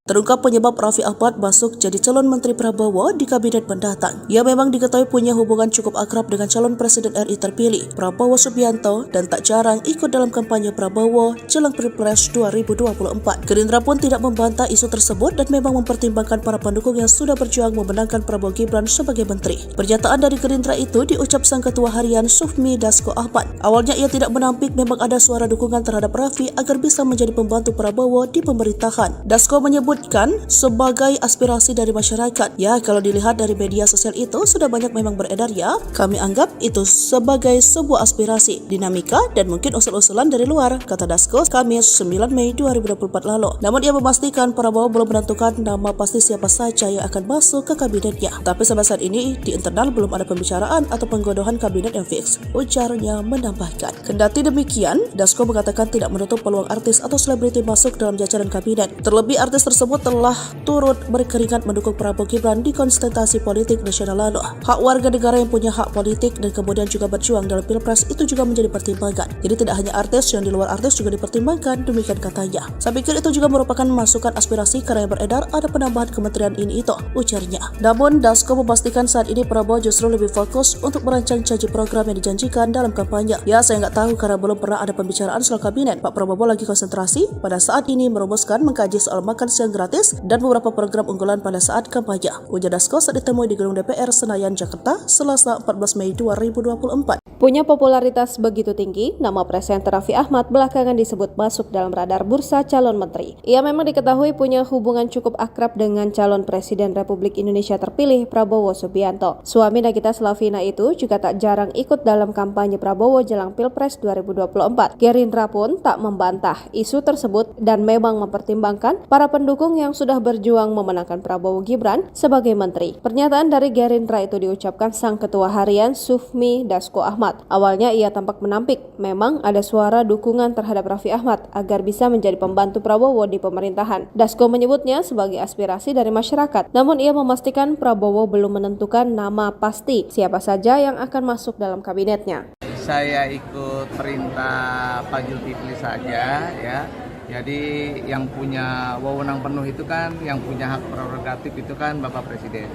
Terungkap penyebab Raffi Ahmad masuk jadi calon Menteri Prabowo di kabinet mendatang. Ia memang diketahui punya hubungan cukup akrab dengan calon Presiden RI terpilih, Prabowo Subianto, dan tak jarang ikut dalam kampanye Prabowo jelang Pilpres 2024. Gerindra pun tidak membantah isu tersebut dan memang mempertimbangkan para pendukung yang sudah berjuang memenangkan Prabowo Gibran sebagai menteri. Pernyataan dari Gerindra itu diucap sang Ketua Harian Sufmi Dasko Ahmad. Awalnya ia tidak menampik memang ada suara dukungan terhadap Raffi agar bisa menjadi pembantu Prabowo di pemerintahan. Dasko menyebut disebutkan sebagai aspirasi dari masyarakat. Ya, kalau dilihat dari media sosial itu sudah banyak memang beredar ya. Kami anggap itu sebagai sebuah aspirasi, dinamika dan mungkin usul-usulan dari luar, kata Dasko Kamis 9 Mei 2024 lalu. Namun ia memastikan Prabowo belum menentukan nama pasti siapa saja yang akan masuk ke kabinetnya. Tapi sampai saat ini di internal belum ada pembicaraan atau penggodohan kabinet yang fix, ujarnya menambahkan. Kendati demikian, Dasko mengatakan tidak menutup peluang artis atau selebriti masuk dalam jajaran kabinet. Terlebih artis tersebut telah turut berkeringat mendukung Prabowo Gibran di konsentrasi politik nasional lalu. Hak warga negara yang punya hak politik dan kemudian juga berjuang dalam Pilpres itu juga menjadi pertimbangan. Jadi tidak hanya artis, yang di luar artis juga dipertimbangkan, demikian katanya. Saya pikir itu juga merupakan masukan aspirasi karena yang beredar ada penambahan kementerian ini itu, ujarnya. Namun Dasko memastikan saat ini Prabowo justru lebih fokus untuk merancang janji program yang dijanjikan dalam kampanye. Ya, saya nggak tahu karena belum pernah ada pembicaraan soal kabinet. Pak Prabowo lagi konsentrasi pada saat ini merumuskan mengkaji soal makan siang gratis dan beberapa program unggulan pada saat kampanye, ujar Dasko saat ditemui di Gedung DPR Senayan, Jakarta, Selasa 14 Mei 2024. Punya popularitas begitu tinggi, nama presenter Raffi Ahmad belakangan disebut masuk dalam radar bursa calon menteri. Ia memang diketahui punya hubungan cukup akrab dengan calon Presiden Republik Indonesia terpilih Prabowo Subianto. Suami Nagita Slavina itu juga tak jarang ikut dalam kampanye Prabowo jelang Pilpres 2024. Gerindra pun tak membantah isu tersebut dan memang mempertimbangkan para pendukung yang sudah berjuang memenangkan Prabowo Gibran sebagai menteri. Pernyataan dari Gerindra itu diucapkan sang ketua harian Sufmi Dasko Ahmad. Awalnya ia tampak menampik, memang ada suara dukungan terhadap Raffi Ahmad agar bisa menjadi pembantu Prabowo di pemerintahan. Dasko menyebutnya sebagai aspirasi dari masyarakat, namun ia memastikan Prabowo belum menentukan nama pasti siapa saja yang akan masuk dalam kabinetnya. Saya ikut perintah Pak Zulkifli saja ya. Jadi yang punya wewenang penuh itu kan, yang punya hak prerogatif itu kan Bapak Presiden.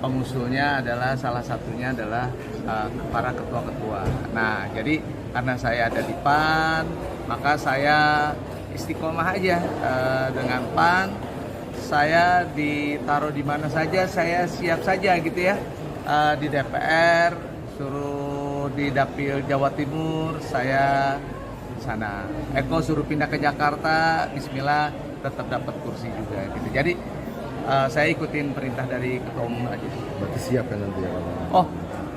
Pengusulnya adalah salah satunya adalah para ketua-ketua. Nah, jadi karena saya ada di PAN, maka saya istiqomah aja dengan PAN. Saya ditaruh di mana saja, saya siap saja gitu ya. Di DPR, suruh di Dapil Jawa Timur, saya di sana. Eko suruh pindah ke Jakarta, bismillah tetap dapat kursi juga gitu. Jadi saya ikutin perintah dari ketua umum aja. Berarti siap kan nanti ya? Oh,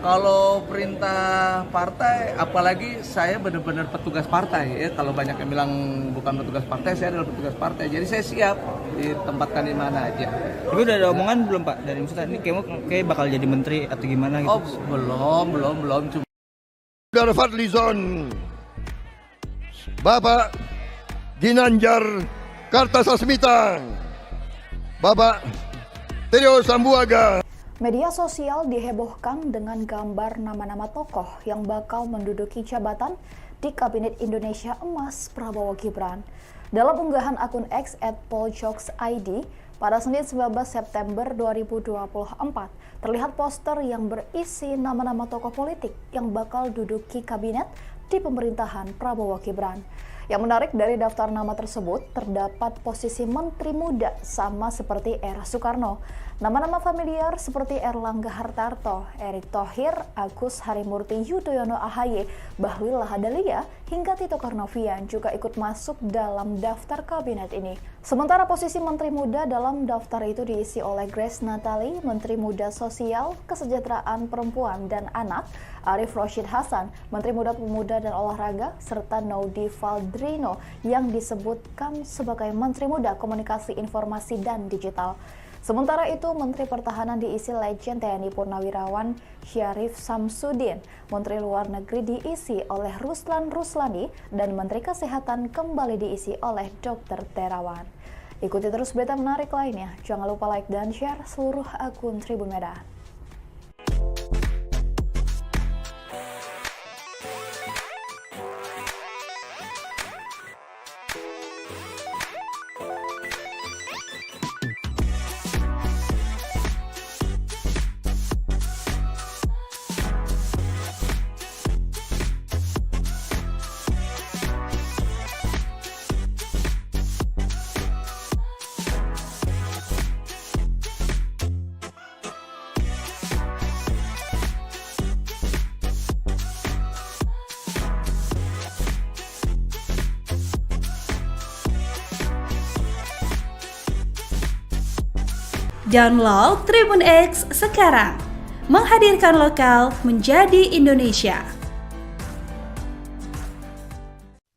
kalau perintah partai, apalagi saya benar-benar petugas partai ya. Kalau banyak yang bilang bukan petugas partai, saya adalah petugas partai. Jadi saya siap ditempatkan di mana aja. Tapi udah ada omongan belum Pak dari Ustadz ini kayak bakal jadi menteri atau gimana gitu? Oh, belum. Cuma Saudara Fadlizon, Bapak Ginanjar Kartasasmita, Bapak Trio Sambuaga. Media sosial dihebohkan dengan gambar nama-nama tokoh yang bakal menduduki jabatan di Kabinet Indonesia Emas Prabowo Gibran. Dalam unggahan akun X @poljokes_id pada Senin 19 September 2024, terlihat poster yang berisi nama-nama tokoh politik yang bakal duduki kabinet di pemerintahan Prabowo Gibran. Yang menarik dari daftar nama tersebut terdapat posisi menteri muda sama seperti era Soekarno. Nama-nama familiar seperti Erlangga Hartarto, Erick Thohir, Agus Harimurti Yudhoyono AHY, Bahlil Lahadalia, hingga Tito Karnavian juga ikut masuk dalam daftar kabinet ini. Sementara posisi menteri muda dalam daftar itu diisi oleh Grace Natali, Menteri Muda Sosial, Kesejahteraan Perempuan dan Anak, Arif Rashid Hasan, Menteri Muda Pemuda dan Olahraga, serta Naudi Valdrino yang disebutkan sebagai Menteri Muda Komunikasi Informasi dan Digital. Sementara itu, Menteri Pertahanan diisi Legend TNI Purnawirawan Syarif Samsudin, Menteri Luar Negeri diisi oleh Ruslan Ruslani, dan Menteri Kesehatan kembali diisi oleh Dr. Terawan. Ikuti terus berita menarik lainnya. Jangan lupa like dan share seluruh akun Tribun Medan. Download Tribun X sekarang. Menghadirkan lokal menjadi Indonesia.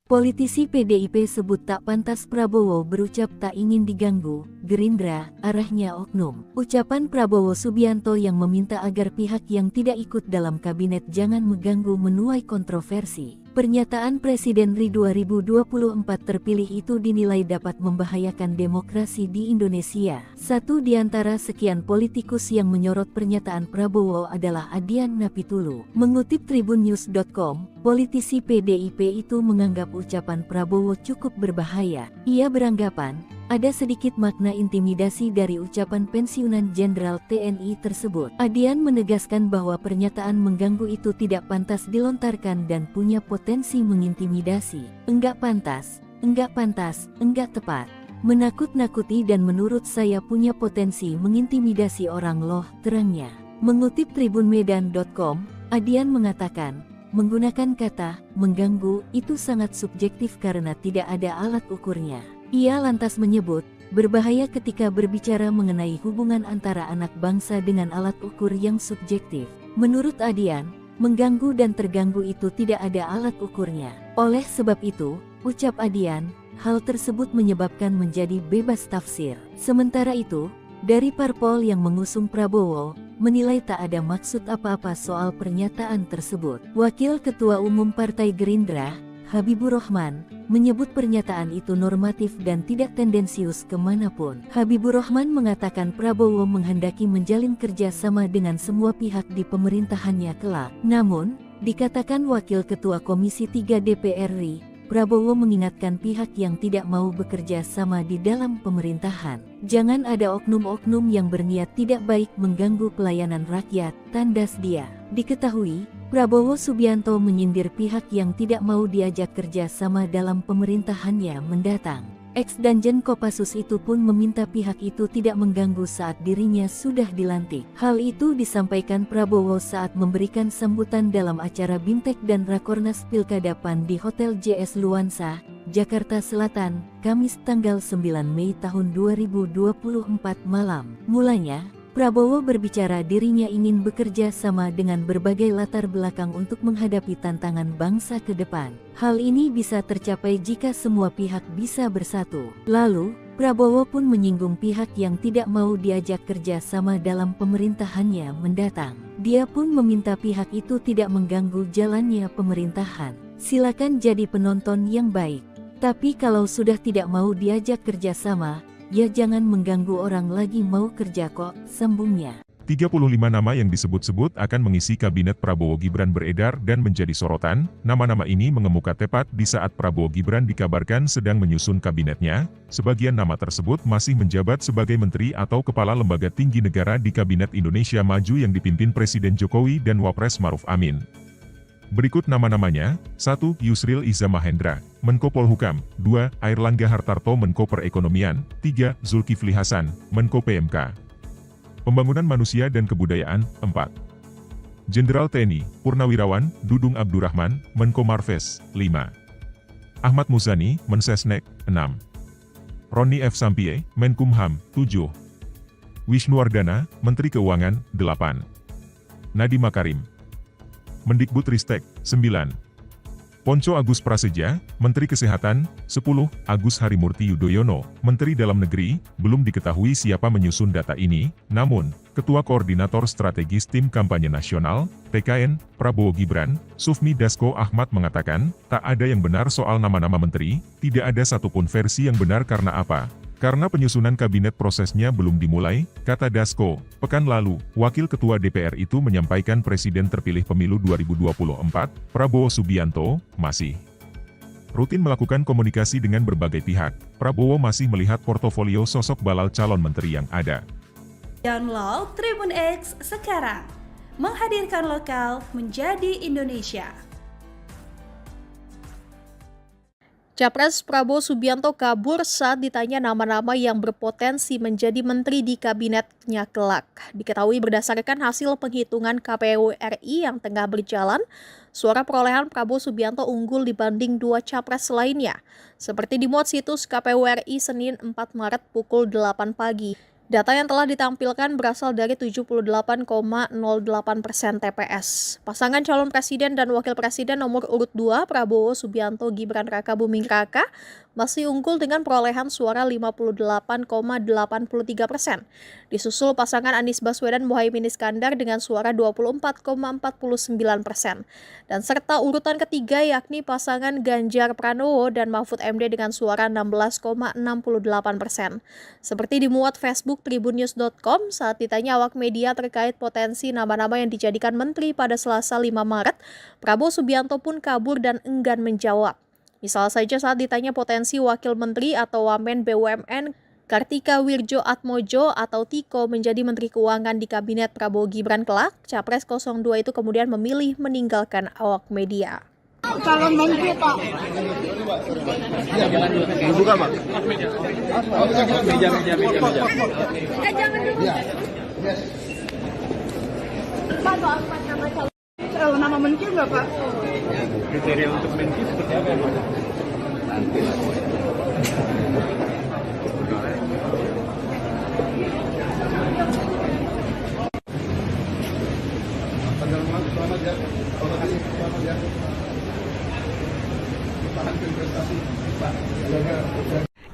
Politisi PDIP sebut tak pantas Prabowo berucap tak ingin diganggu, Gerindra, arahnya oknum. Ucapan Prabowo Subianto yang meminta agar pihak yang tidak ikut dalam kabinet jangan mengganggu menuai kontroversi. Pernyataan Presiden RI 2024 terpilih itu dinilai dapat membahayakan demokrasi di Indonesia. Satu di antara sekian politikus yang menyorot pernyataan Prabowo adalah Adian Napitulu. Mengutip tribunnews.com, politisi PDIP itu menganggap ucapan Prabowo cukup berbahaya. Ia beranggapan, ada sedikit makna intimidasi dari ucapan pensiunan Jenderal TNI tersebut. Adian menegaskan bahwa pernyataan mengganggu itu tidak pantas dilontarkan dan punya potensi mengintimidasi. Enggak pantas, enggak tepat. Menakut-nakuti dan menurut saya punya potensi mengintimidasi orang loh, terangnya. Mengutip tribunmedan.com, Adian mengatakan, menggunakan kata mengganggu itu sangat subjektif karena tidak ada alat ukurnya. Ia lantas menyebut, berbahaya ketika berbicara mengenai hubungan antara anak bangsa dengan alat ukur yang subjektif. Menurut Adian, mengganggu dan terganggu itu tidak ada alat ukurnya. Oleh sebab itu, ucap Adian, hal tersebut menyebabkan menjadi bebas tafsir. Sementara itu, dari parpol yang mengusung Prabowo, menilai tak ada maksud apa-apa soal pernyataan tersebut. Wakil Ketua Umum Partai Gerindra, Habibur Rahman, menyebut pernyataan itu normatif dan tidak tendensius kemanapun. Habibur Rahman mengatakan Prabowo menghendaki menjalin kerjasama dengan semua pihak di pemerintahannya kelak. Namun, dikatakan Wakil Ketua Komisi 3 DPR RI, Prabowo mengingatkan pihak yang tidak mau bekerja sama di dalam pemerintahan. Jangan ada oknum-oknum yang berniat tidak baik mengganggu pelayanan rakyat, tandas dia. Diketahui, Prabowo Subianto menyindir pihak yang tidak mau diajak kerja sama dalam pemerintahannya mendatang. Ex-Danjen Kopassus itu pun meminta pihak itu tidak mengganggu saat dirinya sudah dilantik. Hal itu disampaikan Prabowo saat memberikan sambutan dalam acara Bimtek dan Rakornas Pilkada PAN di Hotel JS Luansa, Jakarta Selatan, Kamis tanggal 9 Mei tahun 2024 malam. Mulanya, Prabowo berbicara dirinya ingin bekerja sama dengan berbagai latar belakang untuk menghadapi tantangan bangsa ke depan. Hal ini bisa tercapai jika semua pihak bisa bersatu. Lalu, Prabowo pun menyinggung pihak yang tidak mau diajak kerja sama dalam pemerintahannya mendatang. Dia pun meminta pihak itu tidak mengganggu jalannya pemerintahan. Silakan jadi penonton yang baik. Tapi kalau sudah tidak mau diajak kerja sama, ya jangan mengganggu orang lagi mau kerja kok, sambungnya. 35 nama yang disebut-sebut akan mengisi kabinet Prabowo Gibran beredar dan menjadi sorotan. Nama-nama ini mengemuka tepat di saat Prabowo Gibran dikabarkan sedang menyusun kabinetnya. Sebagian nama tersebut masih menjabat sebagai menteri atau kepala lembaga tinggi negara di Kabinet Indonesia Maju yang dipimpin Presiden Jokowi dan Wapres Maruf Amin. Berikut nama-namanya: 1. Yusril Iza Mahendra, Menko Polhukam. 2. Airlangga Hartarto, Menko Perekonomian. 3. Zulkifli Hasan, Menko PMK. Pembangunan Manusia dan Kebudayaan. 4. Jenderal TNI Purnawirawan Dudung Abdurrahman, Menko Marves. 5. Ahmad Muzani, Mensesnek. 6. Roni F. Sampie, Menkumham. 7. Wisnuwardana, Menteri Keuangan. 8. Nadiem Makarim, Mendikbudristek. 9. Ponco Agus Prasetya, Menteri Kesehatan. 10. Agus Harimurti Yudhoyono, Menteri Dalam Negeri. Belum diketahui siapa menyusun data ini, namun, Ketua Koordinator Strategis Tim Kampanye Nasional, TKN, Prabowo Gibran, Sufmi Dasko Ahmad mengatakan, tak ada yang benar soal nama-nama menteri, tidak ada satupun versi yang benar karena apa? Karena penyusunan kabinet prosesnya belum dimulai, kata Dasko. Pekan lalu, Wakil Ketua DPR itu menyampaikan Presiden terpilih pemilu 2024, Prabowo Subianto, masih rutin melakukan komunikasi dengan berbagai pihak. Prabowo masih melihat portofolio sosok balal calon menteri yang ada. Download Tribun X sekarang. Menghadirkan lokal menjadi Indonesia. Capres Prabowo Subianto kabur saat ditanya nama-nama yang berpotensi menjadi menteri di kabinetnya kelak. Diketahui berdasarkan hasil penghitungan KPU RI yang tengah berjalan, suara perolehan Prabowo Subianto unggul dibanding dua capres lainnya. Seperti dimuat situs KPU RI Senin 4 Maret pukul 8 pagi. Data yang telah ditampilkan berasal dari 78,08% TPS. Pasangan calon presiden dan wakil presiden nomor urut 2 Prabowo Subianto Gibran Raka Buming Raka masih unggul dengan perolehan suara 58,83%. Disusul pasangan Anies Baswedan Muhaimin Iskandar dengan suara 24,49%. Dan serta urutan ketiga yakni pasangan Ganjar Pranowo dan Mahfud MD dengan suara 16,68%. Seperti dimuat Facebook tribunnews.com saat ditanya awak media terkait potensi nama-nama yang dijadikan menteri pada Selasa 5 Maret, Prabowo Subianto pun kabur dan enggan menjawab. Misal saja saat ditanya potensi wakil menteri atau wamen BUMN Kartika Wirjoatmojo atau Tiko menjadi Menteri Keuangan di Kabinet Prabowo Gibran kelak, Capres 02 itu kemudian memilih meninggalkan awak media. Calon menteri Pak. Buka Pak. Meja. Jangan dulu. Pak, soal nama calon nama menteri nggak Pak? Kriteria untuk menteri seperti apa Pak? Nanti lah.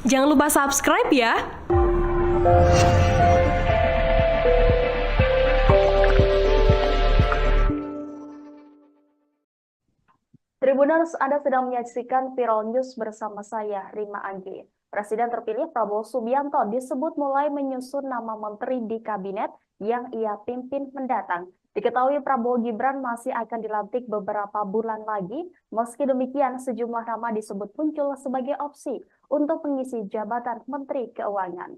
Jangan lupa subscribe ya. Tribuners, Anda sedang menyaksikan Viral News bersama saya, Rima Anggi. Presiden terpilih Prabowo Subianto disebut mulai menyusun nama menteri di kabinet yang ia pimpin mendatang. Diketahui Prabowo Gibran masih akan dilantik beberapa bulan lagi, meski demikian sejumlah nama disebut muncul sebagai opsi untuk mengisi jabatan Menteri Keuangan.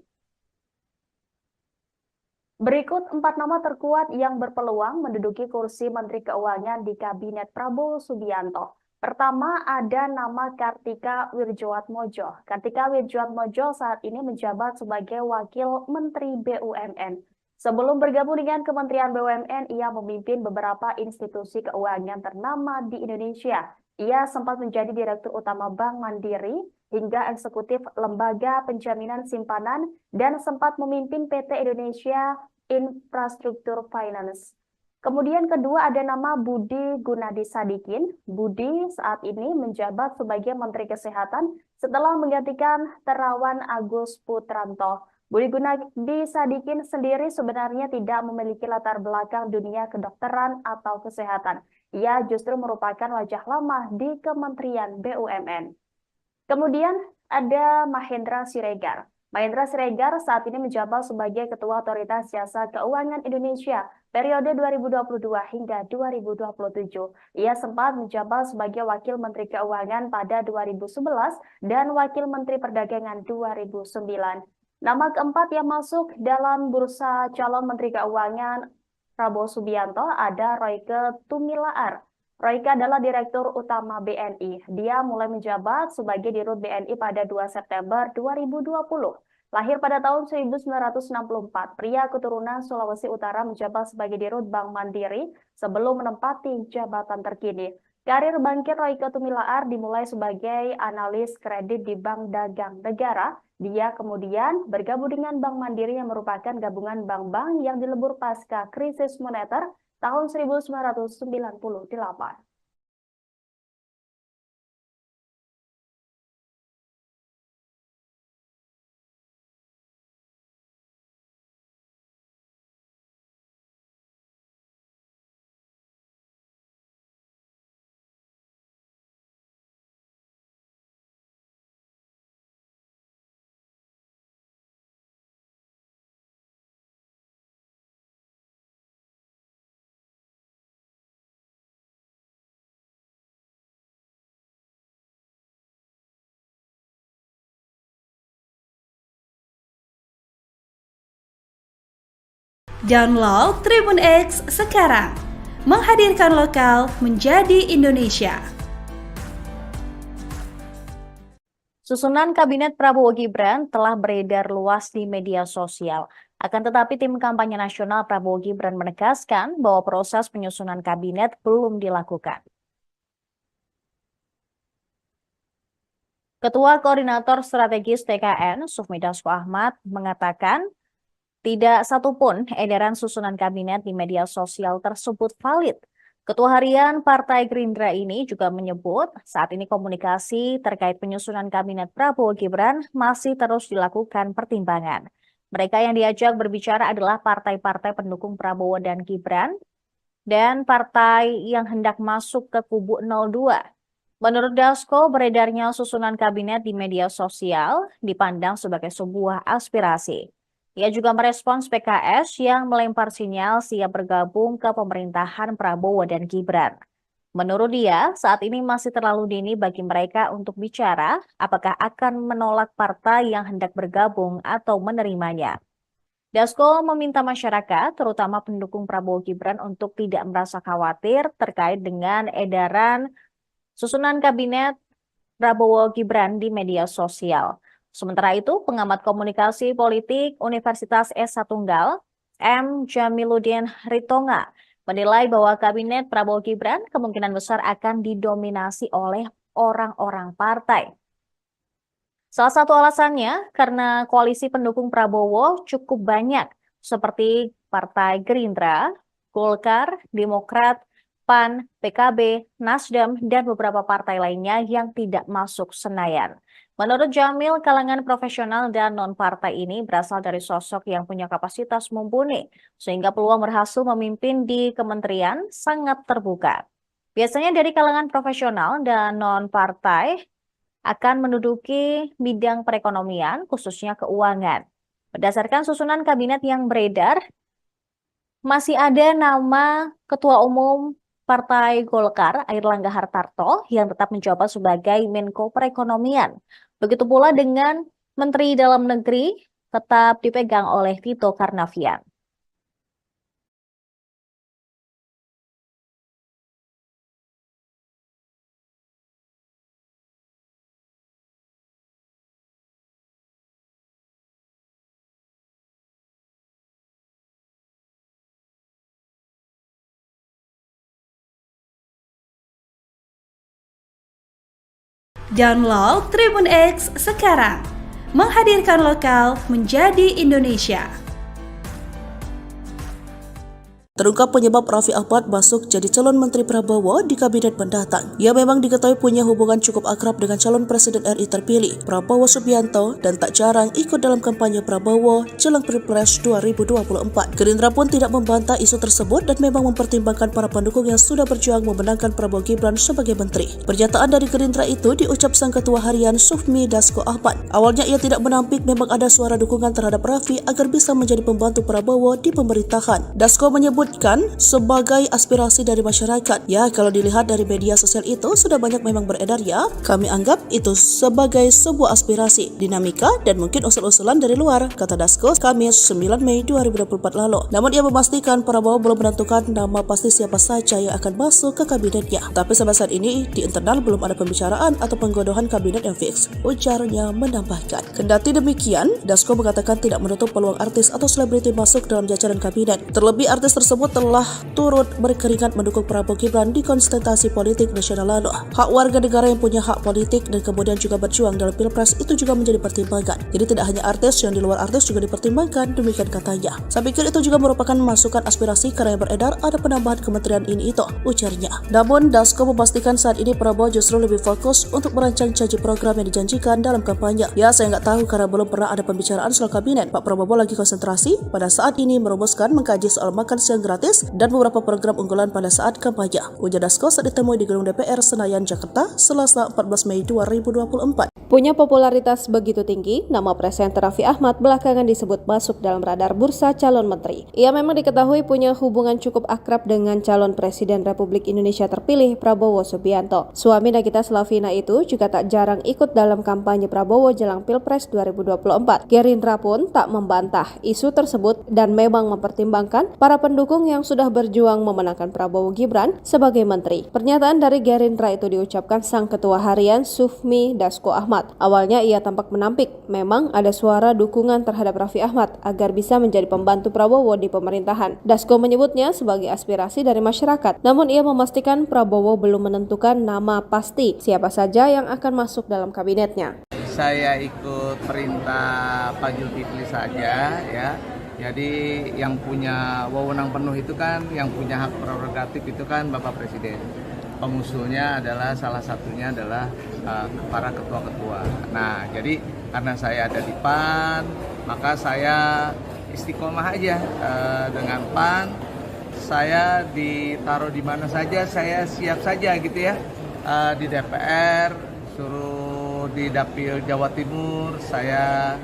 Berikut 4 nama terkuat yang berpeluang menduduki kursi Menteri Keuangan di Kabinet Prabowo Subianto. Pertama ada nama Kartika Wirjoatmojo. Kartika Wirjoatmojo saat ini menjabat sebagai Wakil Menteri BUMN. Sebelum bergabung dengan Kementerian BUMN, ia memimpin beberapa institusi keuangan ternama di Indonesia. Ia sempat menjadi Direktur Utama Bank Mandiri hingga eksekutif Lembaga Penjaminan Simpanan dan sempat memimpin PT Indonesia Infrastruktur Finance. Kemudian kedua ada nama Budi Gunadi Sadikin. Budi saat ini menjabat sebagai Menteri Kesehatan setelah menggantikan Terawan Agus Putranto. Budi Gunadi Sadikin sendiri sebenarnya tidak memiliki latar belakang dunia kedokteran atau kesehatan. Ia justru merupakan wajah lama di Kementerian BUMN. Kemudian ada Mahendra Siregar. Mahendra Siregar saat ini menjabat sebagai Ketua Otoritas Jasa Keuangan Indonesia periode 2022 hingga 2027. Ia sempat menjabat sebagai Wakil Menteri Keuangan pada 2011 dan Wakil Menteri Perdagangan 2009. Nama keempat yang masuk dalam bursa calon Menteri Keuangan Prabowo Subianto ada Royke Tumilaar. Royke adalah Direktur Utama BNI. Dia mulai menjabat sebagai Dirut BNI pada 2 September 2020. Lahir pada tahun 1964, pria keturunan Sulawesi Utara menjabat sebagai Dirut Bank Mandiri sebelum menempati jabatan terkini. Karir bangkit Royke Tumilaar dimulai sebagai analis kredit di Bank Dagang Negara. Dia kemudian bergabung dengan Bank Mandiri yang merupakan gabungan bank-bank yang dilebur pasca krisis moneter tahun 1998. Download Tribun X sekarang. Menghadirkan lokal menjadi Indonesia. Susunan Kabinet Prabowo Gibran telah beredar luas di media sosial. Akan tetapi tim kampanye nasional Prabowo Gibran menegaskan bahwa proses penyusunan kabinet belum dilakukan. Ketua Koordinator Strategis TKN, Sufmi Dasko Ahmad, mengatakan tidak satupun edaran susunan kabinet di media sosial tersebut valid. Ketua Harian Partai Gerindra ini juga menyebut saat ini komunikasi terkait penyusunan kabinet Prabowo Gibran masih terus dilakukan pertimbangan. Mereka yang diajak berbicara adalah partai-partai pendukung Prabowo dan Gibran dan partai yang hendak masuk ke kubu 02. Menurut Dasko, beredarnya susunan kabinet di media sosial dipandang sebagai sebuah aspirasi. Ia juga merespons PKS yang melempar sinyal siap bergabung ke pemerintahan Prabowo dan Gibran. Menurut dia, saat ini masih terlalu dini bagi mereka untuk bicara apakah akan menolak partai yang hendak bergabung atau menerimanya. Dasko meminta masyarakat, terutama pendukung Prabowo Gibran, untuk tidak merasa khawatir terkait dengan edaran susunan kabinet Prabowo Gibran di media sosial. Sementara itu, pengamat komunikasi politik Universitas S1 M. Jamiluddin Ritonga menilai bahwa kabinet Prabowo Gibran kemungkinan besar akan didominasi oleh orang-orang partai. Salah satu alasannya karena koalisi pendukung Prabowo cukup banyak, seperti Partai Gerindra, Golkar, Demokrat, PAN, PKB, Nasdem, dan beberapa partai lainnya yang tidak masuk Senayan. Menurut Jamil, kalangan profesional dan non-partai ini berasal dari sosok yang punya kapasitas mumpuni, sehingga peluang berhasil memimpin di kementerian sangat terbuka. Biasanya dari kalangan profesional dan non-partai akan menduduki bidang perekonomian, khususnya keuangan. Berdasarkan susunan kabinet yang beredar, masih ada nama Ketua Umum Partai Golkar, Airlangga Hartarto, yang tetap menjabat sebagai Menko Perekonomian. Begitu pula dengan Menteri Dalam Negeri tetap dipegang oleh Tito Karnavian. Download Tribun X sekarang, menghadirkan lokal menjadi Indonesia. Terungkap penyebab Raffi Ahmad masuk jadi calon Menteri Prabowo di kabinet mendatang. Ia memang diketahui punya hubungan cukup akrab dengan calon Presiden RI terpilih, Prabowo Subianto, dan tak jarang ikut dalam kampanye Prabowo jelang Pilpres 2024. Gerindra pun tidak membantah isu tersebut dan memang mempertimbangkan para pendukung yang sudah berjuang memenangkan Prabowo Gibran sebagai menteri. Pernyataan dari Gerindra itu diucap sang Ketua Harian Sufmi Dasko Ahmad. Awalnya ia tidak menampik memang ada suara dukungan terhadap Raffi agar bisa menjadi pembantu Prabowo di pemerintahan. Dasko menyebut sebagai aspirasi dari masyarakat. Ya, kalau dilihat dari media sosial itu sudah banyak memang beredar ya. Kami anggap itu sebagai sebuah aspirasi, dinamika, dan mungkin usul-usulan dari luar, kata Dasko Kamis 9 Mei 2024 lalu. Namun ia memastikan Prabowo belum menentukan nama pasti siapa saja yang akan masuk ke kabinetnya. Tapi sampai saat ini di internal belum ada pembicaraan atau penggodohan kabinet yang fix. Ujarnya menambahkan. Kendati demikian, Dasko mengatakan tidak menutup peluang artis atau selebriti masuk dalam jajaran kabinet. Terlebih artis tersebut telah turut berkeringat mendukung Prabowo Gibran di konsultasi politik nasional lalu. Hak warga negara yang punya hak politik dan kemudian juga berjuang dalam Pilpres itu juga menjadi pertimbangan. Jadi tidak hanya artis, yang di luar artis juga dipertimbangkan, demikian katanya. Saya pikir itu juga merupakan masukan aspirasi karena yang beredar ada penambahan kementerian ini itu, ujarnya. Namun Dasko memastikan saat ini Prabowo justru lebih fokus untuk merancang janji program yang dijanjikan dalam kampanye. Ya, saya nggak tahu karena belum pernah ada pembicaraan soal kabinet. Pak Prabowo lagi konsentrasi pada saat ini merumuskan mengkaji soal makan siang gratis dan beberapa program unggulan pada saat kampanye. Ujar Dasko saat ditemui di Gedung DPR Senayan, Jakarta, Selasa 14 Mei 2024. Punya popularitas begitu tinggi, nama presenter Raffi Ahmad belakangan disebut masuk dalam radar bursa calon menteri. Ia memang diketahui punya hubungan cukup akrab dengan calon Presiden Republik Indonesia terpilih Prabowo Subianto. Suami Nagita Slavina itu juga tak jarang ikut dalam kampanye Prabowo jelang Pilpres 2024. Gerindra pun tak membantah isu tersebut dan memang mempertimbangkan para pendukung yang sudah berjuang memenangkan Prabowo Gibran sebagai menteri. Pernyataan dari Gerindra itu diucapkan sang Ketua Harian Sufmi Dasko Ahmad. Awalnya ia tampak menampik memang ada suara dukungan terhadap Raffi Ahmad agar bisa menjadi pembantu Prabowo di pemerintahan. Dasko menyebutnya sebagai aspirasi dari masyarakat. Namun ia memastikan Prabowo belum menentukan nama pasti siapa saja yang akan masuk dalam kabinetnya. Saya ikut perintah Pak Zulkifli saja ya. Jadi yang punya wewenang penuh itu kan, yang punya hak prerogatif itu kan Bapak Presiden. Pengusulnya adalah salah satunya adalah para ketua-ketua. Nah, jadi karena saya ada di PAN, maka saya istiqomah aja dengan PAN. Saya ditaruh di mana saja, saya siap saja gitu ya. Di DPR, suruh di Dapil Jawa Timur, saya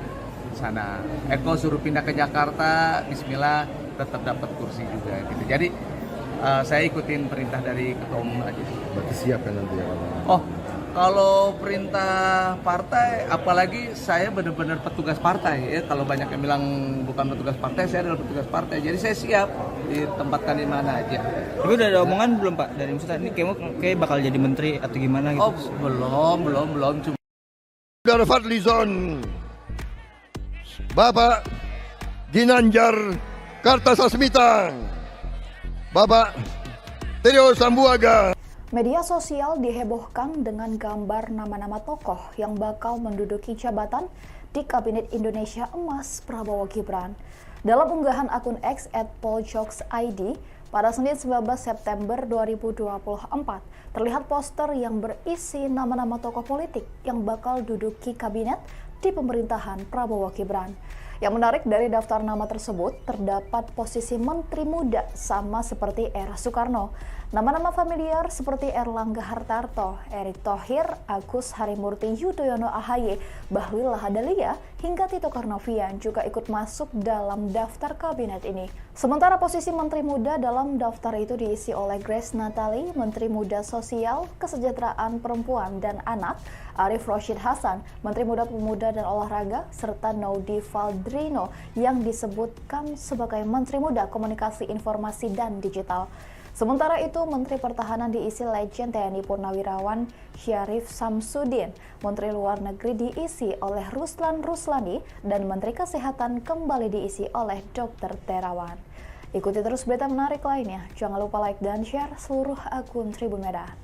sana. Eko suruh pindah ke Jakarta, bismillah tetap dapat kursi juga gitu. Jadi saya ikutin perintah dari ketua umum aja. Berarti siap kan nanti ya? Oh, kalau perintah partai, apalagi saya benar-benar petugas partai ya. Kalau banyak yang bilang bukan petugas partai, saya adalah petugas partai. Jadi saya siap ditempatkan di mana aja. Tapi udah ada omongan belum Pak dari Ustaz ini kayak bakal jadi menteri atau gimana gitu? Oh, belum. Cuma Saudara Fadlizon, Bapak Ginanjar Kartasasmita, Bapak Trio Sambuaga. Media sosial dihebohkan dengan gambar nama-nama tokoh yang bakal menduduki jabatan di Kabinet Indonesia Emas Prabowo Gibran. Dalam unggahan akun X @poljokes_id pada Senin 19 September 2024, terlihat poster yang berisi nama-nama tokoh politik yang bakal duduki kabinet di pemerintahan Prabowo Gibran. Yang menarik dari daftar nama tersebut terdapat posisi menteri muda sama seperti era Soekarno. Nama-nama familiar seperti Erlangga Hartarto, Erick Thohir, Agus Harimurti Yudhoyono AHY, Bahlil Lahadalia, hingga Tito Karnavian juga ikut masuk dalam daftar kabinet ini. Sementara posisi menteri muda dalam daftar itu diisi oleh Grace Natali, Menteri Muda Sosial, Kesejahteraan Perempuan dan Anak, Arif Roshid Hasan, Menteri Muda Pemuda dan Olahraga, serta Naudi Valdrino yang disebutkan sebagai Menteri Muda Komunikasi Informasi dan Digital. Sementara itu, Menteri Pertahanan diisi Legend TNI Purnawirawan Syarif Samsudin, Menteri Luar Negeri diisi oleh Ruslan Ruslani, dan Menteri Kesehatan kembali diisi oleh Dr. Terawan. Ikuti terus berita menarik lainnya. Jangan lupa like dan share seluruh akun Tribun Medan.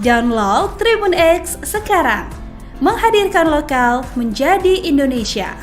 Download Tribun X sekarang, menghadirkan lokal menjadi Indonesia.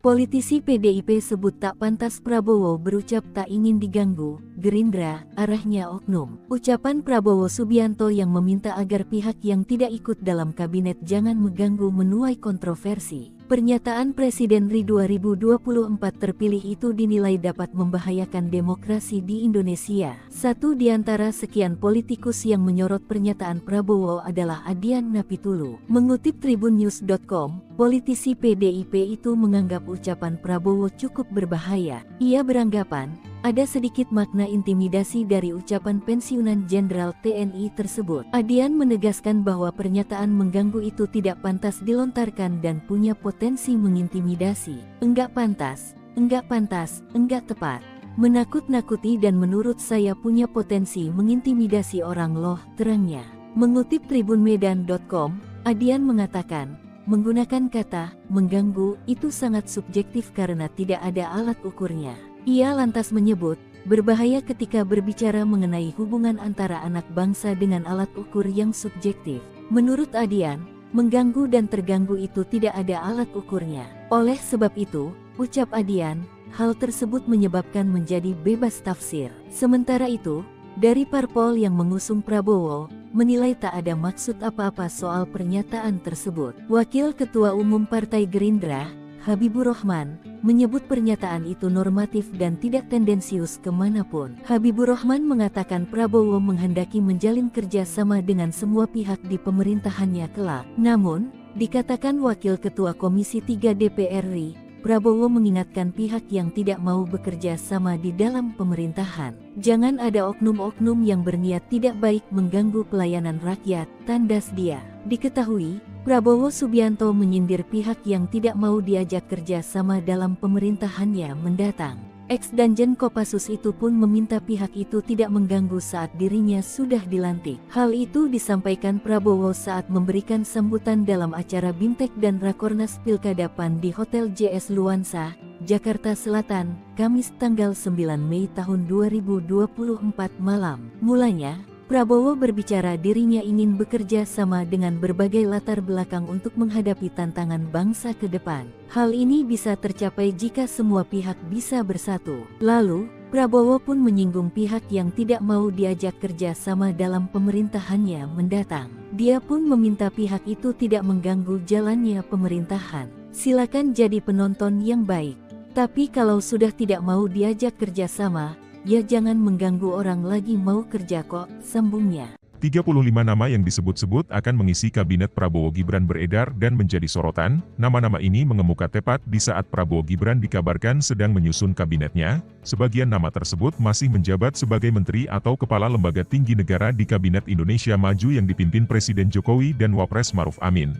Politisi PDIP sebut tak pantas Prabowo berucap tak ingin diganggu, Gerindra, arahnya oknum. Ucapan Prabowo Subianto yang meminta agar pihak yang tidak ikut dalam kabinet jangan mengganggu menuai kontroversi. Pernyataan Presiden RI 2024 terpilih itu dinilai dapat membahayakan demokrasi di Indonesia. Satu di antara sekian politikus yang menyorot pernyataan Prabowo adalah Adian Napitulu. Mengutip tribunnews.com, politisi PDIP itu menganggap ucapan Prabowo cukup berbahaya. Ia beranggapan, ada sedikit makna intimidasi dari ucapan pensiunan Jenderal TNI tersebut. Adian menegaskan bahwa pernyataan mengganggu itu tidak pantas dilontarkan dan punya potensi mengintimidasi. Enggak pantas, enggak tepat. Menakut-nakuti dan menurut saya punya potensi mengintimidasi orang loh, terangnya. Mengutip tribunmedan.com, Adian mengatakan, menggunakan kata mengganggu itu sangat subjektif karena tidak ada alat ukurnya. Ia lantas menyebut, berbahaya ketika berbicara mengenai hubungan antara anak bangsa dengan alat ukur yang subjektif. Menurut Adian, mengganggu dan terganggu itu tidak ada alat ukurnya. Oleh sebab itu, ucap Adian, hal tersebut menyebabkan menjadi bebas tafsir. Sementara itu, dari parpol yang mengusung Prabowo, menilai tak ada maksud apa-apa soal pernyataan tersebut. Wakil Ketua Umum Partai Gerindra, Habibur Rahman, menyebut pernyataan itu normatif dan tidak tendensius kemanapun. Habibur Rahman mengatakan Prabowo menghendaki menjalin kerjasama dengan semua pihak di pemerintahannya kelak. Namun, dikatakan Wakil Ketua Komisi 3 DPR RI, Prabowo mengingatkan pihak yang tidak mau bekerja sama di dalam pemerintahan. Jangan ada oknum-oknum yang berniat tidak baik mengganggu pelayanan rakyat, tandas dia. Diketahui, Prabowo Subianto menyindir pihak yang tidak mau diajak kerja sama dalam pemerintahannya mendatang. Ex-Danjen Kopassus itu pun meminta pihak itu tidak mengganggu saat dirinya sudah dilantik. Hal itu disampaikan Prabowo saat memberikan sambutan dalam acara Bimtek dan Rakornas Pilkada PAN di Hotel JS Luansa, Jakarta Selatan, Kamis tanggal 9 Mei tahun 2024 malam. Mulanya, Prabowo berbicara dirinya ingin bekerja sama dengan berbagai latar belakang untuk menghadapi tantangan bangsa ke depan. Hal ini bisa tercapai jika semua pihak bisa bersatu. Lalu, Prabowo pun menyinggung pihak yang tidak mau diajak kerja sama dalam pemerintahannya mendatang. Dia pun meminta pihak itu tidak mengganggu jalannya pemerintahan. Silakan jadi penonton yang baik. Tapi kalau sudah tidak mau diajak kerja sama, ya jangan mengganggu orang lagi mau kerja kok, sambungnya. 35 nama yang disebut-sebut akan mengisi kabinet Prabowo Gibran beredar dan menjadi sorotan. Nama-nama ini mengemuka tepat di saat Prabowo Gibran dikabarkan sedang menyusun kabinetnya. Sebagian nama tersebut masih menjabat sebagai menteri atau kepala lembaga tinggi negara di Kabinet Indonesia Maju yang dipimpin Presiden Jokowi dan Wapres Maruf Amin.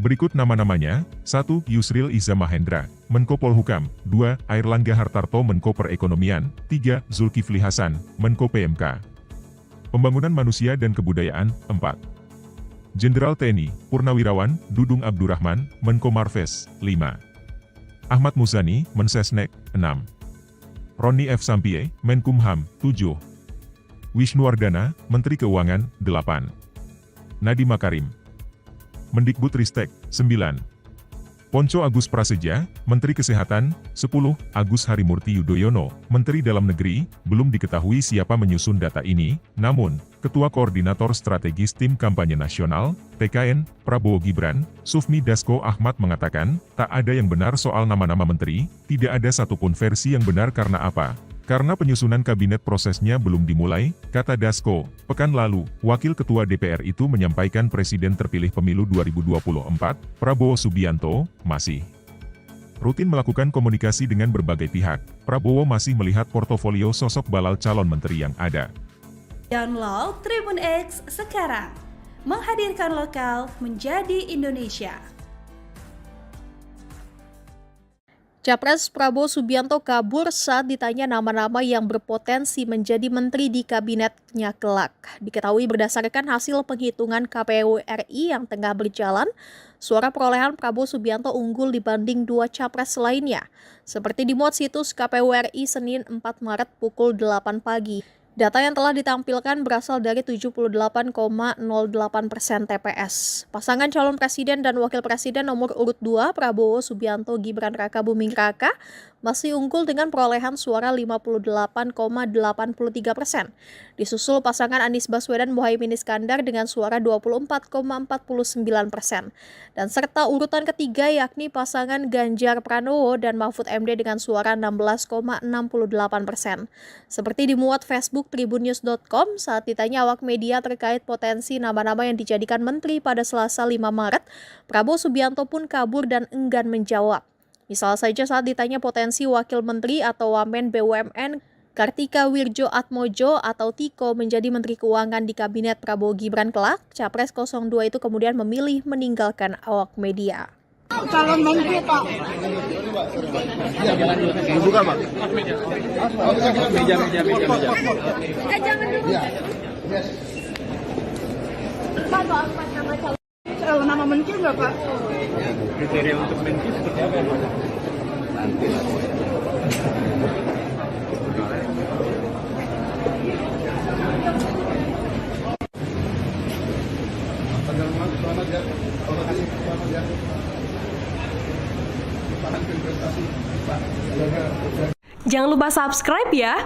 Berikut nama-namanya: 1. Yusril Iza Mahendra, Menko Polhukam. 2. Airlangga Hartarto, Menko Perekonomian. 3. Zulkifli Hasan, Menko PMK. Pembangunan Manusia dan Kebudayaan. 4. Jenderal TNI Purnawirawan Dudung Abdurrahman, Menko Marves. 5. Ahmad Muzani, Mensesnek. 6. Roni F. Sampie, Menkumham. 7. Wisnuwardana, Menteri Keuangan. 8. Nadiem Makarim, Mendikbudristek. 9. Ponco Agus Prasetya, Menteri Kesehatan. 10. Agus Harimurti Yudhoyono, Menteri Dalam Negeri. Belum diketahui siapa menyusun data ini, namun, Ketua Koordinator Strategis Tim Kampanye Nasional, TKN, Prabowo Gibran, Sufmi Dasko Ahmad mengatakan, tak ada yang benar soal nama-nama menteri, tidak ada satupun versi yang benar karena apa? Karena penyusunan kabinet prosesnya belum dimulai, kata Dasko. Pekan lalu, Wakil Ketua DPR itu menyampaikan Presiden terpilih pemilu 2024, Prabowo Subianto, masih rutin melakukan komunikasi dengan berbagai pihak. Prabowo masih melihat portofolio sosok balal calon menteri yang ada. Download Tribun X sekarang, menghadirkan lokal menjadi Indonesia. Capres Prabowo Subianto kabur saat ditanya nama-nama yang berpotensi menjadi menteri di kabinetnya kelak. Diketahui berdasarkan hasil penghitungan KPU RI yang tengah berjalan, suara perolehan Prabowo Subianto unggul dibanding dua capres lainnya. Seperti dimuat situs KPU RI Senin 4 Maret pukul 8 pagi. Data yang telah ditampilkan berasal dari 78,08% TPS. Pasangan calon presiden dan wakil presiden nomor urut 2 Prabowo Subianto Gibran Raka Buming Raka masih unggul dengan perolehan suara 58,83%. Disusul pasangan Anies Baswedan Muhaimin Iskandar dengan suara 24,49%. Dan serta urutan ketiga yakni pasangan Ganjar Pranowo dan Mahfud MD dengan suara 16,68%. Seperti dimuat Facebook tribunnews.com saat ditanya awak media terkait potensi nama-nama yang dijadikan menteri pada Selasa 5 Maret, Prabowo Subianto pun kabur dan enggan menjawab. Misal saja saat ditanya potensi wakil menteri atau wamen BUMN Kartika Wirjo Atmojo atau Tiko menjadi Menteri Keuangan di Kabinet Prabowo Gibran kelak, Capres 02 itu kemudian memilih meninggalkan awak media. Calon menteri Pak. Buka Pak. Meja. Jangan dulu. Pak, apa nama calon? Nama menteri nggak Pak? Kriteria untuk menteri seperti apa? Nanti lah. Jangan lupa subscribe ya.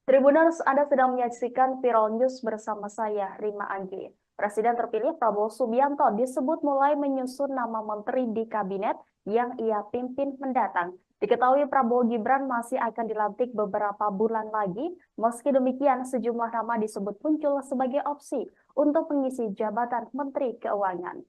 Tribuners, Anda sedang menyaksikan Viral News bersama saya, Rima Anggi. Presiden terpilih Prabowo Subianto disebut mulai menyusun nama menteri di kabinet yang ia pimpin mendatang. Diketahui Prabowo Gibran masih akan dilantik beberapa bulan lagi, meski demikian sejumlah nama disebut muncul sebagai opsi untuk mengisi jabatan Menteri Keuangan.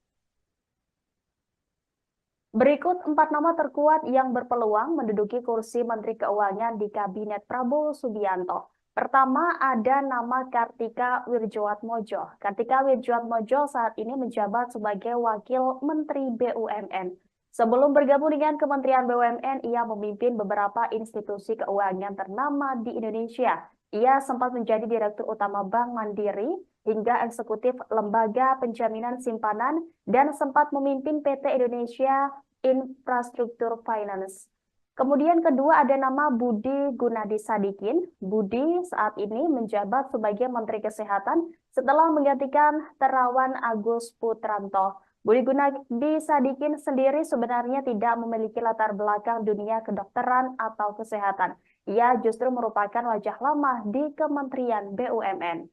Berikut 4 nama terkuat yang berpeluang menduduki kursi Menteri Keuangan di Kabinet Prabowo Subianto. Pertama ada nama Kartika Wirjoatmojo. Kartika Wirjoatmojo saat ini menjabat sebagai Wakil Menteri BUMN. Sebelum bergabung dengan Kementerian BUMN, ia memimpin beberapa institusi keuangan ternama di Indonesia. Ia sempat menjadi Direktur Utama Bank Mandiri hingga eksekutif Lembaga Penjaminan Simpanan dan sempat memimpin PT Indonesia Infrastruktur Finance. Kemudian kedua ada nama Budi Gunadi Sadikin. Budi saat ini menjabat sebagai Menteri Kesehatan setelah menggantikan Terawan Agus Putranto. Budi Gunadi Sadikin sendiri sebenarnya tidak memiliki latar belakang dunia kedokteran atau kesehatan. Ia justru merupakan wajah lama di Kementerian BUMN.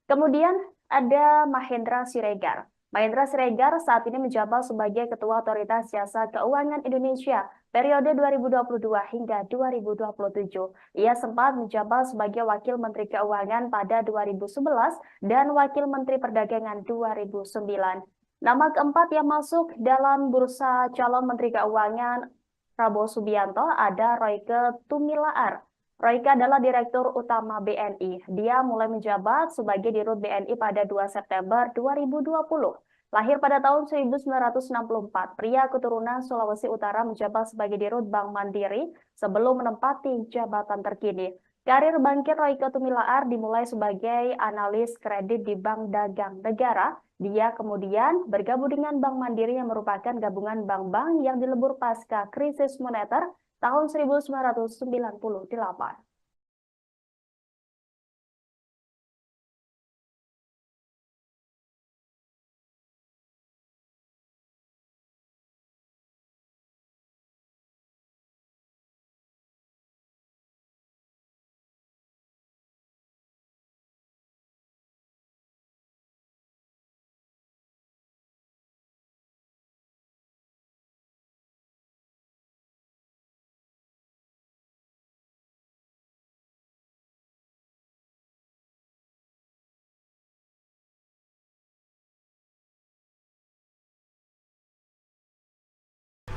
Kemudian ada Mahendra Siregar. Mahendra Siregar saat ini menjabat sebagai Ketua Otoritas Jasa Keuangan Indonesia periode 2022 hingga 2027. Ia sempat menjabat sebagai Wakil Menteri Keuangan pada 2011 dan Wakil Menteri Perdagangan 2009. Nama keempat yang masuk dalam bursa calon Menteri Keuangan Prabowo Subianto ada Royke Tumilaar. Royke adalah Direktur Utama BNI. Dia mulai menjabat sebagai Dirut BNI pada 2 September 2020. Lahir pada tahun 1964, pria keturunan Sulawesi Utara menjabat sebagai Dirut Bank Mandiri sebelum menempati jabatan terkini. Karir bangkit Royke Tumilaar dimulai sebagai analis kredit di Bank Dagang Negara. Dia kemudian bergabung dengan Bank Mandiri yang merupakan gabungan bank-bank yang dilebur pasca krisis moneter tahun 1998.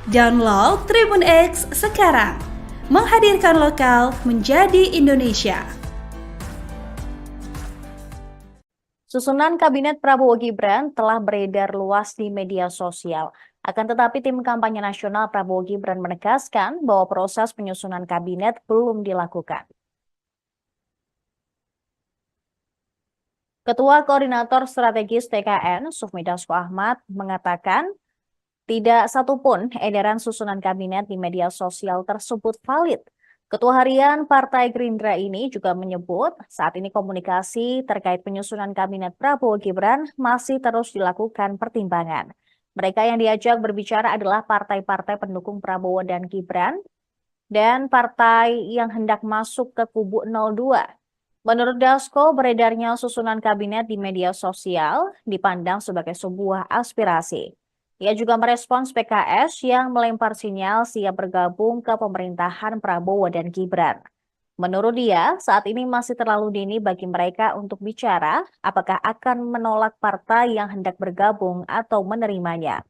Download Tribun X sekarang, menghadirkan lokal menjadi Indonesia. Susunan Kabinet Prabowo Gibran telah beredar luas di media sosial. Akan tetapi tim kampanye nasional Prabowo Gibran menegaskan bahwa proses penyusunan kabinet belum dilakukan. Ketua Koordinator Strategis TKN, Sufmi Dasko Ahmad, mengatakan tidak satupun edaran susunan kabinet di media sosial tersebut valid. Ketua Harian Partai Gerindra ini juga menyebut saat ini komunikasi terkait penyusunan kabinet Prabowo Gibran masih terus dilakukan pertimbangan. Mereka yang diajak berbicara adalah partai-partai pendukung Prabowo dan Gibran dan partai yang hendak masuk ke kubu 02. Menurut Dasko, beredarnya susunan kabinet di media sosial dipandang sebagai sebuah aspirasi. Ia juga merespons PKS yang melempar sinyal siap bergabung ke pemerintahan Prabowo dan Gibran. Menurut dia, saat ini masih terlalu dini bagi mereka untuk bicara apakah akan menolak partai yang hendak bergabung atau menerimanya.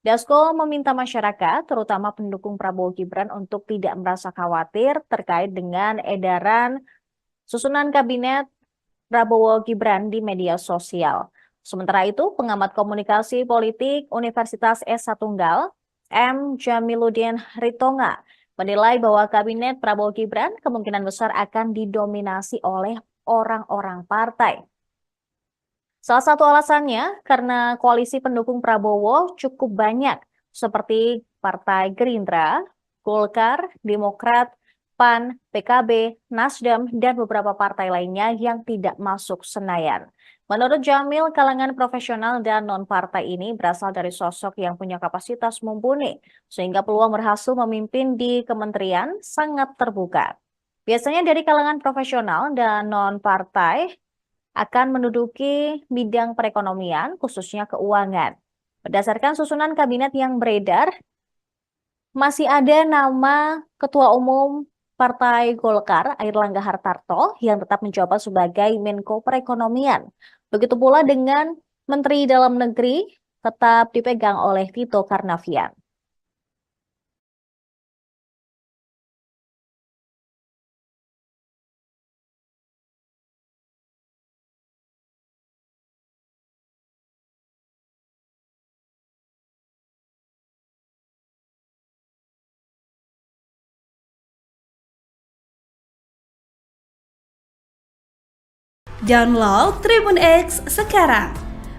Dasko meminta masyarakat, terutama pendukung Prabowo Gibran, untuk tidak merasa khawatir terkait dengan edaran susunan kabinet Prabowo Gibran di media sosial. Sementara itu, pengamat komunikasi politik Universitas S1 Tunggal, M. Jamiluddin Ritonga, menilai bahwa kabinet Prabowo Gibran kemungkinan besar akan didominasi oleh orang-orang partai. Salah satu alasannya karena koalisi pendukung Prabowo cukup banyak, seperti Partai Gerindra, Golkar, Demokrat, PAN, PKB, Nasdem, dan beberapa partai lainnya yang tidak masuk Senayan. Menurut Jamil, kalangan profesional dan non-partai ini berasal dari sosok yang punya kapasitas mumpuni, sehingga peluang berhasil memimpin di kementerian sangat terbuka. Biasanya dari kalangan profesional dan non-partai akan menduduki bidang perekonomian, khususnya keuangan. Berdasarkan susunan kabinet yang beredar, Masih ada nama Ketua Umum Partai Golkar, Airlangga Hartarto, yang tetap menjabat sebagai Menko Perekonomian. Begitu pula dengan Menteri Dalam Negeri tetap dipegang oleh Tito Karnavian. Download Tribun X sekarang,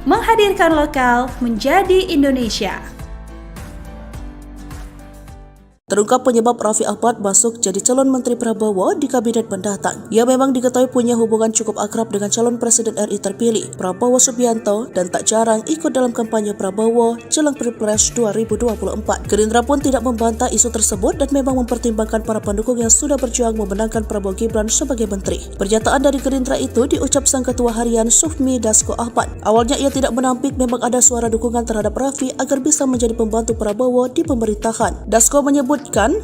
menghadirkan lokal menjadi Indonesia. Terungkap penyebab Raffi Ahmad masuk jadi calon Menteri Prabowo di kabinet mendatang. Ia memang diketahui punya hubungan cukup akrab dengan calon Presiden RI terpilih, Prabowo Subianto, dan tak jarang ikut dalam kampanye Prabowo jelang Pilpres 2024. Gerindra pun tidak membantah isu tersebut dan memang mempertimbangkan para pendukung yang sudah berjuang memenangkan Prabowo Gibran sebagai menteri. Pernyataan dari Gerindra itu diucap Sang Ketua Harian Sufmi Dasko Ahmad. Awalnya ia tidak menampik memang ada suara dukungan terhadap Raffi agar bisa menjadi pembantu Prabowo di pemerintahan. Dasko menyebut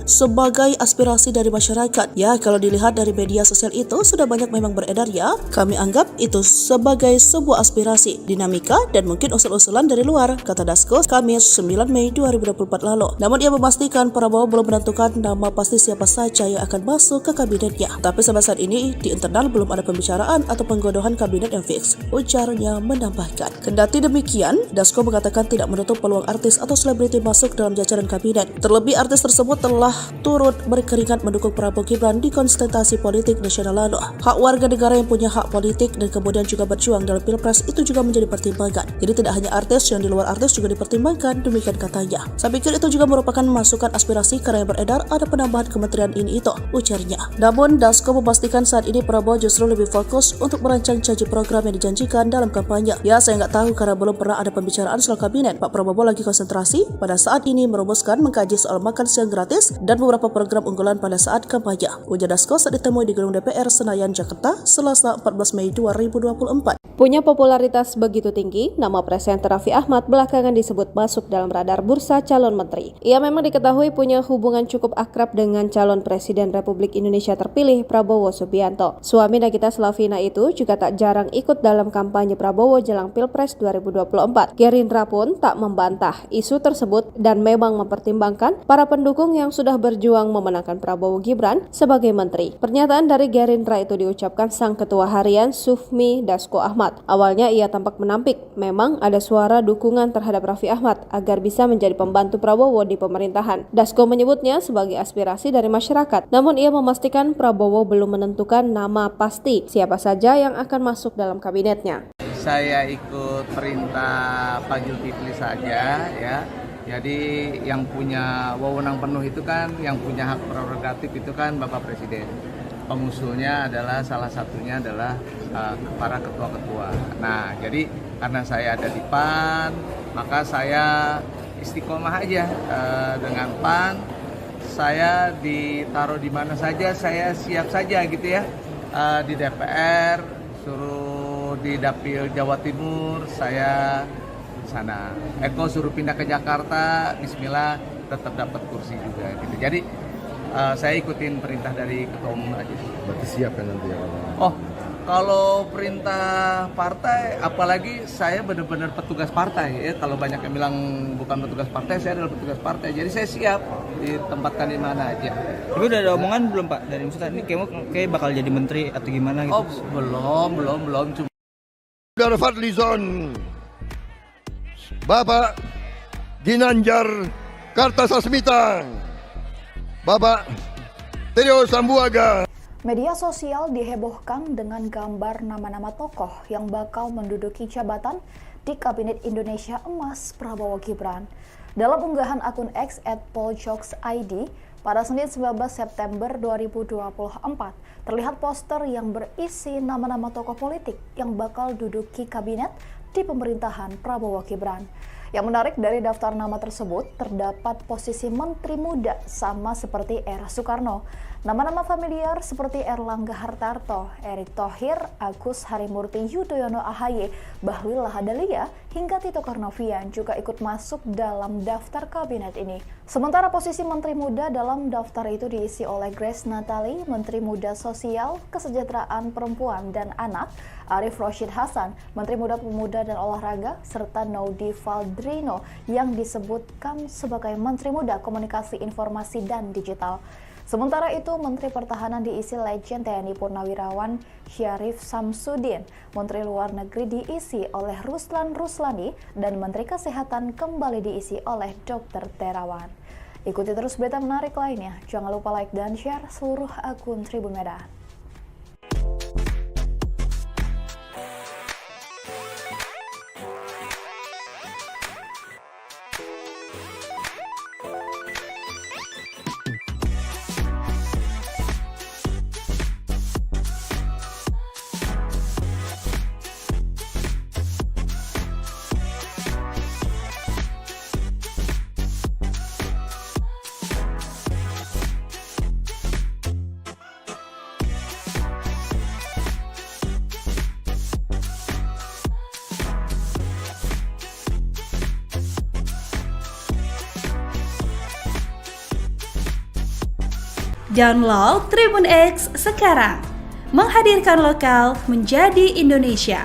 sebagai aspirasi dari masyarakat. Ya, kalau dilihat dari media sosial itu sudah banyak memang beredar ya. Kami anggap itu sebagai sebuah aspirasi, dinamika dan mungkin usul-usulan dari luar, kata Dasko Kamis 9 Mei 2024 lalu. Namun ia memastikan Prabowo belum menentukan nama pasti siapa saja yang akan masuk ke kabinetnya. Tapi sampai saat ini di internal belum ada pembicaraan atau penggodohan kabinet yang fix. Ujarnya menambahkan. Kendati demikian, Dasko mengatakan tidak menutup peluang artis atau selebriti masuk dalam jajaran kabinet. Terlebih artis tersebut telah turut berkeringat mendukung Prabowo Gibran di konsentrasi politik nasional lalu. Hak warga negara yang punya hak politik dan kemudian juga berjuang dalam Pilpres itu juga menjadi pertimbangan. Jadi tidak hanya artis, yang di luar artis juga dipertimbangkan, demikian katanya. Saya pikir itu juga merupakan masukan aspirasi karena yang beredar ada penambahan kementerian ini itu, ujarnya. Namun Dasko memastikan saat ini Prabowo justru lebih fokus untuk merancang janji program yang dijanjikan dalam kampanye. Ya, saya nggak tahu karena belum pernah ada pembicaraan soal kabinet. Pak Prabowo lagi konsentrasi pada saat ini merumuskan mengkaji soal makan siang gratis dan beberapa program unggulan pada saat kampanye. Ujar Dasko saat ditemui di Gedung DPR Senayan, Jakarta, Selasa 14 Mei 2024. Punya popularitas begitu tinggi, nama presenter Raffi Ahmad belakangan disebut masuk dalam radar bursa calon menteri. Ia memang diketahui punya hubungan cukup akrab dengan calon Presiden Republik Indonesia terpilih Prabowo Subianto. Suami Nagita Slavina itu juga tak jarang ikut dalam kampanye Prabowo jelang Pilpres 2024. Gerindra pun tak membantah isu tersebut dan memang mempertimbangkan para pendukung yang sudah berjuang memenangkan Prabowo Gibran sebagai menteri. Pernyataan dari Gerindra itu diucapkan Sang Ketua Harian Sufmi Dasko Ahmad. Awalnya ia tampak menampik memang ada suara dukungan terhadap Raffi Ahmad agar bisa menjadi pembantu Prabowo di pemerintahan. Dasko menyebutnya sebagai aspirasi dari masyarakat. Namun ia memastikan Prabowo belum menentukan nama pasti siapa saja yang akan masuk dalam kabinetnya. Saya ikut perintah Pak Zulkifli saja ya. Jadi yang punya wewenang penuh itu kan, yang punya hak prerogatif itu kan Bapak Presiden. Pengusulnya adalah salah satunya adalah para ketua-ketua. Nah, jadi karena saya ada di PAN, maka saya istiqomah aja dengan PAN. Saya ditaruh di mana saja, saya siap saja gitu ya. Di DPR, suruh di Dapil Jawa Timur, saya sana. Eko suruh pindah ke Jakarta, bismillah tetap dapat kursi juga gitu. Jadi saya ikutin perintah dari ketua umum aja. Berarti siap kan nanti ya? Oh, kalau perintah partai, apalagi saya benar-benar petugas partai ya. Kalau banyak yang bilang bukan petugas partai, saya adalah petugas partai. Jadi saya siap ditempatkan di mana aja. Tapi udah ada omongan belum Pak dari Ustadz ini kayak bakal jadi menteri atau gimana gitu? Oh, belum. Cuma Saudara Fadlizon, Bapak Ginanjar Kartasasmita, Bapak Trio Sambuaga. Media sosial dihebohkan dengan gambar nama-nama tokoh yang bakal menduduki jabatan di Kabinet Indonesia Emas Prabowo Gibran. Dalam unggahan akun X @poljokes_id pada Senin 19 September 2024, terlihat poster yang berisi nama-nama tokoh politik yang bakal duduki kabinet di pemerintahan Prabowo Gibran. Yang menarik dari daftar nama tersebut terdapat posisi menteri muda sama seperti era Soekarno. Nama-nama familiar seperti Erlangga Hartarto, Erick Thohir, Agus Harimurti Yudhoyono AHY, Bahlil Lahadalia, hingga Tito Karnavian juga ikut masuk dalam daftar kabinet ini. Sementara posisi Menteri Muda dalam daftar itu diisi oleh Grace Natali, Menteri Muda Sosial, Kesejahteraan Perempuan dan Anak, Arif Roshid Hasan, Menteri Muda Pemuda dan Olahraga, serta Naudi Valdrino yang disebutkan sebagai Menteri Muda Komunikasi Informasi dan Digital. Sementara itu, Menteri Pertahanan diisi Legend TNI Purnawirawan Syarif Samsudin, Menteri Luar Negeri diisi oleh Ruslan Ruslani, dan Menteri Kesehatan kembali diisi oleh Dr. Terawan. Ikuti terus berita menarik lainnya. Jangan lupa like dan share seluruh akun Tribun Medan. Download Tribun X sekarang, menghadirkan lokal menjadi Indonesia.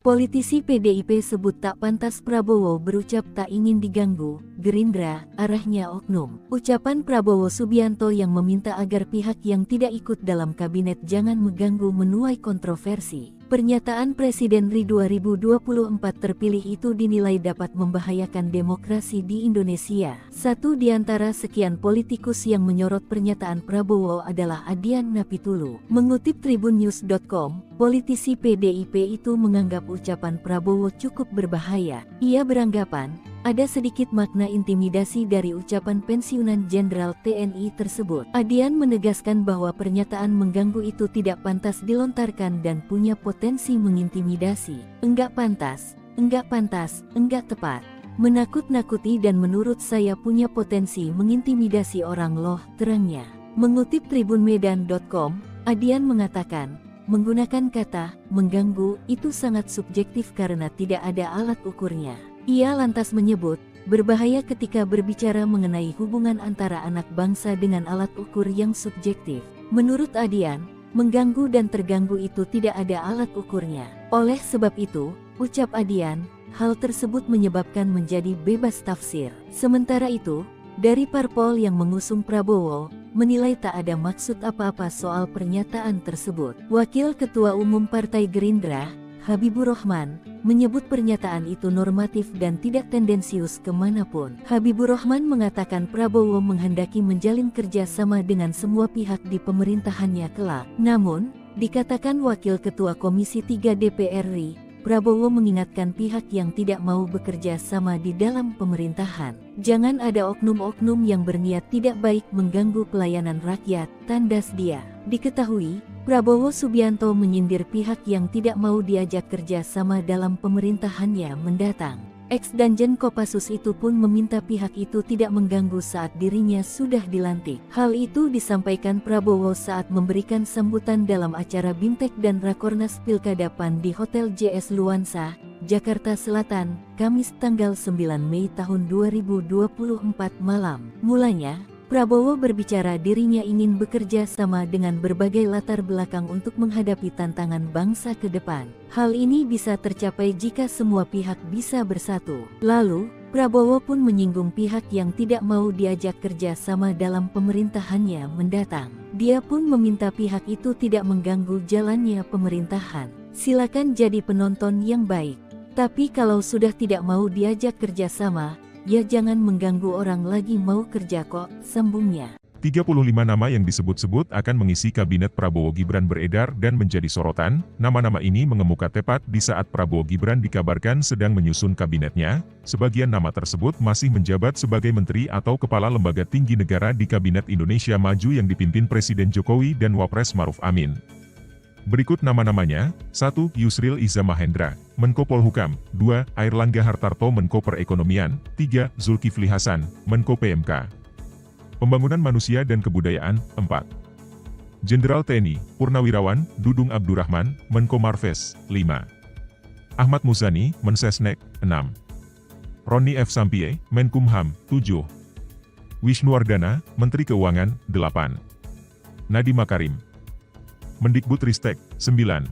Politisi PDIP sebut tak pantas Prabowo berucap tak ingin diganggu, Gerindra, arahnya oknum. Ucapan Prabowo Subianto yang meminta agar pihak yang tidak ikut dalam kabinet jangan mengganggu menuai kontroversi. Pernyataan Presiden RI 2024 terpilih itu dinilai dapat membahayakan demokrasi di Indonesia. Satu di antara sekian politikus yang menyorot pernyataan Prabowo adalah Adian Napitulu. Mengutip tribunnews.com, politisi PDIP itu menganggap ucapan Prabowo cukup berbahaya. Ia beranggapan, ada sedikit makna intimidasi dari ucapan pensiunan Jenderal TNI tersebut. Adian menegaskan bahwa pernyataan mengganggu itu tidak pantas dilontarkan dan punya potensi mengintimidasi. Enggak pantas, enggak tepat. Menakut-nakuti dan menurut saya punya potensi mengintimidasi orang loh, terangnya. Mengutip tribunmedan.com, Adian mengatakan, menggunakan kata mengganggu itu sangat subjektif karena tidak ada alat ukurnya. Ia lantas menyebut, berbahaya ketika berbicara mengenai hubungan antara anak bangsa dengan alat ukur yang subjektif. Menurut Adian, mengganggu dan terganggu itu tidak ada alat ukurnya. Oleh sebab itu, ucap Adian, hal tersebut menyebabkan menjadi bebas tafsir. Sementara itu, dari parpol yang mengusung Prabowo, menilai tak ada maksud apa-apa soal pernyataan tersebut. Wakil Ketua Umum Partai Gerindra, Habibur Rahman, menyebut pernyataan itu normatif dan tidak tendensius kemanapun. Habibur Rahman mengatakan Prabowo menghendaki menjalin kerjasama dengan semua pihak di pemerintahannya kelak. Namun, dikatakan Wakil Ketua Komisi 3 DPR RI, Prabowo mengingatkan pihak yang tidak mau bekerja sama di dalam pemerintahan. Jangan ada oknum-oknum yang berniat tidak baik mengganggu pelayanan rakyat, tandas dia. Diketahui, Prabowo Subianto menyindir pihak yang tidak mau diajak kerja sama dalam pemerintahannya mendatang. Ex-Danjen Kopassus itu pun meminta pihak itu tidak mengganggu saat dirinya sudah dilantik. Hal itu disampaikan Prabowo saat memberikan sambutan dalam acara Bimtek dan Rakornas Pilkada PAN di Hotel JS Luansa, Jakarta Selatan, Kamis tanggal 9 Mei tahun 2024 malam. Mulanya, Prabowo berbicara dirinya ingin bekerja sama dengan berbagai latar belakang untuk menghadapi tantangan bangsa ke depan. Hal ini bisa tercapai jika semua pihak bisa bersatu. Lalu, Prabowo pun menyinggung pihak yang tidak mau diajak kerja sama dalam pemerintahannya mendatang. Dia pun meminta pihak itu tidak mengganggu jalannya pemerintahan. Silakan jadi penonton yang baik. Tapi kalau sudah tidak mau diajak kerja sama, ya jangan mengganggu orang lagi mau kerja kok, sambungnya. 35 nama yang disebut-sebut akan mengisi kabinet Prabowo Gibran beredar dan menjadi sorotan. Nama-nama ini mengemuka tepat di saat Prabowo Gibran dikabarkan sedang menyusun kabinetnya. Sebagian nama tersebut masih menjabat sebagai menteri atau kepala lembaga tinggi negara di Kabinet Indonesia Maju yang dipimpin Presiden Jokowi dan Wapres Maruf Amin. Berikut nama-namanya: 1. Yusril Iza Mahendra, Menko Polhukam. 2. Airlangga Hartarto, Menko Perekonomian. 3. Zulkifli Hasan, Menko PMK. Pembangunan Manusia dan Kebudayaan, 4. Jenderal TNI, Purnawirawan, Dudung Abdurrahman, Menko Marves, 5. Ahmad Muzani, Mensesnek, 6. Roni F. Sampie, Menkumham, 7. Wisnuwardana, Menteri Keuangan, 8. Nadiem Makarim, Mendikbudristek, 9.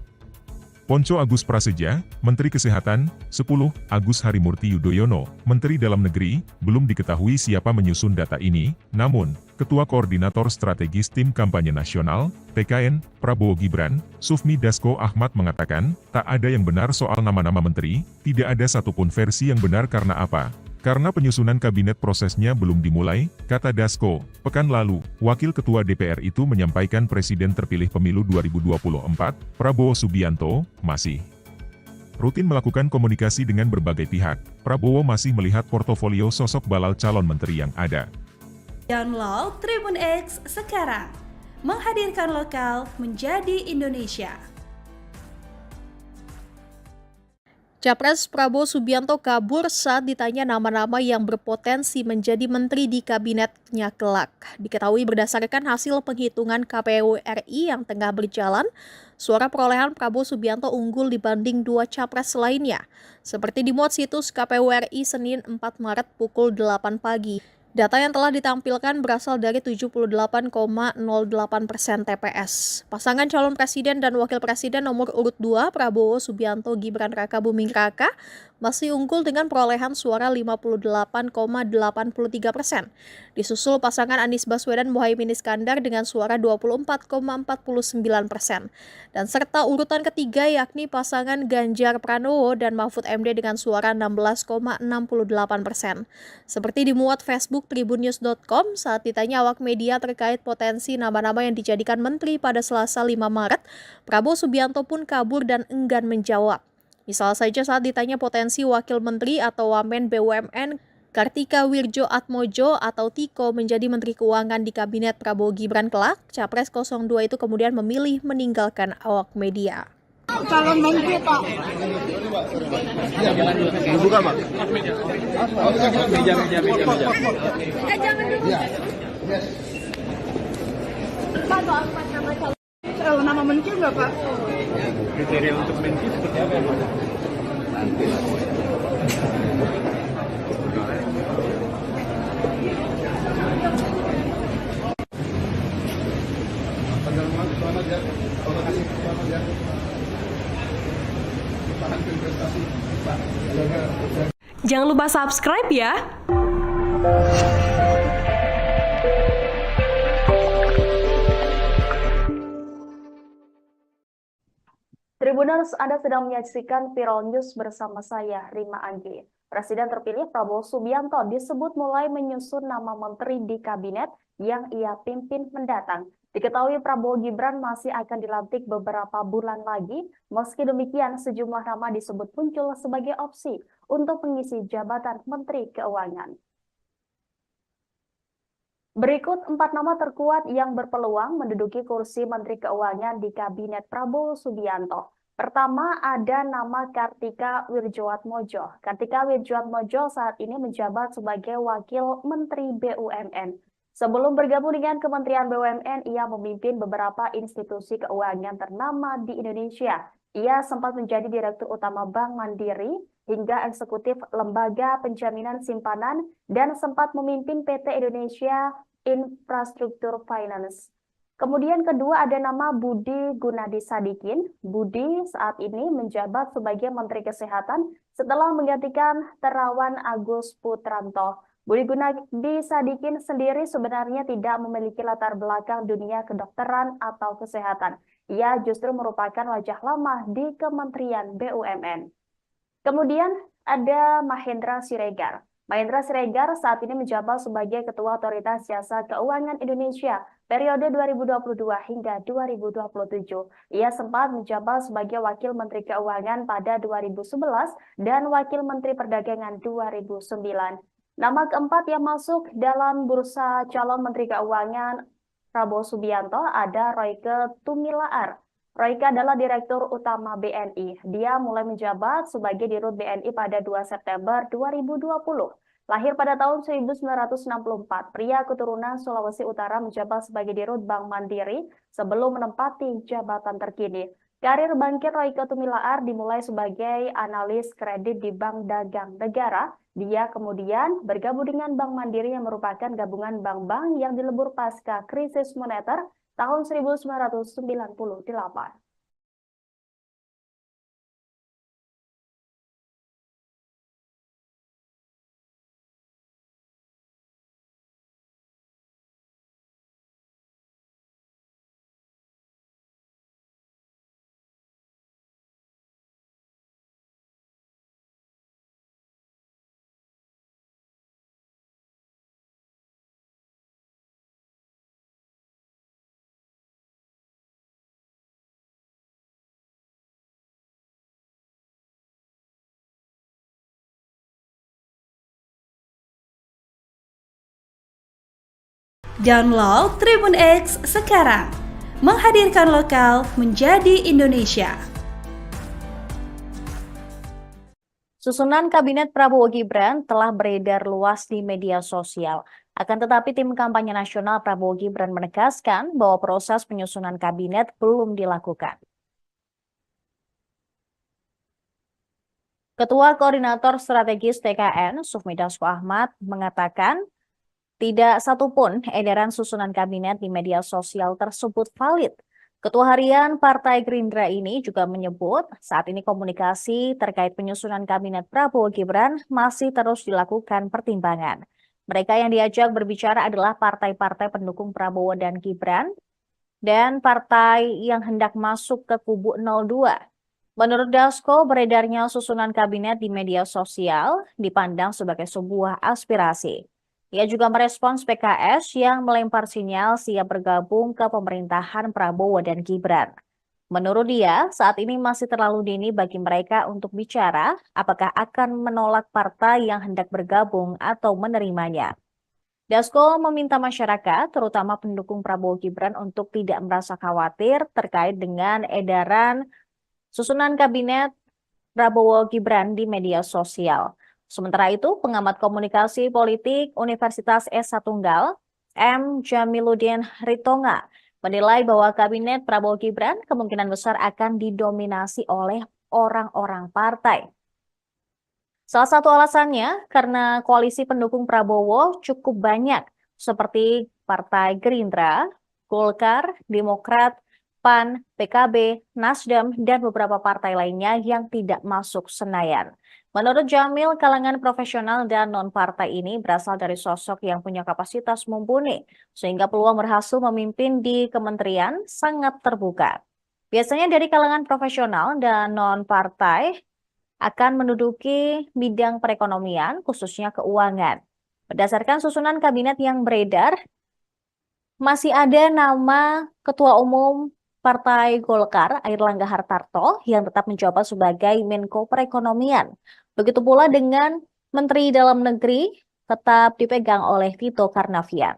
Ponco Agus Prasetya, Menteri Kesehatan, 10. Agus Harimurti Yudhoyono, Menteri Dalam Negeri, belum diketahui siapa menyusun data ini, namun, Ketua Koordinator Strategis Tim Kampanye Nasional, TKN, Prabowo Gibran, Sufmi Dasko Ahmad mengatakan, tak ada yang benar soal nama-nama menteri, tidak ada satupun versi yang benar karena apa? Karena penyusunan kabinet prosesnya belum dimulai, kata Dasko. Pekan lalu, Wakil Ketua DPR itu menyampaikan Presiden terpilih pemilu 2024, Prabowo Subianto, masih rutin melakukan komunikasi dengan berbagai pihak. Prabowo masih melihat portofolio sosok balal calon menteri yang ada. Download Tribun X sekarang, menghadirkan lokal menjadi Indonesia. Capres Prabowo Subianto kabur saat ditanya nama-nama yang berpotensi menjadi menteri di kabinetnya kelak. Diketahui berdasarkan hasil penghitungan KPU RI yang tengah berjalan, suara perolehan Prabowo Subianto unggul dibanding 2 capres lainnya. Seperti dimuat situs KPU RI Senin 4 Maret pukul 8 pagi. Data yang telah ditampilkan berasal dari 78,08% TPS. Pasangan calon presiden dan wakil presiden nomor urut 2 Prabowo Subianto Gibran Raka Buming Raka masih unggul dengan perolehan suara 58,83%. Disusul pasangan Anies Baswedan Muhaimin Iskandar dengan suara 24,49%. Dan serta urutan ketiga yakni pasangan Ganjar Pranowo dan Mahfud MD dengan suara 16,68%. Seperti dimuat Facebook tribunnews.com saat ditanya awak media terkait potensi nama-nama yang dijadikan menteri pada Selasa 5 Maret, Prabowo Subianto pun kabur dan enggan menjawab. Misal saja saat ditanya potensi wakil menteri atau wamen BUMN Kartika Wirjoatmojo atau Tiko menjadi Menteri Keuangan di Kabinet Prabowo Gibran kelak, Capres 02 itu kemudian memilih meninggalkan awak media. Calon menteri Pak. Buka Pak. Meja. Jangan dulu. Pak, soal nama calon. Soal nama menteri nggak Pak? Kriteria untuk menteri seperti apa Pak? Nanti lah. Jangan lupa subscribe ya. Tribuners, Anda sedang menyaksikan Viral News bersama saya, Rima Anggi. Presiden terpilih Prabowo Subianto disebut mulai menyusun nama menteri di kabinet yang ia pimpin mendatang. Diketahui Prabowo Gibran masih akan dilantik beberapa bulan lagi, meski demikian sejumlah nama disebut muncul sebagai opsi untuk mengisi jabatan Menteri Keuangan. Berikut 4 nama terkuat yang berpeluang menduduki kursi Menteri Keuangan di Kabinet Prabowo Subianto. Pertama ada nama Kartika Wirjoatmojo. Kartika Wirjoatmojo saat ini menjabat sebagai Wakil Menteri BUMN. Sebelum bergabung dengan Kementerian BUMN, ia memimpin beberapa institusi keuangan ternama di Indonesia. Ia sempat menjadi Direktur Utama Bank Mandiri hingga eksekutif Lembaga Penjaminan Simpanan dan sempat memimpin PT Indonesia Infrastruktur Finance. Kemudian kedua ada nama Budi Gunadi Sadikin. Budi saat ini menjabat sebagai Menteri Kesehatan setelah menggantikan Terawan Agus Putranto. Budi Gunadi Sadikin sendiri sebenarnya tidak memiliki latar belakang dunia kedokteran atau kesehatan. Ia justru merupakan wajah lama di Kementerian BUMN. Kemudian ada Mahendra Siregar. Mahendra Siregar saat ini menjabat sebagai Ketua Otoritas Jasa Keuangan Indonesia periode 2022 hingga 2027. Ia sempat menjabat sebagai Wakil Menteri Keuangan pada 2011 dan Wakil Menteri Perdagangan 2009. Nama keempat yang masuk dalam bursa calon Menteri Keuangan Prabowo Subianto ada Royke Tumilaar. Royke adalah Direktur Utama BNI. Dia mulai menjabat sebagai Dirut BNI pada 2 September 2020. Lahir pada tahun 1964, pria keturunan Sulawesi Utara menjabat sebagai Dirut Bank Mandiri sebelum menempati jabatan terkini. Karir Bangkit Royke Tumilaar dimulai sebagai analis kredit di Bank Dagang Negara. Dia kemudian bergabung dengan Bank Mandiri yang merupakan gabungan bank-bank yang dilebur pasca krisis moneter tahun 1998. Download Tribun X sekarang, menghadirkan lokal menjadi Indonesia. Susunan Kabinet Prabowo Gibran telah beredar luas di media sosial. Akan tetapi tim kampanye nasional Prabowo Gibran menegaskan bahwa proses penyusunan kabinet belum dilakukan. Ketua Koordinator Strategis TKN, Sufmi Dasko Ahmad, mengatakan tidak satupun edaran susunan kabinet di media sosial tersebut valid. Ketua Harian Partai Gerindra ini juga menyebut saat ini komunikasi terkait penyusunan kabinet Prabowo Gibran masih terus dilakukan pertimbangan. Mereka yang diajak berbicara adalah partai-partai pendukung Prabowo dan Gibran dan partai yang hendak masuk ke kubu 02. Menurut Dasko, beredarnya susunan kabinet di media sosial dipandang sebagai sebuah aspirasi. Ia juga merespons PKS yang melempar sinyal siap bergabung ke pemerintahan Prabowo dan Gibran. Menurut dia, saat ini masih terlalu dini bagi mereka untuk bicara apakah akan menolak partai yang hendak bergabung atau menerimanya. Dasko meminta masyarakat, terutama pendukung Prabowo Gibran, untuk tidak merasa khawatir terkait dengan edaran susunan kabinet Prabowo Gibran di media sosial. Sementara itu, pengamat komunikasi politik Universitas S1 M. Jamiluddin Ritonga menilai bahwa kabinet Prabowo Gibran kemungkinan besar akan didominasi oleh orang-orang partai. Salah satu alasannya karena koalisi pendukung Prabowo cukup banyak, seperti Partai Gerindra, Golkar, Demokrat, PAN, PKB, Nasdem, dan beberapa partai lainnya yang tidak masuk Senayan. Menurut Jamil, kalangan profesional dan non-partai ini berasal dari sosok yang punya kapasitas mumpuni, sehingga peluang berhasil memimpin di kementerian sangat terbuka. Biasanya dari kalangan profesional dan non-partai akan menduduki bidang perekonomian, khususnya keuangan. Berdasarkan susunan kabinet yang beredar, masih ada nama Ketua Umum Partai Golkar, Airlangga Hartarto, yang tetap menjabat sebagai Menko Perekonomian. Begitu pula dengan Menteri Dalam Negeri tetap dipegang oleh Tito Karnavian.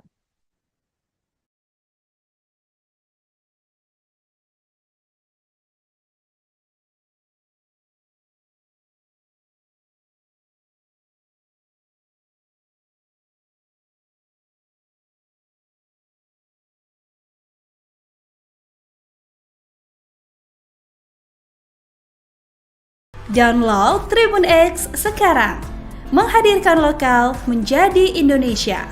Download Tribun X sekarang, menghadirkan lokal menjadi Indonesia.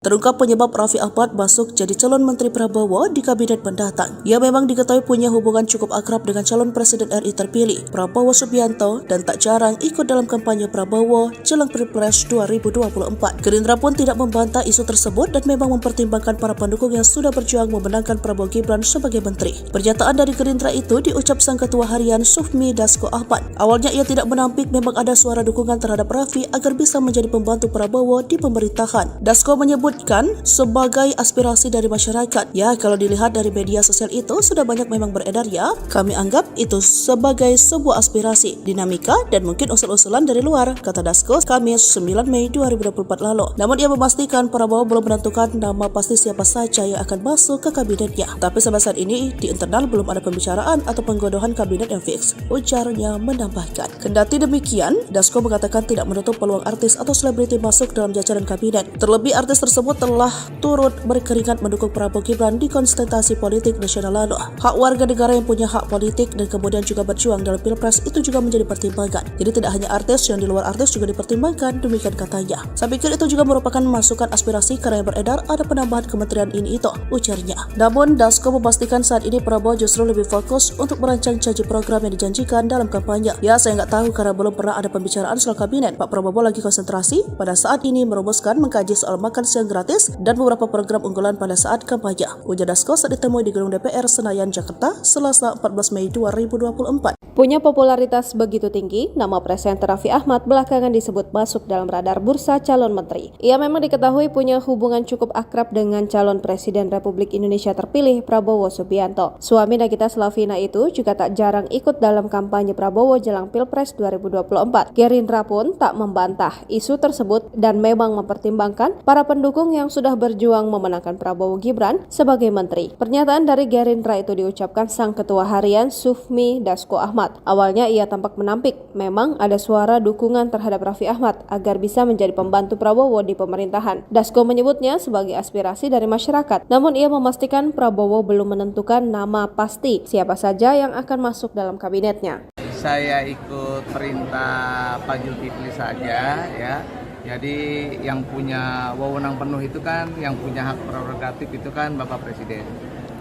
Terungkap penyebab Raffi Ahmad masuk jadi calon Menteri Prabowo di kabinet mendatang. Ia memang diketahui punya hubungan cukup akrab dengan calon Presiden RI terpilih, Prabowo Subianto, dan tak jarang ikut dalam kampanye Prabowo jelang Pilpres 2024. Gerindra pun tidak membantah isu tersebut dan memang mempertimbangkan para pendukung yang sudah berjuang memenangkan Prabowo Gibran sebagai menteri. Pernyataan dari Gerindra itu diucap sang Ketua Harian Sufmi Dasko Ahmad. Awalnya ia tidak menampik memang ada suara dukungan terhadap Raffi agar bisa menjadi pembantu Prabowo di pemerintahan. Dasko menyebut disebutkan sebagai aspirasi dari masyarakat. Ya, kalau dilihat dari media sosial itu sudah banyak memang beredar ya. Kami anggap itu sebagai sebuah aspirasi, dinamika dan mungkin usul-usulan dari luar, kata Dasko Kamis 9 Mei 2024 lalu. Namun ia memastikan Prabowo belum menentukan nama pasti siapa saja yang akan masuk ke kabinetnya. Tapi sampai saat ini di internal belum ada pembicaraan atau penggodohan kabinet yang fix. Ujarnya menambahkan. Kendati demikian, Dasko mengatakan tidak menutup peluang artis atau selebriti masuk dalam jajaran kabinet. Terlebih artis tersebut telah turut berkeringat mendukung Prabowo Gibran di konsentrasi politik nasional lalu. Hak warga negara yang punya hak politik dan kemudian juga berjuang dalam Pilpres itu juga menjadi pertimbangan. Jadi tidak hanya artis, yang di luar artis juga dipertimbangkan, demikian katanya. Saya pikir itu juga merupakan masukan aspirasi karena yang beredar ada penambahan kementerian ini itu, ujarnya. Namun Dasko memastikan saat ini Prabowo justru lebih fokus untuk merancang janji program yang dijanjikan dalam kampanye. Ya, saya nggak tahu karena belum pernah ada pembicaraan soal kabinet. Pak Prabowo lagi konsentrasi pada saat ini merumuskan mengkaji soal makan siang gratis dan beberapa program unggulan pada saat kampanye. Ujar Dasko saat ditemui di Gedung DPR Senayan, Jakarta, Selasa 14 Mei 2024. Punya popularitas begitu tinggi, nama presenter Raffi Ahmad belakangan disebut masuk dalam radar bursa calon menteri. Ia memang diketahui punya hubungan cukup akrab dengan calon Presiden Republik Indonesia terpilih Prabowo Subianto. Suami Nagita Slavina itu juga tak jarang ikut dalam kampanye Prabowo jelang Pilpres 2024. Gerindra pun tak membantah isu tersebut dan memang mempertimbangkan para pendukung yang sudah berjuang memenangkan Prabowo Gibran sebagai menteri. Pernyataan dari Gerindra itu diucapkan sang ketua harian Sufmi Dasko Ahmad. Awalnya ia tampak menampik, memang ada suara dukungan terhadap Raffi Ahmad agar bisa menjadi pembantu Prabowo di pemerintahan. Dasko menyebutnya sebagai aspirasi dari masyarakat, namun ia memastikan Prabowo belum menentukan nama pasti siapa saja yang akan masuk dalam kabinetnya. Saya ikut perintah Pak Zulkifli saja ya. Jadi yang punya wewenang penuh itu kan, yang punya hak prerogatif itu kan Bapak Presiden.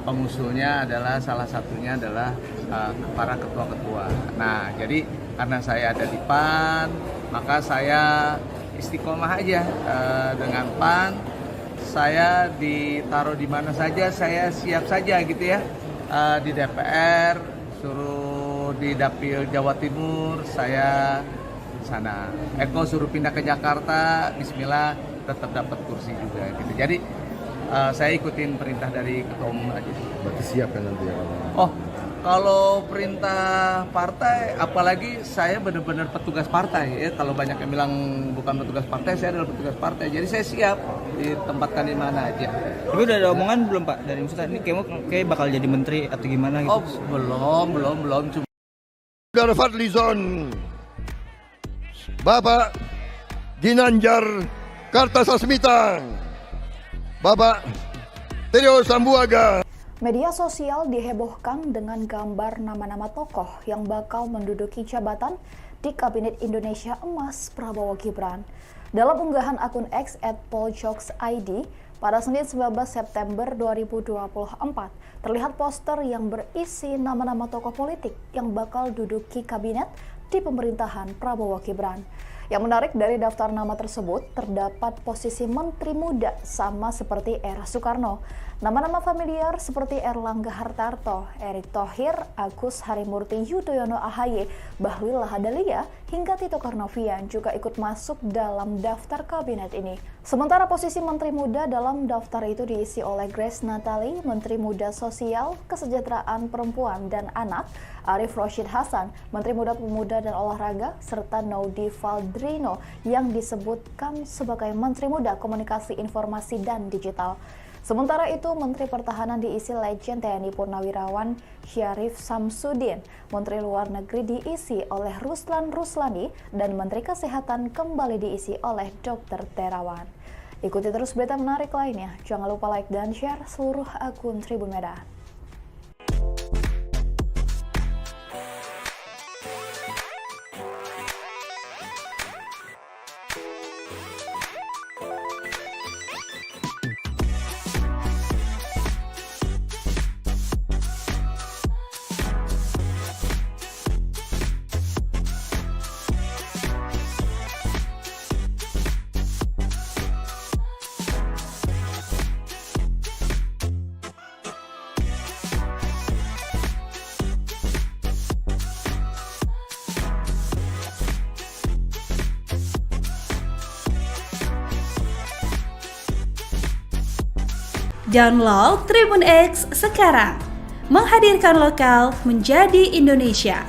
Pengusulnya adalah salah satunya adalah para ketua-ketua. Nah, jadi karena saya ada di PAN, maka saya istiqomah aja dengan PAN. Saya ditaruh di mana saja, saya siap saja gitu ya. Di DPR, suruh di Dapil Jawa Timur, saya sana. Eko suruh pindah ke Jakarta, bismillah tetap dapat kursi juga gitu. Jadi saya ikutin perintah dari ketua umum aja. Berarti siap kan nanti ya? Oh, kalau perintah partai, apalagi saya benar-benar petugas partai ya. Kalau banyak yang bilang bukan petugas partai, saya adalah petugas partai. Jadi saya siap ditempatkan di mana aja. Tapi udah ada omongan belum Pak dari Ustaz ini kayak bakal jadi menteri atau gimana gitu? Oh, belum. Cuma Saudara Fadlizon, Bapak Ginanjar Kartasasmita, Bapak Trio Sambuaga. Media sosial dihebohkan dengan gambar nama-nama tokoh yang bakal menduduki jabatan di Kabinet Indonesia Emas Prabowo Gibran. Dalam unggahan akun X @poljokes_id pada Senin 19 September 2024, terlihat poster yang berisi nama-nama tokoh politik yang bakal duduki kabinet di pemerintahan Prabowo Gibran. Yang menarik dari daftar nama tersebut terdapat posisi menteri muda sama seperti era Soekarno. Nama-nama familiar seperti Erlangga Hartarto, Erick Thohir, Agus Harimurti Yudhoyono AHY, Bahlil Lahadalia, hingga Tito Karnavian juga ikut masuk dalam daftar kabinet ini. Sementara posisi menteri muda dalam daftar itu diisi oleh Grace Natali, Menteri Muda Sosial, Kesejahteraan Perempuan dan Anak, Arif Rashid Hasan, Menteri Muda Pemuda dan Olahraga, serta Naudi Valdrino yang disebutkan sebagai Menteri Muda Komunikasi Informasi dan Digital. Sementara itu, Menteri Pertahanan diisi Legend TNI Purnawirawan Syarif Samsudin, Menteri Luar Negeri diisi oleh Ruslan Ruslani, dan Menteri Kesehatan kembali diisi oleh Dr. Terawan. Ikuti terus berita menarik lainnya. Jangan lupa like dan share seluruh akun Tribun Medan. Download Tribun X sekarang. Menghadirkan lokal menjadi Indonesia.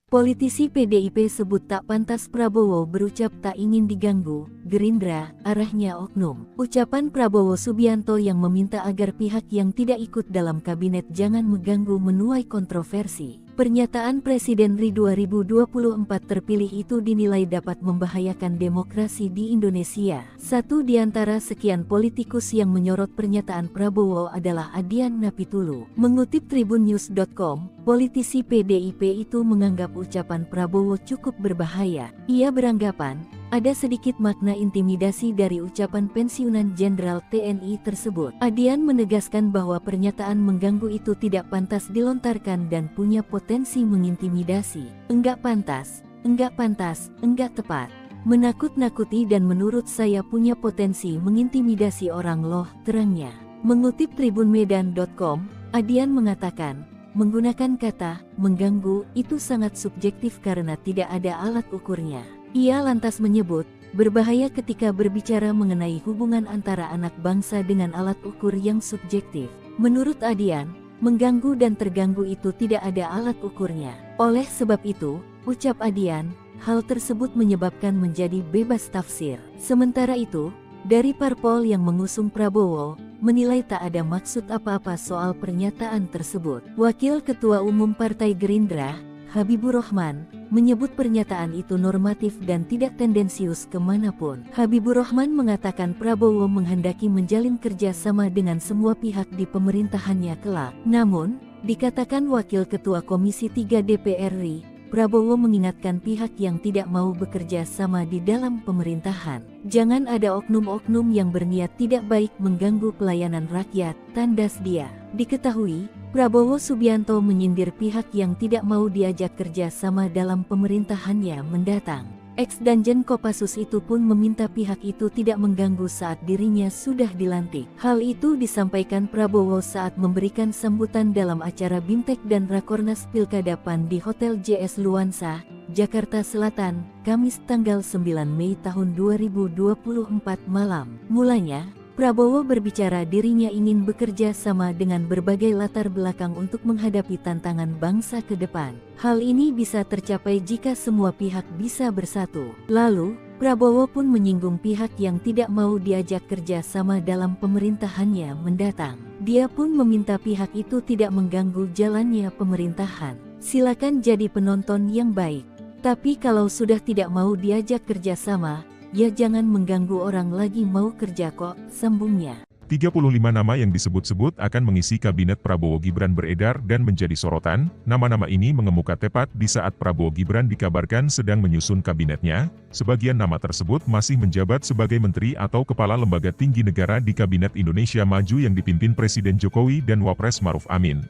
Politisi PDIP sebut tak pantas Prabowo berucap tak ingin diganggu, Gerindra, arahnya oknum. Ucapan Prabowo Subianto yang meminta agar pihak yang tidak ikut dalam kabinet jangan mengganggu menuai kontroversi. Pernyataan Presiden RI 2024 terpilih itu dinilai dapat membahayakan demokrasi di Indonesia. Satu di antara sekian politikus yang menyorot pernyataan Prabowo adalah Adian Napitulu. Mengutip tribunnews.com, politisi PDIP itu menganggap ucapan Prabowo cukup berbahaya. Ia beranggapan, ada sedikit makna intimidasi dari ucapan pensiunan Jenderal TNI tersebut. Adian menegaskan bahwa pernyataan mengganggu itu tidak pantas dilontarkan dan punya potensi mengintimidasi. Enggak pantas, enggak tepat. Menakut-nakuti dan menurut saya punya potensi mengintimidasi orang loh, terangnya. Mengutip tribunmedan.com, Adian mengatakan, menggunakan kata mengganggu itu sangat subjektif karena tidak ada alat ukurnya. Ia lantas menyebut, berbahaya ketika berbicara mengenai hubungan antara anak bangsa dengan alat ukur yang subjektif. Menurut Adian, mengganggu dan terganggu itu tidak ada alat ukurnya. Oleh sebab itu, ucap Adian, hal tersebut menyebabkan menjadi bebas tafsir. Sementara itu, dari parpol yang mengusung Prabowo, menilai tak ada maksud apa-apa soal pernyataan tersebut. Wakil Ketua Umum Partai Gerindra, Habibur Rahman, menyebut pernyataan itu normatif dan tidak tendensius kemanapun. Habibur Rahman mengatakan Prabowo menghendaki menjalin kerjasama dengan semua pihak di pemerintahannya kelak. Namun, dikatakan Wakil Ketua Komisi 3 DPR RI, Prabowo mengingatkan pihak yang tidak mau bekerja sama di dalam pemerintahan. Jangan ada oknum-oknum yang berniat tidak baik mengganggu pelayanan rakyat, tandas dia. Diketahui, Prabowo Subianto menyindir pihak yang tidak mau diajak kerja sama dalam pemerintahannya mendatang. Ex-Danjen Kopassus itu pun meminta pihak itu tidak mengganggu saat dirinya sudah dilantik. Hal itu disampaikan Prabowo saat memberikan sambutan dalam acara Bimtek dan Rakornas Pilkada PAN di Hotel JS Luansa, Jakarta Selatan, Kamis tanggal 9 Mei tahun 2024 malam. Mulanya, Prabowo berbicara dirinya ingin bekerja sama dengan berbagai latar belakang untuk menghadapi tantangan bangsa ke depan. Hal ini bisa tercapai jika semua pihak bisa bersatu. Lalu, Prabowo pun menyinggung pihak yang tidak mau diajak kerja sama dalam pemerintahannya mendatang. Dia pun meminta pihak itu tidak mengganggu jalannya pemerintahan. Silakan jadi penonton yang baik. Tapi kalau sudah tidak mau diajak kerja sama, ya jangan mengganggu orang lagi mau kerja kok, sambungnya. 35 nama yang disebut-sebut akan mengisi kabinet Prabowo Gibran beredar dan menjadi sorotan. Nama-nama ini mengemuka tepat di saat Prabowo Gibran dikabarkan sedang menyusun kabinetnya. Sebagian nama tersebut masih menjabat sebagai menteri atau kepala lembaga tinggi negara di Kabinet Indonesia Maju yang dipimpin Presiden Jokowi dan Wapres Maruf Amin.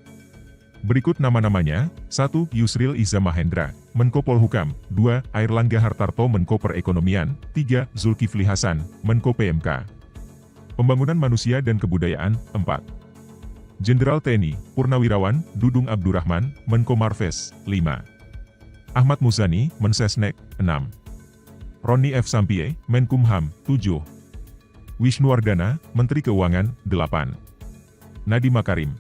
Berikut nama-namanya: 1. Yusril Iza Mahendra, Menko Polhukam. 2. Airlangga Hartarto, Menko Perekonomian. 3. Zulkifli Hasan, Menko PMK. Pembangunan Manusia dan Kebudayaan. 4. Jenderal TNI Purnawirawan Dudung Abdurrahman, Menko Marves. 5. Ahmad Muzani, Mensesnek. 6. Roni F. Sampie, Menkumham. 7. Wisnuwardana, Menteri Keuangan. 8. Nadiem Makarim,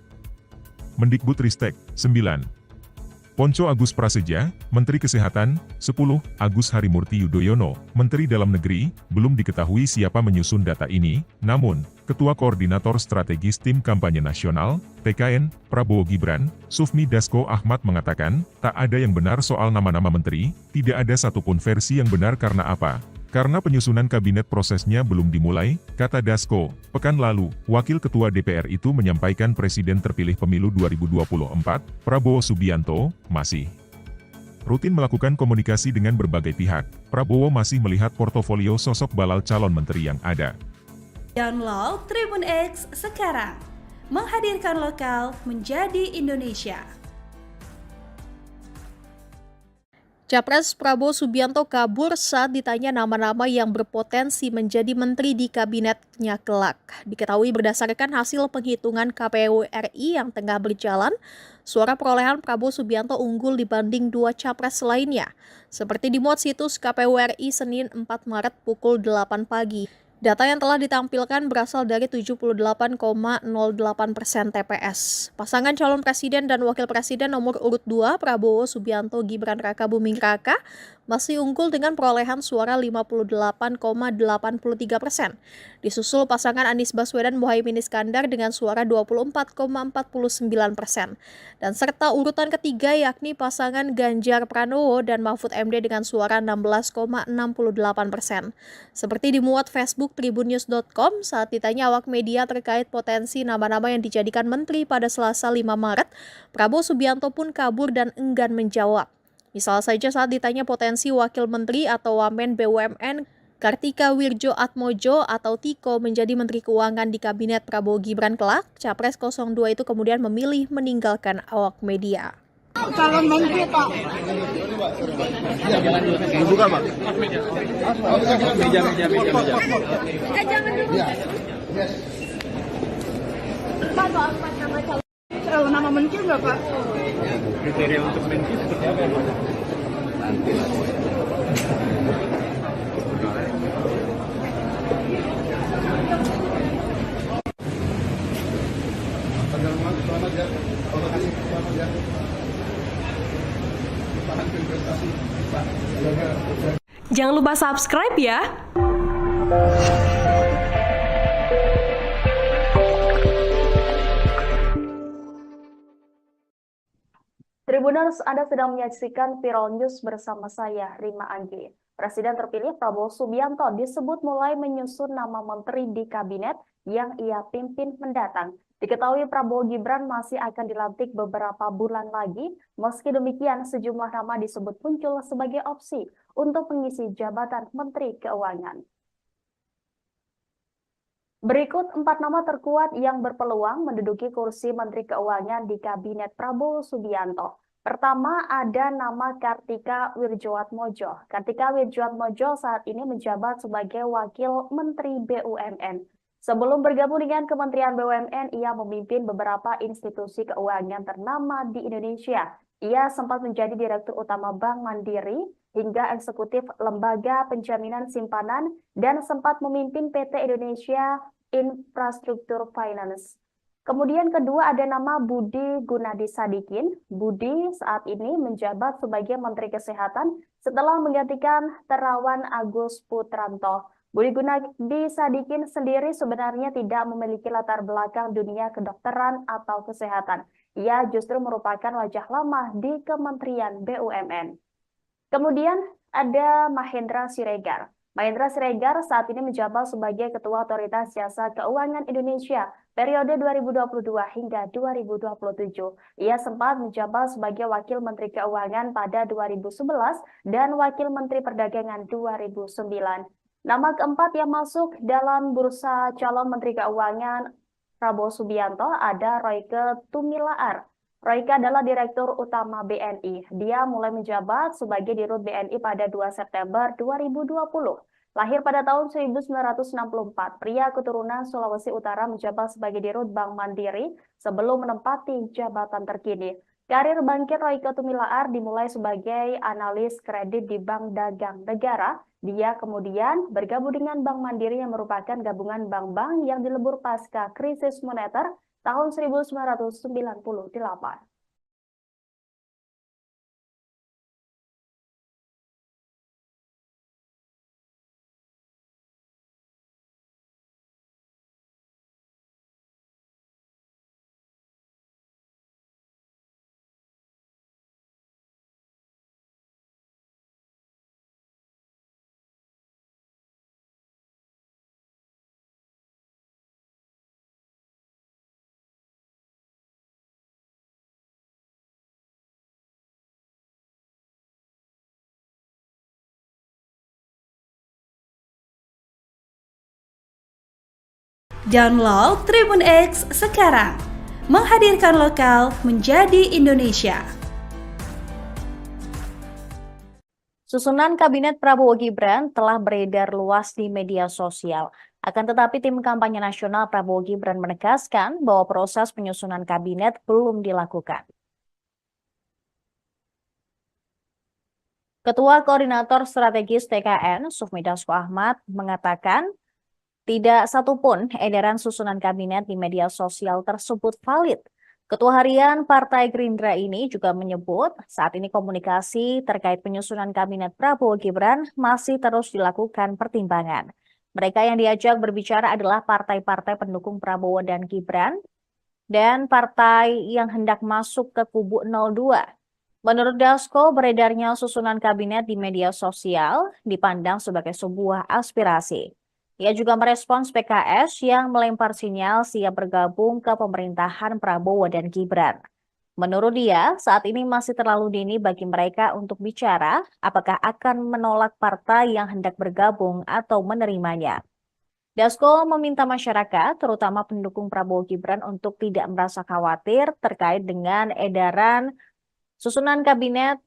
Mendikbudristek. 9. Ponco Agus Prasetya, Menteri Kesehatan. 10. Agus Harimurti Yudhoyono, Menteri Dalam Negeri. Belum diketahui siapa menyusun data ini, namun, Ketua Koordinator Strategis Tim Kampanye Nasional, TKN, Prabowo Gibran, Sufmi Dasko Ahmad mengatakan, tak ada yang benar soal nama-nama menteri, tidak ada satupun versi yang benar karena apa? Karena penyusunan kabinet prosesnya belum dimulai, kata Dasko. Pekan lalu, Wakil Ketua DPR itu menyampaikan Presiden terpilih pemilu 2024, Prabowo Subianto, masih rutin melakukan komunikasi dengan berbagai pihak. Prabowo masih melihat portofolio sosok balal calon menteri yang ada. Download Tribun X sekarang. Menghadirkan lokal menjadi Indonesia. Capres Prabowo Subianto kabur saat ditanya nama-nama yang berpotensi menjadi menteri di kabinetnya kelak. Diketahui berdasarkan hasil penghitungan KPU RI yang tengah berjalan, suara perolehan Prabowo Subianto unggul dibanding dua capres lainnya. Seperti dimuat situs KPU RI Senin 4 Maret pukul 8 pagi. Data yang telah ditampilkan berasal dari 78,08% TPS. Pasangan calon presiden dan wakil presiden nomor urut 2 Prabowo Subianto Gibran Raka Buming Raka masih unggul dengan perolehan suara 58,83%. Disusul pasangan Anies Baswedan Muhaimin Iskandar dengan suara 24,49%. Dan serta urutan ketiga yakni pasangan Ganjar Pranowo dan Mahfud MD dengan suara 16,68%. Seperti dimuat Facebook tribunnews.com saat ditanya awak media terkait potensi nama-nama yang dijadikan menteri pada Selasa 5 Maret, Prabowo Subianto pun kabur dan enggan menjawab. Misal saja saat ditanya potensi wakil menteri atau wamen BUMN Kartika Wirjoatmojo atau Tiko menjadi Menteri Keuangan di Kabinet Prabowo Gibran kelak, Capres 02 itu kemudian memilih meninggalkan awak media. Calon menteri Pak. Buka Pak. Meja. Jangan dulu. Pak, soal 4 nama calon. Nama menteri nggak Pak? Kriteria untuk menteri seperti apa? Nanti lah. Jangan lupa subscribe ya. Tribuners, Anda sedang menyaksikan Viral News bersama saya, Rima Anggi. Presiden terpilih Prabowo Subianto disebut mulai menyusun nama menteri di kabinet yang ia pimpin mendatang. Diketahui Prabowo Gibran masih akan dilantik beberapa bulan lagi, meski demikian sejumlah nama disebut muncul sebagai opsi untuk mengisi jabatan Menteri Keuangan. Berikut 4 nama terkuat yang berpeluang menduduki kursi Menteri Keuangan di Kabinet Prabowo Subianto. Pertama ada nama Kartika Wirjoatmojo. Kartika Wirjoatmojo saat ini menjabat sebagai Wakil Menteri BUMN. Sebelum bergabung dengan Kementerian BUMN, ia memimpin beberapa institusi keuangan ternama di Indonesia. Ia sempat menjadi Direktur Utama Bank Mandiri hingga eksekutif Lembaga Penjaminan Simpanan dan sempat memimpin PT Indonesia Infrastruktur Finance. Kemudian kedua ada nama Budi Gunadi Sadikin. Budi saat ini menjabat sebagai Menteri Kesehatan setelah menggantikan Terawan Agus Putranto. Budi Gunadi Sadikin sendiri sebenarnya tidak memiliki latar belakang dunia kedokteran atau kesehatan. Ia justru merupakan wajah lama di Kementerian BUMN. Kemudian ada Mahendra Siregar. Mahendra Siregar saat ini menjabat sebagai Ketua Otoritas Jasa Keuangan Indonesia periode 2022 hingga 2027. Ia sempat menjabat sebagai Wakil Menteri Keuangan pada 2011 dan Wakil Menteri Perdagangan 2009. Nama keempat yang masuk dalam bursa calon Menteri Keuangan Prabowo Subianto ada Royke Tumilaar. Royke adalah Direktur Utama BNI. Dia mulai menjabat sebagai Dirut BNI pada 2 September 2020. Lahir pada tahun 1964, pria keturunan Sulawesi Utara menjabat sebagai Dirut Bank Mandiri sebelum menempati jabatan terkini. Karir bangkit Royke Tumilaar dimulai sebagai analis kredit di Bank Dagang Negara. Dia kemudian bergabung dengan Bank Mandiri yang merupakan gabungan bank-bank yang dilebur pasca krisis moneter tahun 1998. Download Tribun X sekarang. Menghadirkan lokal menjadi Indonesia. Susunan Kabinet Prabowo Gibran telah beredar luas di media sosial. Akan tetapi tim kampanye nasional Prabowo Gibran menegaskan bahwa proses penyusunan kabinet belum dilakukan. Ketua Koordinator Strategis TKN, Sufmi Dasko Ahmad, mengatakan tidak satupun edaran susunan kabinet di media sosial tersebut valid. Ketua Harian Partai Gerindra ini juga menyebut saat ini komunikasi terkait penyusunan kabinet Prabowo Gibran masih terus dilakukan pertimbangan. Mereka yang diajak berbicara adalah partai-partai pendukung Prabowo dan Gibran dan partai yang hendak masuk ke kubu 02. Menurut Dasko, beredarnya susunan kabinet di media sosial dipandang sebagai sebuah aspirasi. Ia juga merespons PKS yang melempar sinyal siap bergabung ke pemerintahan Prabowo dan Gibran. Menurut dia, saat ini masih terlalu dini bagi mereka untuk bicara apakah akan menolak partai yang hendak bergabung atau menerimanya. Dasko meminta masyarakat, terutama pendukung Prabowo Gibran, untuk tidak merasa khawatir terkait dengan edaran susunan kabinet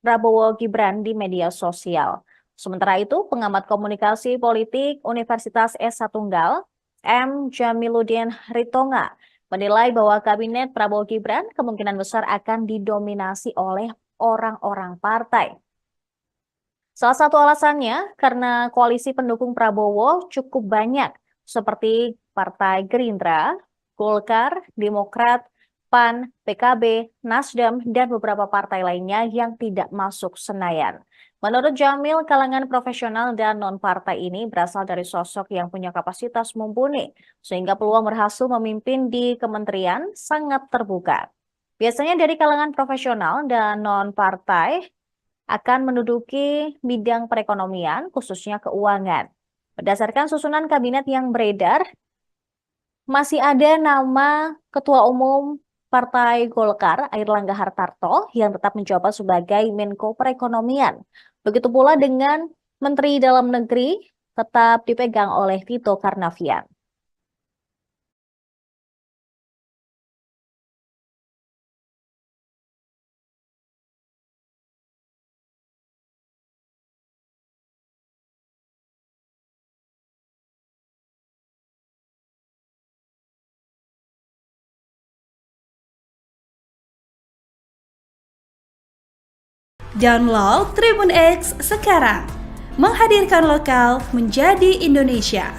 Prabowo Gibran di media sosial. Sementara itu, pengamat komunikasi politik Universitas S1 Tunggal, M. Jamiluddin Ritonga, menilai bahwa kabinet Prabowo Gibran kemungkinan besar akan didominasi oleh orang-orang partai. Salah satu alasannya karena koalisi pendukung Prabowo cukup banyak, seperti Partai Gerindra, Golkar, Demokrat, PAN, PKB, Nasdem, dan beberapa partai lainnya yang tidak masuk Senayan. Menurut Jamil, kalangan profesional dan non-partai ini berasal dari sosok yang punya kapasitas mumpuni, sehingga peluang berhasil memimpin di kementerian sangat terbuka. Biasanya dari kalangan profesional dan non-partai akan menduduki bidang perekonomian, khususnya keuangan. Berdasarkan susunan kabinet yang beredar, masih ada nama Ketua Umum Partai Golkar, Airlangga Hartarto, yang tetap menjabat sebagai Menko Perekonomian. Begitu pula dengan Menteri Dalam Negeri tetap dipegang oleh Tito Karnavian. Download Tribun X sekarang, menghadirkan lokal menjadi Indonesia.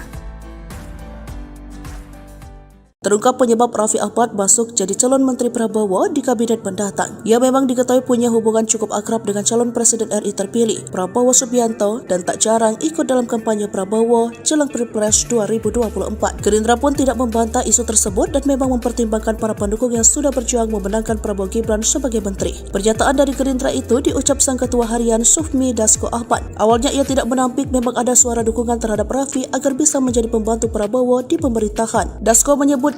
Terungkap penyebab Raffi Ahmad masuk jadi calon Menteri Prabowo di kabinet mendatang. Ia memang diketahui punya hubungan cukup akrab dengan calon Presiden RI terpilih, Prabowo Subianto, dan tak jarang ikut dalam kampanye Prabowo jelang Pilpres 2024. Gerindra pun tidak membantah isu tersebut dan memang mempertimbangkan para pendukung yang sudah berjuang memenangkan Prabowo Gibran sebagai menteri. Pernyataan dari Gerindra itu diucap sang Ketua Harian Sufmi Dasko Ahmad. Awalnya ia tidak menampik memang ada suara dukungan terhadap Raffi agar bisa menjadi pembantu Prabowo di pemerintahan. Dasko menyebut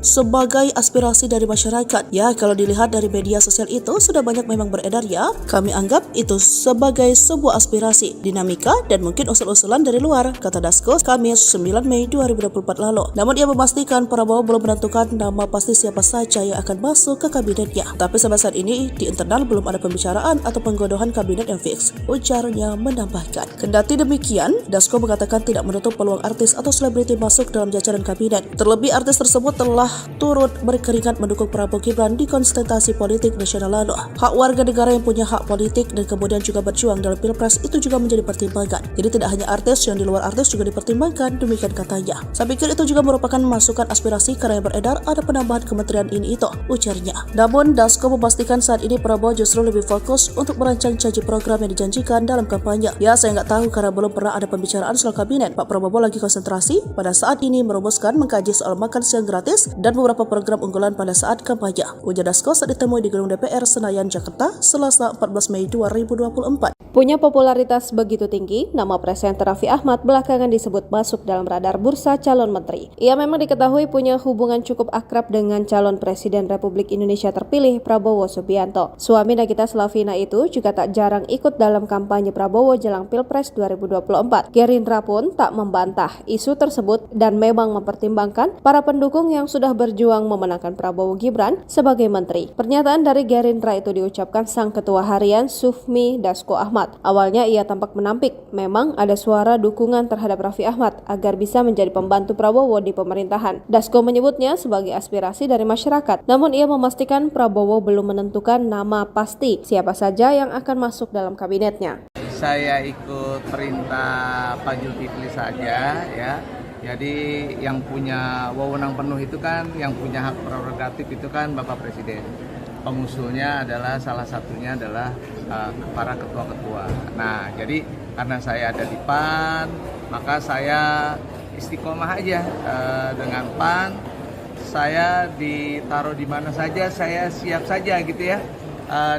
sebagai aspirasi dari masyarakat. Ya, kalau dilihat dari media sosial itu sudah banyak memang beredar ya. Kami anggap itu sebagai sebuah aspirasi, dinamika dan mungkin usul-usulan dari luar, kata Dasko Kamis 9 Mei 2024 lalu. Namun ia memastikan Prabowo belum menentukan nama pasti siapa saja yang akan masuk ke kabinetnya. Tapi sampai saat ini di internal belum ada pembicaraan atau penggodohan kabinet yang fix. Ujarnya menambahkan. Kendati demikian, Dasko mengatakan tidak menutup peluang artis atau selebriti masuk dalam jajaran kabinet. Terlebih artis tersebut telah turut berkeringat mendukung Prabowo Gibran di konsentrasi politik nasional lalu. Hak warga negara yang punya hak politik dan kemudian juga berjuang dalam Pilpres itu juga menjadi pertimbangan. Jadi tidak hanya artis, yang di luar artis juga dipertimbangkan, demikian katanya. Saya pikir itu juga merupakan masukan aspirasi karena yang beredar ada penambahan kementerian ini itu, ujarnya. Namun Dasko memastikan saat ini Prabowo justru lebih fokus untuk merancang janji program yang dijanjikan dalam kampanye. Ya, saya nggak tahu karena belum pernah ada pembicaraan soal kabinet. Pak Prabowo lagi konsentrasi pada saat ini merumuskan mengkaji soal makan siang gratis dan beberapa program unggulan pada saat kampanye. Ujar Dasko saat ditemui di Gedung DPR Senayan, Jakarta, Selasa 14 Mei 2024. Punya popularitas begitu tinggi, nama presenter Raffi Ahmad belakangan disebut masuk dalam radar bursa calon menteri. Ia memang diketahui punya hubungan cukup akrab dengan calon Presiden Republik Indonesia terpilih Prabowo Subianto. Suami Nagita Slavina itu juga tak jarang ikut dalam kampanye Prabowo jelang Pilpres 2024. Gerindra pun tak membantah isu tersebut dan memang mempertimbangkan para pendukung yang sudah berjuang memenangkan Prabowo Gibran sebagai menteri. Pernyataan dari Gerindra itu diucapkan sang Ketua Harian Sufmi Dasko Ahmad. Awalnya ia tampak menampik memang ada suara dukungan terhadap Raffi Ahmad agar bisa menjadi pembantu Prabowo di pemerintahan. Dasko menyebutnya sebagai aspirasi dari masyarakat. Namun ia memastikan Prabowo belum menentukan nama pasti siapa saja yang akan masuk dalam kabinetnya. Saya ikut perintah Pak Zulkifli saja ya. Jadi yang punya wewenang penuh itu kan, yang punya hak prerogatif itu kan Bapak Presiden. Pengusulnya adalah salah satunya adalah para ketua-ketua. Nah, jadi karena saya ada di PAN, maka saya istiqomah aja dengan PAN. Saya ditaruh di mana saja, saya siap saja gitu ya.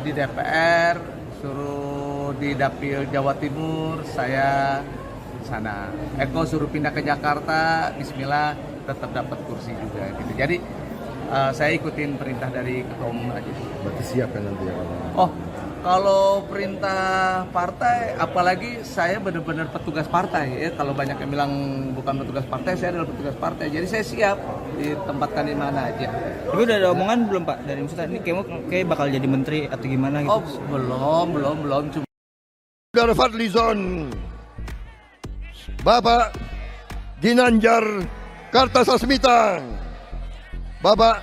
Di DPR, suruh di Dapil Jawa Timur, saya sana. Eko suruh pindah ke Jakarta, bismillah tetap dapat kursi juga gitu. Jadi saya ikutin perintah dari ketua umum aja. Berarti siap kan nanti ya? Oh, kalau perintah partai, apalagi saya benar-benar petugas partai ya. Kalau banyak yang bilang bukan petugas partai, saya adalah petugas partai. Jadi saya siap ditempatkan di mana aja. Tapi udah ada omongan belum Pak dari Musta ini kayak bakal jadi menteri atau gimana gitu? Oh, belum. Cuma Saudara Fadlizon, Bapak Ginanjar Kartasasmita, Bapak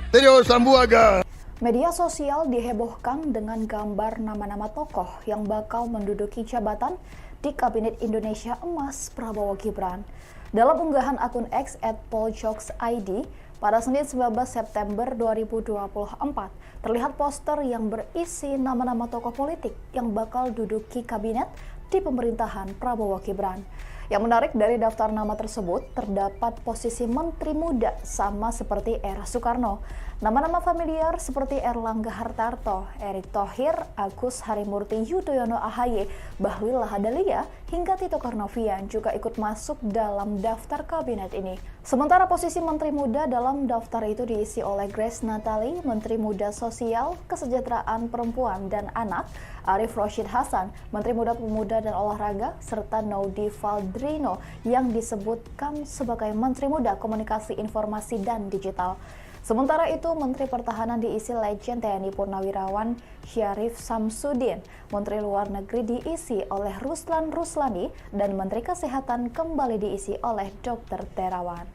Trio Sambuaga. Media sosial dihebohkan dengan gambar nama-nama tokoh yang bakal menduduki jabatan di Kabinet Indonesia Emas Prabowo Gibran. Dalam unggahan akun X @poljokes_id pada Senin 19 September 2024, terlihat poster yang berisi nama-nama tokoh politik yang bakal duduki kabinet di pemerintahan Prabowo Gibran. Yang menarik dari daftar nama tersebut, terdapat posisi menteri muda sama seperti era Soekarno. Nama-nama familiar seperti Erlangga Hartarto, Erick Thohir, Agus Harimurti Yudhoyono AHY, Bahlil Lahadalia, hingga Tito Karnavian juga ikut masuk dalam daftar kabinet ini. Sementara posisi menteri muda dalam daftar itu diisi oleh Grace Natali, Menteri Muda Sosial, Kesejahteraan Perempuan dan Anak, Arif Rashid Hasan, Menteri Muda Pemuda dan Olahraga, serta Naudi Valdrino yang disebutkan sebagai Menteri Muda Komunikasi Informasi dan Digital. Sementara itu, Menteri Pertahanan diisi Legend TNI Purnawirawan Syarif Samsudin, Menteri Luar Negeri diisi oleh Ruslan Ruslani, dan Menteri Kesehatan kembali diisi oleh Dr. Terawan.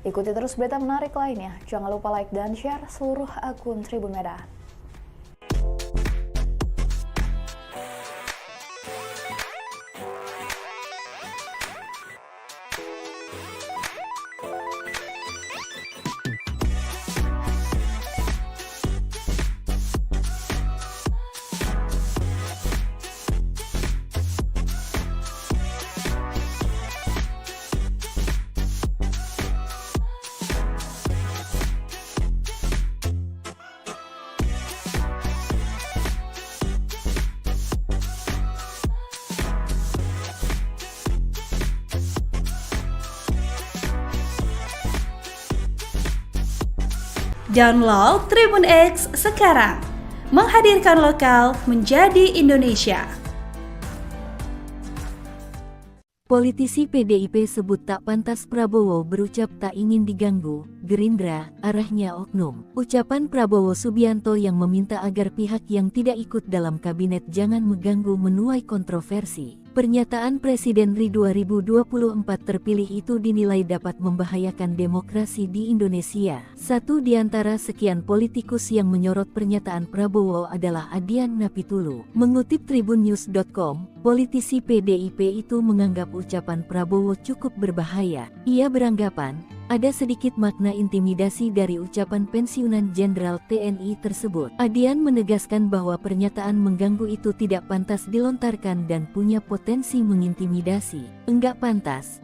Ikuti terus berita menarik lainnya. Jangan lupa like dan share seluruh akun Tribun Medan. Download Tribun X sekarang, menghadirkan lokal menjadi Indonesia. Politisi PDIP sebut tak pantas Prabowo berucap tak ingin diganggu, Gerindra, arahnya oknum. Ucapan Prabowo Subianto yang meminta agar pihak yang tidak ikut dalam kabinet jangan mengganggu menuai kontroversi. Pernyataan Presiden RI 2024 terpilih itu dinilai dapat membahayakan demokrasi di Indonesia. Satu di antara sekian politikus yang menyorot pernyataan Prabowo adalah Adian Napitulu. Mengutip tribunnews.com, politisi PDIP itu menganggap ucapan Prabowo cukup berbahaya. Ia beranggapan, ada sedikit makna intimidasi dari ucapan pensiunan Jenderal TNI tersebut. Adian menegaskan bahwa pernyataan mengganggu itu tidak pantas dilontarkan dan punya potensi mengintimidasi. Enggak pantas,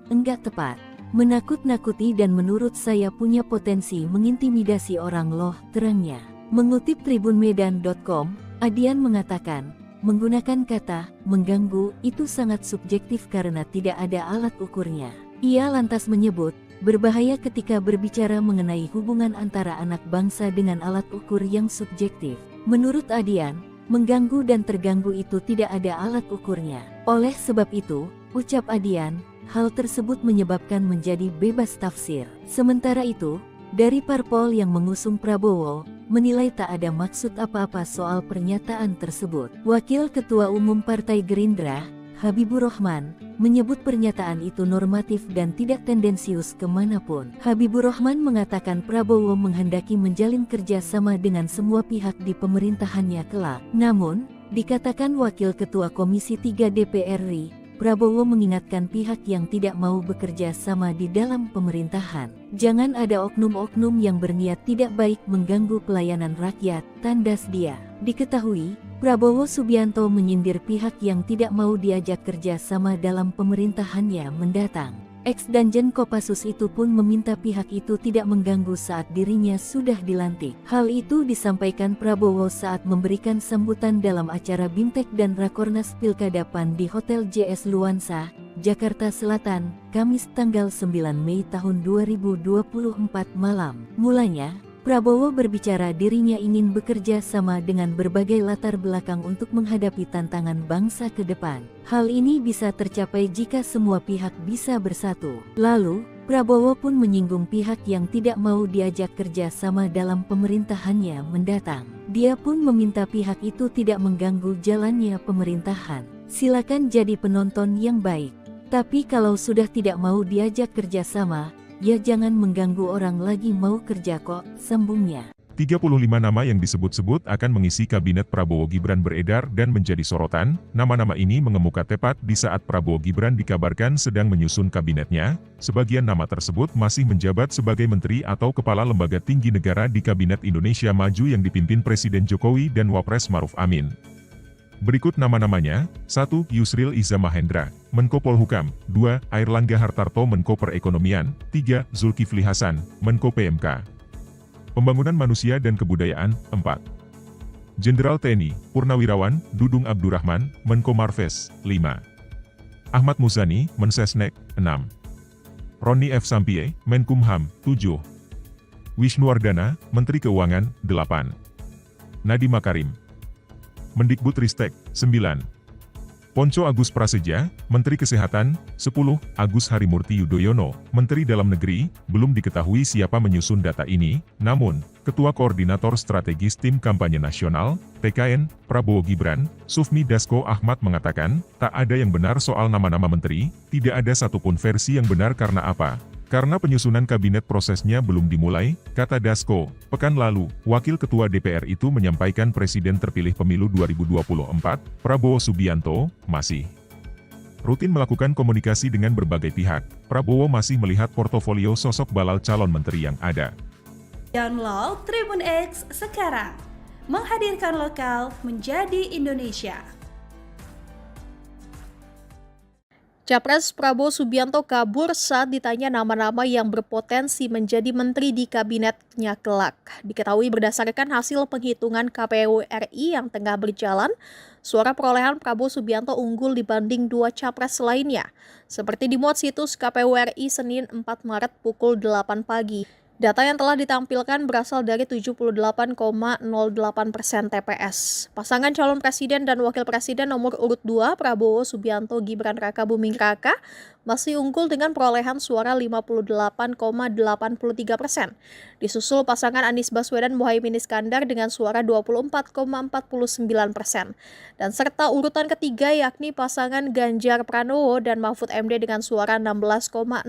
enggak tepat. Menakut-nakuti dan menurut saya punya potensi mengintimidasi orang loh, terangnya. Mengutip tribunmedan.com, Adian mengatakan, menggunakan kata mengganggu itu sangat subjektif karena tidak ada alat ukurnya. Ia lantas menyebut, berbahaya ketika berbicara mengenai hubungan antara anak bangsa dengan alat ukur yang subjektif. Menurut Adian, mengganggu dan terganggu itu tidak ada alat ukurnya. Oleh sebab itu, ucap Adian, hal tersebut menyebabkan menjadi bebas tafsir. Sementara itu, dari parpol yang mengusung Prabowo, menilai tak ada maksud apa-apa soal pernyataan tersebut. Wakil Ketua Umum Partai Gerindra, Habibur Rahman, menyebut pernyataan itu normatif dan tidak tendensius kemanapun. Habibur Rahman mengatakan Prabowo menghendaki menjalin kerjasama dengan semua pihak di pemerintahannya kelak. Namun, dikatakan Wakil Ketua Komisi 3 DPR RI, Prabowo mengingatkan pihak yang tidak mau bekerja sama di dalam pemerintahan. Jangan ada oknum-oknum yang berniat tidak baik mengganggu pelayanan rakyat, tandas dia. Diketahui, Prabowo Subianto menyindir pihak yang tidak mau diajak kerja sama dalam pemerintahannya mendatang. Ex-Danjen Kopassus itu pun meminta pihak itu tidak mengganggu saat dirinya sudah dilantik. Hal itu disampaikan Prabowo saat memberikan sambutan dalam acara Bimtek dan Rakornas Pilkada PAN di Hotel JS Luansa, Jakarta Selatan, Kamis tanggal 9 Mei tahun 2024 malam. Mulanya, Prabowo berbicara dirinya ingin bekerja sama dengan berbagai latar belakang untuk menghadapi tantangan bangsa ke depan. Hal ini bisa tercapai jika semua pihak bisa bersatu. Lalu, Prabowo pun menyinggung pihak yang tidak mau diajak kerja sama dalam pemerintahannya mendatang. Dia pun meminta pihak itu tidak mengganggu jalannya pemerintahan. Silakan jadi penonton yang baik. Tapi kalau sudah tidak mau diajak kerja sama, ya jangan mengganggu orang lagi mau kerja kok, sambungnya. 35 nama yang disebut-sebut akan mengisi kabinet Prabowo Gibran beredar dan menjadi sorotan. Nama-nama ini mengemuka tepat di saat Prabowo Gibran dikabarkan sedang menyusun kabinetnya. Sebagian nama tersebut masih menjabat sebagai menteri atau kepala lembaga tinggi negara di Kabinet Indonesia Maju yang dipimpin Presiden Jokowi dan Wapres Maruf Amin. Berikut nama-namanya: 1. Yusril Iza Mahendra, Menko Polhukam. 2. Airlangga Hartarto, Menko Perekonomian. 3. Zulkifli Hasan, Menko PMK. Pembangunan Manusia dan Kebudayaan. 4. Jenderal TNI Purnawirawan Dudung Abdurrahman, Menko Marves. 5. Ahmad Muzani, Mensesnek. 6. Roni F. Sampie, Menkumham. 7. Wisnuwardana, Menteri Keuangan. 8. Nadiem Makarim, Mendikbudristek. 9. Ponco Agus Prasetya, Menteri Kesehatan. 10. Agus Harimurti Yudhoyono, Menteri Dalam Negeri. Belum diketahui siapa menyusun data ini, namun, Ketua Koordinator Strategis Tim Kampanye Nasional, TKN, Prabowo Gibran, Sufmi Dasko Ahmad mengatakan, tak ada yang benar soal nama-nama menteri, tidak ada satupun versi yang benar karena apa? Karena penyusunan kabinet prosesnya belum dimulai, kata Dasko. Pekan lalu, Wakil Ketua DPR itu menyampaikan Presiden terpilih pemilu 2024, Prabowo Subianto, masih rutin melakukan komunikasi dengan berbagai pihak. Prabowo masih melihat portofolio sosok balal calon menteri yang ada. Download Tribun X sekarang, menghadirkan lokal menjadi Indonesia. Capres Prabowo Subianto kabur saat ditanya nama-nama yang berpotensi menjadi menteri di kabinetnya kelak. Diketahui berdasarkan hasil penghitungan KPU RI yang tengah berjalan, suara perolehan Prabowo Subianto unggul dibanding dua capres lainnya. Seperti dimuat situs KPU RI Senin 4 Maret pukul 8 pagi. Data yang telah ditampilkan berasal dari 78,08% TPS. Pasangan calon presiden dan wakil presiden nomor urut 2 Prabowo Subianto Gibran Raka Buming Raka masih unggul dengan perolehan suara 58,83%. Disusul pasangan Anies Baswedan Muhaimin Iskandar dengan suara 24,49%. Dan serta urutan ketiga yakni pasangan Ganjar Pranowo dan Mahfud MD dengan suara 16,68%.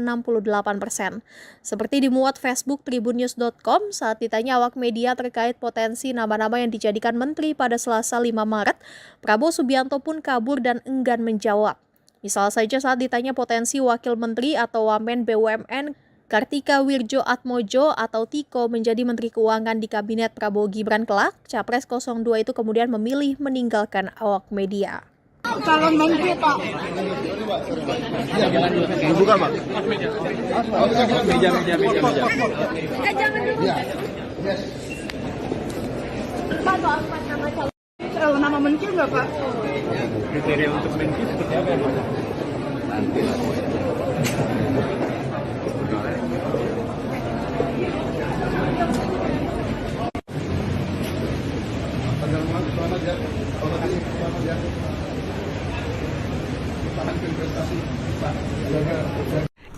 Seperti dimuat Facebook tribunnews.com saat ditanya awak media terkait potensi nama-nama yang dijadikan menteri pada Selasa 5 Maret, Prabowo Subianto pun kabur dan enggan menjawab. Misal saja saat ditanya potensi wakil menteri atau wamen BUMN Kartika Wirjoatmojo atau Tiko menjadi menteri keuangan di kabinet Prabowo Gibran kelak, Capres 02 itu kemudian memilih meninggalkan awak media. Calon menteri Pak. Buka Pak. Meja. Jangan dulu. Pak, soal nama calon. Soal nama menteri nggak Pak? Kriteria untuk menteri seperti apa Pak? Nanti lah.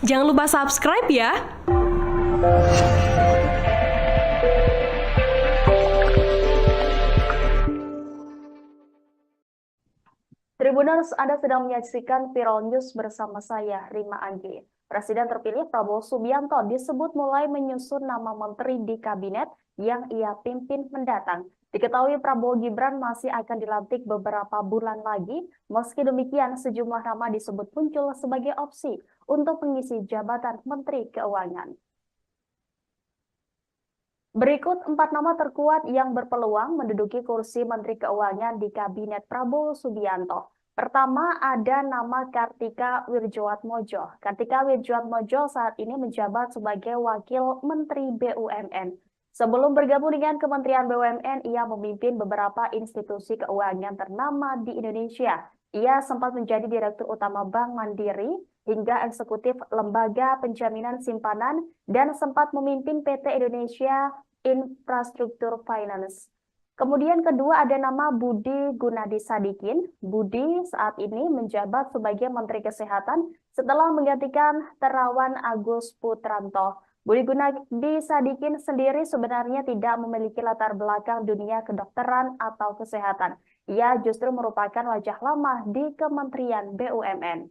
Jangan lupa subscribe ya. Tribuners, Anda sedang menyaksikan Viral News bersama saya, Rima Anggi. Presiden terpilih Prabowo Subianto disebut mulai menyusun nama menteri di kabinet yang ia pimpin mendatang. Diketahui Prabowo Gibran masih akan dilantik beberapa bulan lagi, meski demikian sejumlah nama disebut muncul sebagai opsi untuk mengisi jabatan Menteri Keuangan. Berikut 4 nama terkuat yang berpeluang menduduki kursi Menteri Keuangan di Kabinet Prabowo Subianto. Pertama ada nama Kartika Wirjoatmojo. Kartika Wirjoatmojo saat ini menjabat sebagai Wakil Menteri BUMN. Sebelum bergabung dengan Kementerian BUMN, ia memimpin beberapa institusi keuangan ternama di Indonesia. Ia sempat menjadi Direktur Utama Bank Mandiri hingga eksekutif Lembaga Penjaminan Simpanan dan sempat memimpin PT Indonesia Infrastruktur Finance. Kemudian kedua ada nama Budi Gunadi Sadikin. Budi saat ini menjabat sebagai Menteri Kesehatan setelah menggantikan Terawan Agus Putranto. Budi Gunadi Sadikin sendiri sebenarnya tidak memiliki latar belakang dunia kedokteran atau kesehatan. Ia justru merupakan wajah lama di Kementerian BUMN.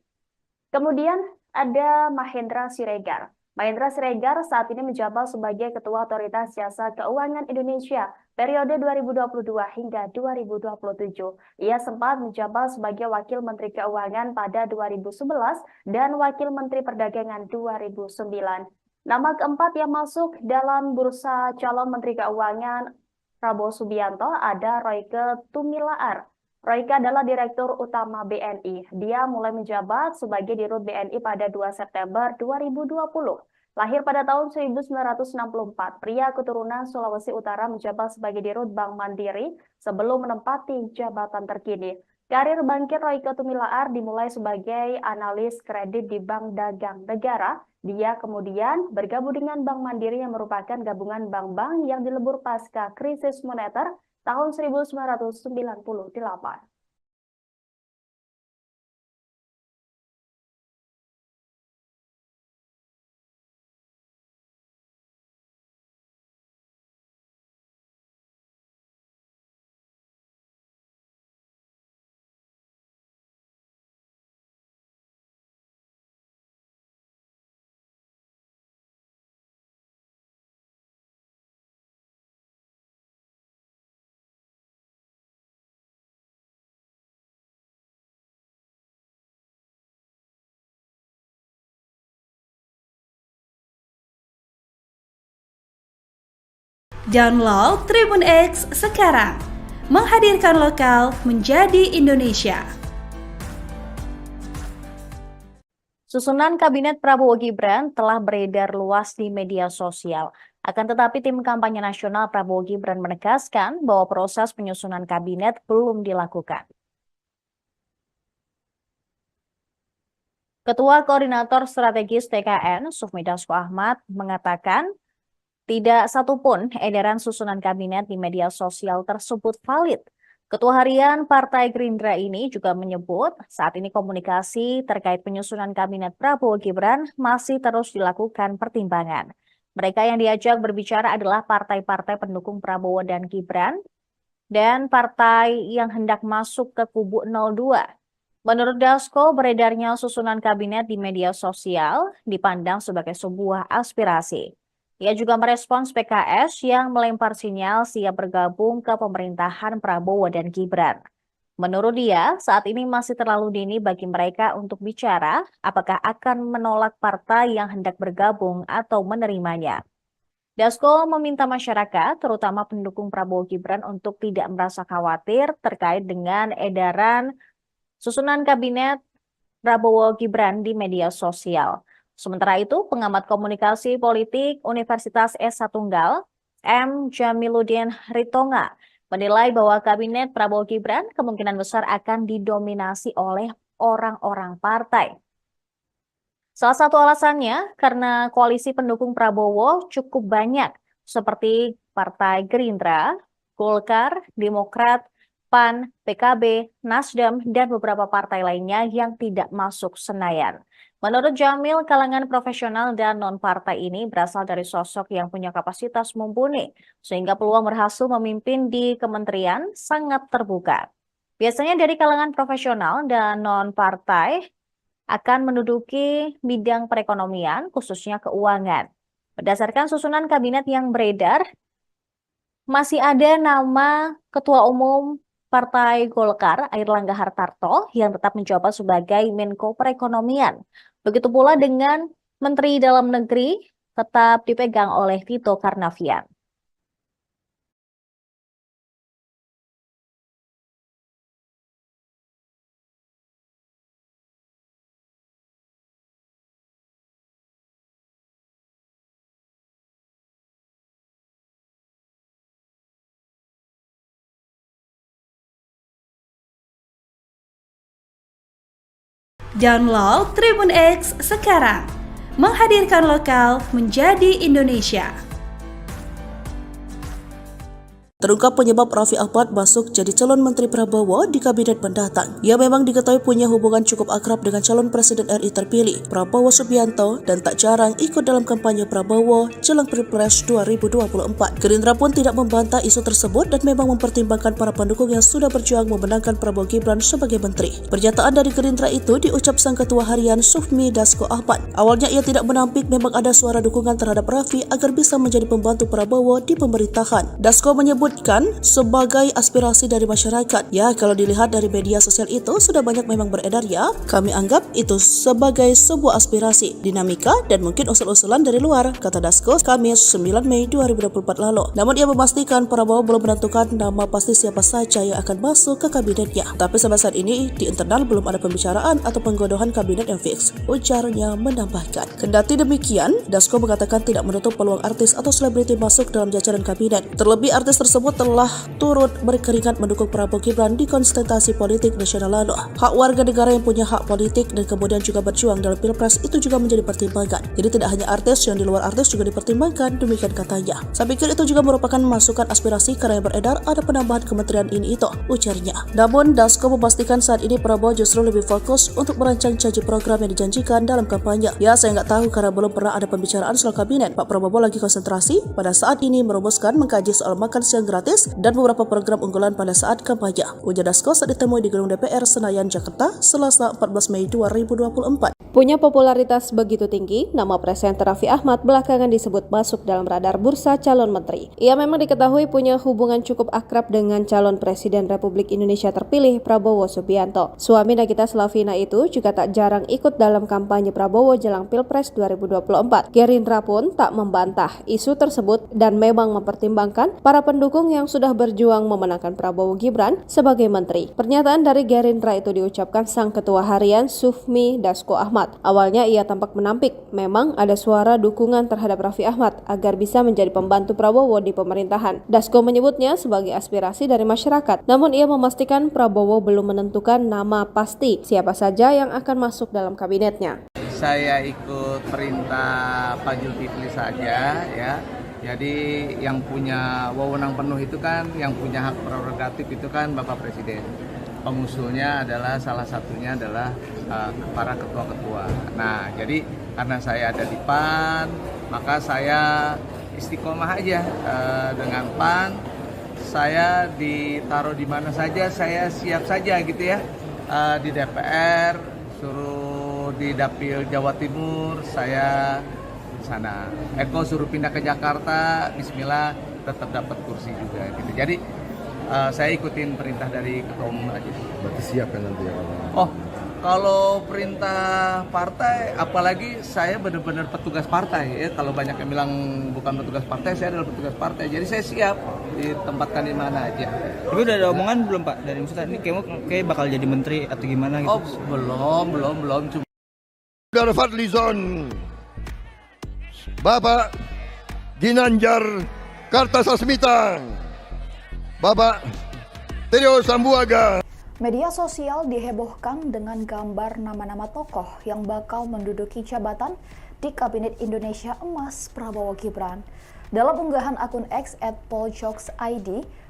Kemudian ada Mahendra Siregar. Mahendra Siregar saat ini menjabat sebagai Ketua Otoritas Jasa Keuangan Indonesia periode 2022 hingga 2027. Ia sempat menjabat sebagai Wakil Menteri Keuangan pada 2011 dan Wakil Menteri Perdagangan 2009. Nama keempat yang masuk dalam bursa calon Menteri Keuangan Prabowo Subianto ada Royke Tumilaar. Royke adalah Direktur Utama BNI. Dia mulai menjabat sebagai Dirut BNI pada 2 September 2020. Lahir pada tahun 1964, pria keturunan Sulawesi Utara menjabat sebagai Dirut Bank Mandiri sebelum menempati jabatan terkini. Karir bangkit Royke Tumilaar dimulai sebagai analis kredit di Bank Dagang Negara. Dia kemudian bergabung dengan Bank Mandiri yang merupakan gabungan bank-bank yang dilebur pasca krisis moneter tahun 1998. Download Tribun X sekarang, menghadirkan lokal menjadi Indonesia. Susunan Kabinet Prabowo Gibran telah beredar luas di media sosial. Akan tetapi tim kampanye nasional Prabowo Gibran menegaskan bahwa proses penyusunan kabinet belum dilakukan. Ketua Koordinator Strategis TKN, Sufmi Dasko Ahmad, mengatakan tidak satupun edaran susunan kabinet di media sosial tersebut valid. Ketua Harian Partai Gerindra ini juga menyebut saat ini komunikasi terkait penyusunan kabinet Prabowo Gibran masih terus dilakukan pertimbangan. Mereka yang diajak berbicara adalah partai-partai pendukung Prabowo dan Gibran dan partai yang hendak masuk ke kubu 02. Menurut Dasko, beredarnya susunan kabinet di media sosial dipandang sebagai sebuah aspirasi. Ia juga merespons PKS yang melempar sinyal siap bergabung ke pemerintahan Prabowo dan Gibran. Menurut dia, saat ini masih terlalu dini bagi mereka untuk bicara apakah akan menolak partai yang hendak bergabung atau menerimanya. Dasko meminta masyarakat, terutama pendukung Prabowo Gibran, untuk tidak merasa khawatir terkait dengan edaran susunan kabinet Prabowo Gibran di media sosial. Sementara itu, pengamat komunikasi politik Universitas S1 Tunggal, M. Jamiluddin Ritonga, menilai bahwa kabinet Prabowo Gibran kemungkinan besar akan didominasi oleh orang-orang partai. Salah satu alasannya karena koalisi pendukung Prabowo cukup banyak, seperti Partai Gerindra, Golkar, Demokrat, PAN, PKB, Nasdem, dan beberapa partai lainnya yang tidak masuk Senayan. Menurut Jamil, kalangan profesional dan non-partai ini berasal dari sosok yang punya kapasitas mumpuni, sehingga peluang berhasil memimpin di kementerian sangat terbuka. Biasanya dari kalangan profesional dan non-partai akan menduduki bidang perekonomian, khususnya keuangan. Berdasarkan susunan kabinet yang beredar, Masih ada nama Ketua Umum Partai Golkar, Airlangga Hartarto, yang tetap menjabat sebagai Menko Perekonomian. Begitu pula dengan Menteri Dalam Negeri tetap dipegang oleh Tito Karnavian. Download Tribun X sekarang, menghadirkan lokal menjadi Indonesia. Terungkap penyebab Raffi Ahmad masuk jadi calon Menteri Prabowo di kabinet mendatang. Ia memang diketahui punya hubungan cukup akrab dengan calon Presiden RI terpilih, Prabowo Subianto, dan tak jarang ikut dalam kampanye Prabowo jelang Pilpres 2024. Gerindra pun tidak membantah isu tersebut dan memang mempertimbangkan para pendukung yang sudah berjuang memenangkan Prabowo Gibran sebagai menteri. Pernyataan dari Gerindra itu diucap Sang Ketua Harian Sufmi Dasko Ahmad. Awalnya ia tidak menampik memang ada suara dukungan terhadap Raffi agar bisa menjadi pembantu Prabowo di pemerintahan. Dasko menyebut sebagai aspirasi dari masyarakat. Ya, kalau dilihat dari media sosial itu sudah banyak memang beredar ya. Kami anggap itu sebagai sebuah aspirasi, dinamika dan mungkin usul-usulan dari luar, kata Dasko Kamis 9 Mei 2024 lalu. Namun ia memastikan Prabowo belum menentukan nama pasti siapa saja yang akan masuk ke kabinetnya. Tapi sampai saat ini di internal belum ada pembicaraan atau penggodohan kabinet yang fix. Ujarnya menambahkan. Kendati demikian, Dasko mengatakan tidak menutup peluang artis atau selebriti masuk dalam jajaran kabinet. Terlebih artis tersebut telah turut berkeringat mendukung Prabowo Gibran di konsentrasi politik nasional lalu. Hak warga negara yang punya hak politik dan kemudian juga berjuang dalam Pilpres itu juga menjadi pertimbangan. Jadi tidak hanya artis, yang di luar artis juga dipertimbangkan, demikian katanya. Saya pikir itu juga merupakan masukan aspirasi karena yang beredar ada penambahan kementerian ini itu, ujarnya. Namun Dasko memastikan saat ini Prabowo justru lebih fokus untuk merancang janji program yang dijanjikan dalam kampanye. Ya, saya nggak tahu karena belum pernah ada pembicaraan soal kabinet. Pak Prabowo lagi konsentrasi pada saat ini merumuskan mengkaji soal makan siang gratis dan beberapa program unggulan pada saat kampanye. Ujar Dasko saat ditemui di Gedung DPR Senayan, Jakarta, Selasa 14 Mei 2024. Punya popularitas begitu tinggi, nama presenter Raffi Ahmad belakangan disebut masuk dalam radar bursa calon menteri. Ia memang diketahui punya hubungan cukup akrab dengan calon Presiden Republik Indonesia terpilih Prabowo Subianto. Suami Nagita Slavina itu juga tak jarang ikut dalam kampanye Prabowo jelang Pilpres 2024. Gerindra pun tak membantah isu tersebut dan memang mempertimbangkan para pendukung yang sudah berjuang memenangkan Prabowo Gibran sebagai menteri. Pernyataan dari Gerindra itu diucapkan Sang Ketua Harian Sufmi Dasko Ahmad. Awalnya ia tampak menampik memang ada suara dukungan terhadap Raffi Ahmad agar bisa menjadi pembantu Prabowo di pemerintahan. Dasko menyebutnya sebagai aspirasi dari masyarakat. Namun ia memastikan Prabowo belum menentukan nama pasti siapa saja yang akan masuk dalam kabinetnya. Saya ikut perintah Pak Zulkifli saja ya. Jadi yang punya wewenang penuh itu kan, yang punya hak prerogatif itu kan Bapak Presiden. Pengusulnya adalah salah satunya adalah para ketua-ketua. Nah, jadi karena saya ada di PAN, maka saya istiqomah aja dengan PAN. Saya ditaruh di mana saja, saya siap saja gitu ya. Di DPR, suruh di Dapil Jawa Timur, saya sana. Eko suruh pindah ke Jakarta, bismillah tetap dapat kursi juga gitu. Jadi saya ikutin perintah dari Ketua Umum aja. Berarti siap kan nanti ya? Oh, kalau perintah partai, apalagi saya benar-benar petugas partai ya. Kalau banyak yang bilang bukan petugas partai, saya adalah petugas partai. Jadi saya siap ditempatkan di mana aja. Tapi udah ada omongan belum Pak dari Ustaz ini kayak bakal jadi menteri atau gimana gitu? Oh, belum. Cuma Saudara Fadlizon, Bapak Ginanjar Kartasasmita, Bapak Trio Sambuaga. Media sosial dihebohkan dengan gambar nama-nama tokoh yang bakal menduduki jabatan di Kabinet Indonesia Emas Prabowo Gibran. Dalam unggahan akun X @poljokes_id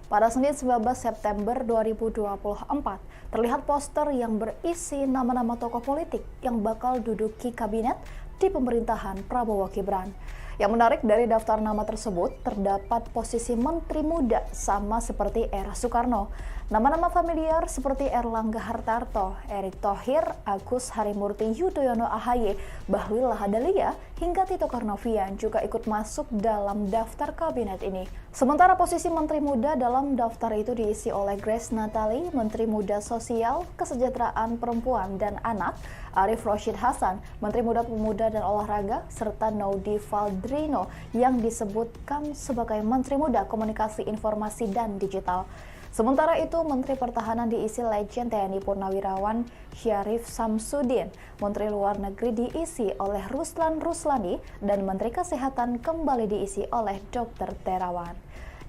pada Senin 19 September 2024, terlihat poster yang berisi nama-nama tokoh politik yang bakal duduki kabinet di pemerintahan Prabowo Gibran. Yang menarik dari daftar nama tersebut terdapat posisi menteri muda sama seperti era Soekarno. Nama-nama familiar seperti Erlangga Hartarto, Erick Thohir, Agus Harimurti Yudhoyono AHY, Bahlil Lahadalia, hingga Tito Karnavian juga ikut masuk dalam daftar kabinet ini. Sementara posisi Menteri Muda dalam daftar itu diisi oleh Grace Natali, Menteri Muda Sosial, Kesejahteraan Perempuan dan Anak, Arif Rashid Hasan, Menteri Muda Pemuda dan Olahraga, serta Naudi Valdrino yang disebutkan sebagai Menteri Muda Komunikasi Informasi dan Digital. Sementara itu, Menteri Pertahanan diisi Legend TNI Purnawirawan Syarif Samsudin, Menteri Luar Negeri diisi oleh Ruslan Ruslani, dan Menteri Kesehatan kembali diisi oleh Dr. Terawan.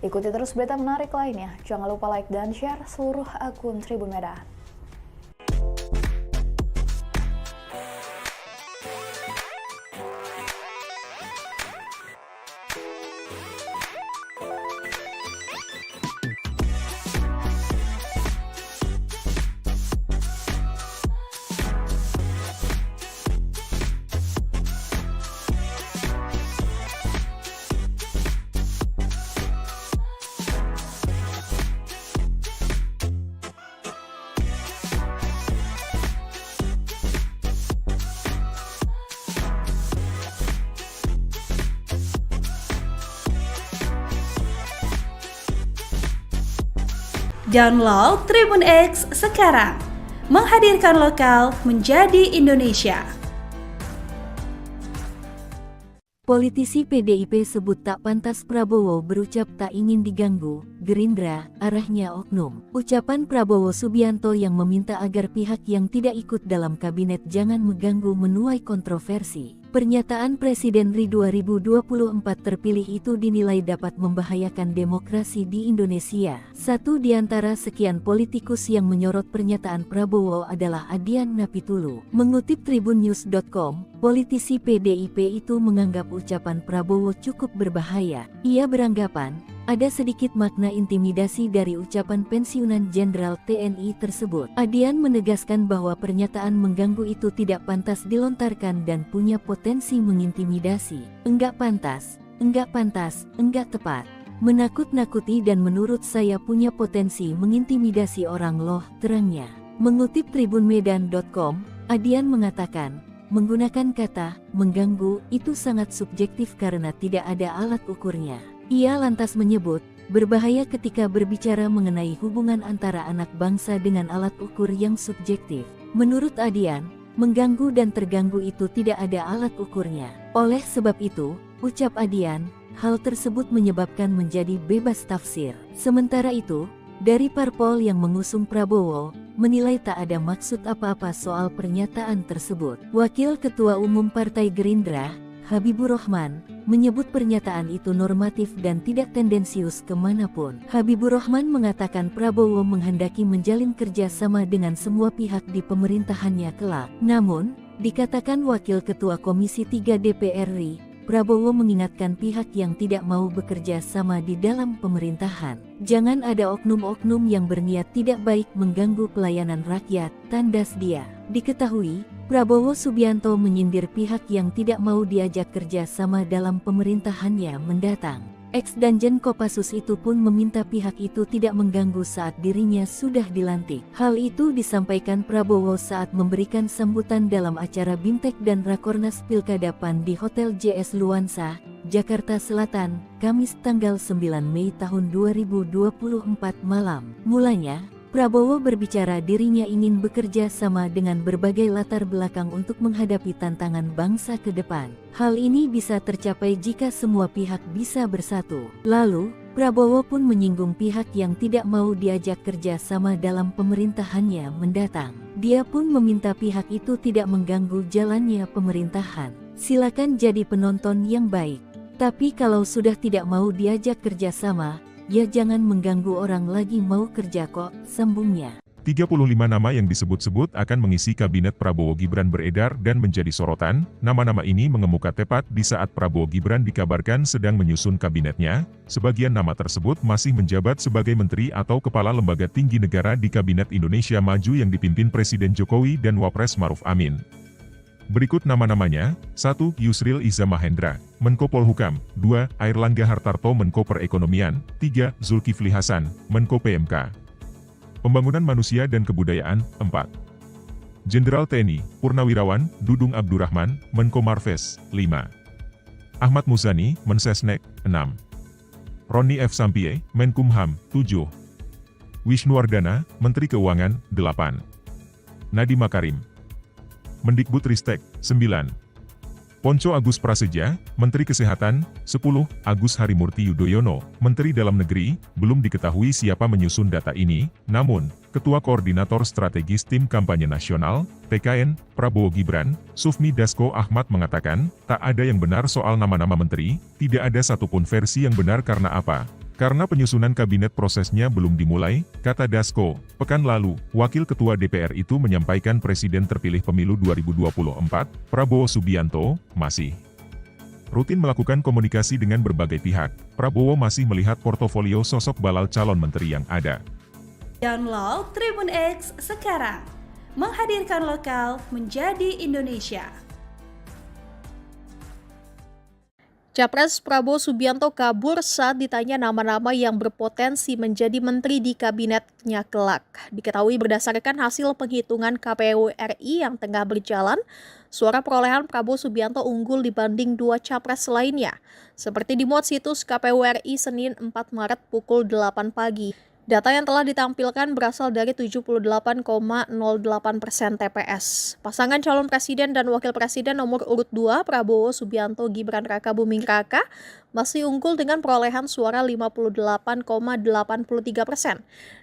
Ikuti terus berita menarik lainnya. Jangan lupa like dan share seluruh akun Tribun Medan. Download Tribun X sekarang, menghadirkan lokal menjadi Indonesia. Politisi PDIP sebut tak pantas Prabowo berucap tak ingin diganggu, Gerindra, arahnya oknum. Ucapan Prabowo Subianto yang meminta agar pihak yang tidak ikut dalam kabinet jangan mengganggu menuai kontroversi. Pernyataan Presiden RI 2024 terpilih itu dinilai dapat membahayakan demokrasi di Indonesia. Satu di antara sekian politikus yang menyorot pernyataan Prabowo adalah Adian Napitulu. Mengutip tribunnews.com, politisi PDIP itu menganggap ucapan Prabowo cukup berbahaya. Ia beranggapan, ada sedikit makna intimidasi dari ucapan pensiunan Jenderal TNI tersebut. Adian menegaskan bahwa pernyataan mengganggu itu tidak pantas dilontarkan dan punya potensi mengintimidasi. Enggak pantas, enggak tepat. Menakut-nakuti dan menurut saya punya potensi mengintimidasi orang loh, terangnya. Mengutip tribunmedan.com, Adian mengatakan, menggunakan kata mengganggu itu sangat subjektif karena tidak ada alat ukurnya. Ia lantas menyebut, berbahaya ketika berbicara mengenai hubungan antara anak bangsa dengan alat ukur yang subjektif. Menurut Adian, mengganggu dan terganggu itu tidak ada alat ukurnya. Oleh sebab itu, ucap Adian, hal tersebut menyebabkan menjadi bebas tafsir. Sementara itu, dari parpol yang mengusung Prabowo, menilai tak ada maksud apa-apa soal pernyataan tersebut. Wakil Ketua Umum Partai Gerindra, Habibur Rahman, menyebut pernyataan itu normatif dan tidak tendensius kemanapun. Habibur Rahman mengatakan Prabowo menghendaki menjalin kerjasama dengan semua pihak di pemerintahannya kelak. Namun, dikatakan Wakil Ketua Komisi 3 DPR RI, Prabowo mengingatkan pihak yang tidak mau bekerja sama di dalam pemerintahan. Jangan ada oknum-oknum yang berniat tidak baik mengganggu pelayanan rakyat, tandas dia. Diketahui, Prabowo Subianto menyindir pihak yang tidak mau diajak kerja sama dalam pemerintahannya mendatang. Ex-Danjen Kopassus itu pun meminta pihak itu tidak mengganggu saat dirinya sudah dilantik. Hal itu disampaikan Prabowo saat memberikan sambutan dalam acara Bimtek dan Rakornas Pilkada PAN di Hotel JS Luansa, Jakarta Selatan, Kamis tanggal 9 Mei tahun 2024 malam. Mulanya, Prabowo berbicara dirinya ingin bekerja sama dengan berbagai latar belakang untuk menghadapi tantangan bangsa ke depan. Hal ini bisa tercapai jika semua pihak bisa bersatu. Lalu, Prabowo pun menyinggung pihak yang tidak mau diajak kerja sama dalam pemerintahannya mendatang. Dia pun meminta pihak itu tidak mengganggu jalannya pemerintahan. Silakan jadi penonton yang baik. Tapi kalau sudah tidak mau diajak kerja sama, ya jangan mengganggu orang lagi mau kerja kok, sambungnya. 35 nama yang disebut-sebut akan mengisi kabinet Prabowo Gibran beredar dan menjadi sorotan. Nama-nama ini mengemuka tepat di saat Prabowo Gibran dikabarkan sedang menyusun kabinetnya. Sebagian nama tersebut masih menjabat sebagai menteri atau kepala lembaga tinggi negara di Kabinet Indonesia Maju yang dipimpin Presiden Jokowi dan Wapres Maruf Amin. Berikut nama-namanya: 1. Yusril Iza Mahendra, Menko Polhukam. 2. Airlangga Hartarto, Menko Perekonomian. 3. Zulkifli Hasan, Menko PMK. Pembangunan Manusia dan Kebudayaan, 4. Jenderal TNI, Purnawirawan, Dudung Abdurrahman, Menko Marves, 5. Ahmad Muzani, Mensesnek, 6. Roni F. Sampie, Menkumham, 7. Wisnuwardana, Menteri Keuangan, 8. Nadiem Makarim, Mendikbudristek, 9. Ponco Agus Prasetya, Menteri Kesehatan, 10. Agus Harimurti Yudhoyono, Menteri Dalam Negeri, belum diketahui siapa menyusun data ini, namun, Ketua Koordinator Strategis Tim Kampanye Nasional, TKN, Prabowo Gibran, Sufmi Dasko Ahmad mengatakan, tak ada yang benar soal nama-nama menteri, tidak ada satupun versi yang benar karena apa? Karena penyusunan kabinet prosesnya belum dimulai, kata Dasko. Pekan lalu, Wakil Ketua DPR itu menyampaikan Presiden terpilih pemilu 2024, Prabowo Subianto, masih rutin melakukan komunikasi dengan berbagai pihak. Prabowo masih melihat portofolio sosok balal calon menteri yang ada. Download Tribun X sekarang, menghadirkan lokal menjadi Indonesia. Capres Prabowo Subianto kabur saat ditanya nama-nama yang berpotensi menjadi menteri di kabinetnya kelak. Diketahui berdasarkan hasil penghitungan KPU RI yang tengah berjalan, suara perolehan Prabowo Subianto unggul dibanding dua capres lainnya. Seperti dimuat situs KPU RI Senin 4 Maret pukul 8 pagi. Data yang telah ditampilkan berasal dari 78,08% TPS. Pasangan calon presiden dan wakil presiden nomor urut 2 Prabowo Subianto Gibran Raka Buming Raka masih unggul dengan perolehan suara 58,83%.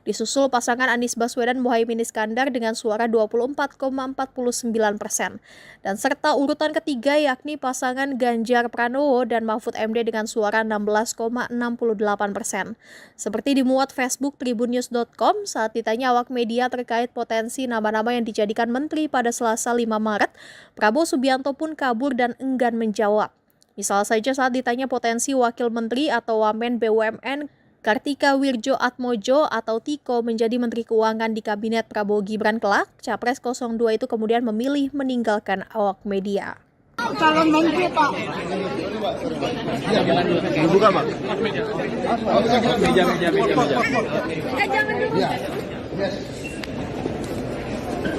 Disusul pasangan Anies Baswedan Muhaimin Iskandar dengan suara 24,49%. Dan serta urutan ketiga yakni pasangan Ganjar Pranowo dan Mahfud MD dengan suara 16,68%. Seperti dimuat Facebook tribunnews.com saat ditanya awak media terkait potensi nama-nama yang dijadikan menteri pada Selasa 5 Maret, Prabowo Subianto pun kabur dan enggan menjawab. Misal saja saat ditanya potensi wakil menteri atau wamen BUMN Kartika Wirjoatmojo atau Tiko menjadi menteri keuangan di kabinet Prabowo Gibran kelak, Capres 02 itu kemudian memilih meninggalkan awak media. Calon menteri Pak. Buka Pak. Meja. Jangan dulu.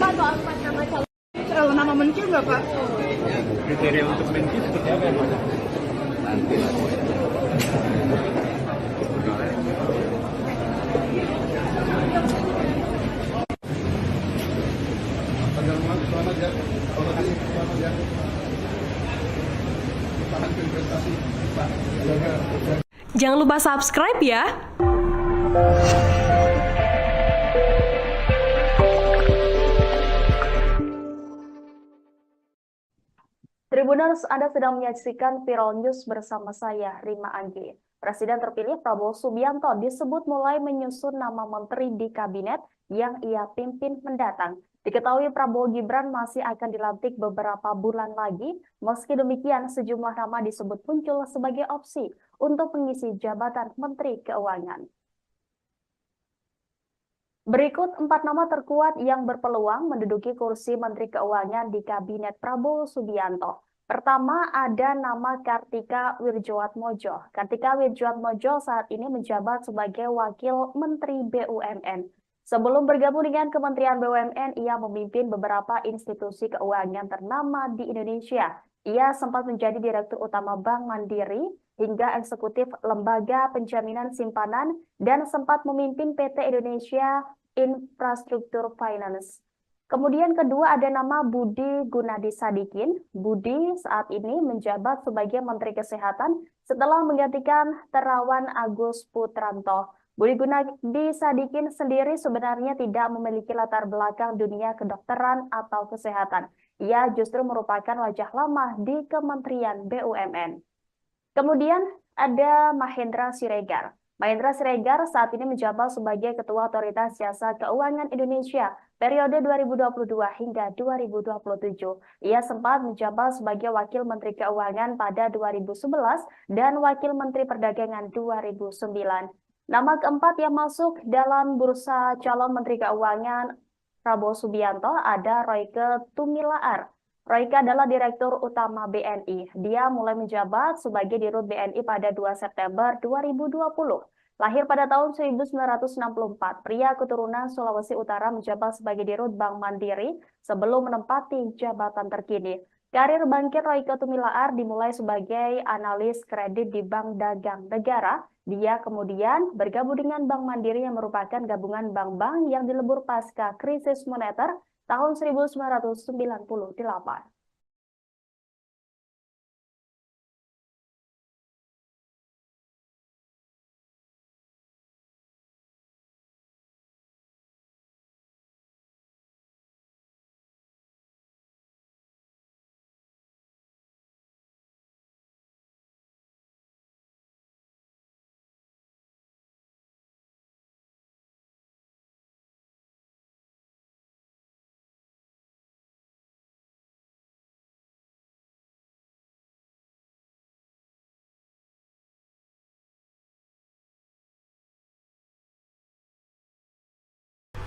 Pak, soal nama calon. Soal nama menteri nggak Pak? Kriteria untuk menteri seperti apa Pak? Nanti lah. Jangan lupa subscribe ya. Tribuners, Anda sedang menyaksikan Viral News bersama saya, Rima Anggi. Presiden terpilih Prabowo Subianto disebut mulai menyusun nama menteri di kabinet yang ia pimpin mendatang. Diketahui Prabowo Gibran masih akan dilantik beberapa bulan lagi, meski demikian sejumlah nama disebut muncul sebagai opsi untuk mengisi jabatan Menteri Keuangan. Berikut 4 nama terkuat yang berpeluang menduduki kursi Menteri Keuangan di Kabinet Prabowo Subianto. Pertama ada nama Kartika Wirjoatmojo. Kartika Wirjoatmojo saat ini menjabat sebagai Wakil Menteri BUMN. Sebelum bergabung dengan Kementerian BUMN, ia memimpin beberapa institusi keuangan ternama di Indonesia. Ia sempat menjadi Direktur Utama Bank Mandiri hingga eksekutif Lembaga Penjaminan Simpanan dan sempat memimpin PT Indonesia Infrastructure Finance. Kemudian kedua ada nama Budi Gunadi Sadikin. Budi saat ini menjabat sebagai Menteri Kesehatan setelah menggantikan Terawan Agus Putranto. Budi Gunadi Sadikin sendiri sebenarnya tidak memiliki latar belakang dunia kedokteran atau kesehatan. Ia justru merupakan wajah lama di Kementerian BUMN. Kemudian ada Mahendra Siregar. Mahendra Siregar saat ini menjabat sebagai Ketua Otoritas Jasa Keuangan Indonesia periode 2022 hingga 2027. Ia sempat menjabat sebagai Wakil Menteri Keuangan pada 2011 dan Wakil Menteri Perdagangan 2009. Nama keempat yang masuk dalam bursa calon Menteri Keuangan Prabowo Subianto ada Royke Tumilaar. Royke adalah Direktur Utama BNI. Dia mulai menjabat sebagai Dirut BNI pada 2 September 2020. Lahir pada tahun 1964, pria keturunan Sulawesi Utara menjabat sebagai Dirut Bank Mandiri sebelum menempati jabatan terkini. Karir Bangkit Royke Tumilaar dimulai sebagai analis kredit di Bank Dagang Negara. Dia kemudian bergabung dengan Bank Mandiri yang merupakan gabungan bank-bank yang dilebur pasca krisis moneter tahun 1998.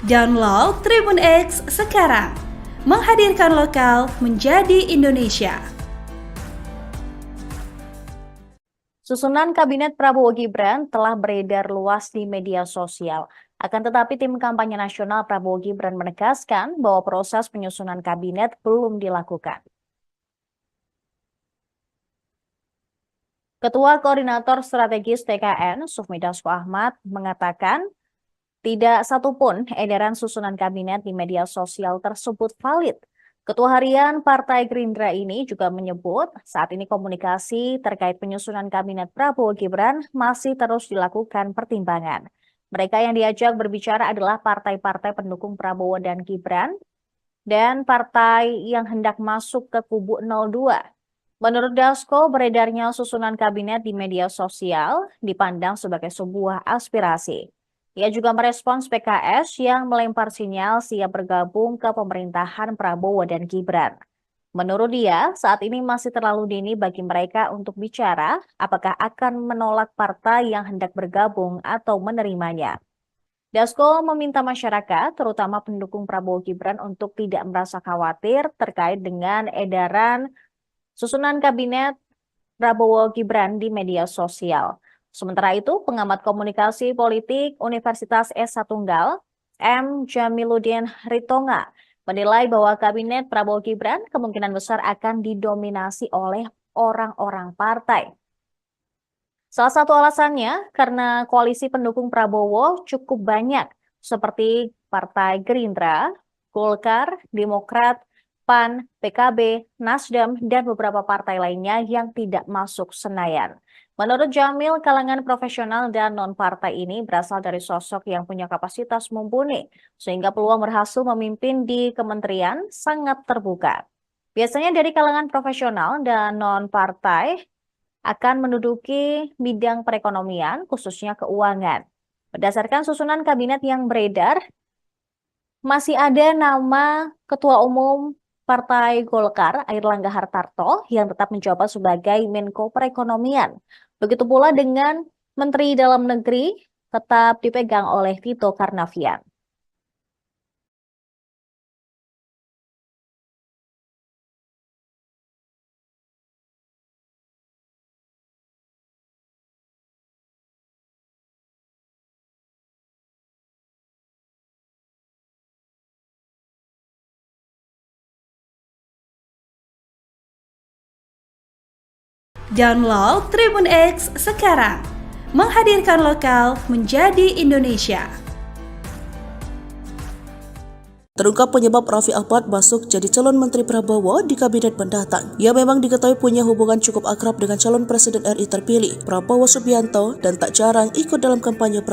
Download Tribun X sekarang, menghadirkan lokal menjadi Indonesia. Susunan Kabinet Prabowo Gibran telah beredar luas di media sosial. Akan tetapi tim kampanye nasional Prabowo Gibran menegaskan bahwa proses penyusunan kabinet belum dilakukan. Ketua Koordinator Strategis TKN, Sufmi Dasko Ahmad, mengatakan tidak satupun edaran susunan kabinet di media sosial tersebut valid. Ketua Harian Partai Gerindra ini juga menyebut saat ini komunikasi terkait penyusunan kabinet Prabowo Gibran masih terus dilakukan pertimbangan. Mereka yang diajak berbicara adalah partai-partai pendukung Prabowo dan Gibran dan partai yang hendak masuk ke kubu 02. Menurut Dasko, beredarnya susunan kabinet di media sosial dipandang sebagai sebuah aspirasi. Ia juga merespons PKS yang melempar sinyal siap bergabung ke pemerintahan Prabowo dan Gibran. Menurut dia, saat ini masih terlalu dini bagi mereka untuk bicara apakah akan menolak partai yang hendak bergabung atau menerimanya. Dasko meminta masyarakat, terutama pendukung Prabowo Gibran, untuk tidak merasa khawatir terkait dengan edaran susunan kabinet Prabowo Gibran di media sosial. Sementara itu, pengamat komunikasi politik Universitas S1 M. Jamiluddin Ritonga menilai bahwa kabinet Prabowo Gibran kemungkinan besar akan didominasi oleh orang-orang partai. Salah satu alasannya karena koalisi pendukung Prabowo cukup banyak, seperti Partai Gerindra, Golkar, Demokrat, PAN, PKB, Nasdem, dan beberapa partai lainnya yang tidak masuk Senayan. Menurut Jamil, kalangan profesional dan non-partai ini berasal dari sosok yang punya kapasitas mumpuni, sehingga peluang berhasil memimpin di kementerian sangat terbuka. Biasanya dari kalangan profesional dan non-partai akan menduduki bidang perekonomian, khususnya keuangan. Berdasarkan susunan kabinet yang beredar, masih ada nama Ketua Umum Partai Golkar, Airlangga Hartarto, yang tetap menjabat sebagai Menko Perekonomian. Begitu pula dengan Menteri Dalam Negeri tetap dipegang oleh Tito Karnavian. Download Tribun X sekarang, menghadirkan lokal menjadi Indonesia. Terungkap penyebab Raffi Ahmad masuk jadi calon Menteri Prabowo di kabinet mendatang. Ia memang diketahui punya hubungan cukup akrab dengan calon Presiden RI terpilih, Prabowo Subianto, dan tak jarang ikut dalam kampanye